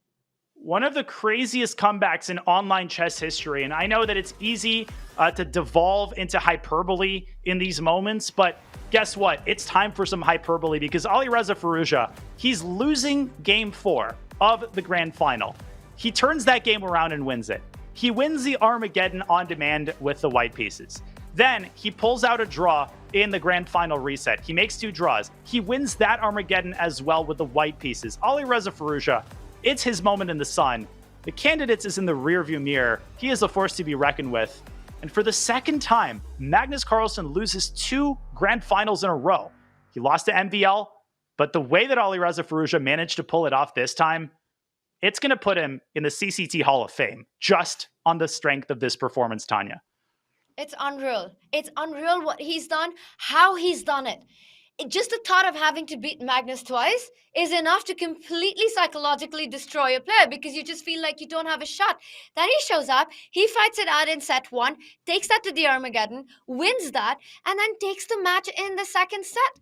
One of the craziest comebacks in online chess history. And I know that it's easy to devolve into hyperbole in these moments, but guess what? It's time for some hyperbole because Alireza Firouzja, he's losing game 4 of the grand final. He turns that game around and wins it. He wins the Armageddon on demand with the white pieces. Then he pulls out a draw in the grand final reset. He makes 2 draws. He wins that Armageddon as well with the white pieces. Alireza Firouzja, it's his moment in the sun. The candidates is in the rearview mirror. He is a force to be reckoned with. And for the second time, Magnus Carlsen loses 2 grand finals in a row. He lost to MVL, but the way that Alireza Firouzja managed to pull it off this time, it's going to put him in the CCT Hall of Fame, just on the strength of this performance, Tanya. It's unreal. It's unreal what he's done, how he's done it. Just the thought of having to beat Magnus twice is enough to completely psychologically destroy a player because you just feel like you don't have a shot. Then he shows up, he fights it out in set 1, takes that to the Armageddon, wins that, and then takes the match in the second set.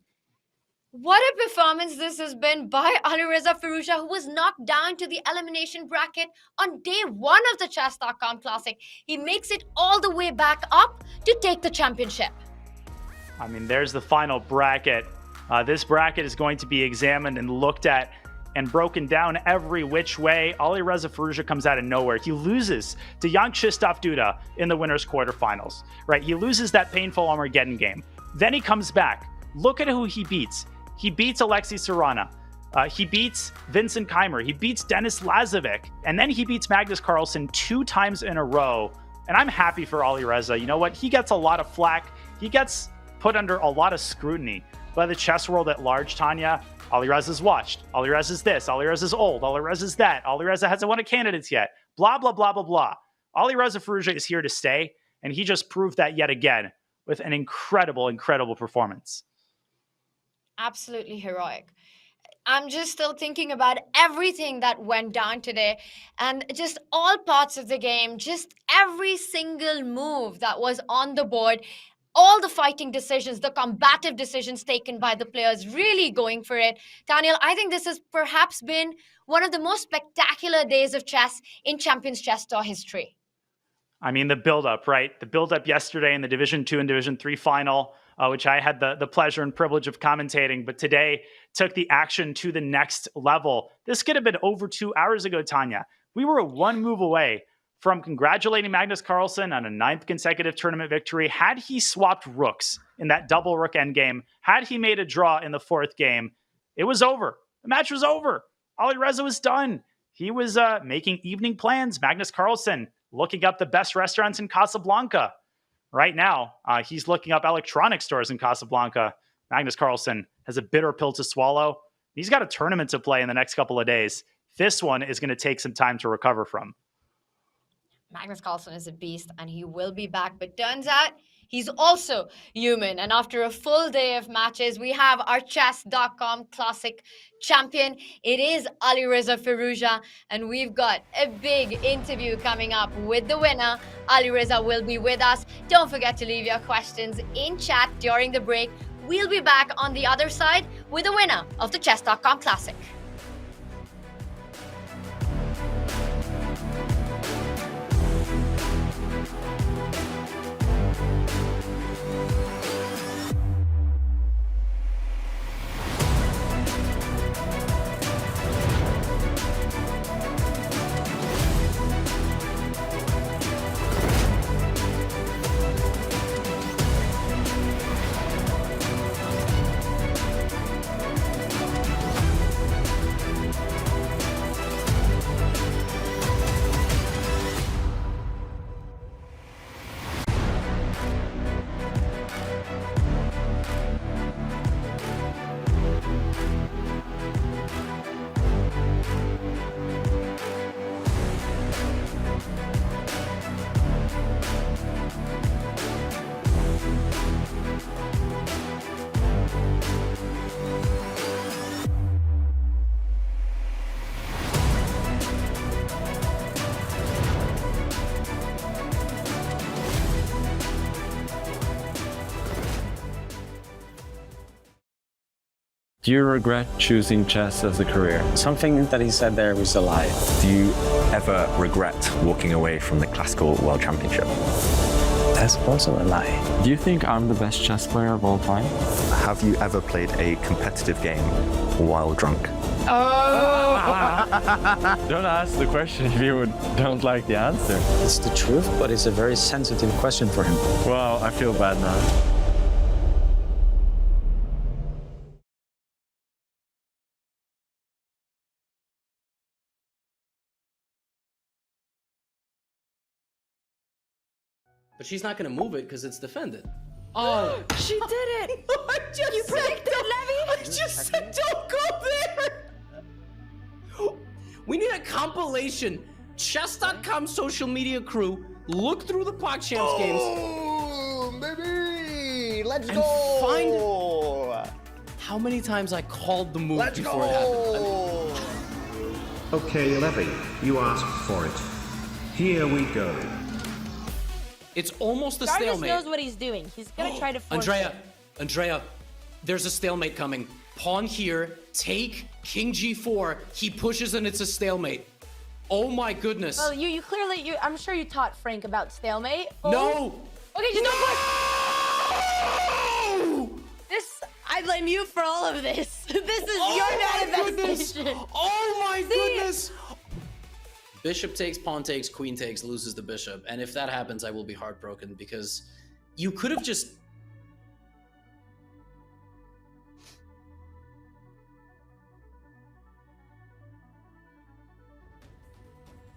What a performance this has been by Alireza Firouzja, who was knocked down to the elimination bracket on day 1 of the Chess.com Classic. He makes it all the way back up to take the championship. I mean, there's the final bracket. This bracket is going to be examined and looked at and broken down every which way. Alireza Firouzja comes out of nowhere. He loses to Jan Krzysztof Duda in the winners quarterfinals, right? He loses that painful Armageddon game. Then he comes back. Look at who he beats. He beats Alexei Sarana. He beats Vincent Keimer. He beats Denis Lazovic. And then he beats Magnus Carlsen 2 times in a row. And I'm happy for Alireza. You know what? He gets a lot of flack. He gets put under a lot of scrutiny by the chess world at large, Tanya. Alireza's watched. Alireza's this. Alireza's old. Alireza's that. Alireza hasn't won a candidates yet. Blah, blah, blah, blah, blah. Alireza Firouzja is here to stay. And he just proved that yet again with an incredible, incredible performance. Absolutely heroic. I'm just still thinking about everything that went down today and just all parts of the game, just every single move that was on the board, all the fighting decisions, the combative decisions taken by the players, really going for it. Daniel, I think this has perhaps been one of the most spectacular days of chess in Champions Chess Tour history. I mean, the build-up, right? The build-up yesterday in the Division 2 and Division 3 final, which I had the pleasure and privilege of commentating, but today took the action to the next level. This could have been over 2 hours ago, Tanya. We were 1 move away from congratulating Magnus Carlsen on a 9th consecutive tournament victory. Had he swapped rooks in that double rook endgame, had he made a draw in the 4th game, it was over. The match was over. Alireza was done. He was making evening plans. Magnus Carlsen looking up the best restaurants in Casablanca. Right now, he's looking up electronic stores in Casablanca. Magnus Carlsen has a bitter pill to swallow. He's got a tournament to play in the next couple of days. This one is going to take some time to recover from. Magnus Carlsen is a beast and he will be back. But turns out he's also human. And after a full day of matches, we have our Chess.com Classic champion. It is Alireza Firouzja. And we've got a big interview coming up with the winner. Alireza will be with us. Don't forget to leave your questions in chat during the break. We'll be back on the other side with the winner of the Chess.com Classic. Do you regret choosing chess as a career? Something that he said there was a lie. Do you ever regret walking away from the Classical World Championship? That's also a lie. Do you think I'm the best chess player of all time? Have you ever played a competitive game while drunk? Don't ask the question if you don't like the answer. It's the truth, but it's a very sensitive question for him. Wow, I feel bad now. But she's not gonna move it because it's defended. Oh, She did it! You predicted it, Levy! I just said don't go there! We need a compilation. Chess.com social media crew, look through the PogChamps games. Baby! Let's and go! Find how many times I called the move before it happened. Okay, Levy, you asked for it. Here we go. It's almost a Dargus stalemate. knows what he's doing. He's gonna try to force it. Andrea, there's a stalemate coming. Pawn here, take, king g4. He pushes and it's a stalemate. Oh my goodness. Well, you clearly, I'm sure you taught Frank about stalemate. Oh. No! Okay, just don't push. I blame you for all of this. This is your manifestation. Oh my goodness! Bishop takes, pawn takes, queen takes, loses the bishop. And if that happens, I will be heartbroken because you could have just...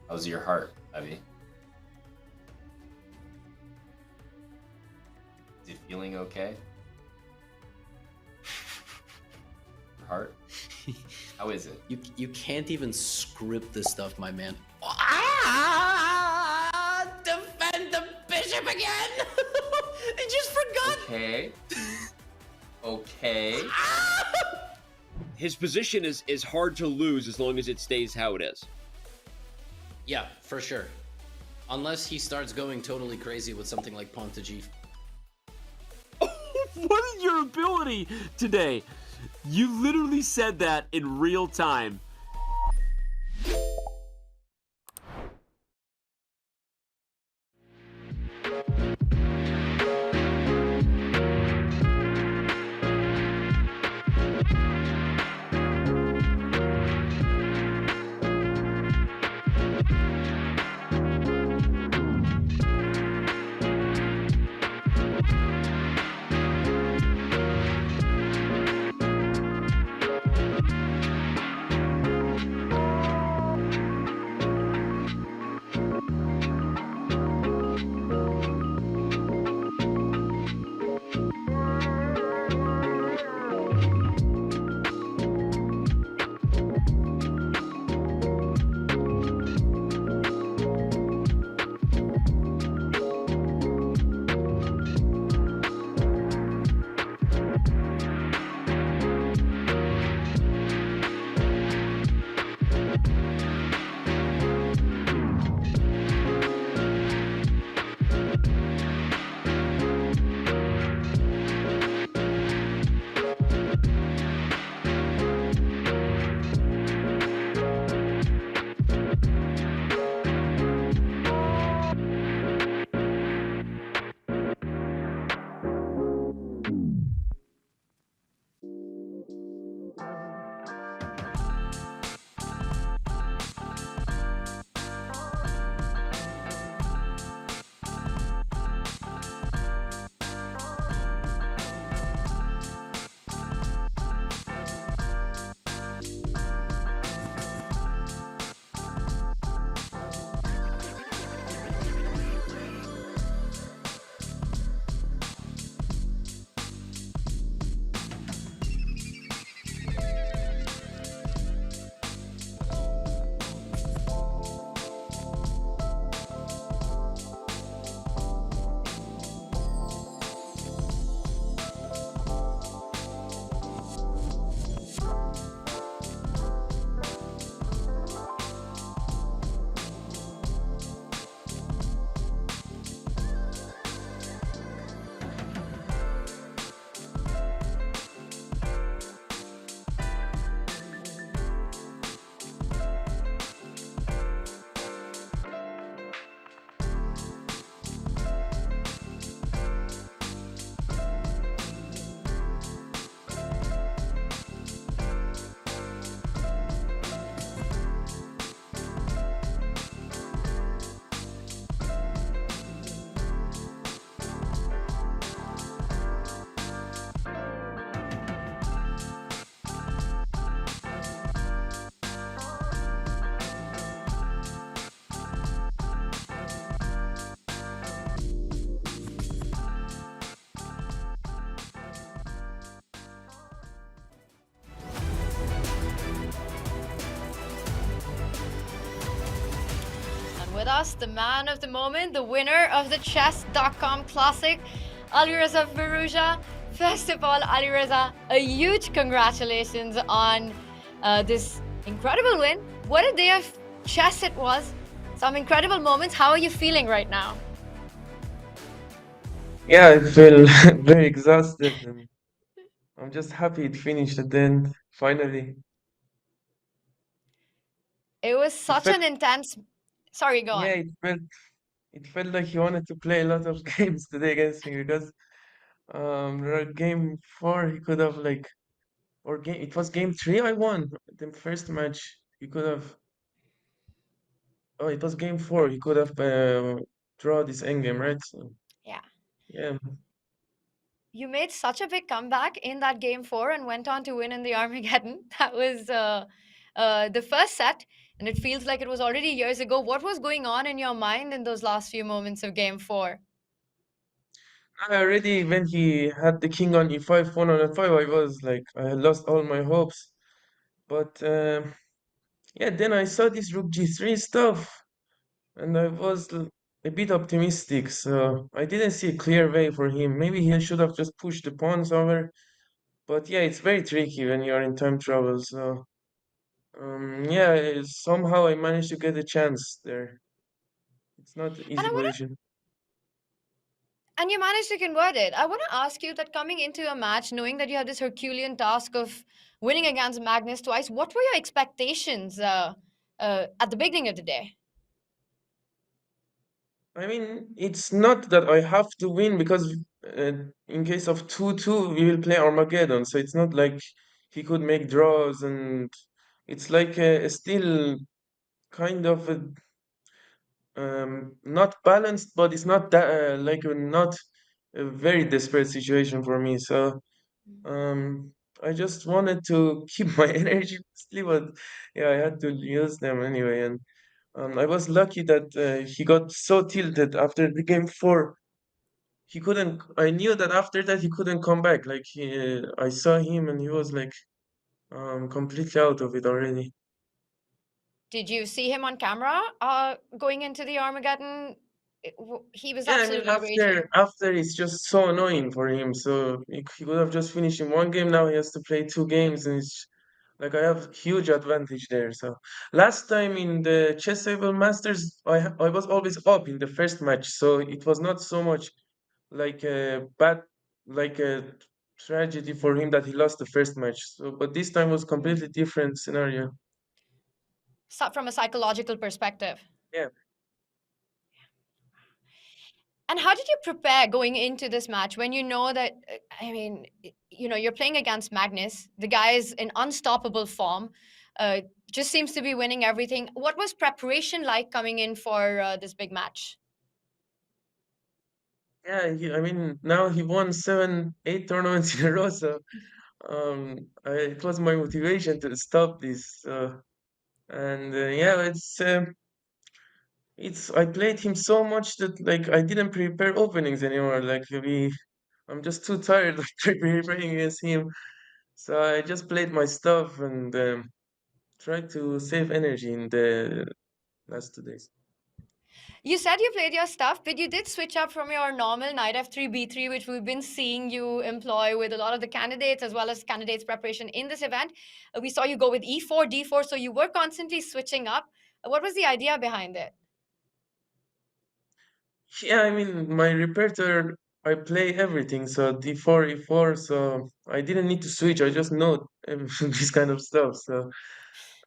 How's your heart, Abby? Is it feeling okay? Your heart? How is it? You can't even script this stuff, my man. Defend the bishop again! I just forgot! Okay. Okay. His position is hard to lose as long as it stays how it is. Yeah, for sure. Unless he starts going totally crazy with something like pawn to g. What is your ability today? You literally said that in real time. with us, the man of the moment, the winner of the Chess.com Classic, Alireza Firouzja. First of all, Alireza, a huge congratulations on this incredible win. What a day of chess it was. Some incredible moments. How are you feeling right now? Yeah, I feel very exhausted and I'm just happy it finished at the end, finally. It was such felt- an intense... Sorry, go Yeah, on. it felt like he wanted to play a lot of games today against me because game 4 he could have it was game 3 I won the first match. He could have it was game 4. He could have draw this endgame, right? So Yeah. yeah. You made such a big comeback in that game 4 and went on to win in the Armageddon. That was the first set, and it feels like it was already years ago. What was going on in your mind in those last few moments of game 4? I already, when he had the king on e5, pawn on f5, I was like, I had lost all my hopes. But yeah, then I saw this rook g3 stuff, and I was a bit optimistic. So I didn't see a clear way for him. Maybe he should have just pushed the pawns over. But yeah, it's very tricky when you're in time trouble. So yeah, somehow I managed to get a chance there. It's not an easy position. And you managed to convert it. I want to ask you that coming into a match, knowing that you had this Herculean task of winning against Magnus twice, what were your expectations at the beginning of the day? I mean, it's not that I have to win because in case of 2-2, we will play Armageddon. So it's not like he could make draws, and it's like still kind of not balanced, but it's not that not a very desperate situation for me. So I just wanted to keep my energy mostly, but yeah, I had to use them anyway. And I was lucky that he got so tilted after the game 4. He couldn't. I knew that after that he couldn't come back. I saw him and he was like completely out of it already. Did you see him on camera going into the Armageddon? He was Yeah, I mean absolutely raging. after it's just so annoying for him. So he could have just finished in one game. Now he has to play 2 games, and it's like I have huge advantage there. So last time in the Chessable Masters, I was always up in the first match, so it was not so much like a bad like a tragedy for him that he lost the first match. So, but this time was completely different scenario. From a psychological perspective. Yeah. And how did you prepare going into this match when you know that, I mean, you're playing against Magnus. The guy is in unstoppable form, just seems to be winning everything. What was preparation like coming in for this big match? Yeah, I mean, now he won 7, 8 tournaments in a row, so it was my motivation to stop this. And yeah, it's I played him so much that like I didn't prepare openings anymore. I'm just too tired of preparing against him, so I just played my stuff and tried to save energy in the last 2 days. You said you played your stuff, but you did switch up from your normal knight f3, b3, which we've been seeing you employ with a lot of the candidates as well as candidates preparation in this event. We saw you go with e4, d4, so you were constantly switching up. What was the idea behind it? Yeah, I mean, my repertoire, I play everything, so d4, e4, so I didn't need to switch. I just know this kind of stuff. So,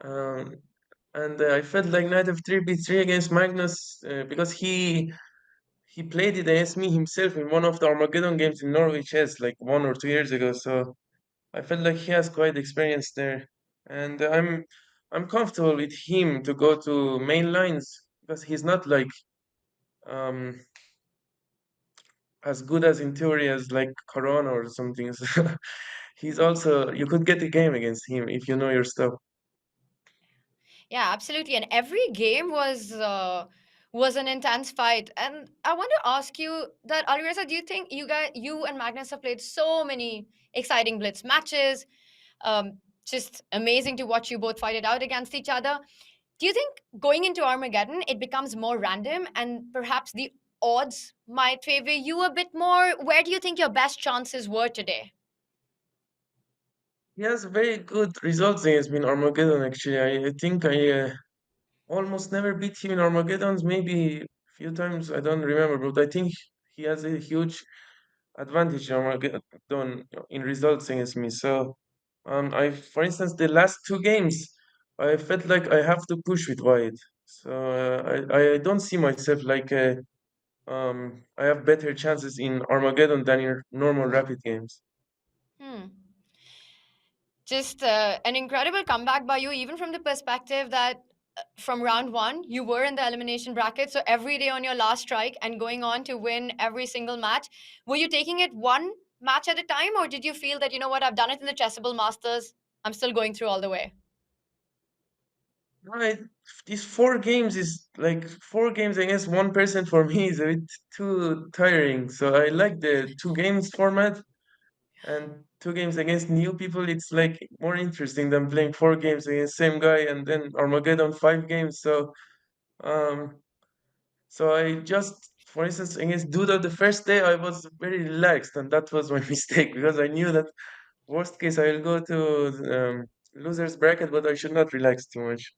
um, and I felt like knight f3, b3 against Magnus because he played it against me himself in one of the Armageddon games in Norway chess like 1 or 2 years ago. So I felt like he has quite experience there, and I'm comfortable with him to go to main lines because he's not like um as good as in theory as like Corona or something. So he's also you could get a game against him if you know your stuff. Yeah, absolutely. And every game was an intense fight. And I want to ask you that, Alireza, do you think you and Magnus have played so many exciting blitz matches? Just amazing to watch you both fight it out against each other. Do you think going into Armageddon, it becomes more random and perhaps the odds might favor you a bit more? Where do you think your best chances were today? He has very good results against me in Armageddon, actually. I think I almost never beat him in Armageddons, maybe a few times, I don't remember, but I think he has a huge advantage in Armageddon in results against me. So, for instance, the last two games, I felt like I have to push with Wyatt. So I don't see myself like I have better chances in Armageddon than in normal rapid games. Hmm. Just an incredible comeback by you, even from the perspective that from round one, you were in the elimination bracket. So every day on your last strike and going on to win every single match. Were you taking it one match at a time, or did you feel that, you know what, I've done it in the Chessable Masters, I'm still going through all the way? Right, these four games is like four games against one person for me is a bit too tiring. So I like the two games format, and two games against new people. It's like more interesting than playing four games against same guy and then Armageddon 5 games. Um, so I just, for instance, against Duda the first day I was very relaxed, and that was my mistake because I knew that worst case I will go to losers bracket, but I should not relax too much.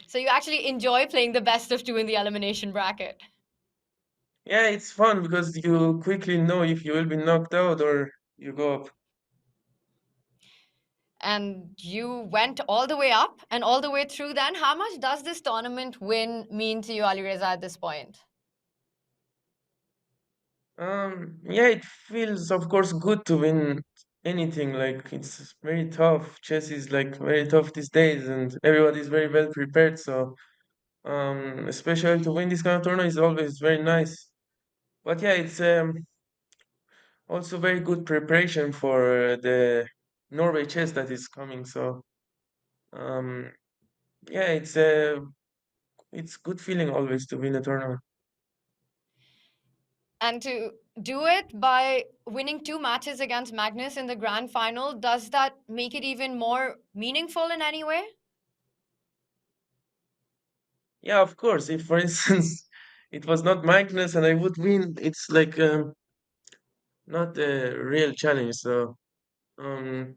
So you actually enjoy playing the best of two in the elimination bracket. Yeah, it's fun because you quickly know if you will be knocked out or you go up. And you went all the way up and all the way through then. How much does this tournament win mean to you, Alireza, at this point? Yeah, it feels of course good to win anything. Like it's very tough. Chess is like very tough these days, and everybody's very well prepared. So, especially to win this kind of tournament is always very nice. But yeah, it's also very good preparation for the Norway chess that is coming. So, um, yeah, it's good feeling always to win a tournament. And to do it by winning two matches against Magnus in the grand final, does that make it even more meaningful in any way? Yeah, of course. If, for instance, it was not Magnus and I would win, it's like not a real challenge. So um,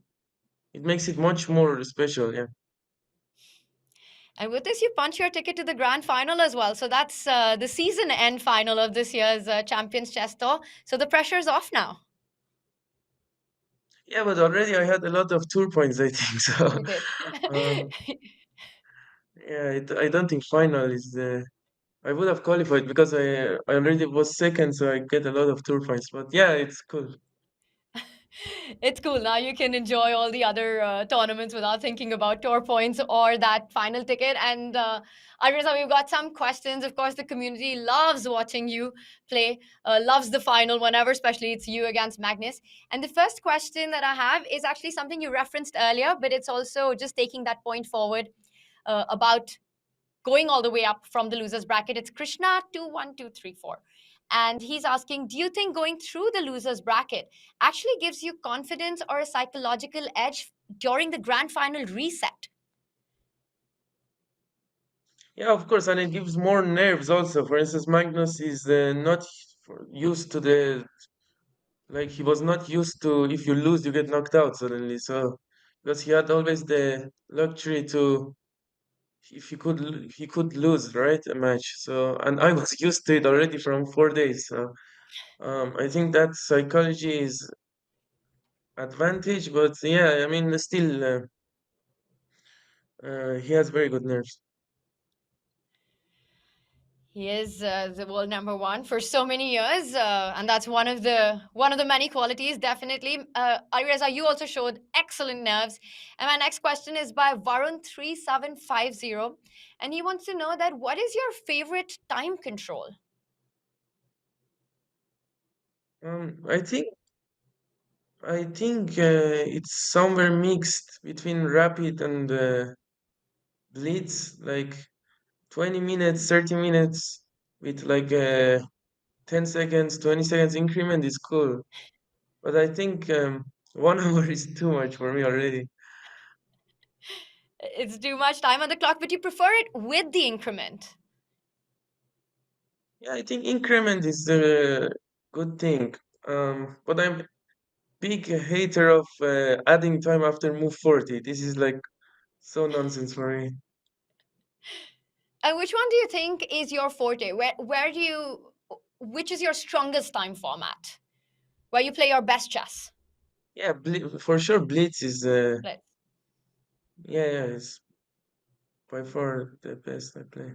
it makes it much more special. Yeah. And with this, you punch your ticket to the grand final as well. So that's the season end final of this year's Champions Chess Tour. So the pressure's off now. Yeah, but already I had a lot of tour points, I think. So You did. um, yeah, I don't think final is I would have qualified because I already was second, so I get a lot of tour points. But yeah, it's cool. It's cool. Now you can enjoy all the other tournaments without thinking about tour points or that final ticket. And Alireza, we've got some questions. Of course, the community loves watching you play, loves the final whenever, especially it's you against Magnus. And the first question that I have is actually something you referenced earlier, but it's also just taking that point forward about going all the way up from the losers bracket. It's Krishna21234. And he's asking, do you think going through the losers bracket actually gives you confidence or a psychological edge during the grand final reset? Yeah, of course, and it gives more nerves also. For instance, Magnus is not used to the like he was not used to if you lose you get knocked out suddenly. So because he had always the luxury to if he could lose right a match. So and I was used to it already from 4 days. So I think that psychology is advantage, but yeah, I mean still he has very good nerves. He is the world number one for so many years, and that's one of the many qualities. Definitely, Alireza, you also showed excellent nerves. And my next question is by Varun3750, and he wants to know that what is your favorite time control? I think it's somewhere mixed between rapid and blitz, like 20 minutes, 30 minutes with like 10 seconds, 20 seconds increment is cool. But I think 1 hour is too much for me already. It's too much time on the clock, but you prefer it with the increment. Yeah, I think increment is a good thing. But I'm big hater of adding time after move 40. This is like so nonsense for me. And which one do you think is your forte? Where do you, which is your strongest time format? Where you play your best chess? Yeah, for sure, Blitz is Blitz. yeah, it's by far the best I play.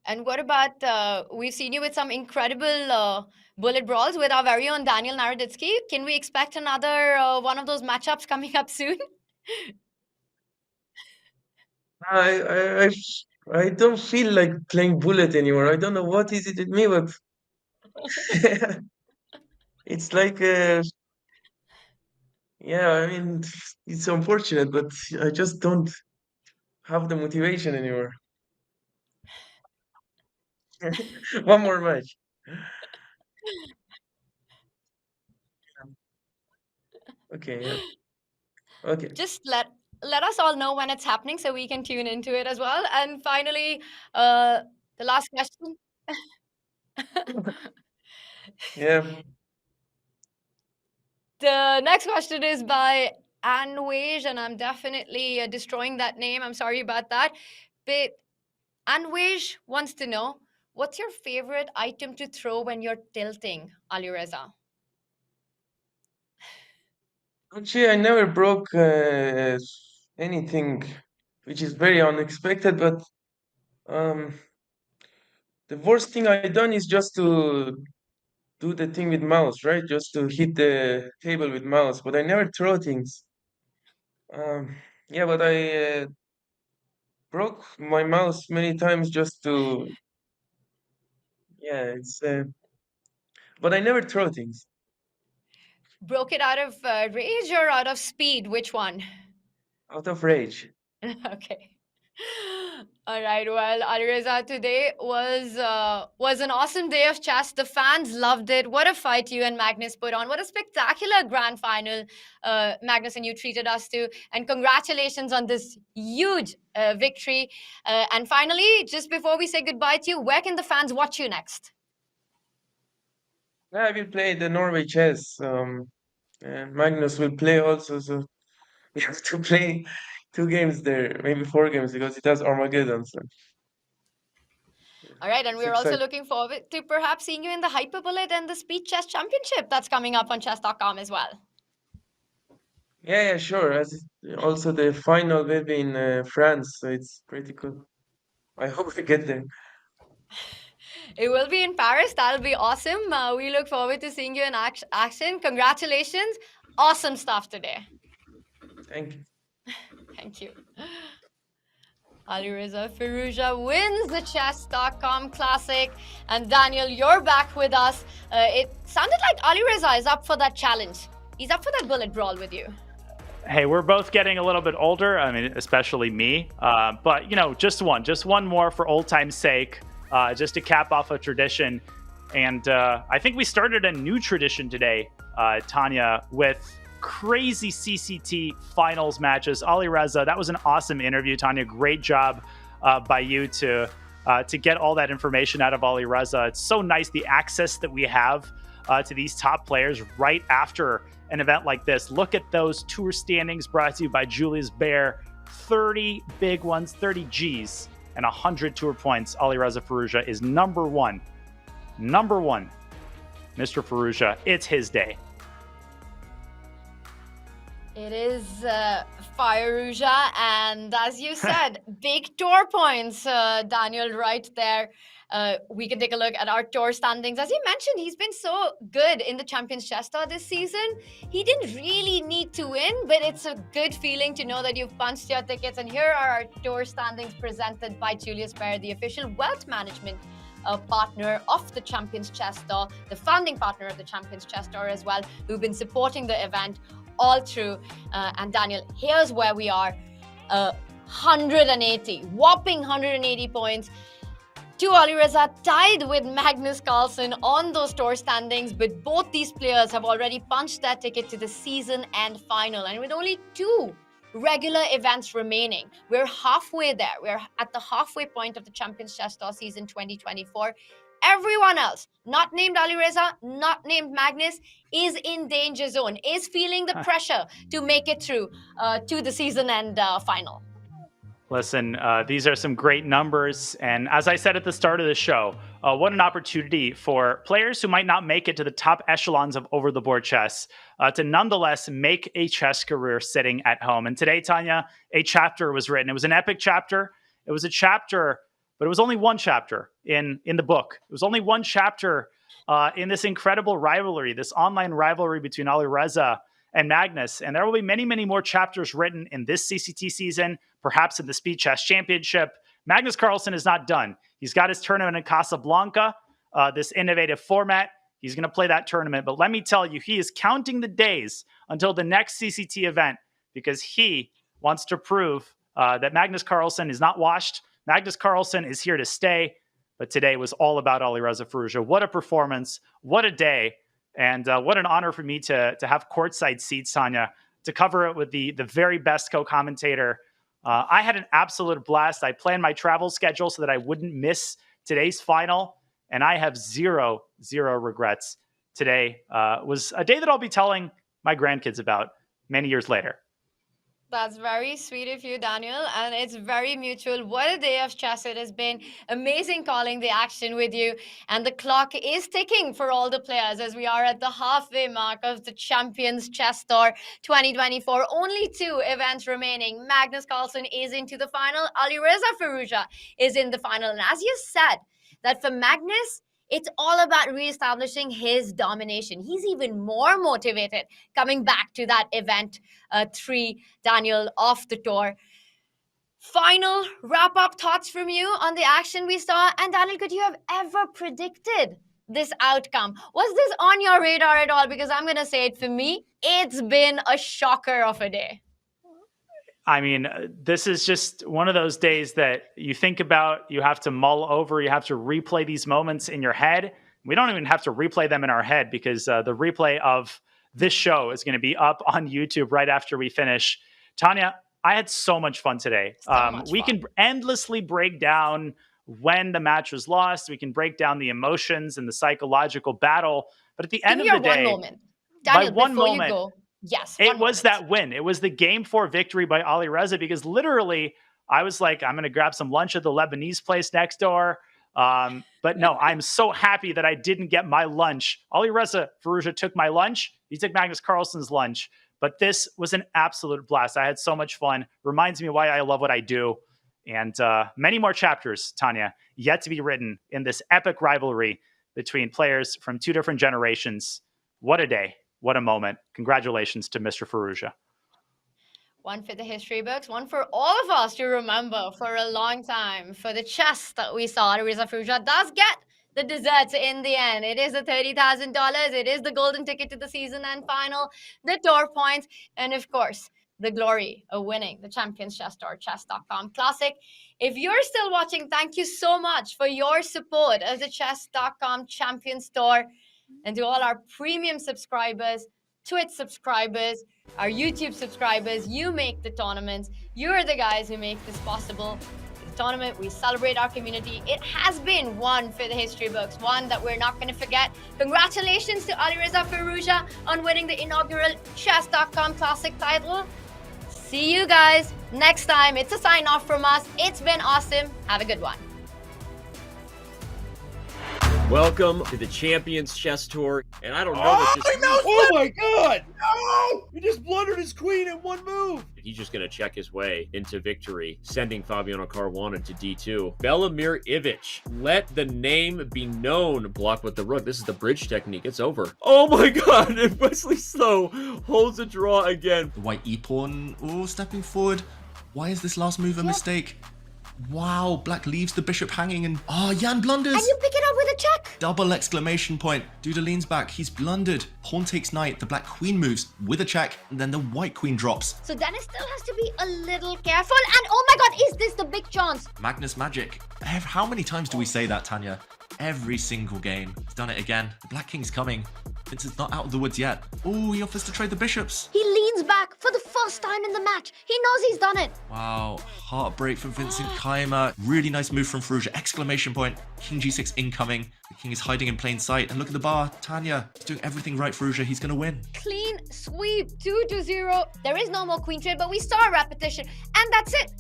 And what about, we've seen you with some incredible bullet brawls with our very own Daniel Naroditsky. Can we expect another one of those matchups coming up soon? I don't feel like playing Bullet anymore. I don't know what is it with me, but it's like yeah, I mean it's unfortunate, but I just don't have the motivation anymore. One more match. Okay, yeah. Okay. Just let us all know when it's happening so we can tune into it as well. And finally, the last question. Yeah. The next question is by Anwej, and I'm definitely destroying that name. I'm sorry about that. But Anwej wants to know, what's your favorite item to throw when you're tilting, Alireza? Actually, I never broke anything, which is very unexpected, but um, the worst thing I done is just to do the thing with mouse, right? Just to hit the table with mouse, but I never throw things. Yeah, but I broke my mouse many times just to, yeah, it's, but I never throw things. Broke it out of rage or out of speed? Which one? Out of rage. Okay. All right. Well, Alireza, today was an awesome day of chess. The fans loved it. What a fight you and Magnus put on. What a spectacular grand final Magnus and you treated us to. And congratulations on this huge victory. And finally, just before we say goodbye to you, where can the fans watch you next? Yeah, I will play the Norway chess. And Magnus will play also, so we have to play 2 games there, maybe 4 games, because it has Armageddon. So. All right, and It's we're also exciting. looking forward to perhaps seeing you in the Hyperbullet and the Speed Chess Championship that's coming up on chess.com as well. Yeah, sure. Also, the final will be in France, so it's pretty cool. I hope we get there. It will be in Paris. That'll be awesome. We look forward to seeing you in action. Congratulations. Awesome stuff today. Thank you. Thank you. Alireza Firouzja wins the chess.com Classic. And Daniel, you're back with us. It sounded like Alireza is up for that challenge. He's up for that bullet brawl with you. Hey, we're both getting a little bit older. I mean, especially me. But, you know, just one more for old time's sake, just to cap off a tradition. And I think we started a new tradition today, Tanya, with crazy CCT finals matches. Alireza, that was an awesome interview, Tanya. Great job by you to get all that information out of Alireza. It's so nice, the access that we have to these top players right after an event like this. Look at those tour standings brought to you by Julius Baer. 30 big ones, 30 Gs, and 100 tour points. Alireza Firouzja is number one. Number one. Mr. Firouzja, it's his day. It is Firouzja, and as you said, big tour points, Daniel, right there. We can take a look at our tour standings. As you mentioned, he's been so good in the Champions Chess Tour this season. He didn't really need to win, but it's a good feeling to know that you've punched your tickets. And here are our tour standings presented by Julius Baer, the official wealth management partner of the Champions Chess Tour, the founding partner of the Champions Chess Tour as well, who've been supporting the event all through. And Daniel, here's where we are. 180, whopping 180 points. To Alireza, tied with Magnus Carlsen on those tour standings, but both these players have already punched their ticket to the season end final. And with only 2 regular events remaining. We're halfway there. We're at the halfway point of the Champions Chess Tour season 2024. Everyone else, not named Alireza, not named Magnus, is in danger zone, is feeling the pressure to make it through to the season and final. Listen, these are some great numbers. And as I said at the start of the show, what an opportunity for players who might not make it to the top echelons of over-the-board chess to nonetheless make a chess career sitting at home. And today, Tanya, a chapter was written. It was an epic chapter. It was a chapter, but it was only one chapter in the book. It was only one chapter in this incredible rivalry, this online rivalry between Alireza and Magnus. And there will be many, many more chapters written in this CCT season, perhaps in the Speed Chess Championship. Magnus Carlsen is not done. He's got his tournament in Casablanca, this innovative format. He's going to play that tournament. But let me tell you, he is counting the days until the next CCT event because he wants to prove that Magnus Carlsen is not washed. Magnus Carlsen is here to stay. But today was all about Alireza Firouzja. What a performance. What a day. And what an honor for me to have courtside seats, Tanya, to cover it with the very best co-commentator. I had an absolute blast. I planned my travel schedule so that I wouldn't miss today's final, and I have zero regrets. Today was a day that I'll be telling my grandkids about many years later. That's very sweet of you, Daniel, and it's very mutual. What a day of chess it has been. Amazing calling the action with you, and the clock is ticking for all the players as we are at the halfway mark of the Champions Chess Tour 2024. Only 2 events remaining. Magnus Carlsen is into the final. Alireza Firouzja is in the final. And as you said, that for Magnus, it's all about reestablishing his domination. He's even more motivated coming back to that event 3, Daniel, off the tour. Final wrap-up thoughts from you on the action we saw. And Daniel, could you have ever predicted this outcome? Was this on your radar at all? Because I'm going to say it, for me, it's been a shocker of a day. I mean, this is just one of those days that you think about, you have to mull over, you have to replay these moments in your head. We don't even have to replay them in our head because the replay of this show is going to be up on YouTube right after we finish. Tanya, I had so much fun today. We can endlessly break down when the match was lost. We can break down the emotions and the psychological battle. But at the end of the day, one moment. Daniel, by one before moment, you go, yes, it was that win. It was the Game 4 victory by Alireza because literally I was like, I'm going to grab some lunch at the Lebanese place next door. But no, I'm so happy that I didn't get my lunch. Alireza Firouzja took my lunch. He took Magnus Carlsen's lunch. But this was an absolute blast. I had so much fun. Reminds me why I love what I do. And many more chapters, Tanya, yet to be written in this epic rivalry between players from 2 different generations. What a day. What a moment. Congratulations to Mr. Firouzja. One for the history books, one for all of us to remember for a long time. For the chess that we saw, Alireza Firouzja does get the desserts in the end. It is the $30,000. It is the golden ticket to the season and final, the tour points, and of course, the glory of winning the Champions Chess Tour Chess.com Classic. If you're still watching, thank you so much for your support of the Chess.com Champions Tour. And to all our premium subscribers, Twitch subscribers, our YouTube subscribers, you make the tournaments. You're the guys who make this possible. The tournament, we celebrate our community. It has been one for the history books, one that we're not going to forget. Congratulations to Alireza Firouzja on winning the inaugural Chess.com Classic title. See you guys next time. It's a sign off from us. It's been awesome. Have a good one. Welcome to the Champions Chess Tour, and I don't know Oh my god! No! He just blundered his queen in one move! He's just going to check his way into victory, sending Fabiano Caruana to d2. Velimir Ivic, let the name be known. Block with the rook. This is the bridge technique. It's over. Oh my god! And Wesley Slow holds a draw again. The white e-pawn, stepping forward. Why is this last move a mistake? Wow, black leaves the bishop hanging and... Jan blunders! And you pick it up with a check! Double exclamation point. Duda leans back, he's blundered. Pawn takes knight, the black queen moves with a check, and then the white queen drops. So Dennis still has to be a little careful. And oh my god, is this the big chance? Magnus magic. How many times do we say that, Tanya? Every single game. He's done it again. The black king's coming. Vincent's not out of the woods yet. Oh, he offers to trade the bishops. He leans back for the first time in the match. He knows he's done it. Wow, heartbreak for Vincent Keimer. Really nice move from Firouzja. Exclamation point. King g6 incoming. The king is hiding in plain sight. And look at the bar. Tanya is doing everything right, Firouzja. He's going to win. Clean sweep, 2-0. There is no more queen trade, but we saw a repetition. And that's it.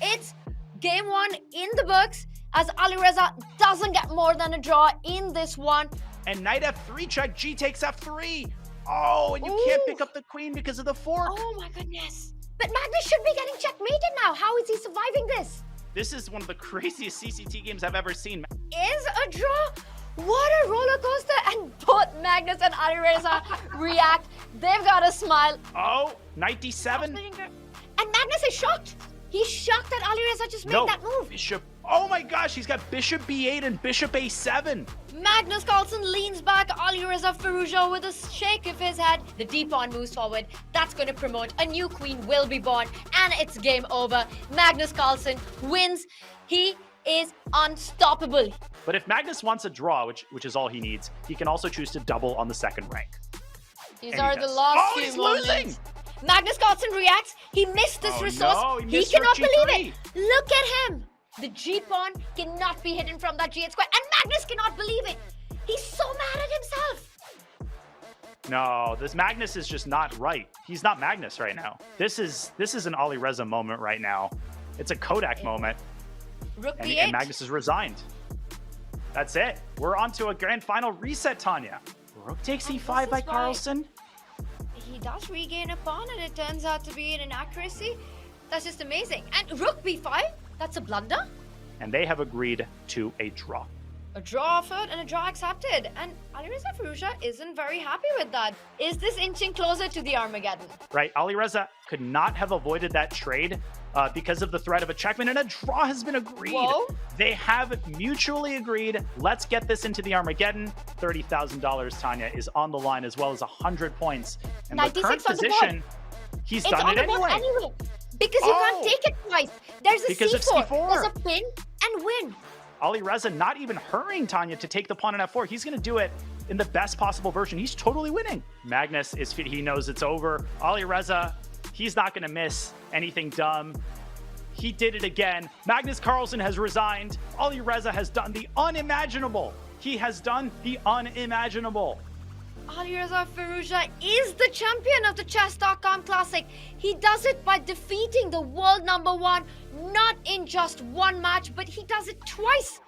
It's game one in the books, as Alireza doesn't get more than a draw in this one. And knight f3 check, g takes f3. Oh, and you can't pick up the queen because of the fork. Oh my goodness. But Magnus should be getting checkmated now. How is he surviving this? This is one of the craziest CCT games I've ever seen. Is a draw? What a roller coaster. And both Magnus and Alireza react. They've got a smile. Oh, knight d7. And Magnus is shocked. He's shocked that Alireza just made that move. Bishop. Oh my gosh, he's got bishop b8 and bishop a7. Magnus Carlsen leans back. Alireza Firouzja with a shake of his head. The d-pawn moves forward. That's going to promote. A new queen will be born. And it's game over. Magnus Carlsen wins. He is unstoppable. But if Magnus wants a draw, which is all he needs, he can also choose to double on the second rank. These are the last few moments. Losing! Magnus Carlsen reacts. He missed this resource. No, he cannot believe it. Look at him. The g-pawn cannot be hidden from that g8 square. And Magnus cannot believe it. He's so mad at himself. No, this Magnus is just not right. He's not Magnus right now. This is an Alireza moment right now. It's a Kodak moment. Rook And b8. Magnus is resigned. That's it. We're on to a grand final reset, Tanya. Rook takes e5 by Carlsen. He does regain a pawn, and it turns out to be an inaccuracy. That's just amazing. And rook b5, that's a blunder. And they have agreed to a draw. A draw offered and a draw accepted. And Alireza Firouzja isn't very happy with that. Is this inching closer to the Armageddon? Right, Alireza could not have avoided that trade because of the threat of a checkmate, and a draw has been agreed. Whoa. They have mutually agreed. Let's get this into the Armageddon. $30,000, Tanya, is on the line, as well as 100 points. And the current position, he's done it anyway. Because you can't take it twice. There's a Because of c4. c4. There's a pin and win. Alireza not even hurrying Tanya to take the pawn on f4. He's going to do it in the best possible version. He's totally winning. Magnus he knows it's over. Alireza, he's not going to miss anything dumb. He did it again. Magnus Carlsen has resigned. Alireza has done the unimaginable. He has done the unimaginable. Alireza Firouzja is the champion of the Chess.com Classic. He does it by defeating the world #1, not in just one match, but he does it twice.